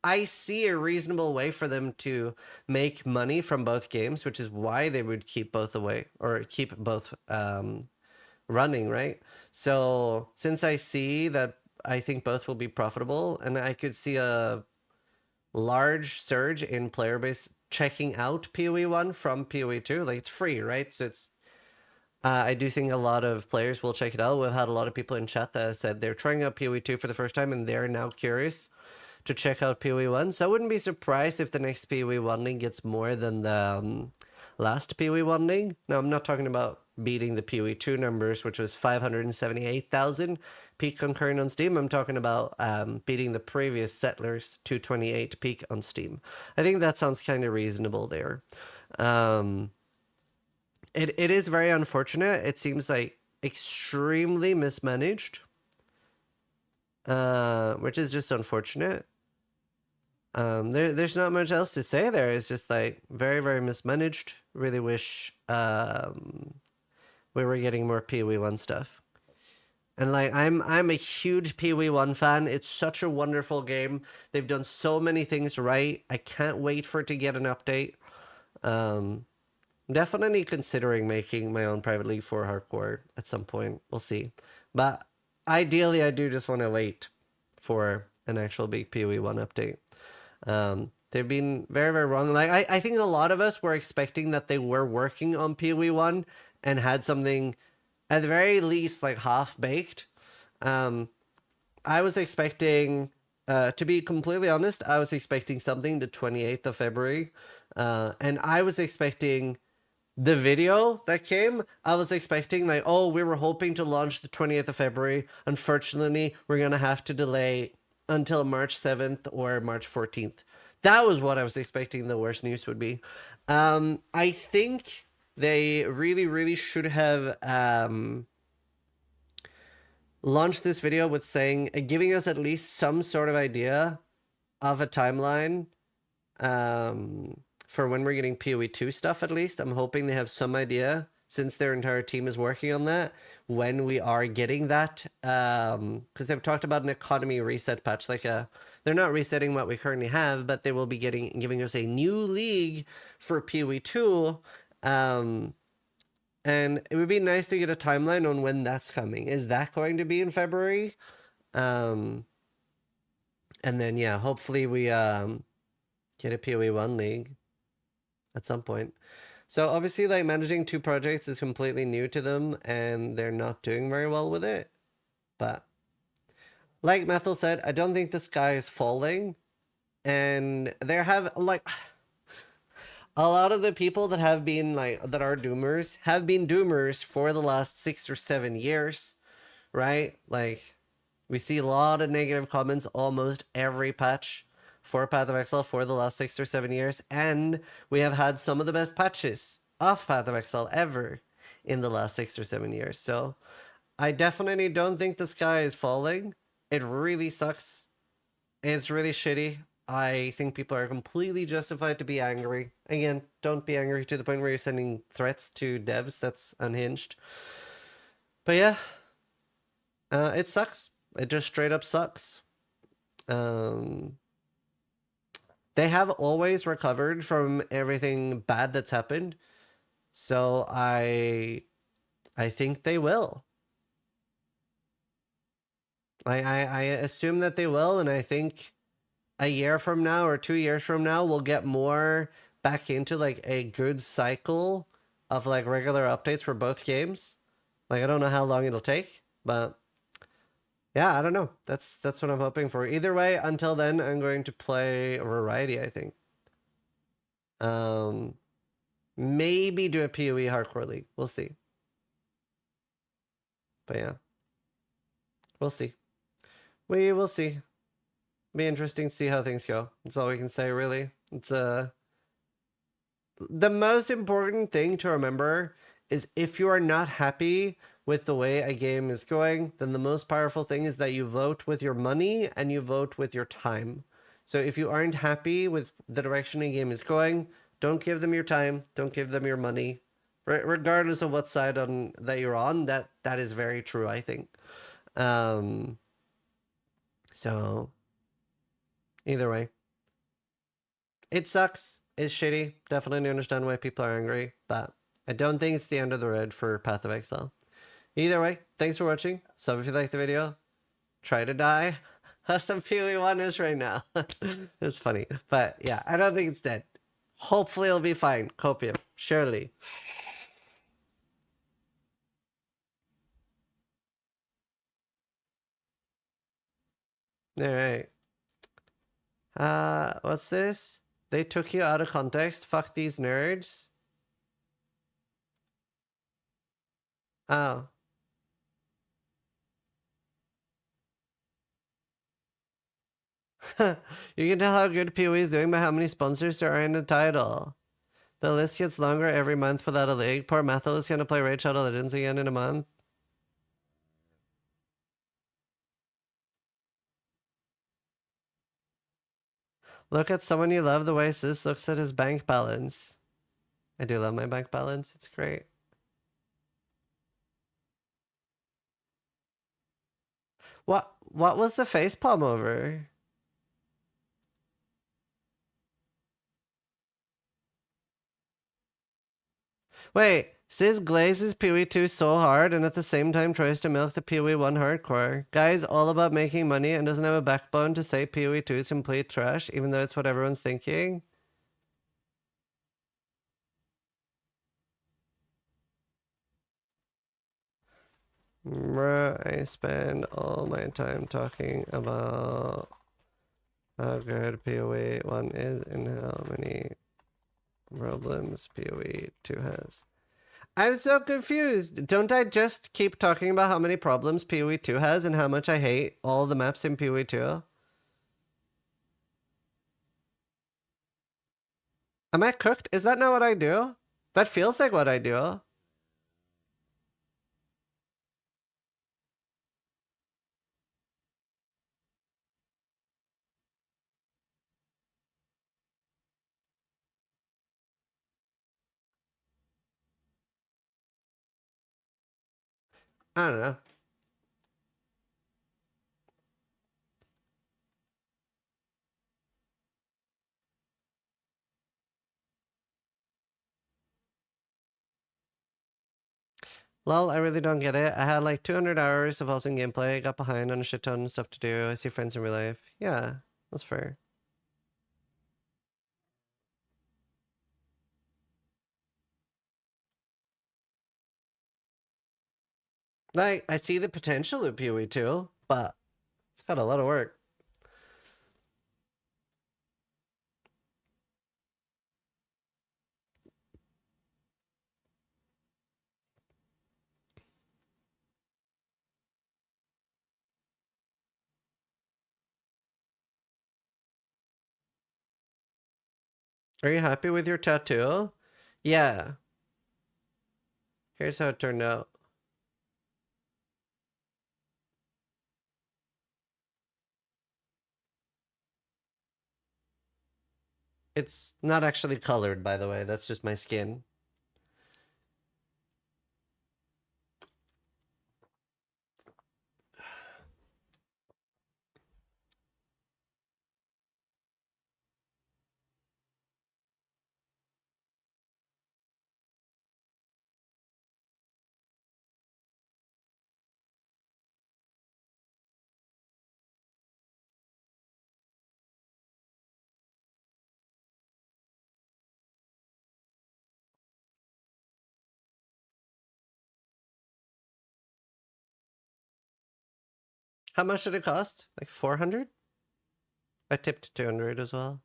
I see a reasonable way for them to make money from both games, which is why they would keep both away or keep both running, right? So since I see that, I think both will be profitable, and I could see a large surge in player base checking out PoE 1 from PoE 2. Like, it's free, right? So it's I do think a lot of players will check it out. We've had a lot of people in chat that said they're trying out PoE 2 for the first time and they're now curious to check out PoE 1. So I wouldn't be surprised if the next PoE 1 league gets more than the last PoE 1 league. Now, I'm not talking about beating the PoE 2 numbers, which was 578,000 peak concurrent on Steam. I'm talking about beating the previous Settlers 228 peak on Steam. I think that sounds kind of reasonable there. It is very unfortunate. It seems like extremely mismanaged, which is just unfortunate. There's not much else to say there. It's just like very, very mismanaged. Really wish we were getting more PoE 1 stuff. And like, I'm a huge PoE 1 fan. It's such a wonderful game. They've done so many things right. I can't wait for it to get an update. Definitely considering making my own private league for hardcore at some point. We'll see. But ideally, I do just want to wait for an actual big PoE 1 update. They've been very, very wrong. Like, I think a lot of us were expecting that they were working on PoE 1 and had something at the very least like half-baked. I was expecting, to be completely honest, I was expecting something the 28th of February. And I was expecting the video that came, I was expecting like, oh, we were hoping to launch the 20th of February. Unfortunately, we're going to have to delay until March 7th or March 14th. That was what I was expecting the worst news would be. I think they really, really should have launched this video with saying, giving us at least some sort of idea of a timeline for when we're getting PoE 2 stuff at least. I'm hoping they have some idea, since their entire team is working on that, when we are getting that. Because they've talked about an economy reset patch. Like they're not resetting what we currently have, but they will be giving us a new league for PoE 2. And it would be nice to get a timeline on when that's coming. Is that going to be in February? And then, yeah, hopefully we get a PoE 1 league. at some point. So obviously, like, managing 2 projects is completely new to them, and they're not doing very well with it. But like Methel said, I don't think the sky is falling, and there have, like, a lot of the people that have been, like, that are doomers have been doomers for the last 6 or 7 years, right? Like, we see a lot of negative comments almost every patch for Path of Exile for the last 6 or 7 years, and we have had some of the best patches of Path of Exile ever in the last 6 or 7 years. So I definitely don't think the sky is falling. It really sucks. It's really shitty. I think people are completely justified to be angry. Again, don't be angry to the point where you're sending threats to devs. That's unhinged. But yeah, it sucks. It just straight up sucks. They have always recovered from everything bad that's happened. So I think they will. I assume that they will, and I think a year from now or 2 years from now we'll get more back into like a good cycle of like regular updates for both games. Like, I don't know how long it'll take, but yeah, I don't know. That's what I'm hoping for. Either way, until then, I'm going to play Variety, I think. Maybe do a PoE Hardcore League. We'll see. But yeah. We'll see. We will see. Be interesting to see how things go. That's all we can say, really. It's the most important thing to remember is if you are not happy with the way a game is going, then the most powerful thing is that you vote with your money and you vote with your time. So if you aren't happy with the direction a game is going, don't give them your time, don't give them your money. Regardless of what side that you're on, that is very true, I think. So either way, it sucks. It's shitty. Definitely understand why people are angry, but I don't think it's the end of the road for Path of Exile. Either way, thanks for watching. Sub if you liked the video. Try to die. That's the PoE 1 is right now. It's funny. But yeah, I don't think it's dead. Hopefully it'll be fine. Copium. Surely. Alright. What's this? They took you out of context. Fuck these nerds. Oh. You can tell how good PoE is doing by how many sponsors there are in the title. The list gets longer every month without a league. Poor Methel is gonna play Raid Shadow Legends again in a month. Look at someone you love the way Sis looks at his bank balance. I do love my bank balance. It's great. What was the facepalm over? Wait, Sis glazes PoE 2 so hard and at the same time tries to milk the PoE 1 hardcore. Guy's all about making money and doesn't have a backbone to say PoE 2 is complete trash, even though it's what everyone's thinking. Bruh, I spend all my time talking about how good PoE 1 is and how many problems PoE 2 has. I'm so confused. Don't I just keep talking about how many problems PoE 2 has and how much I hate all the maps in PoE 2? Am I cooked? Is that not what I do? That feels like what I do. I don't know. Lol, I really don't get it. I had like 200 hours of awesome gameplay, got behind on a shit ton of stuff to do. I see friends in real life. Yeah, that's fair. Like, I see the potential of PoE 2, but it's got a lot of work. Are you happy with your tattoo? Yeah. Here's how it turned out. It's not actually colored, by the way. That's just my skin. How much did it cost? Like 400? I tipped 200 as well.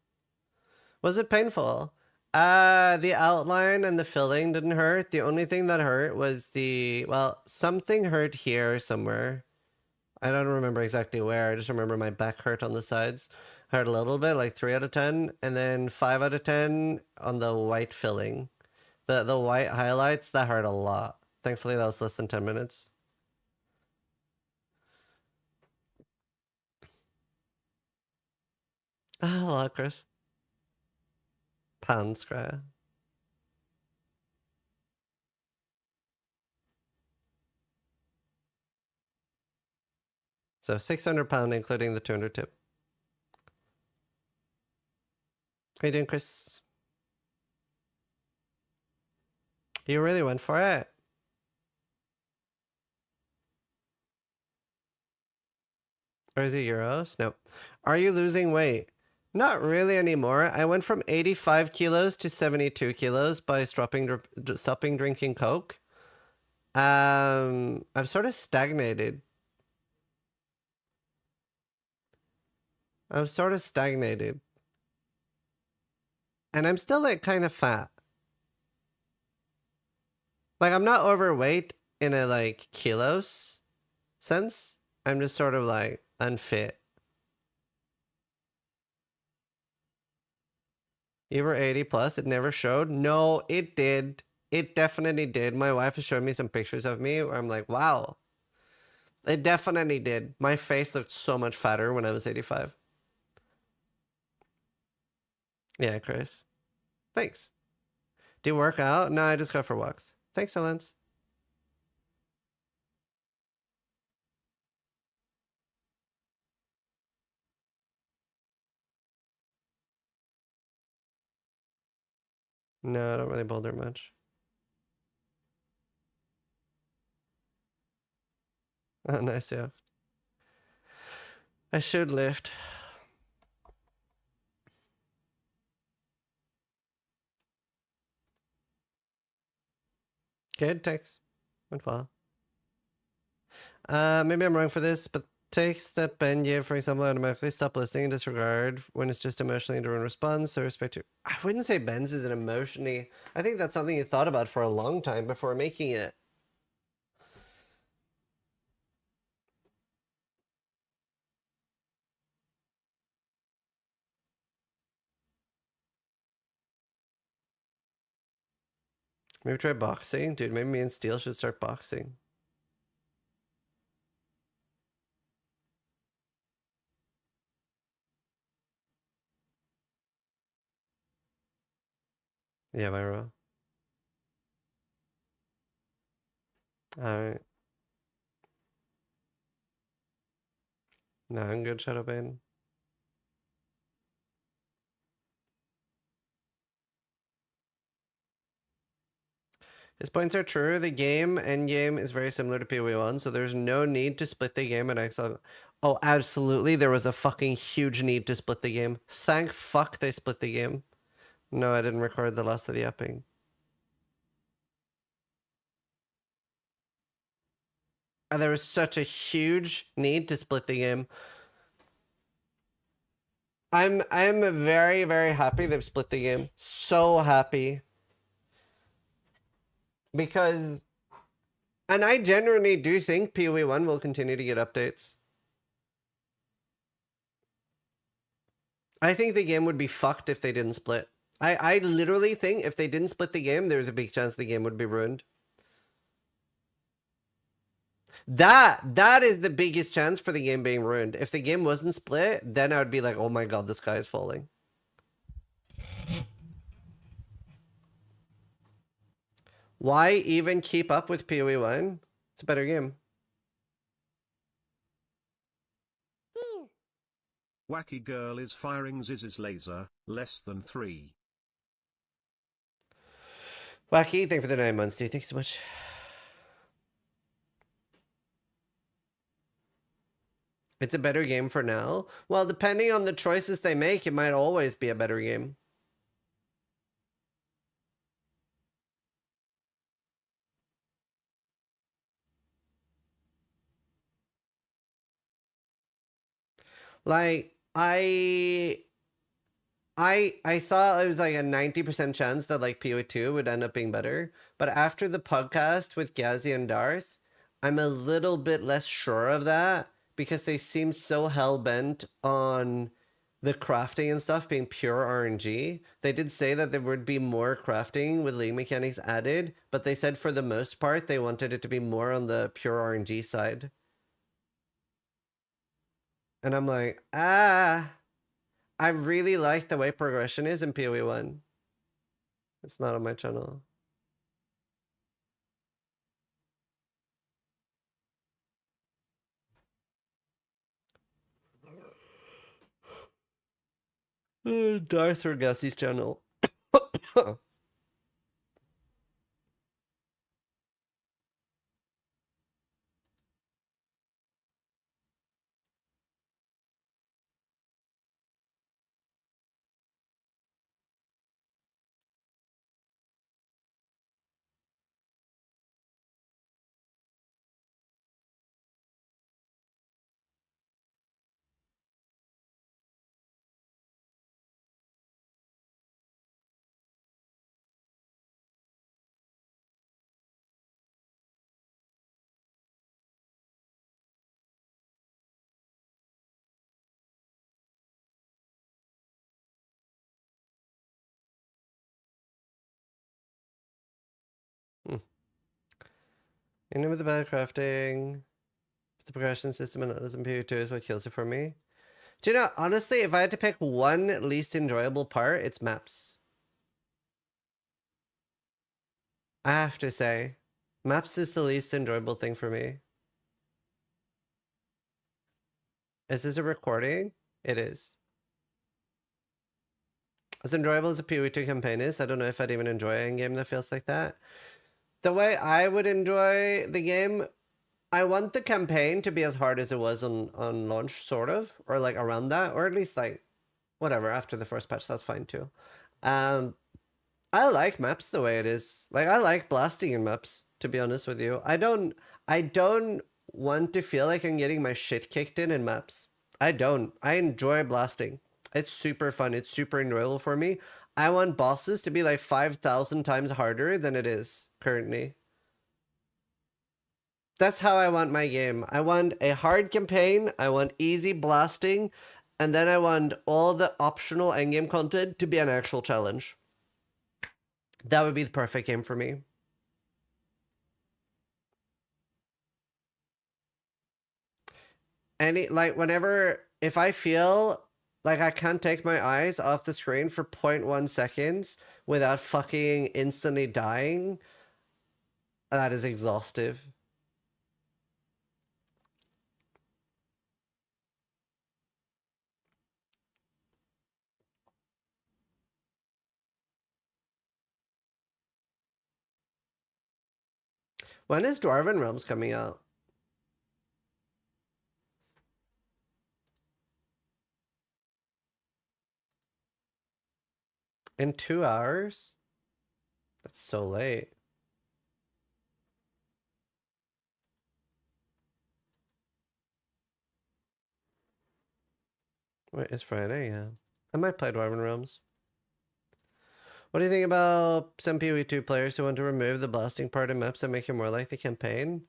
Was it painful? The outline and the filling didn't hurt. The only thing that hurt was well, something hurt here somewhere. I don't remember exactly where. I just remember my back hurt on the sides. Hurt a little bit, like 3 out of 10. And then 5 out of 10 on the white filling. The white highlights, that hurt a lot. Thankfully, that was less than 10 minutes. Hello, Chris. Panskra. So £600 including the 200 tip. How you doing, Chris? You really went for it. Or is it euros? No. Are you losing weight? Not really anymore. I went from 85 kilos to 72 kilos by stopping drinking Coke. I've sort of stagnated. And I'm still like kind of fat. Like I'm not overweight in a like kilos sense. I'm just sort of like unfit. You were 80 plus, it never showed? No, it did. It definitely did. My wife has shown me some pictures of me where I'm like, wow. It definitely did. My face looked so much fatter when I was 85. Yeah, Chris. Thanks. Do you work out? No, I just go for walks. Thanks, Elens. No, I don't really boulder much. Oh, nice, yeah. I should lift. Good, thanks. Went well. Maybe I'm wrong for this, but takes that Ben gave, for example, automatically stop listening and disregard when it's just emotionally driven response. So respect to. I wouldn't say Ben's is an emotionally. I think that's something you thought about for a long time before making it. Maybe try boxing, dude. Maybe me and Steel should start boxing. Yeah, Myro. Alright. No, I'm good, Shadowbane. His points are true. The game endgame is very similar to PoE1, so there's no need to split the game at Exile. Oh, absolutely. There was a fucking huge need to split the game. Thank fuck they split the game. No, I didn't record the last of the upping. And there was such a huge need to split the game. I'm very, very happy they've split the game. So happy. Because, and I genuinely do think PoE 1 will continue to get updates. I think the game would be fucked if they didn't split. I literally think if they didn't split the game, there's a big chance the game would be ruined. That is the biggest chance for the game being ruined. If the game wasn't split, then I would be like, oh my god, the sky is falling. Why even keep up with PoE 1? It's a better game. Wacky girl is firing Ziz's laser, less than 3. Wacky, thank you for the 9 months, dude. Thanks so much. It's a better game for now. Well, depending on the choices they make, it might always be a better game. Like, I thought it was like a 90% chance that like PoE 2 would end up being better. But after the podcast with Gazzy and Darth, I'm a little bit less sure of that because they seem so hell-bent on the crafting and stuff being pure RNG. They did say that there would be more crafting with league mechanics added, but they said for the most part they wanted it to be more on the pure RNG side. And I'm like, I really like the way progression is in PoE 1. It's not on my channel. Darth or Gussy's channel. You know, with the bad crafting, the progression system and others in PoE 2 is what kills it for me. Do you know, honestly, if I had to pick one least enjoyable part, it's maps. I have to say, maps is the least enjoyable thing for me. Is this a recording? It is. As enjoyable as a PoE 2 campaign is, I don't know if I'd even enjoy a game that feels like that. The way I would enjoy the game, I want the campaign to be as hard as it was on launch, sort of, or like around that, or at least like, whatever, after the first patch, that's fine too. I like maps the way it is. Like, I like blasting in maps, to be honest with you. I don't want to feel like I'm getting my shit kicked in maps. I don't. I enjoy blasting. It's super fun. It's super enjoyable for me. I want bosses to be like 5,000 times harder than it is currently. That's how I want my game. I want a hard campaign. I want easy blasting. And then I want all the optional endgame content to be an actual challenge. That would be the perfect game for me. Like, whenever, if I feel like I can't take my eyes off the screen for 0.1 seconds without fucking instantly dying, that is exhaustive. When is Dwarven Realms coming out? In 2 hours? That's so late. Wait, it's Friday, yeah. I might play Dwarven Realms. What do you think about some PoE2 players who want to remove the blasting part in maps and make it more like the campaign?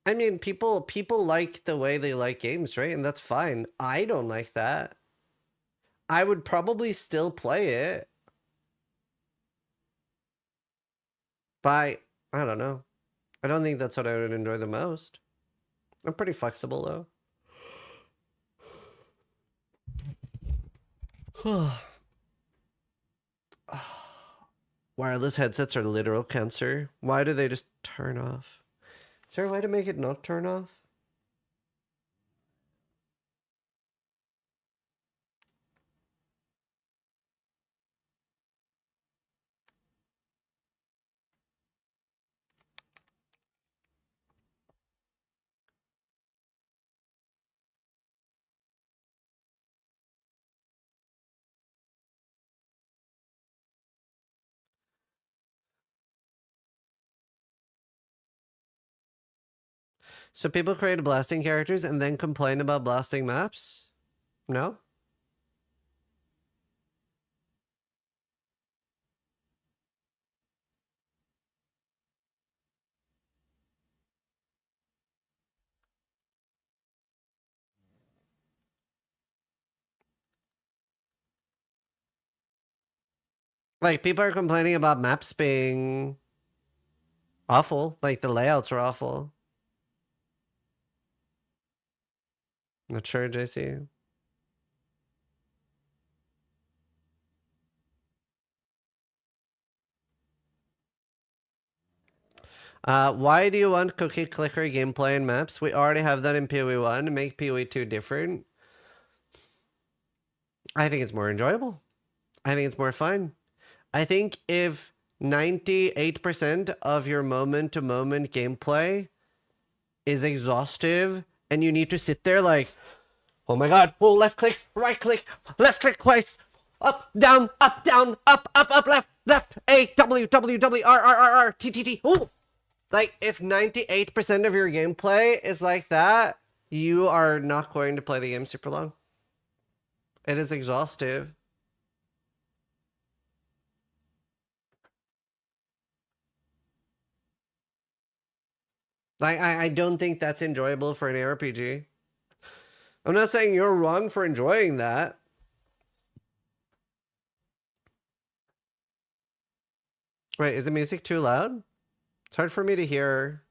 I mean, people like the way they like games, right? And that's fine. I don't like that. I would probably still play it. But I don't know. I don't think that's what I would enjoy the most. I'm pretty flexible though. Wireless headsets are literal cancer. Why do they just turn off? Is there a way to make it not turn off? So people create blasting characters and then complain about blasting maps? No? Like, people are complaining about maps being awful. Like, the layouts are awful. Not sure, JC. Why do you want cookie clicker gameplay in maps? We already have that in PoE 1 to make PoE 2 different. I think it's more enjoyable. I think it's more fun. I think if 98% of your moment-to-moment gameplay is exhaustive and you need to sit there like, oh my god, oh, left click, left click twice, up, down, up, left, A, W, W, W, R, T, T, T, ooh. Like, if 98% of your gameplay is like that, you are not going to play the game super long. It is exhaustive. Like, I don't think that's enjoyable for an ARPG. I'm not saying you're wrong for enjoying that. Wait, is the music too loud? It's hard for me to hear.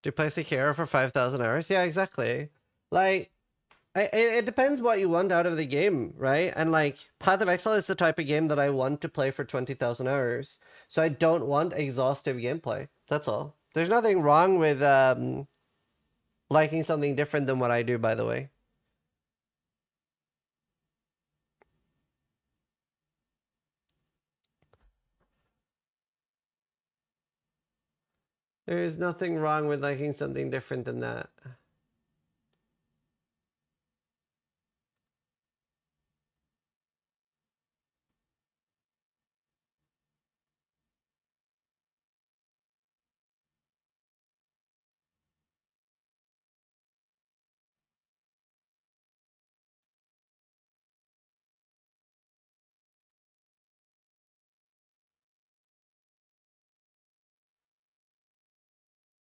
Do you play Sekiro for 5,000 hours? Yeah, exactly. Like, it depends what you want out of the game, right? And like, Path of Exile is the type of game that I want to play for 20,000 hours. So I don't want exhaustive gameplay. That's all. There's nothing wrong with liking something different than what I do, by the way. There's nothing wrong with liking something different than that.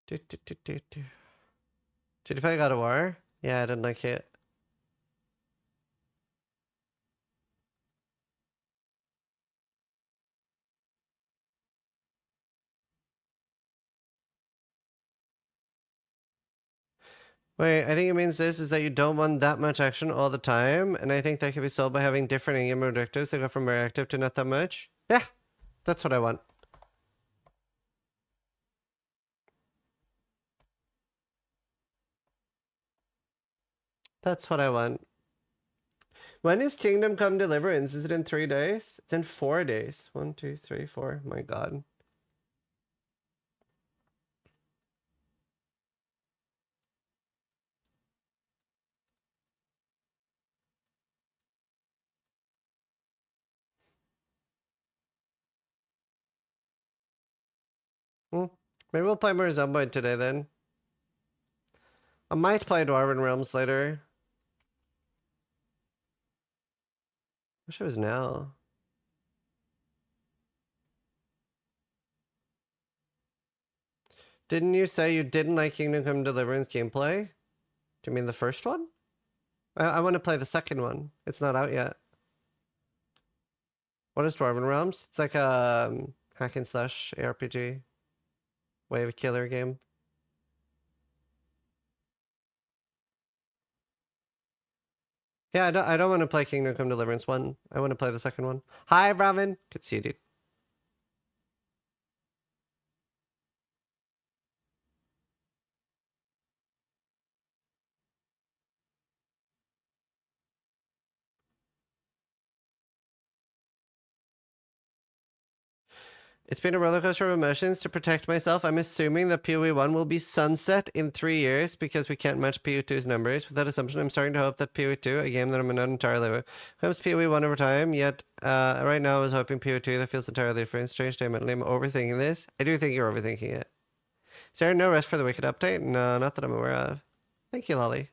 Did you play God of War? Yeah, I didn't like it. Wait, I think it means this is that you don't want that much action all the time, and I think that can be solved by having different in-game objectives that go from very active to not that much. Yeah, that's what I want. That's what I want. When is Kingdom Come Deliverance? Is it in 3 days? It's in 4 days. 1, 2, 3, 4. My god. Maybe we'll play more Zomboid today then. I might play Dwarven Realms later. Wish it was now. Didn't you say you didn't like Kingdom Come Deliverance gameplay? Do you mean the first one? I want to play the second one. It's not out yet. What is Dwarven Realms? It's like a hack and slash ARPG. Wave killer game. Yeah, I don't want to play Kingdom Come Deliverance 1. I want to play the second one. Hi, Raven. Good to see you, dude. It's been a rollercoaster of emotions to protect myself. I'm assuming that PoE 1 will be sunset in 3 years because we can't match PoE 2's numbers. With that assumption, I'm starting to hope that PoE 2, a game that I'm not entirely with, becomes PoE 1 over time. Yet, right now I was hoping PoE 2 that feels entirely different. Strange statement. I'm overthinking this. I do think you're overthinking it. Is there no rest for the Wicked update? No, not that I'm aware of. Thank you, Lolly.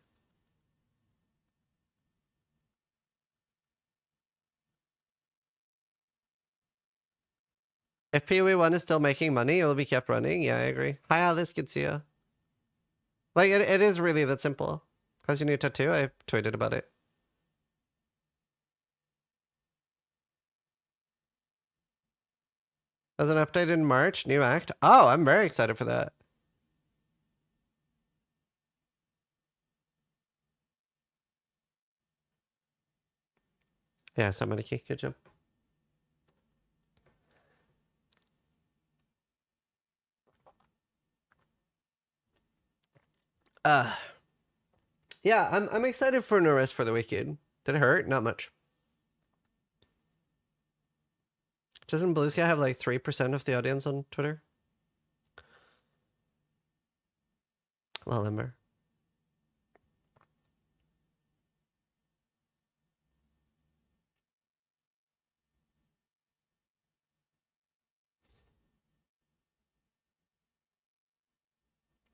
If PoE 1 is still making money, it will be kept running. Yeah, I agree. Hi, Alice. Good to see you. Like, it is really that simple. How's your new tattoo? I tweeted about it. As an update in March, new act. Oh, I'm very excited for that. Yeah, somebody key. Good job. Yeah, I'm excited for No Rest for the Wicked. Did it hurt? Not much. Doesn't Blue Sky have like 3% of the audience on Twitter? Lol, Ember.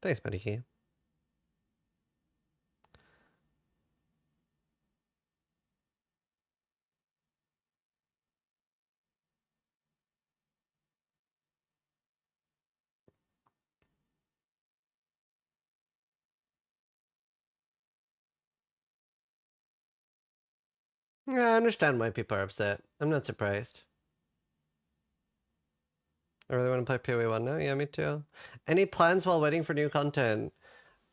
Thanks, Medikey. Yeah, I understand why people are upset. I'm not surprised. I really want to play PoE 1 now. Yeah, me too. Any plans while waiting for new content?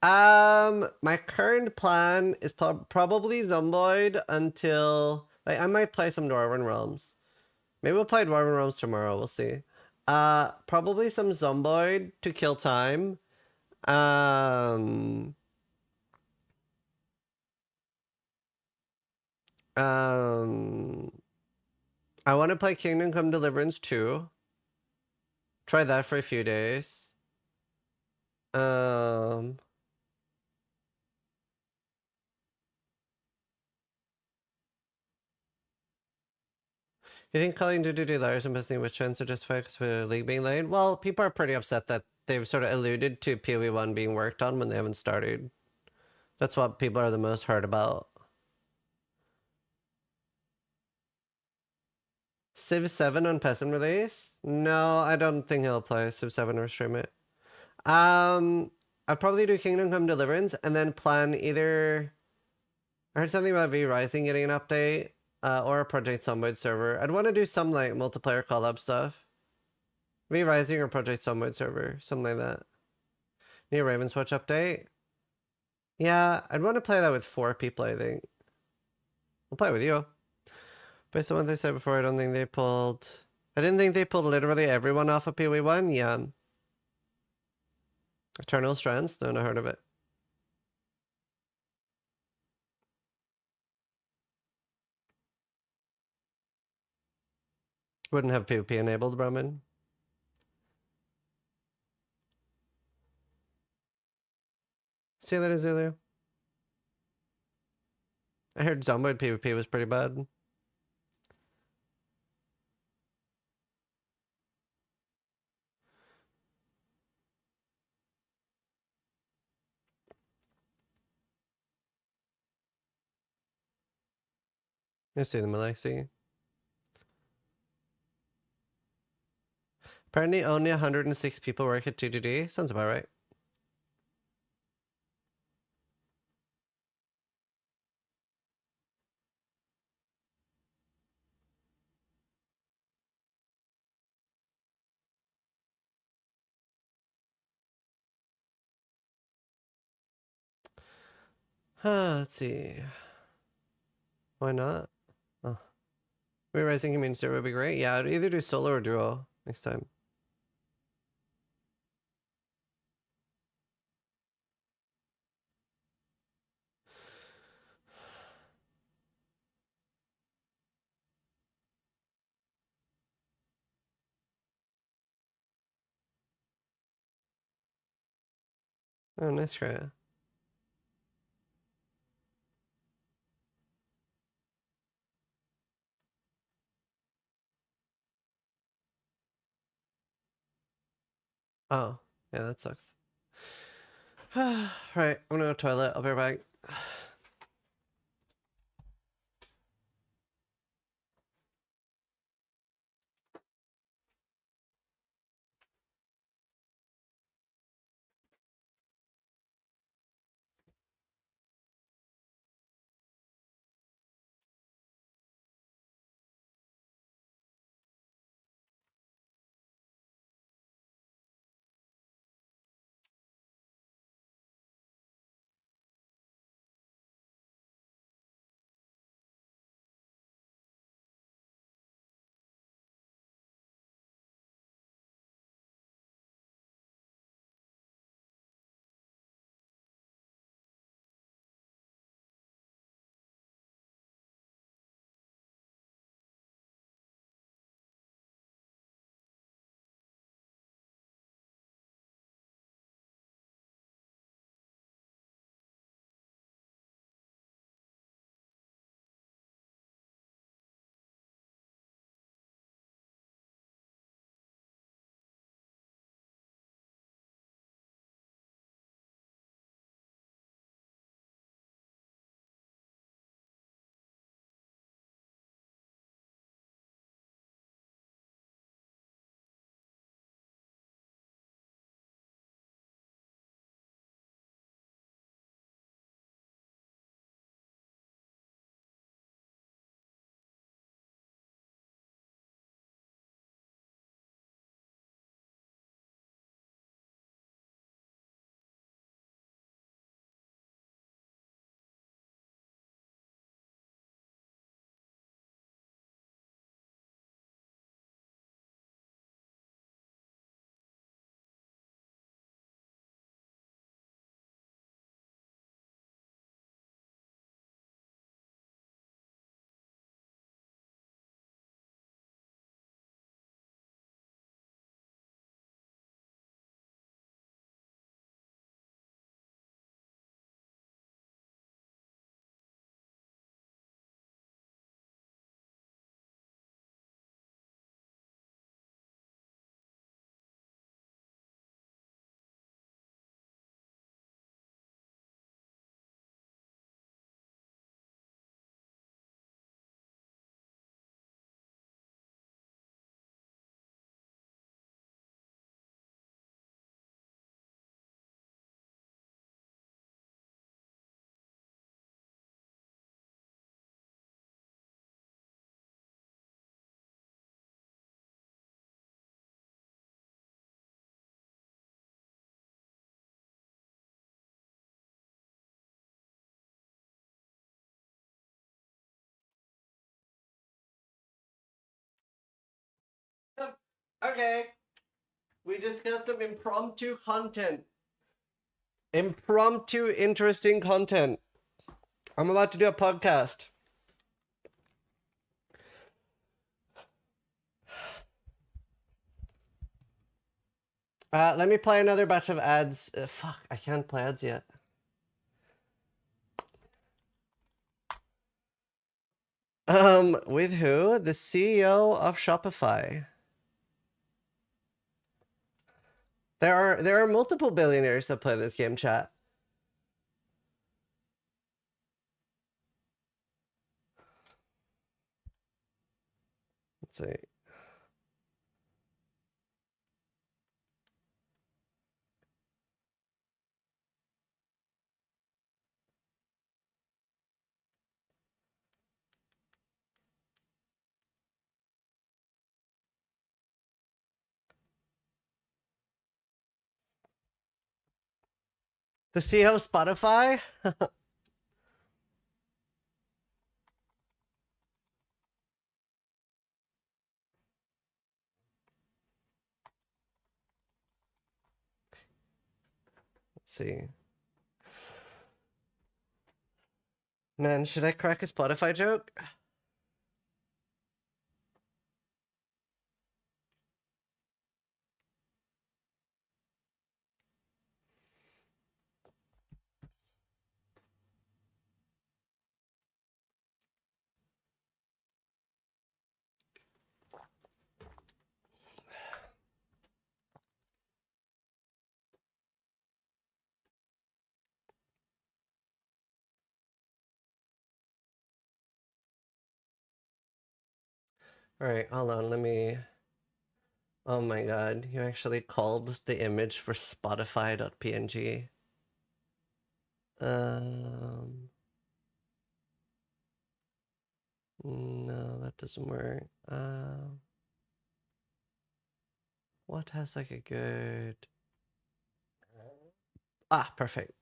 My current plan is probably Zomboid until like I might play some Dwarven Realms. Maybe we'll play Dwarven Realms tomorrow. We'll see. Probably some Zomboid to kill time. I want to play Kingdom Come Deliverance 2. Try that for a few days. You think Calling of Duty Liars and Missing Witch Trends are justified because of the league being late? Well, people are pretty upset that they've sort of alluded to PoE 1 being worked on when they haven't started. That's what people are the most hurt about. Civ 7 on Peasant release? No, I don't think he'll play Civ 7 or stream it. I'd probably do Kingdom Come Deliverance and then plan either... I heard something about V Rising getting an update. Or a Project Zomboid server. I'd want to do some like multiplayer collab stuff. V Rising or Project Zomboid server, something like that. New Ravenswatch update. Yeah, I'd want to play that with 4 people, I think. We'll play with you. Based on what they said before, I don't think they pulled... I didn't think they pulled literally everyone off of PoE 1. Yeah. Eternal Strands? No, not heard of it. Wouldn't have PvP enabled, Brahmin. See you later, Zulu. I heard Zomboid PvP was pretty bad. I see them, Alexi. Apparently only 106 people work at 2GD. Sounds about right. Let's see. Why not? Oh. Re-rising community server would be great. Yeah, I'd either do solo or duo next time. Oh, nice try. Oh, yeah, that sucks. Right, I'm gonna go to the toilet. I'll be right back. Okay. We just got some impromptu content. Impromptu, interesting content. I'm about to do a podcast. Let me play another batch of ads. Fuck, I can't play ads yet. With who? The CEO of Shopify. There are multiple billionaires that play this game, chat. Let's see. The CEO of Spotify? Let's see. Man, should I crack a Spotify joke? Alright, hold on, let me... Oh my god, you actually called the image for Spotify.png. No, that doesn't work. What has like a good... Ah, perfect.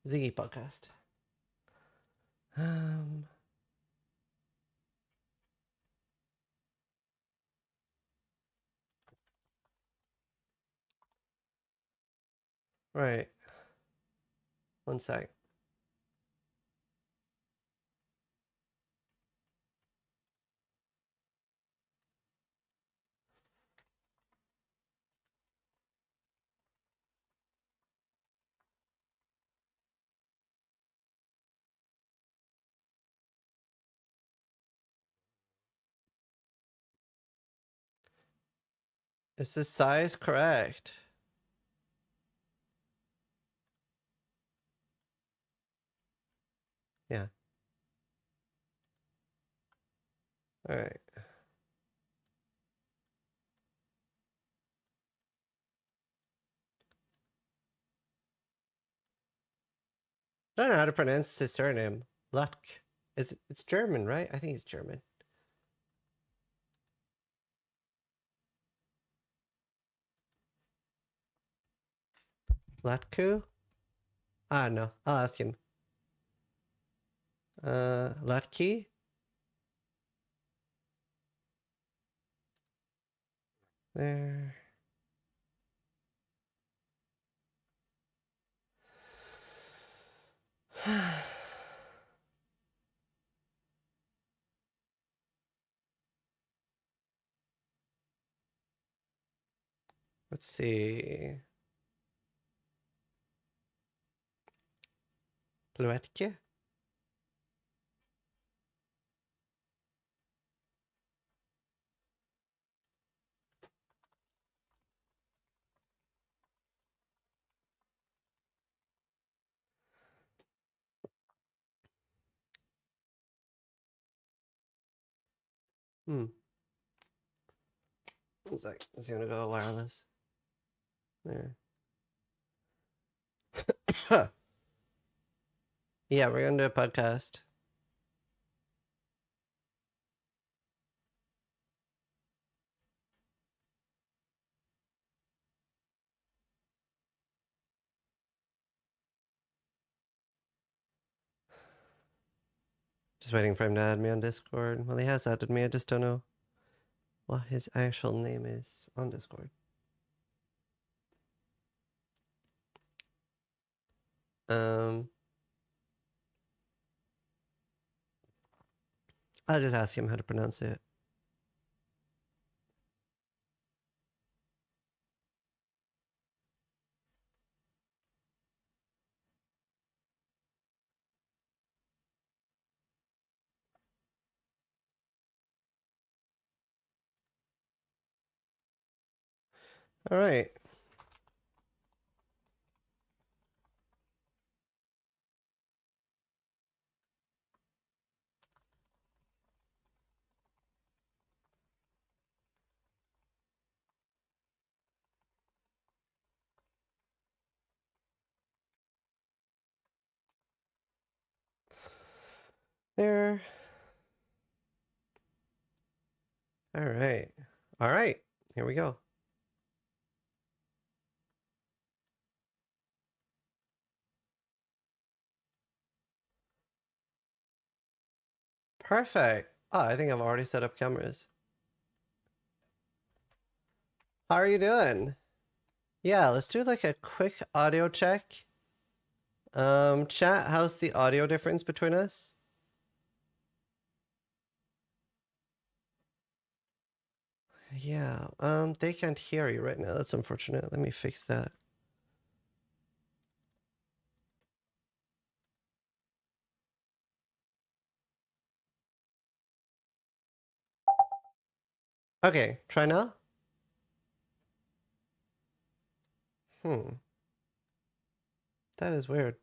Ziggy podcast. Right. One sec. Is the size correct? Yeah. All right. I don't know how to pronounce his surname. Luck. It's German, right? I think it's German. Latku? Ah, no. I'll ask him. Latki? There. Let's see. Pluetke? Hmm. One sec. I was gonna go wireless. There. Yeah, we're gonna do a podcast. Just waiting for him to add me on Discord. Well, he has added me. I just don't know what his actual name is on Discord. I'll just ask him how to pronounce it. All right. There. All right. All right. Here we go. Perfect. Oh, I think I've already set up cameras. How are you doing? Yeah, let's do like a quick audio check. Chat, how's the audio difference between us? Yeah, they can't hear you right now. That's unfortunate. Let me fix that. Okay, try now. That is weird.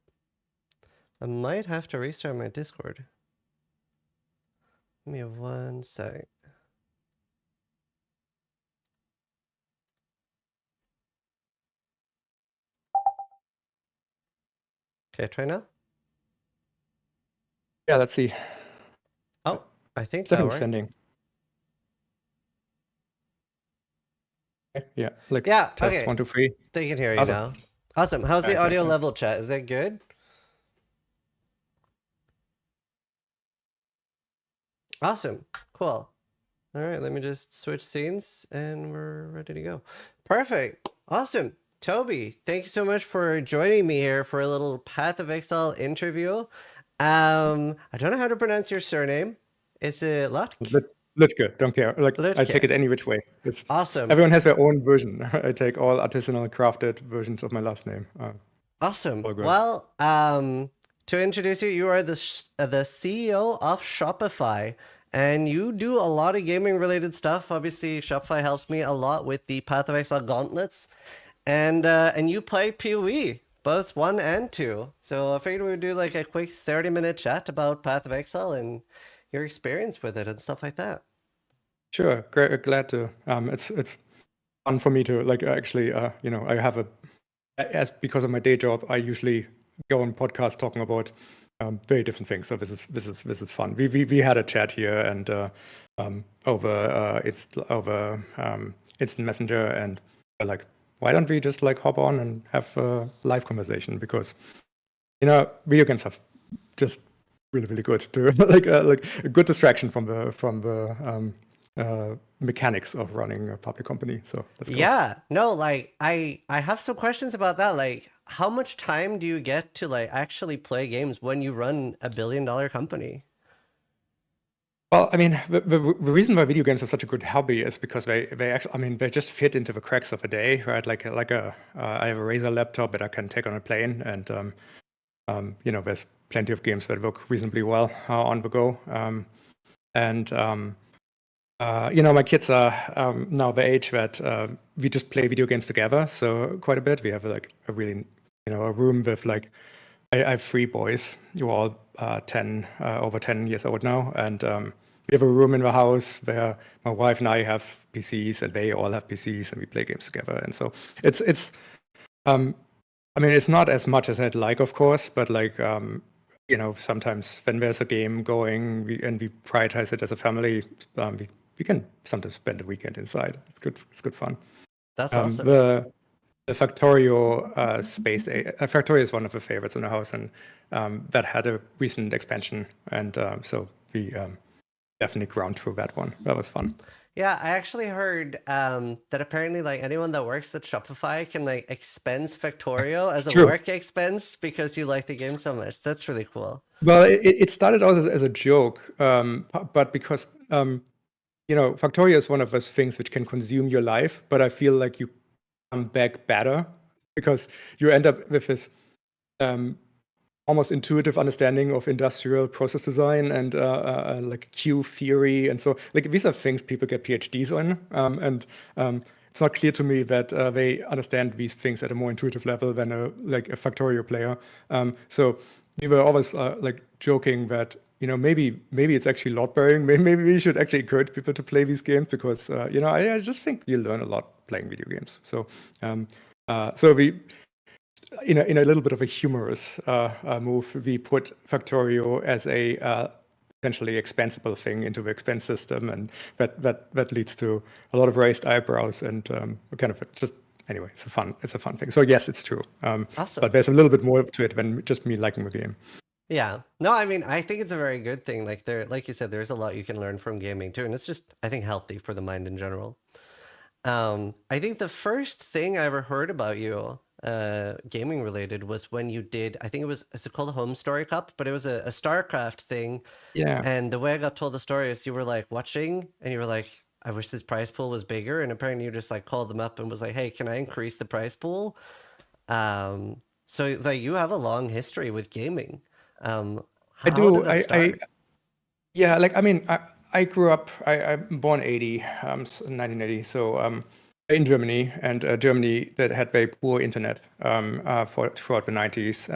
I might have to restart my Discord. Give me 1 sec. Okay, try now. Yeah, let's see. Oh, I think that Definitely worked. sending. Yeah, like Yeah, test okay. 1, 2, 3. They can hear you Awesome. now. Awesome. How's the Nice, audio nice. level, chat? Is that good? Awesome. Cool. All right, let me just switch scenes and we're ready to go. Perfect. Awesome. Toby, thank you so much for joining me here for a little Path of Exile interview. I don't know how to pronounce your surname. It's a Lutk. Lutke, don't care. Like I Lutke. take it any which way. It's, Awesome. Everyone has their own version. I take all artisanal crafted versions of my last name. Awesome. all good. Well, to introduce you, you are the CEO of Shopify, and you do a lot of gaming related stuff. Obviously, Shopify helps me a lot with the Path of Exile gauntlets, and you play PoE, both 1 and 2. So I figured we would do like a quick 30-minute chat about Path of Exile and your experience with it and stuff like that. Sure, glad to. It's fun for me to like actually. I have because of my day job, I usually go on podcasts talking about very different things. So this is fun. We had a chat here and over Instant Messenger, and like, why don't we just like hop on and have a live conversation? Because video games are just really good to like a good distraction from the mechanics of running a public company. So let's go. Yeah, no, like I have some questions about that. Like, how much time do you get to like actually play games when you run a billion-dollar company? Well, I mean, the reason why video games are such a good hobby is because they actually, I mean, they just fit into the cracks of a day, right? Like I have a Razer laptop that I can take on a plane, and there's plenty of games that work reasonably well on the go. My kids are now the age that we just play video games together. So quite a bit. We have like a really, a room with like, I have 3 boys who are all over 10 years old now. And we have a room in the house where my wife and I have PCs and they all have PCs and we play games together. And so it's I mean, it's not as much as I'd like, of course, but like, sometimes when there's a game going and we prioritize it as a family, we can sometimes spend a weekend inside. It's good fun. That's awesome. The Factorio space, Factorio is one of the favorites in the house, and that had a recent expansion, and so we definitely ground through that one. That was fun. Yeah, I actually heard that apparently like anyone that works at Shopify can like expense Factorio as a work expense because you like the game so much. That's really cool. Well, it started out as a joke, but because Factorio is one of those things which can consume your life, but I feel like you come back better because you end up with this almost intuitive understanding of industrial process design and like queue theory, and so like these are things people get PhDs on, and it's not clear to me that they understand these things at a more intuitive level than a Factorio player. So we were always like joking that maybe it's actually lot bearing. Maybe we should actually encourage people to play these games because I just think you learn a lot playing video games. So so we in a little bit of a humorous move, we put Factorio as a potentially expensible thing into the expense system, and that leads to a lot of raised eyebrows and kind of just anyway, it's a fun thing. So yes, it's true. Awesome. But there's a little bit more to it than just me liking the game. Yeah. No, I mean, I think it's a very good thing. Like like you said, there's a lot you can learn from gaming too, and it's just, I think, healthy for the mind in general. I think the first thing I ever heard about you, gaming related, was when you did, I think is it called a Home Story Cup? But it was a StarCraft thing. Yeah. And the way I got told the story is you were like watching and you were like, I wish this prize pool was bigger. And apparently you just like called them up and was like, hey, can I increase the prize pool? So like you have a long history with gaming. I do. Yeah, like, I mean, I grew up, I'm born 1980, so in Germany, and Germany that had very poor internet throughout the 90s.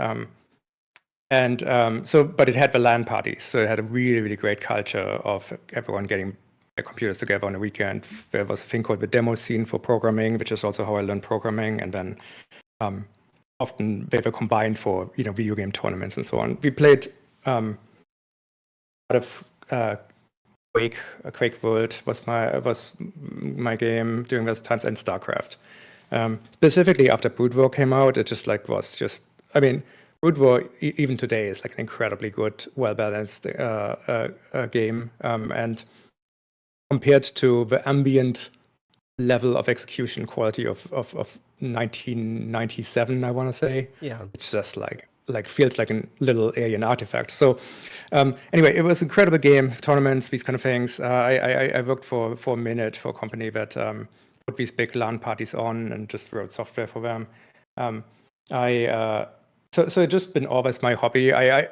But it had the LAN parties, so it had a really, really great culture of everyone getting their computers together on the weekend. There was a thing called the demo scene for programming, which is also how I learned programming, and then often they were combined for video game tournaments and so on. We played a lot of Quake World was my game during those times, and StarCraft. Specifically after Brood War came out, it just I mean, Brood War even today is like an incredibly good, well balanced game, and compared to the ambient level of execution quality of 1997, I want to say. Yeah, it's just like feels like a little alien artifact. So anyway, it was an incredible game, tournaments, these kind of things. I worked for a minute for a company that put these big LAN parties on and just wrote software for them. So it's just been always my hobby. I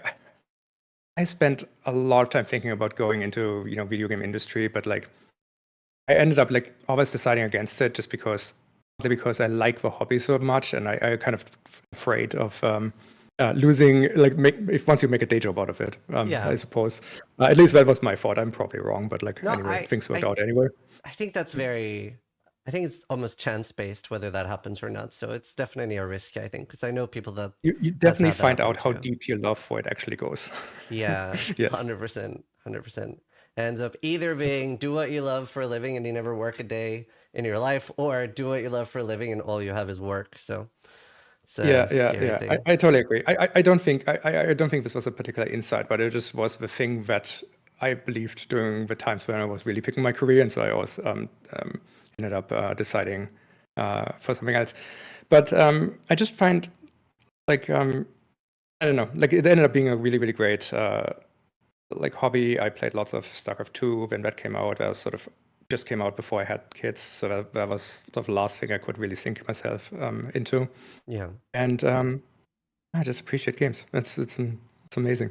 spent a lot of time thinking about going into video game industry, but like I ended up like always deciding against it just because I like the hobby so much, and I kind of afraid of losing, like, if once you make a day job out of it. I suppose at least that was my thought. I'm probably wrong, but like anyway, things worked out anyway. I think I think it's almost chance based whether that happens or not. So it's definitely a risk, I think, because I know people that you definitely find out how deep your love for it actually goes. Yeah, yes, 100%. Ends up either being do what you love for a living and you never work a day in your life, or do what you love for a living and all you have is work. So it's a scary thing. I totally agree. I don't think this was a particular insight, but it just was the thing that I believed during the times when I was really picking my career, and so I always ended up deciding for something else. But I just find like I don't know, like it ended up being a really, really great like hobby. I played lots of StarCraft 2 when that came out. That was sort of just came out before I had kids, so that was sort of the last thing I could really sink myself into. Yeah, and I just appreciate games. It's amazing.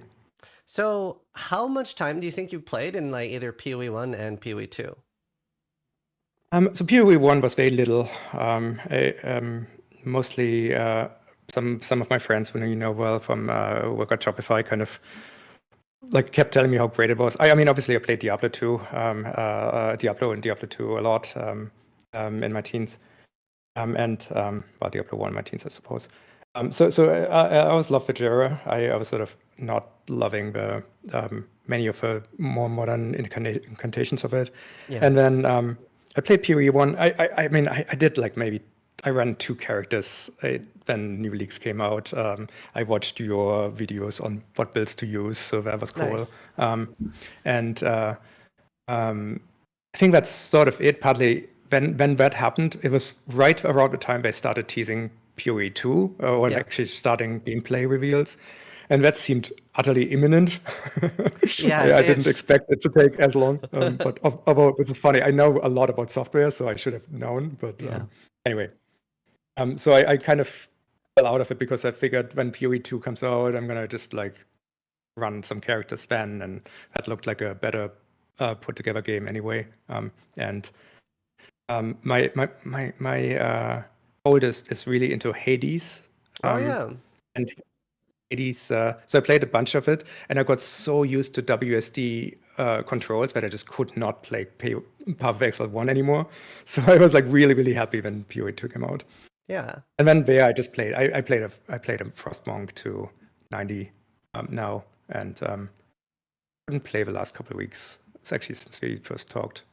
So how much time do you think you've played in like either PoE 1 and PoE 2? So PoE 1 was very little. Mostly some of my friends who well from work at Shopify kind of like kept telling me how great it was. I mean, obviously I played Diablo 2, Diablo and Diablo 2 a lot in my teens, and Diablo 1 in my teens, I suppose. So I always loved the genre. I was sort of not loving the many of the more modern incantations of it. Yeah. And then I played PoE 1. I mean, I did like maybe I ran 2 characters when new leagues came out. I watched your videos on what builds to use, so that was cool. Nice. I think that's sort of it. Partly when that happened, it was right around the time they started teasing PoE 2, or actually starting gameplay reveals. And that seemed utterly imminent. Yeah, I didn't expect it to take as long. But although it's funny, I know a lot about software, so I should have known. But anyway, so I kind of fell out of it because I figured when PoE 2 comes out, I'm gonna just like run some characters then, and that looked like a better put together game anyway. And My oldest is really into Hades. Oh yeah. And Hades, so I played a bunch of it, and I got so used to WSD controls that I just could not play Path of Exile 1 anymore. So I was like really happy when PoE2 came out. Yeah. And then there I just played. I played a Frostmonk to 90 now, and couldn't play the last couple of weeks. It's actually since we first talked.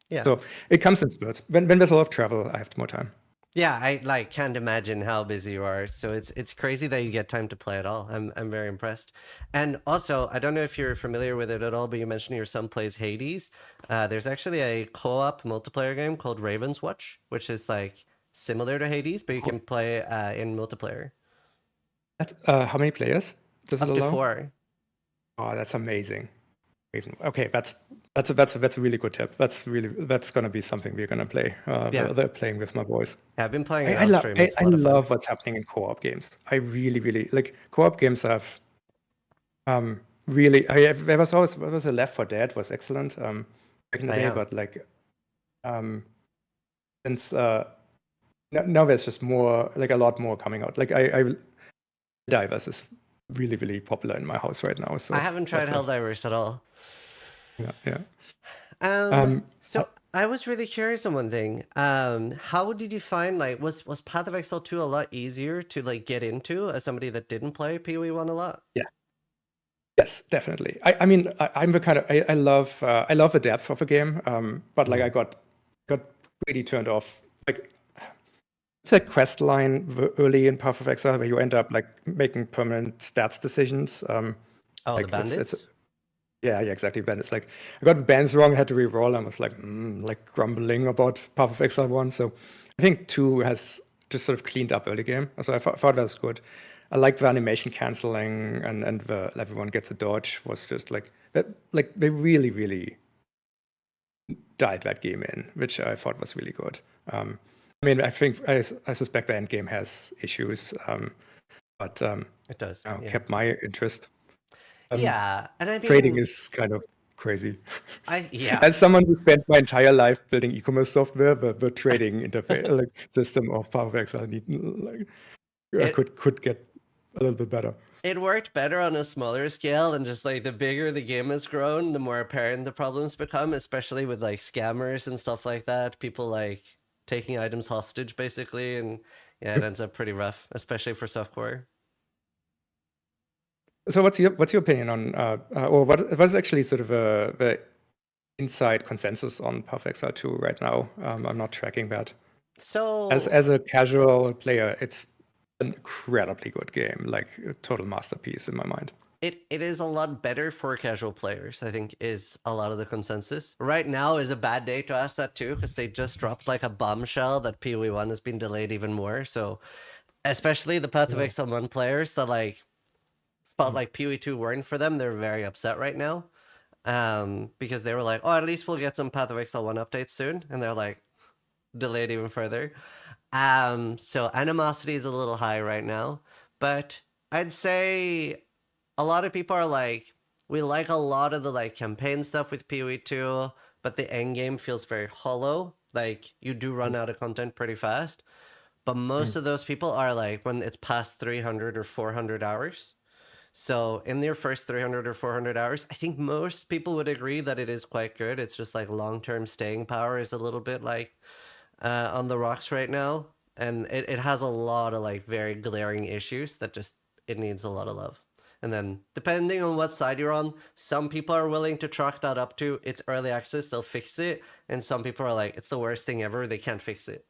Yeah. So it comes in spurts. When there's a lot of travel, I have more time. Yeah, I like can't imagine how busy you are. So it's crazy that you get time to play at all. I'm very impressed. And also, I don't know if you're familiar with it at all, but you mentioned your son plays Hades. There's actually a co-op multiplayer game called Raven's Watch, which is like similar to Hades, but you can play in multiplayer. That's, how many players does it Up to allow? 4. Oh, that's amazing. Okay, that's a really good tip. That's gonna be something we're gonna play. They're playing with my boys. Yeah, I've been playing it I on stream. It's a I lot of fun. love what's happening in co-op games. I really like co-op games. Have really. There was a Left 4 Dead was excellent back in the day, but like since now there's just more, like a lot more coming out. Like Divers is really popular in my house right now. So I haven't tried Helldivers at all. Yeah. So I was really curious on one thing. How did you find, like, was Path of Exile 2 a lot easier to like get into as somebody that didn't play PoE 1 a lot? Yeah. Yes, definitely. I mean, I'm the kind of I love the depth of a game, but like I got really turned off. Like it's a quest line early in Path of Exile where you end up like making permanent stats decisions. Like the bandits. Yeah, exactly. Bandits. Like I got the bands wrong, I had to re-roll. I was like grumbling about Path of Exile 1. So I think 2 has just sort of cleaned up early game. So I thought that was good. I liked the animation canceling and the everyone gets a dodge was just like that. Like they really dialed that game in, which I thought was really good. I mean, I think I suspect the end game has issues, but it does. Kept my interest. Yeah, and I mean, trading is kind of crazy. Yeah. As someone who spent my entire life building e-commerce software, the trading interface like system of Path of Exile could get a little bit better. It worked better on a smaller scale, and just like the bigger the game has grown, the more apparent the problems become, especially with like scammers and stuff like that. People like taking items hostage basically, and yeah, it ends up pretty rough, especially for software. So what's your opinion on, or what is actually sort of the inside consensus on Path of Exile 2 right now? I'm not tracking that. So as a casual player, it's an incredibly good game, like a total masterpiece in my mind. It is a lot better for casual players, I think, is a lot of the consensus. Right now is a bad day to ask that too, because they just dropped like a bombshell that PoE 1 has been delayed even more. So especially the Path of Exile 1 players that like felt like PoE 2 weren't for them, they're very upset right now. Because they were like, oh, at least we'll get some Path of Exile 1 updates soon. And they're like, delayed even further. So animosity is a little high right now. But I'd say a lot of people are like, we like a lot of the like campaign stuff with PoE 2, but the end game feels very hollow. Like you do run out of content pretty fast. But most of those people are like when it's past 300 or 400 hours. So in their first 300 or 400 hours, I think most people would agree that it is quite good. It's just like long-term staying power is a little bit like on the rocks right now. And it has a lot of like very glaring issues that just, it needs a lot of love. And then depending on what side you're on, some people are willing to chalk that up to it's early access, they'll fix it. And some people are like, it's the worst thing ever, they can't fix it.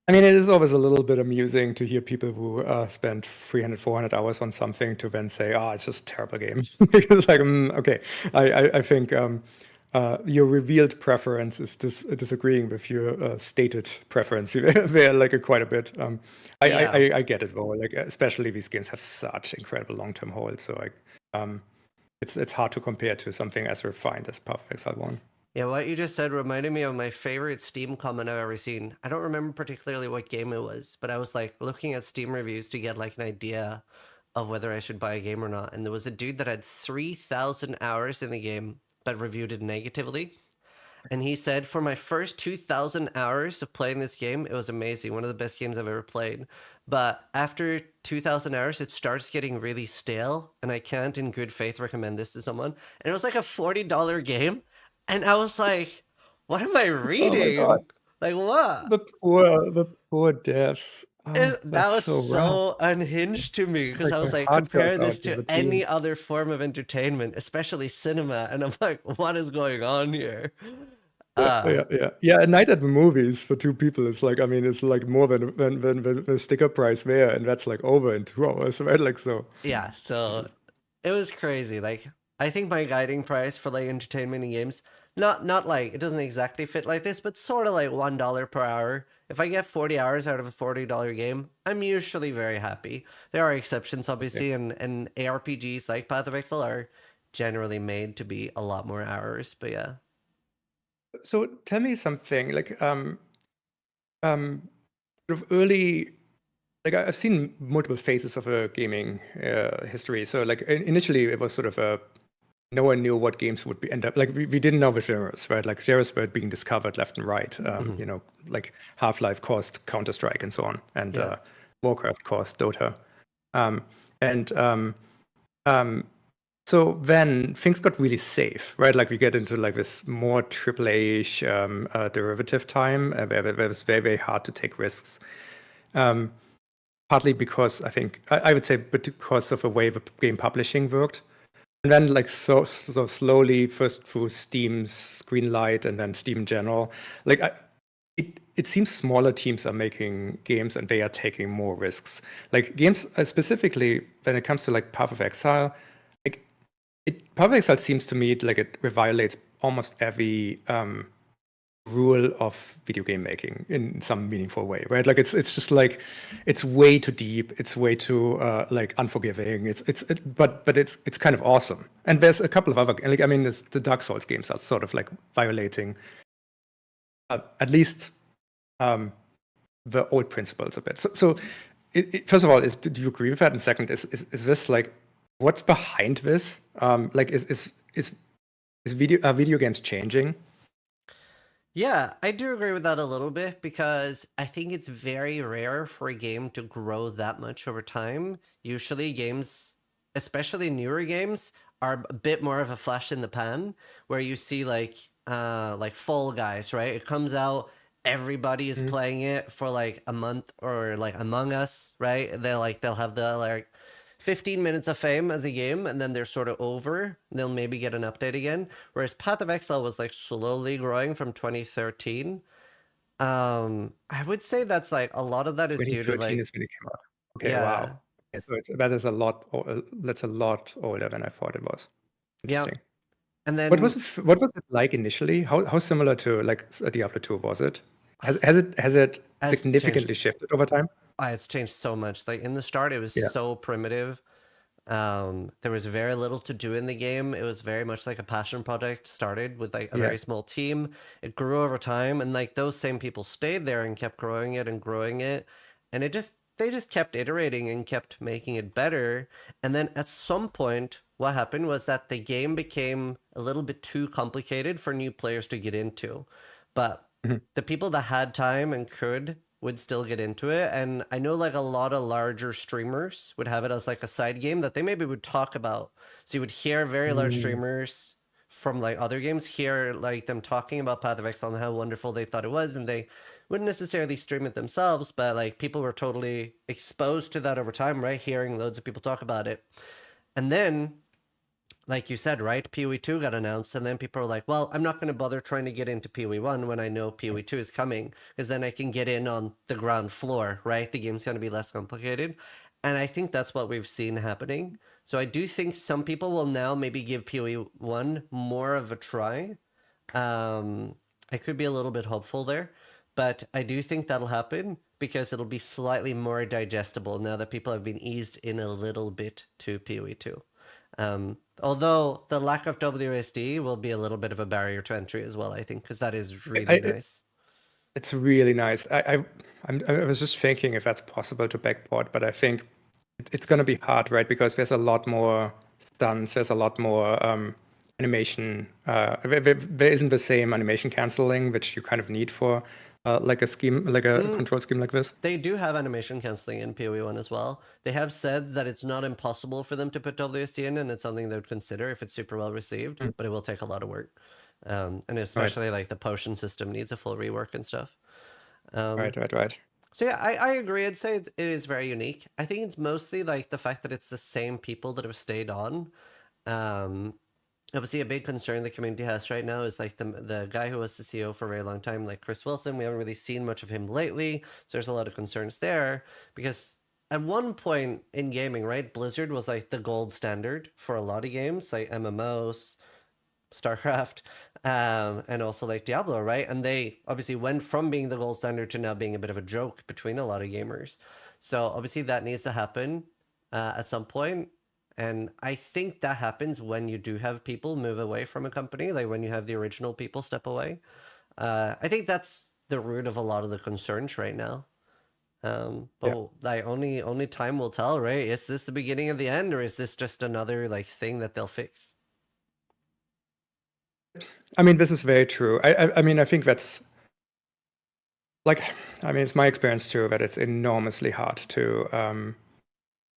I mean, it is always a little bit amusing to hear people who spend 300, 400 hours on something to then say, oh, it's just a terrible game. Because like, okay, I think your revealed preference is disagreeing with your stated preference there like quite a bit. I get it though, like especially these games have such incredible long-term holds. So like, it's hard to compare to something as refined as Path of Exile 1. Yeah, what you just said reminded me of my favorite Steam comment I've ever seen. I don't remember particularly what game it was, but I was like looking at Steam reviews to get like an idea of whether I should buy a game or not. And there was a dude that had 3,000 hours in the game, but reviewed it negatively. And he said, for my first 2,000 hours of playing this game, it was amazing. One of the best games I've ever played. But after 2,000 hours, it starts getting really stale, and I can't in good faith recommend this to someone. And it was like a $40 game. And I was like, what am I Oh my reading? god, Like, what? the poor devs. Oh, That that's was so rough. so unhinged to me because I was my like, heart goes compare this out to to the any team. other form of entertainment, especially cinema. And I'm like, what is going on here? Yeah. A night at the movies for two people is like, I mean, it's like more than the sticker price there, and that's like over in 2 hours, right? Like so. Yeah, so Jesus. it was crazy. Like, I think my guiding price for like entertainment and games, not like it doesn't exactly fit like this, but sort of like $1 per hour. If I get 40 hours out of a $40 game, I'm usually very happy. There are exceptions, obviously, and ARPGs like Path of Exile are generally made to be a lot more hours. But yeah. So tell me something like sort of early. Like I've seen multiple phases of a gaming history. So like initially it was sort of a no one knew what games would be end up like we didn't know the genres, right? Like genres were being discovered left and right. You know, like Half-Life caused Counter-Strike and so on, and Warcraft caused Dota. So then things got really safe, right? Like we get into like this more AAA-ish derivative time where it was very, very hard to take risks. Partly because I think I would say, but because of the way the game publishing worked, and then like so slowly, first through Steam's Greenlight and then Steam in general, like it seems smaller teams are making games and they are taking more risks. Like games specifically when it comes to like Path of Exile, like Path of Exile seems to me like it violates almost every rule of video game making in some meaningful way, right? Like it's just like it's way too deep, it's way too like unforgiving. But it's kind of awesome. And there's a couple of other like I mean, there's the Dark Souls games are sort of like violating at least the old principles a bit. So first of all, do you agree with that? And second, is this like what's behind this? Like is video games changing? Yeah, I do agree with that a little bit because I think it's very rare for a game to grow that much over time. Usually games, especially newer games, are a bit more of a flash in the pan where you see like Fall Guys, right? It comes out, everybody is playing it for like a month, or like Among Us, right? They'll have the like 15 minutes of fame as a game, and then they're sort of over. They'll maybe get an update again. Whereas Path of Exile was like slowly growing from 2013. I would say that's like a lot of that is due to 2013 like is when it came out. Okay, yeah, wow. Yeah, so that is a lot. That's a lot older than I thought it was. yeah. Interesting. And then What was it like initially? How similar to like Diablo 2 was it? Has it has significantly changed. shifted over time? It's changed so much. Like in the start, it was Yeah. so primitive. There was very little to do in the game. It was very much like a passion project. Started with like a very small team. It grew over time, and like those same people stayed there and kept growing it and growing it, and they just kept iterating and kept making it better. And then at some point, what happened was that the game became a little bit too complicated for new players to get into, but the people that had time and could would still get into it. And I know like a lot of larger streamers would have it as like a side game that they maybe would talk about. So you would hear very large streamers from like other games hear like them talking about Path of Exile and how wonderful they thought it was, and they wouldn't necessarily stream it themselves, but like people were totally exposed to that over time, right? Hearing loads of people talk about it. And then like you said, right? PoE 2 got announced, and then people are like, well, I'm not going to bother trying to get into PoE 1 when I know PoE 2 is coming, because then I can get in on the ground floor, right? The game's going to be less complicated. And I think that's what we've seen happening. So I do think some people will now maybe give PoE 1 more of a try. I could be a little bit hopeful there, but I do think that'll happen because it'll be slightly more digestible now that people have been eased in a little bit to PoE 2. Although the lack of WSD will be a little bit of a barrier to entry as well, I think, because that is really nice. It's really nice. I was just thinking if that's possible to backport, but I think it's going to be hard, right? Because there's a lot more stunts, there's a lot more animation. There isn't the same animation canceling which you kind of need for like a scheme, like a control scheme like this. They do have animation canceling in PoE1 as well. They have said that it's not impossible for them to put WSD in, and it's something they would consider if it's super well received, but it will take a lot of work. And especially like the potion system needs a full rework and stuff. Right. So yeah, I agree. I'd say it is very unique. I think it's mostly like the fact that it's the same people that have stayed on. Obviously, a big concern the community has right now is like the guy who was the CEO for a very long time, like Chris Wilson. We haven't really seen much of him lately, so there's a lot of concerns there. Because at one point in gaming, right, Blizzard was like the gold standard for a lot of games, like MMOs, StarCraft, and also like Diablo, right? And they obviously went from being the gold standard to now being a bit of a joke between a lot of gamers. So obviously that needs to happen at some point. And I think that happens when you do have people move away from a company, like when you have the original people step away. I think that's the root of a lot of the concerns right now. But like only time will tell, right? Is this the beginning of the end, or is this just another like thing that they'll fix? I mean, this is very true. I mean, I think that's like, I mean, it's my experience too that it's enormously hard to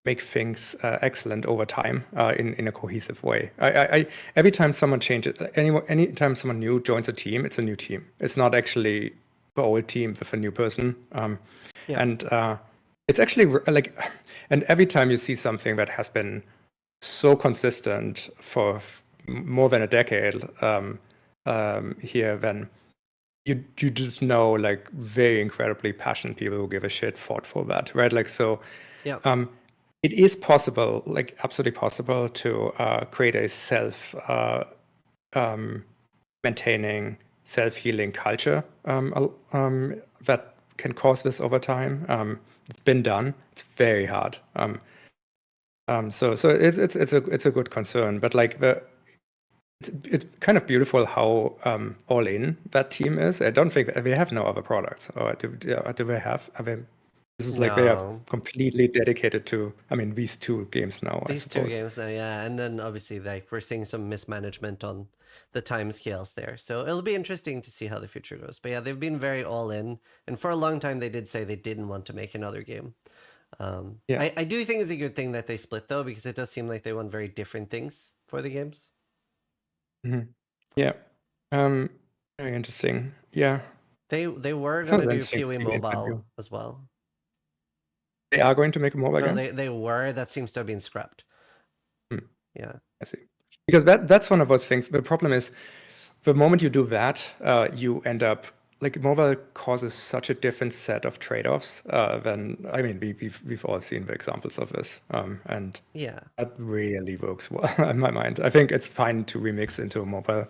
make things excellent over time in a cohesive way. I every time someone changes, anytime someone new joins a team, it's a new team. It's not actually the old team with a new person. And it's actually like, and every time you see something that has been so consistent for more than a decade here, then you just know like very incredibly passionate people who give a shit fought for that, right? Like so. It is possible, like absolutely possible, to create a self-maintaining, self-healing culture that can cause this over time. It's been done. It's very hard. So it's a good concern, but like it's kind of beautiful how all in that team is. I don't think they have no other products, or do they have? This is like they are completely dedicated to, I mean, these two games now, I suppose. These two games now, yeah. And then obviously like we're seeing some mismanagement on the time scales there. So it'll be interesting to see how the future goes. But yeah, they've been very all in. And for a long time, they did say they didn't want to make another game. I do think it's a good thing that they split though, because it does seem like they want very different things for the games. Yeah. Very interesting. Yeah. They were going to do PoE Mobile as well. They are going to make a mobile game? No, they were. That seems to have been scrapped. Yeah. I see. Because that's one of those things. The problem is, the moment you do that, you end up, like mobile causes such a different set of trade-offs than, I mean, we've all seen the examples of this. And that really works well in my mind. I think it's fine to remix into a mobile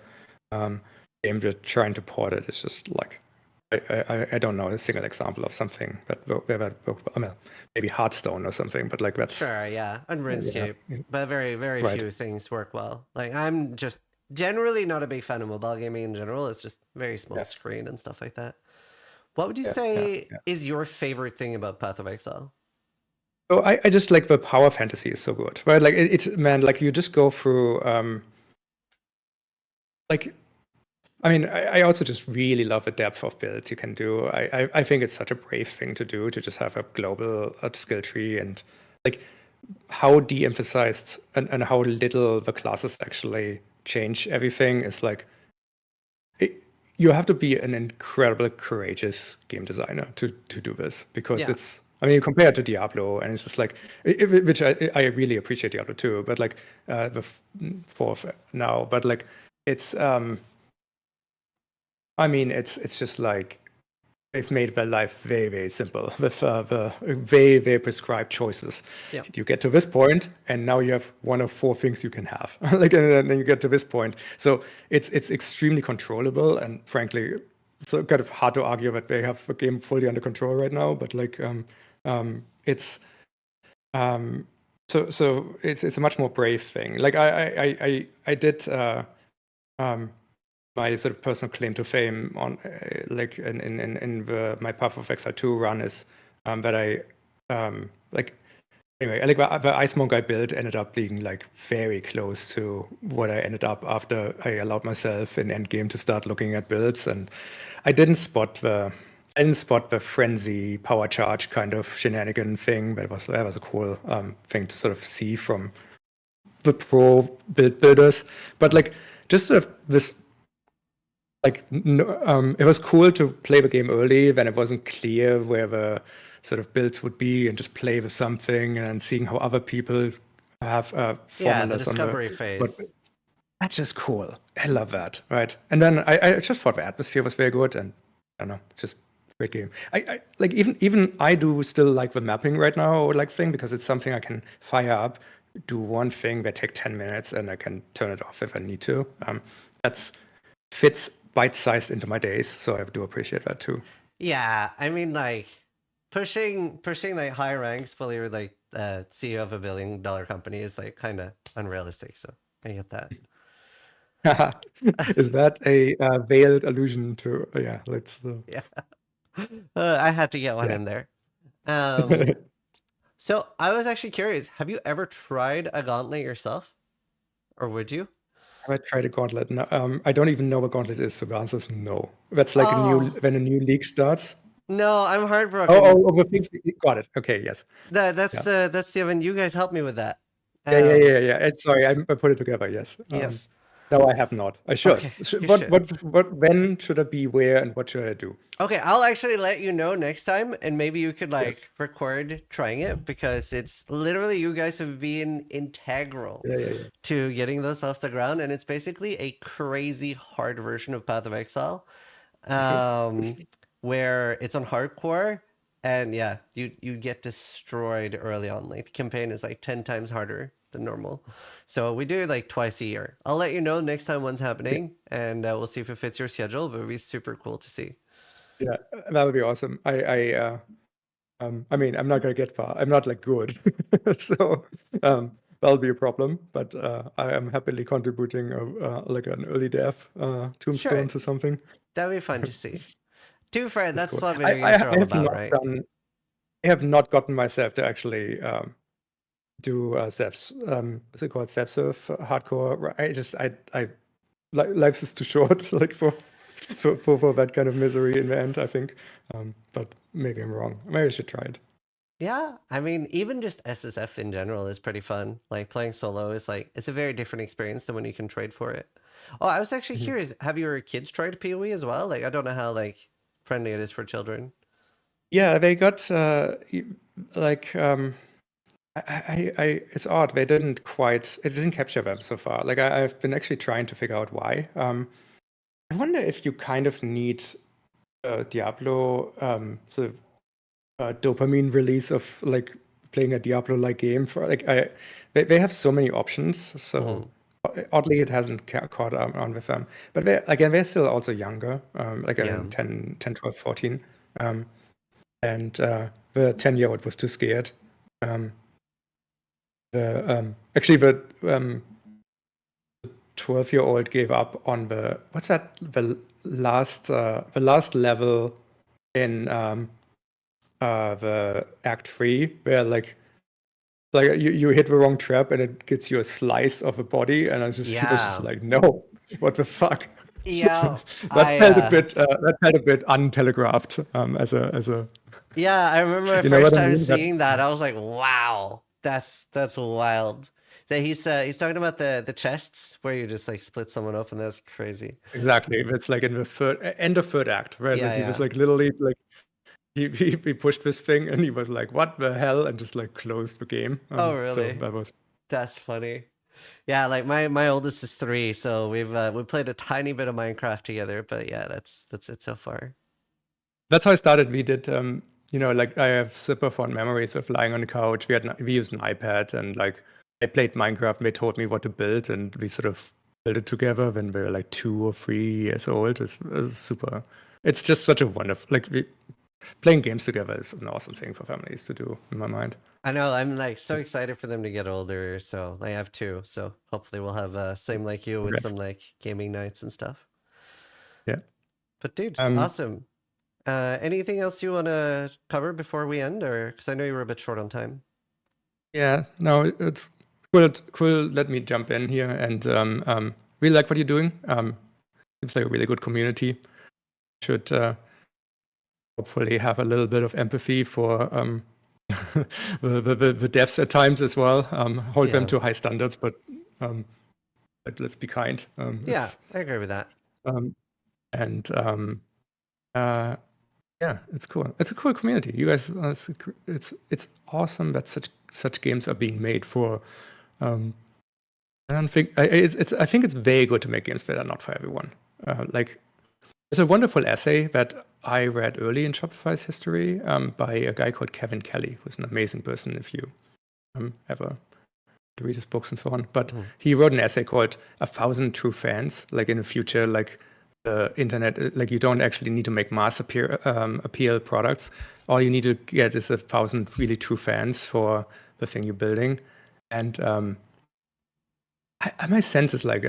game, but trying to port it is just like, I don't know a single example of something that maybe Hearthstone or something, but like that's sure, yeah, and RuneScape, but very few things work well. Like I'm just generally not a big fan of mobile gaming in general. It's just very small screen and stuff like that. What would you say is your favorite thing about Path of Exile? Oh, I just like the power fantasy is so good, right? Like it's man, like you just go through like. I mean, I also just really love the depth of builds you can do. I think it's such a brave thing to do, to just have a global skill tree, and like how de-emphasized and how little the classes actually change everything is like, you have to be an incredibly courageous game designer to do this, because it's, I mean, compared to Diablo, and it's just like, which I really appreciate Diablo too, but like the fourth now, but like it's, I mean, it's just like they've made their life very, very simple with the very, very prescribed choices. You get to this point, and now you have one of four things you can have. Like, and then you get to this point. So it's extremely controllable, and frankly, so kind of hard to argue that they have the game fully under control right now. But like, it's so it's a much more brave thing. Like I did. My sort of personal claim to fame on like in my Path of Exile 2 run is that I like Anyway, like the ice monk I built ended up being like very close to what I ended up after I allowed myself in endgame to start looking at builds, and I didn't spot the frenzy power charge kind of shenanigan thing, but that was a cool thing to sort of see from the pro builders. But like just sort of this, like it was cool to play the game early when it wasn't clear where the sort of builds would be, and just play with something and seeing how other people have formulas Yeah, the on discovery but phase. that's just cool. I love that, right? And then I just thought the atmosphere was very good, and I don't know, it's just a great game. I like even I do still like the mapping right now, or like thing, because it's something I can fire up, do one thing that take 10 minutes, and I can turn it off if I need to. That's fits bite-sized into my days, so I do appreciate that too. Yeah, I mean, like pushing like high ranks while you're like CEO of a $1 billion company is like kind of unrealistic. So I get that. Is that a veiled allusion to? Yeah, let's. Yeah, I had to get one Yeah. in there. So I was actually curious. Have you ever tried a gauntlet yourself, or would you? Have I tried a gauntlet? No, I don't even know what gauntlet is, so the answer is no. That's like Oh. when a new league starts. No, I'm heartbroken. Oh, the things. Got it. Okay, yes. That's Yeah. the event. You guys helped me with that. Yeah. Sorry, I put it together. Yes. Yes. No, I have not. I should. Okay, you What? When should I be? Where and what should I do? Okay, I'll actually let you know next time, and maybe you could like Yes. record trying it, because it's literally, you guys have been integral to getting those off the ground, and it's basically a crazy hard version of Path of Exile, where it's on hardcore, and yeah, you get destroyed early on. Like the campaign is like 10 times harder than normal, so we do it like twice a year. I'll let you know next time one's happening, and we'll see if it fits your schedule. But it'd be super cool to see. Yeah, that would be awesome. I mean, I'm not gonna get far. I'm not like good, so that'll be a problem. But I am happily contributing like an early dev tombstone to something. That'd be fun to see. Too fair, that's cool. what video games are all about, right? I have not gotten myself to actually do Zev's. Is it called Zev Surf hardcore? I life is too short, like for that kind of misery in the end, I think. But maybe I'm wrong. Maybe I should try it. Yeah, I mean, even just SSF in general is pretty fun. Like playing solo is like, it's a very different experience than when you can trade for it. Oh, I was actually curious, have your kids tried PoE as well? Like, I don't know how like friendly it is for children. Yeah, they got like it's odd. They didn't quite. It didn't capture them so far. Like I've been actually trying to figure out why. I wonder if you kind of need Diablo sort of dopamine release of like playing a Diablo-like game for like they have so many options. So oddly, it hasn't caught on with them. But they're still also younger, like 10, 12, 14. And the 10-year-old was too scared. The 12-year-old gave up on the last level in the Act 3, where like you hit the wrong trap and it gets you a slice of a body, and he was just like, no, what the fuck? Yeah, that felt a bit untelegraphed as a. Yeah, I remember the first time seeing that, I was like, wow, that's wild. That he's talking about the chests where you just like split someone up, and that's crazy. Exactly, it's like in the end of third act, where he was like literally like he pushed this thing and he was like, what the hell, and just like closed the game. Oh really? So that's funny. Yeah, like my oldest is 3, so we played a tiny bit of Minecraft together, but yeah, that's it so far. That's how I started. We did like I have super fond memories of lying on the couch. We used an iPad, and like I played Minecraft, and they taught me what to build, and we sort of built it together when we were like 2 or 3 years old. It's super. It's just such a wonderful, playing games together is an awesome thing for families to do, in my mind. I know, I'm like so excited for them to get older. So I have 2, so hopefully we'll have same like you with some like gaming nights and stuff. Yeah. But dude, awesome. Anything else you want to cover before we end, or because I know you were a bit short on time? Yeah, no, it's cool. Cool. Let me jump in here, and really like what you're doing. Seems like a really good community. Should hopefully have a little bit of empathy for the devs at times as well. Hold them Yeah. to high standards, but let's be kind. Yeah, I agree with that. And yeah, it's cool. It's a cool community. You guys, it's awesome that such games are being made for. I don't think I think it's very good to make games that are not for everyone. Like, there's a wonderful essay that I read early in Shopify's history by a guy called Kevin Kelly, who's an amazing person if you ever read his books and so on. But he wrote an essay called 1,000 True Fans. Like, in the future, like the internet, like you don't actually need to make mass appeal products. All you need to get is 1,000 really true fans for the thing you're building. And my sense is like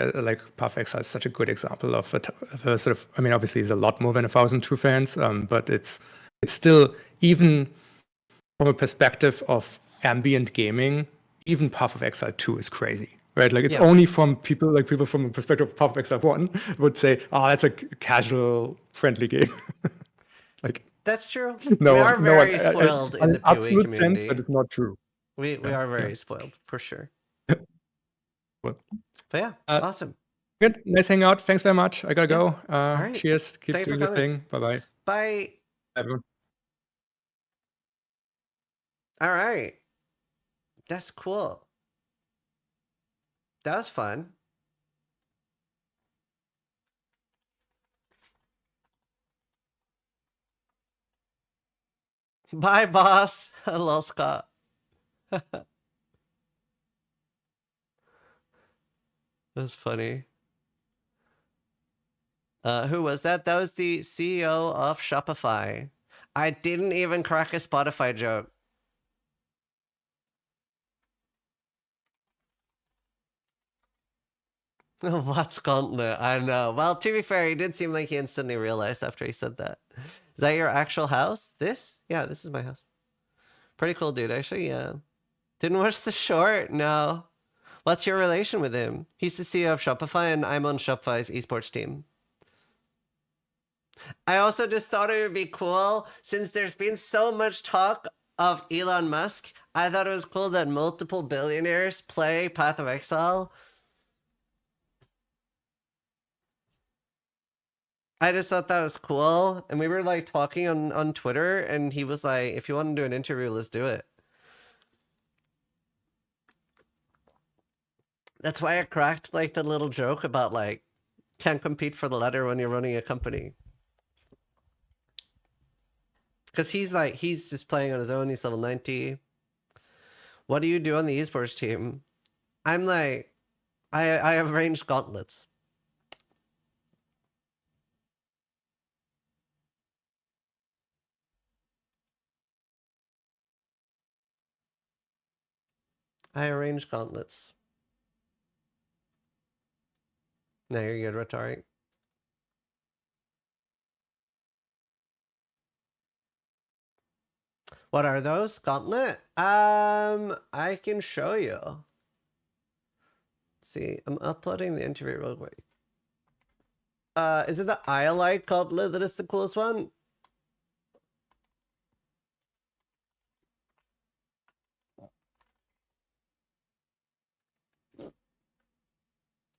Path of Exile is such a good example of a sort of. I mean, obviously, there's a lot more than 1,000 true fans, but it's still, even from a perspective of ambient gaming, even Path of Exile 2 is crazy, right? Like, it's only from people from the perspective of Path of Exile 1 would say, "Oh, that's a casual, friendly game." Like, that's true. No, we are no, very spoiled in the PoE absolute community. sense, but it's not true. We are very spoiled for sure. Well, but yeah, awesome. Good, nice hangout. Thanks very much. I gotta go. All right. Cheers. Keep Thanks doing for your coming. thing. Bye-bye. Bye. Everyone. All right. That's cool. That was fun. Bye, boss. Hello, Scott. That's funny. Who was that? That was the CEO of Shopify. I didn't even crack a Spotify joke. What's Gauntlet? I know. Well, to be fair, he did seem like he instantly realized after he said that. Is that your actual house? This? Yeah, this is my house. Pretty cool dude, actually, yeah. Didn't watch the short? No. What's your relation with him? He's the CEO of Shopify, and I'm on Shopify's esports team. I also just thought it would be cool, since there's been so much talk of Elon Musk, I thought it was cool that multiple billionaires play Path of Exile. I just thought that was cool, and we were like talking on Twitter, and he was like, if you want to do an interview, let's do it. That's why I cracked like the little joke about like, can't compete for the ladder when you're running a company. Because he's just playing on his own, he's level 90. What do you do on the esports team? I'm like, I have ranged gauntlets. I arrange gauntlets. No, you're good, Rhetoric. What are those? Gauntlet? I can show you. See, I'm uploading the interview real quick. Is it the Iolite Gauntlet that is the coolest one?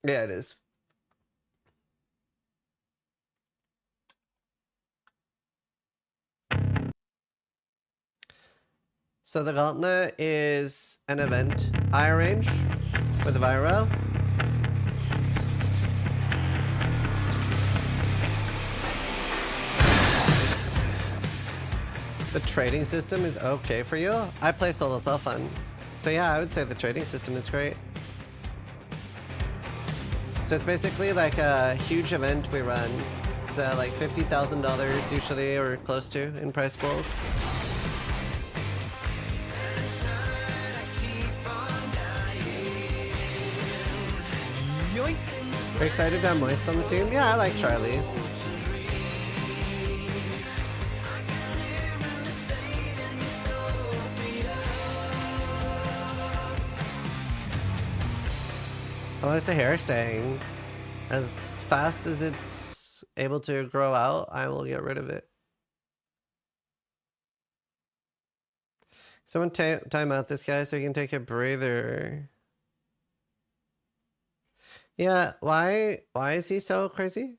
Yeah, it is. So the Gauntlet is an event I arrange with Viro. The trading system is okay for you? I play solo self-fun. So yeah, I would say the trading system is great. So it's basically like a huge event we run. It's like $50,000 usually, or close to, in prize pools. Yoink! Are you excited to have Moist on the team? Yeah, I like Charlie. long as the hair is staying as fast as it's able to grow out, I will get rid of it. Someone time out this guy so he can take a breather. Yeah, why is he so crazy?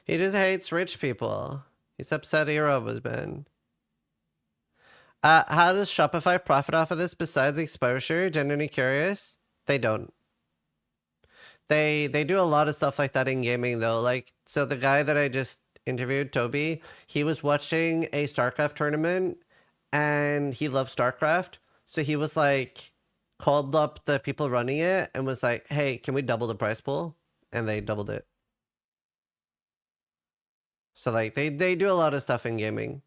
He just hates rich people. He's upset Eero was banned. How does Shopify profit off of this besides exposure? Genuinely curious. They don't. They do a lot of stuff like that in gaming though. Like, so the guy that I just interviewed, Toby, he was watching a StarCraft tournament and he loves StarCraft. So he was like, called up the people running it and was like, hey, can we double the price pool? And they doubled it. So like they do a lot of stuff in gaming.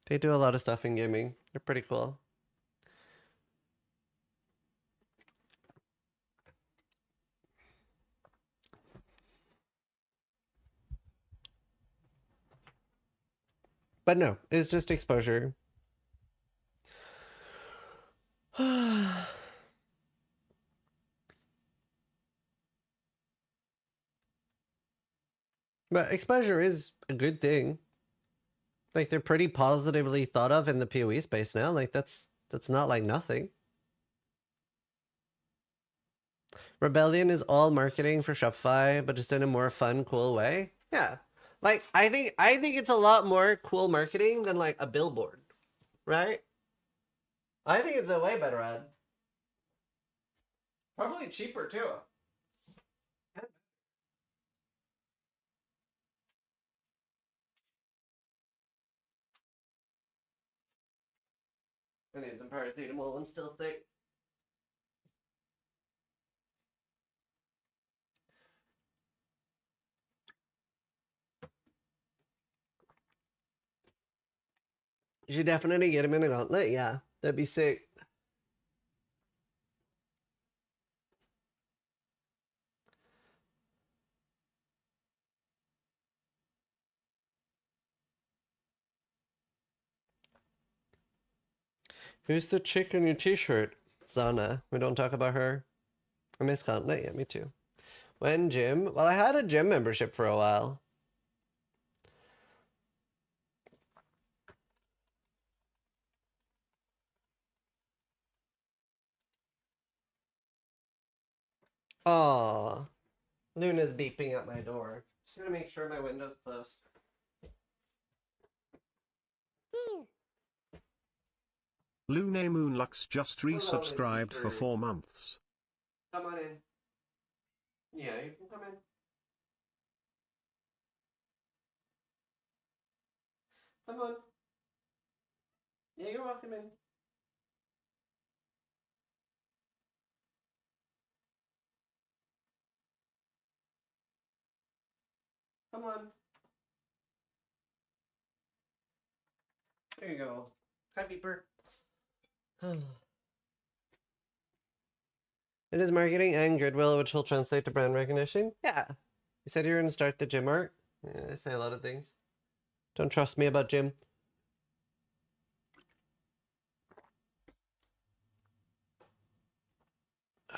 They do a lot of stuff in gaming. They're pretty cool. But no, it's just exposure. But exposure is a good thing. Like, they're pretty positively thought of in the PoE space now. Like, that's not like nothing. Rebellion is all marketing for Shopify, but just in a more fun, cool way. Yeah. Like, I think it's a lot more cool marketing than like a billboard, right? I think it's a way better ad. Probably cheaper too. I need some paracetamol. I'm still sick. You should definitely get him in an outlet. Yeah, that'd be sick. Who's the chick in your t-shirt? Zana. We don't talk about her. I miss Gauntlet. Yeah, me too. When gym? Well, I had a gym membership for a while. Aw. Luna's beeping at my door. Just gonna make sure my window's closed. Lune Moonlux just resubscribed for 4 months. Come on in. Yeah, you can come in. Come on. Yeah, you're welcome in. Come on. There you go. Hi, Beeper. It is marketing and goodwill, which will translate to brand recognition. Yeah. You said you were going to start the gym art. Yeah, I say a lot of things. Don't trust me about gym. Do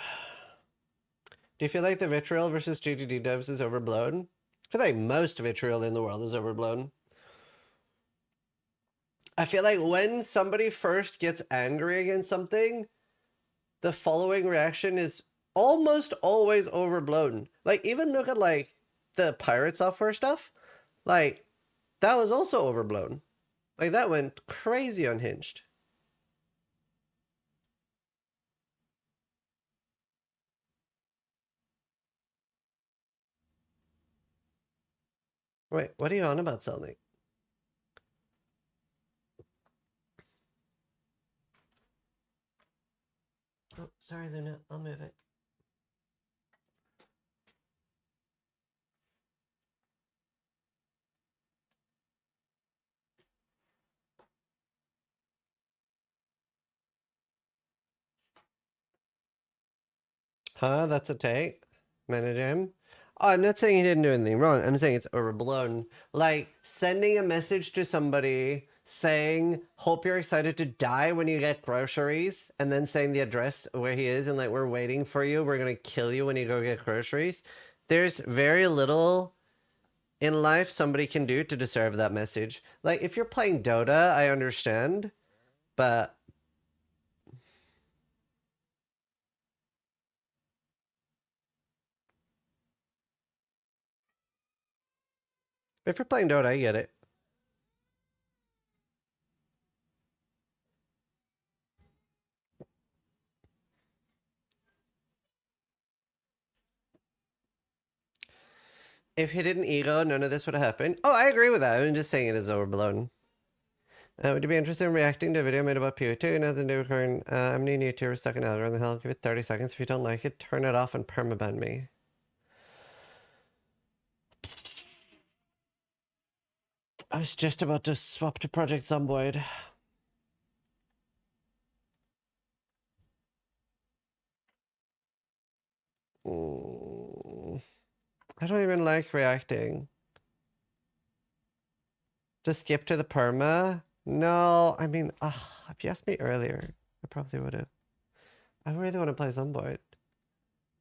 you feel like the vitriol versus GGD devs is overblown? I feel like most vitriol in the world is overblown. I feel like when somebody first gets angry against something, the following reaction is almost always overblown. Like, even look at like the pirate software stuff. Like, that was also overblown. Like, that went crazy unhinged. Wait, what are you on about, Selnik? Oh, sorry, Luna. I'll move it. Huh? That's a take? Manage him? Oh, I'm not saying he didn't do anything wrong. I'm saying it's overblown. Like, sending a message to somebody saying, hope you're excited to die when you get groceries, and then saying the address where he is and like, we're waiting for you, we're gonna kill you when you go get groceries. There's very little in life somebody can do to deserve that message. Like, if you're playing Dota, I understand, but if you're playing Dota, I get it. If he didn't ego, none of this would have happened. Oh, I agree with that. I'm just saying it is overblown. Would you be interested in reacting to a video made about PO2? Nothing to do with current. I'm new YouTuber stuck in algorithm hell. Give it 30 seconds. If you don't like it, turn it off and permaban me. I was just about to swap to Project Zomboid. I don't even like reacting. Just skip to the perma? No, I mean, if you asked me earlier, I probably would have. I really want to play Zomboid.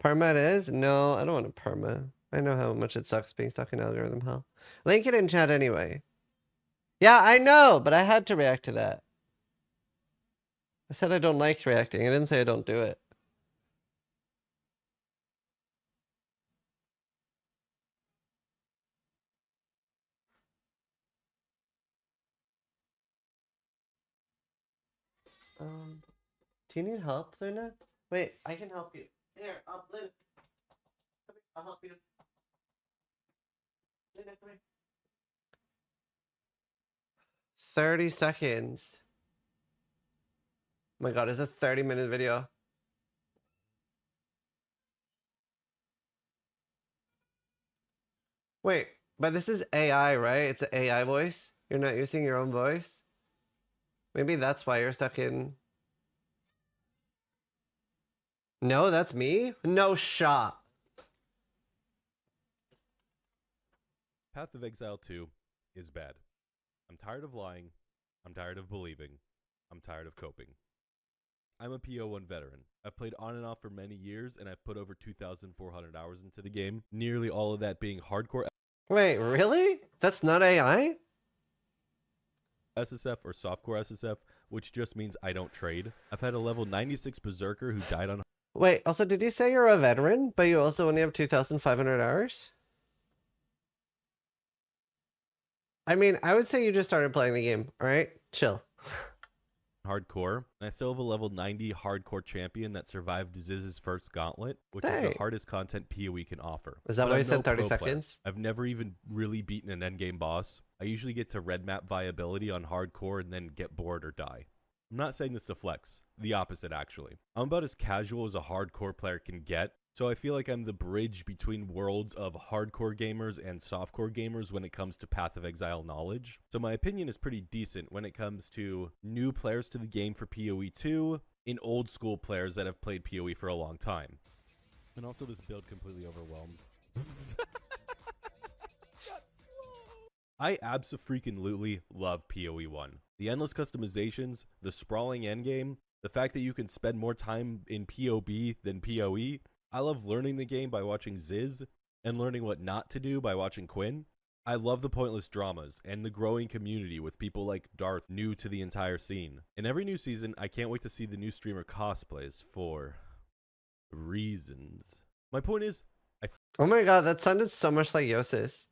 Perma it is? No, I don't want to perma. I know how much it sucks being stuck in algorithm hell. Link it in chat anyway. Yeah, I know, but I had to react to that. I said I don't like reacting. I didn't say I don't do it. Do you need help, Luna? Wait, I can help you. Here, Luna. Come here, I'll help you. Luna, come here. 30 seconds. Oh my god, it's a 30-minute video. Wait, but this is AI, right? It's an AI voice? You're not using your own voice? Maybe that's why you're stuck in... No, that's me? No shot. Path of Exile 2 is bad. I'm tired of lying. I'm tired of believing. I'm tired of coping. I'm a PO1 veteran. I've played on and off for many years, and I've put over 2,400 hours into the game, nearly all of that being hardcore. Wait, really? That's not AI? SSF or softcore SSF, which just means I don't trade. I've had a level 96 berserker who died on... Wait, also, did you say you're a veteran, but you also only have 2,500 hours? I mean, I would say you just started playing the game, alright? Chill. Hardcore, and I still have a level 90 hardcore champion that survived Ziz's first gauntlet, which is Dang. the hardest content PoE can offer. Is that But why I'm you said no 30 pro player. seconds? I've never even really beaten an endgame boss. I usually get to red map viability on hardcore and then get bored or die. I'm not saying this to flex, the opposite actually. I'm about as casual as a hardcore player can get, so I feel like I'm the bridge between worlds of hardcore gamers and softcore gamers when it comes to Path of Exile knowledge. So my opinion is pretty decent when it comes to new players to the game for PoE 2 and old school players that have played PoE for a long time. And also this build completely overwhelms. I abso-freaking-lutely love PoE 1. The endless customizations, the sprawling endgame, the fact that you can spend more time in PoB than PoE. I love learning the game by watching Ziz and learning what not to do by watching Quinn. I love the pointless dramas and the growing community with people like Darth new to the entire scene. In every new season, I can't wait to see the new streamer cosplays for reasons. My point is, Oh my god, that sounded so much like Yosis.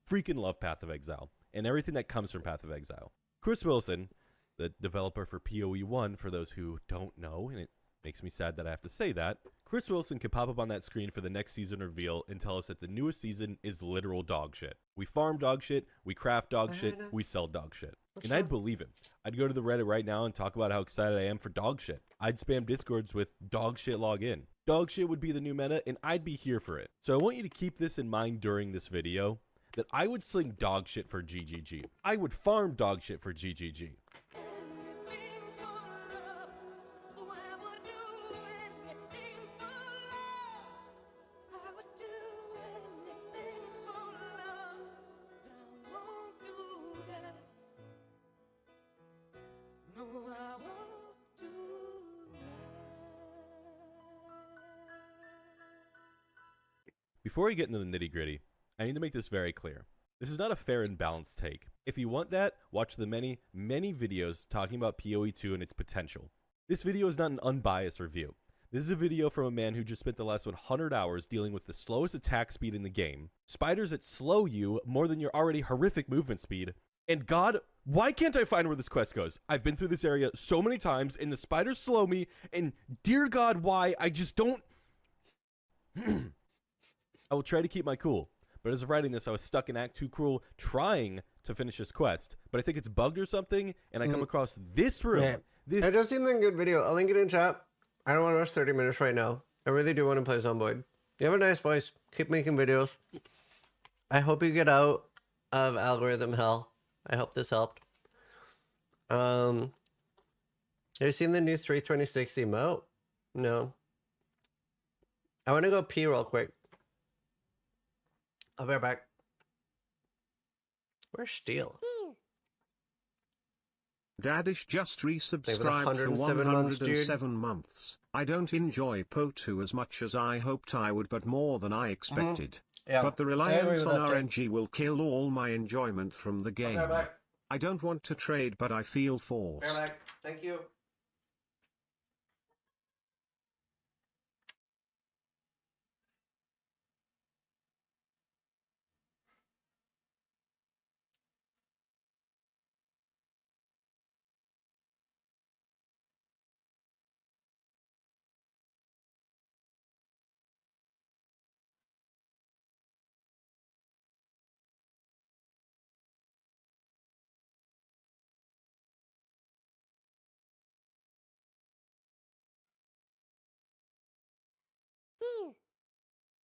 Freaking love Path of Exile and everything that comes from Path of Exile. Chris Wilson, the developer for PoE 1, for those who don't know, and it makes me sad that I have to say that, Chris Wilson can pop up on that screen for the next season reveal and tell us that the newest season is literal dog shit. We farm dog shit, we craft dog shit, we sell dog shit. And I'd believe him. I'd go to the Reddit right now and talk about how excited I am for dog shit. I'd spam Discords with dog shit login. Dog shit would be the new meta, and I'd be here for it. So I want you to keep this in mind during this video, that I would sling dog shit for GGG. I would farm dog shit for GGG. Before we get into the nitty gritty, I need to make this very clear. This is not a fair and balanced take. If you want that, watch the many, many videos talking about PoE 2 and its potential. This video is not an unbiased review. This is a video from a man who just spent the last 100 hours dealing with the slowest attack speed in the game, spiders that slow you more than your already horrific movement speed, and God, why can't I find where this quest goes? I've been through this area so many times, and the spiders slow me, and dear God, why? I just don't... I will try to keep my cool. But as of writing this, I was stuck in Act 2 Cruel trying to finish this quest. But I think it's bugged or something, and I come across this room. Yeah. This... It does seem like a good video. I'll link it in chat. I don't want to rush 30 minutes right now. I really do want to play Zomboid. You have a nice voice. Keep making videos. I hope you get out of algorithm hell. I hope this helped. Have you seen the new 326 emote? No. I want to go pee real quick. I'll be right back. Where's Steel? Daddish just resubscribed for 107 months, dude. 107 months. I don't enjoy PO2 as much as I hoped I would, but more than I expected. Yeah, but the I agree reliance with on that, RNG will kill all my enjoyment from the game. I'll be right back. I don't want to trade, but I feel forced. Right back. Thank you.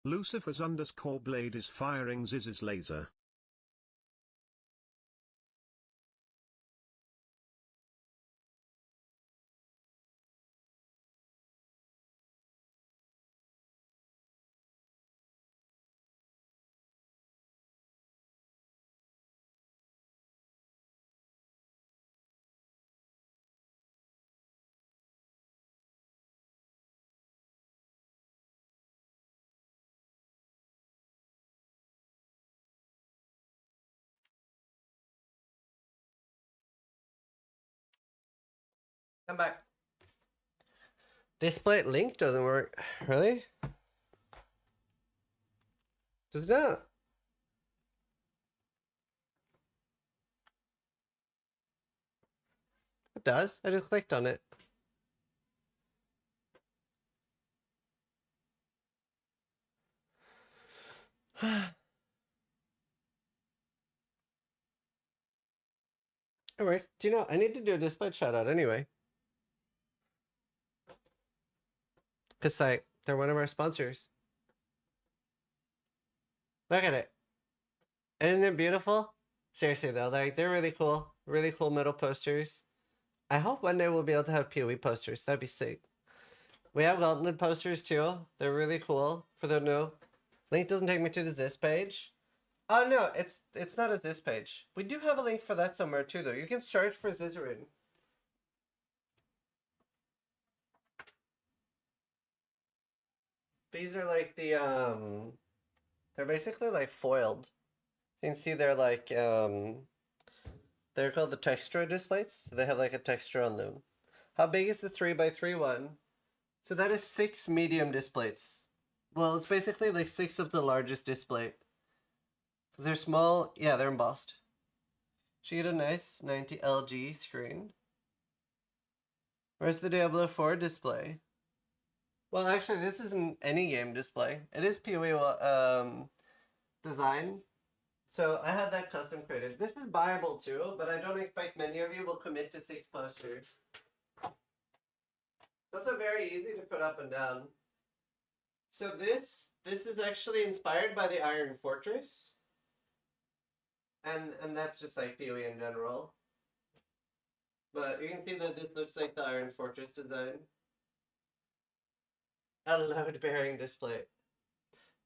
Lucifer's _ blade is firing Ziz's laser. Come back. Displate link doesn't work. Really? Does it not? It does. I just clicked on it. Alright, do you know, I need to do a Displate shout out anyway. Because, like, they're one of our sponsors. Look at it. Isn't it beautiful? Seriously, though, like, they're really cool. Really cool metal posters. I hope one day we'll be able to have PoE posters. That'd be sick. We have Gauntlet posters, too. They're really cool. For the no. Link doesn't take me to the Zis page. Oh, no, it's not a Zis page. We do have a link for that somewhere, too, though. You can search for Zizaran. These are like the, they're basically like foiled. So you can see they're like, they're called the texture displays. So they have like a texture on them. How big is the 3x3 one? So that is 6 medium displays. Well, it's basically like 6 of the largest display. Because they're small, yeah, they're embossed. So you get a nice 90 LG screen. Where's the Diablo 4 display? Well, actually, this isn't any game display. It is PoE design. So I had that custom created. This is buyable too, but I don't expect many of you will commit to 6 posters. Those are very easy to put up and down. So this is actually inspired by the Iron Fortress. And that's just like PoE in general. But you can see that this looks like the Iron Fortress design. A load-bearing display.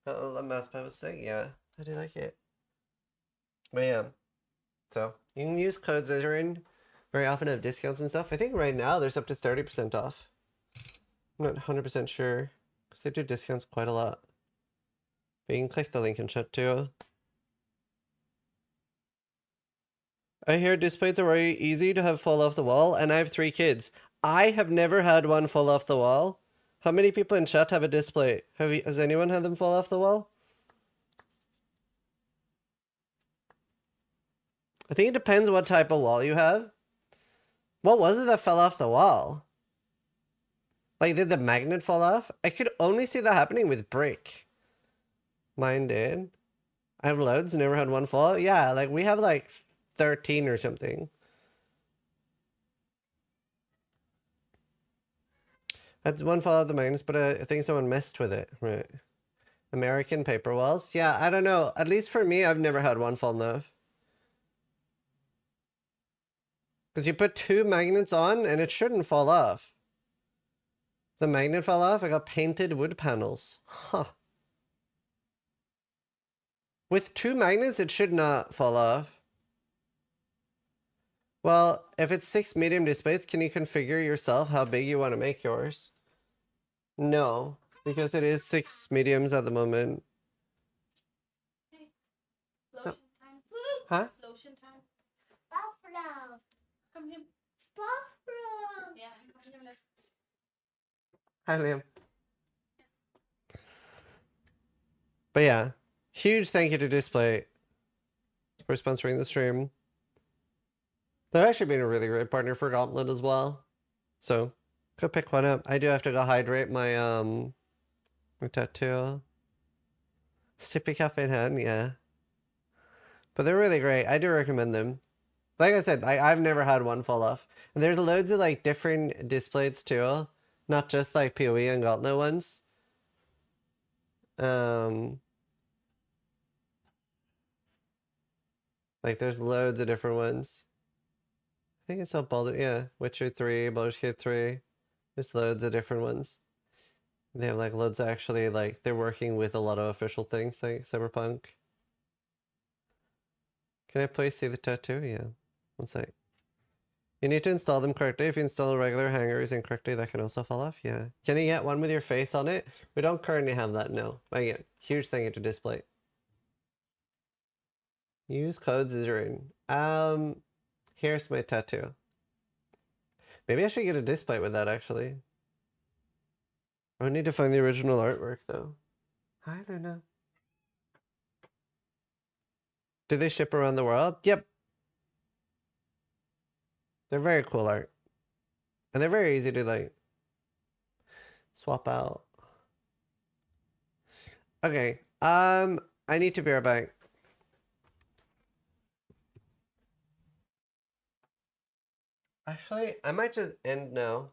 Oh, the mousepad was sick. Yeah, I do like it. But yeah, so you can use code Zizaran very often have discounts and stuff. I think right now there's up to 30% off. I'm not 100% sure because they do discounts quite a lot. But you can click the link in chat too. I hear displays are very easy to have fall off the wall, and I have 3 kids. I have never had one fall off the wall. How many people in chat have a display? Has anyone had them fall off the wall? I think it depends what type of wall you have. What was it that fell off the wall? Like, did the magnet fall off? I could only see that happening with brick. Mine did. I have loads, never had one fall. Yeah, like we have like 13 or something. That's one fall off the magnets, but I think someone messed with it. Right. American paper walls. Yeah, I don't know. At least for me, I've never had one fall off. Because you put 2 magnets on and it shouldn't fall off. The magnet fell off. I got painted wood panels. Huh. With 2 magnets, it should not fall off. Well, if it's 6 medium displays, can you configure yourself how big you want to make yours? No, because it is 6 mediums at the moment. Hey, So- lotion time. Huh? Lotion time. Buffalo. Come here. Buffalo. Yeah, come here. Let's... Hi, Liam. But yeah, huge thank you to Displate for sponsoring the stream. They've actually been a really great partner for Gauntlet as well. So, go pick one up. I do have to go hydrate my my tattoo. Sippy cafe in hand, yeah. But they're really great. I do recommend them. Like I said, I've never had one fall off. And there's loads of like different displays too. Not just like PoE and Gauntlet ones. Like there's loads of different ones. I think it's all Baldur, yeah. Witcher 3, Baldur's Gate 3. There's loads of different ones. They have like loads of actually like they're working with a lot of official things like Cyberpunk. Can I please see the tattoo? Yeah. One sec. You need to install them correctly. If you install regular hangers incorrectly, that can also fall off. Yeah. Can you get one with your face on it? We don't currently have that, no. But again, huge thank you to Displate. Use code Zizaran. Here's my tattoo. Maybe I should get a Displate with that, actually. I would need to find the original artwork, though. I don't know. Do they ship around the world? Yep. They're very cool art. And they're very easy to, like, swap out. Okay. I need to be right back. Actually, I might just end now.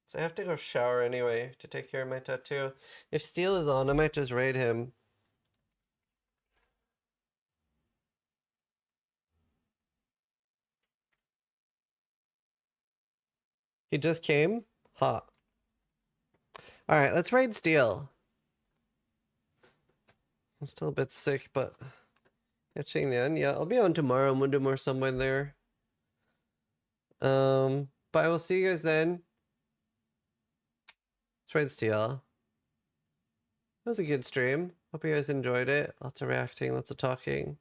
So I have to go shower anyway to take care of my tattoo. If Steel is on, I might just raid him. He just came? Huh. Alright, let's raid Steel. I'm still a bit sick, but catching the end. Yeah, I'll be on tomorrow and we'll do more somewhere there. But I will see you guys then. Trade Steel. That was a good stream. Hope you guys enjoyed it. Lots of reacting, lots of talking.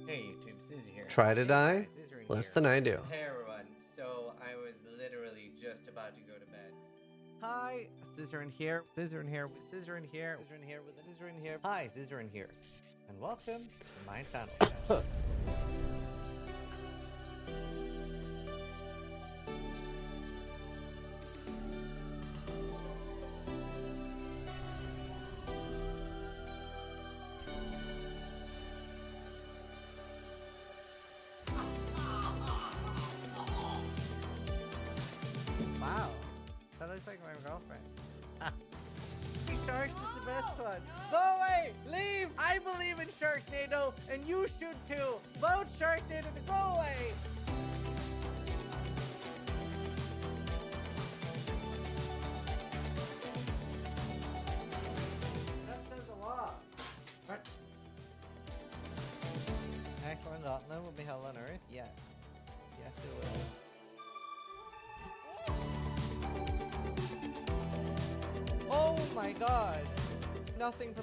Hey YouTube, Sizzy here. Try to die? Hey guys, Zizaran Less here. than I do. Hey everyone, so I was literally just about to go to bed. Hi, Zizaran here. Zizaran here. Zizaran here. Zizaran here with Zizaran here. Hi, Zizaran here. And welcome to my channel. Wow, that looks like my girlfriend. Sharks is the best one. Go away! Leave! I believe in Sharknado, and you should too. Vote Sharknado to go away! That says a lot. What? Excellent Gauntlet will be held on Earth? Yes. Yes, it will. Oh my god! Nothing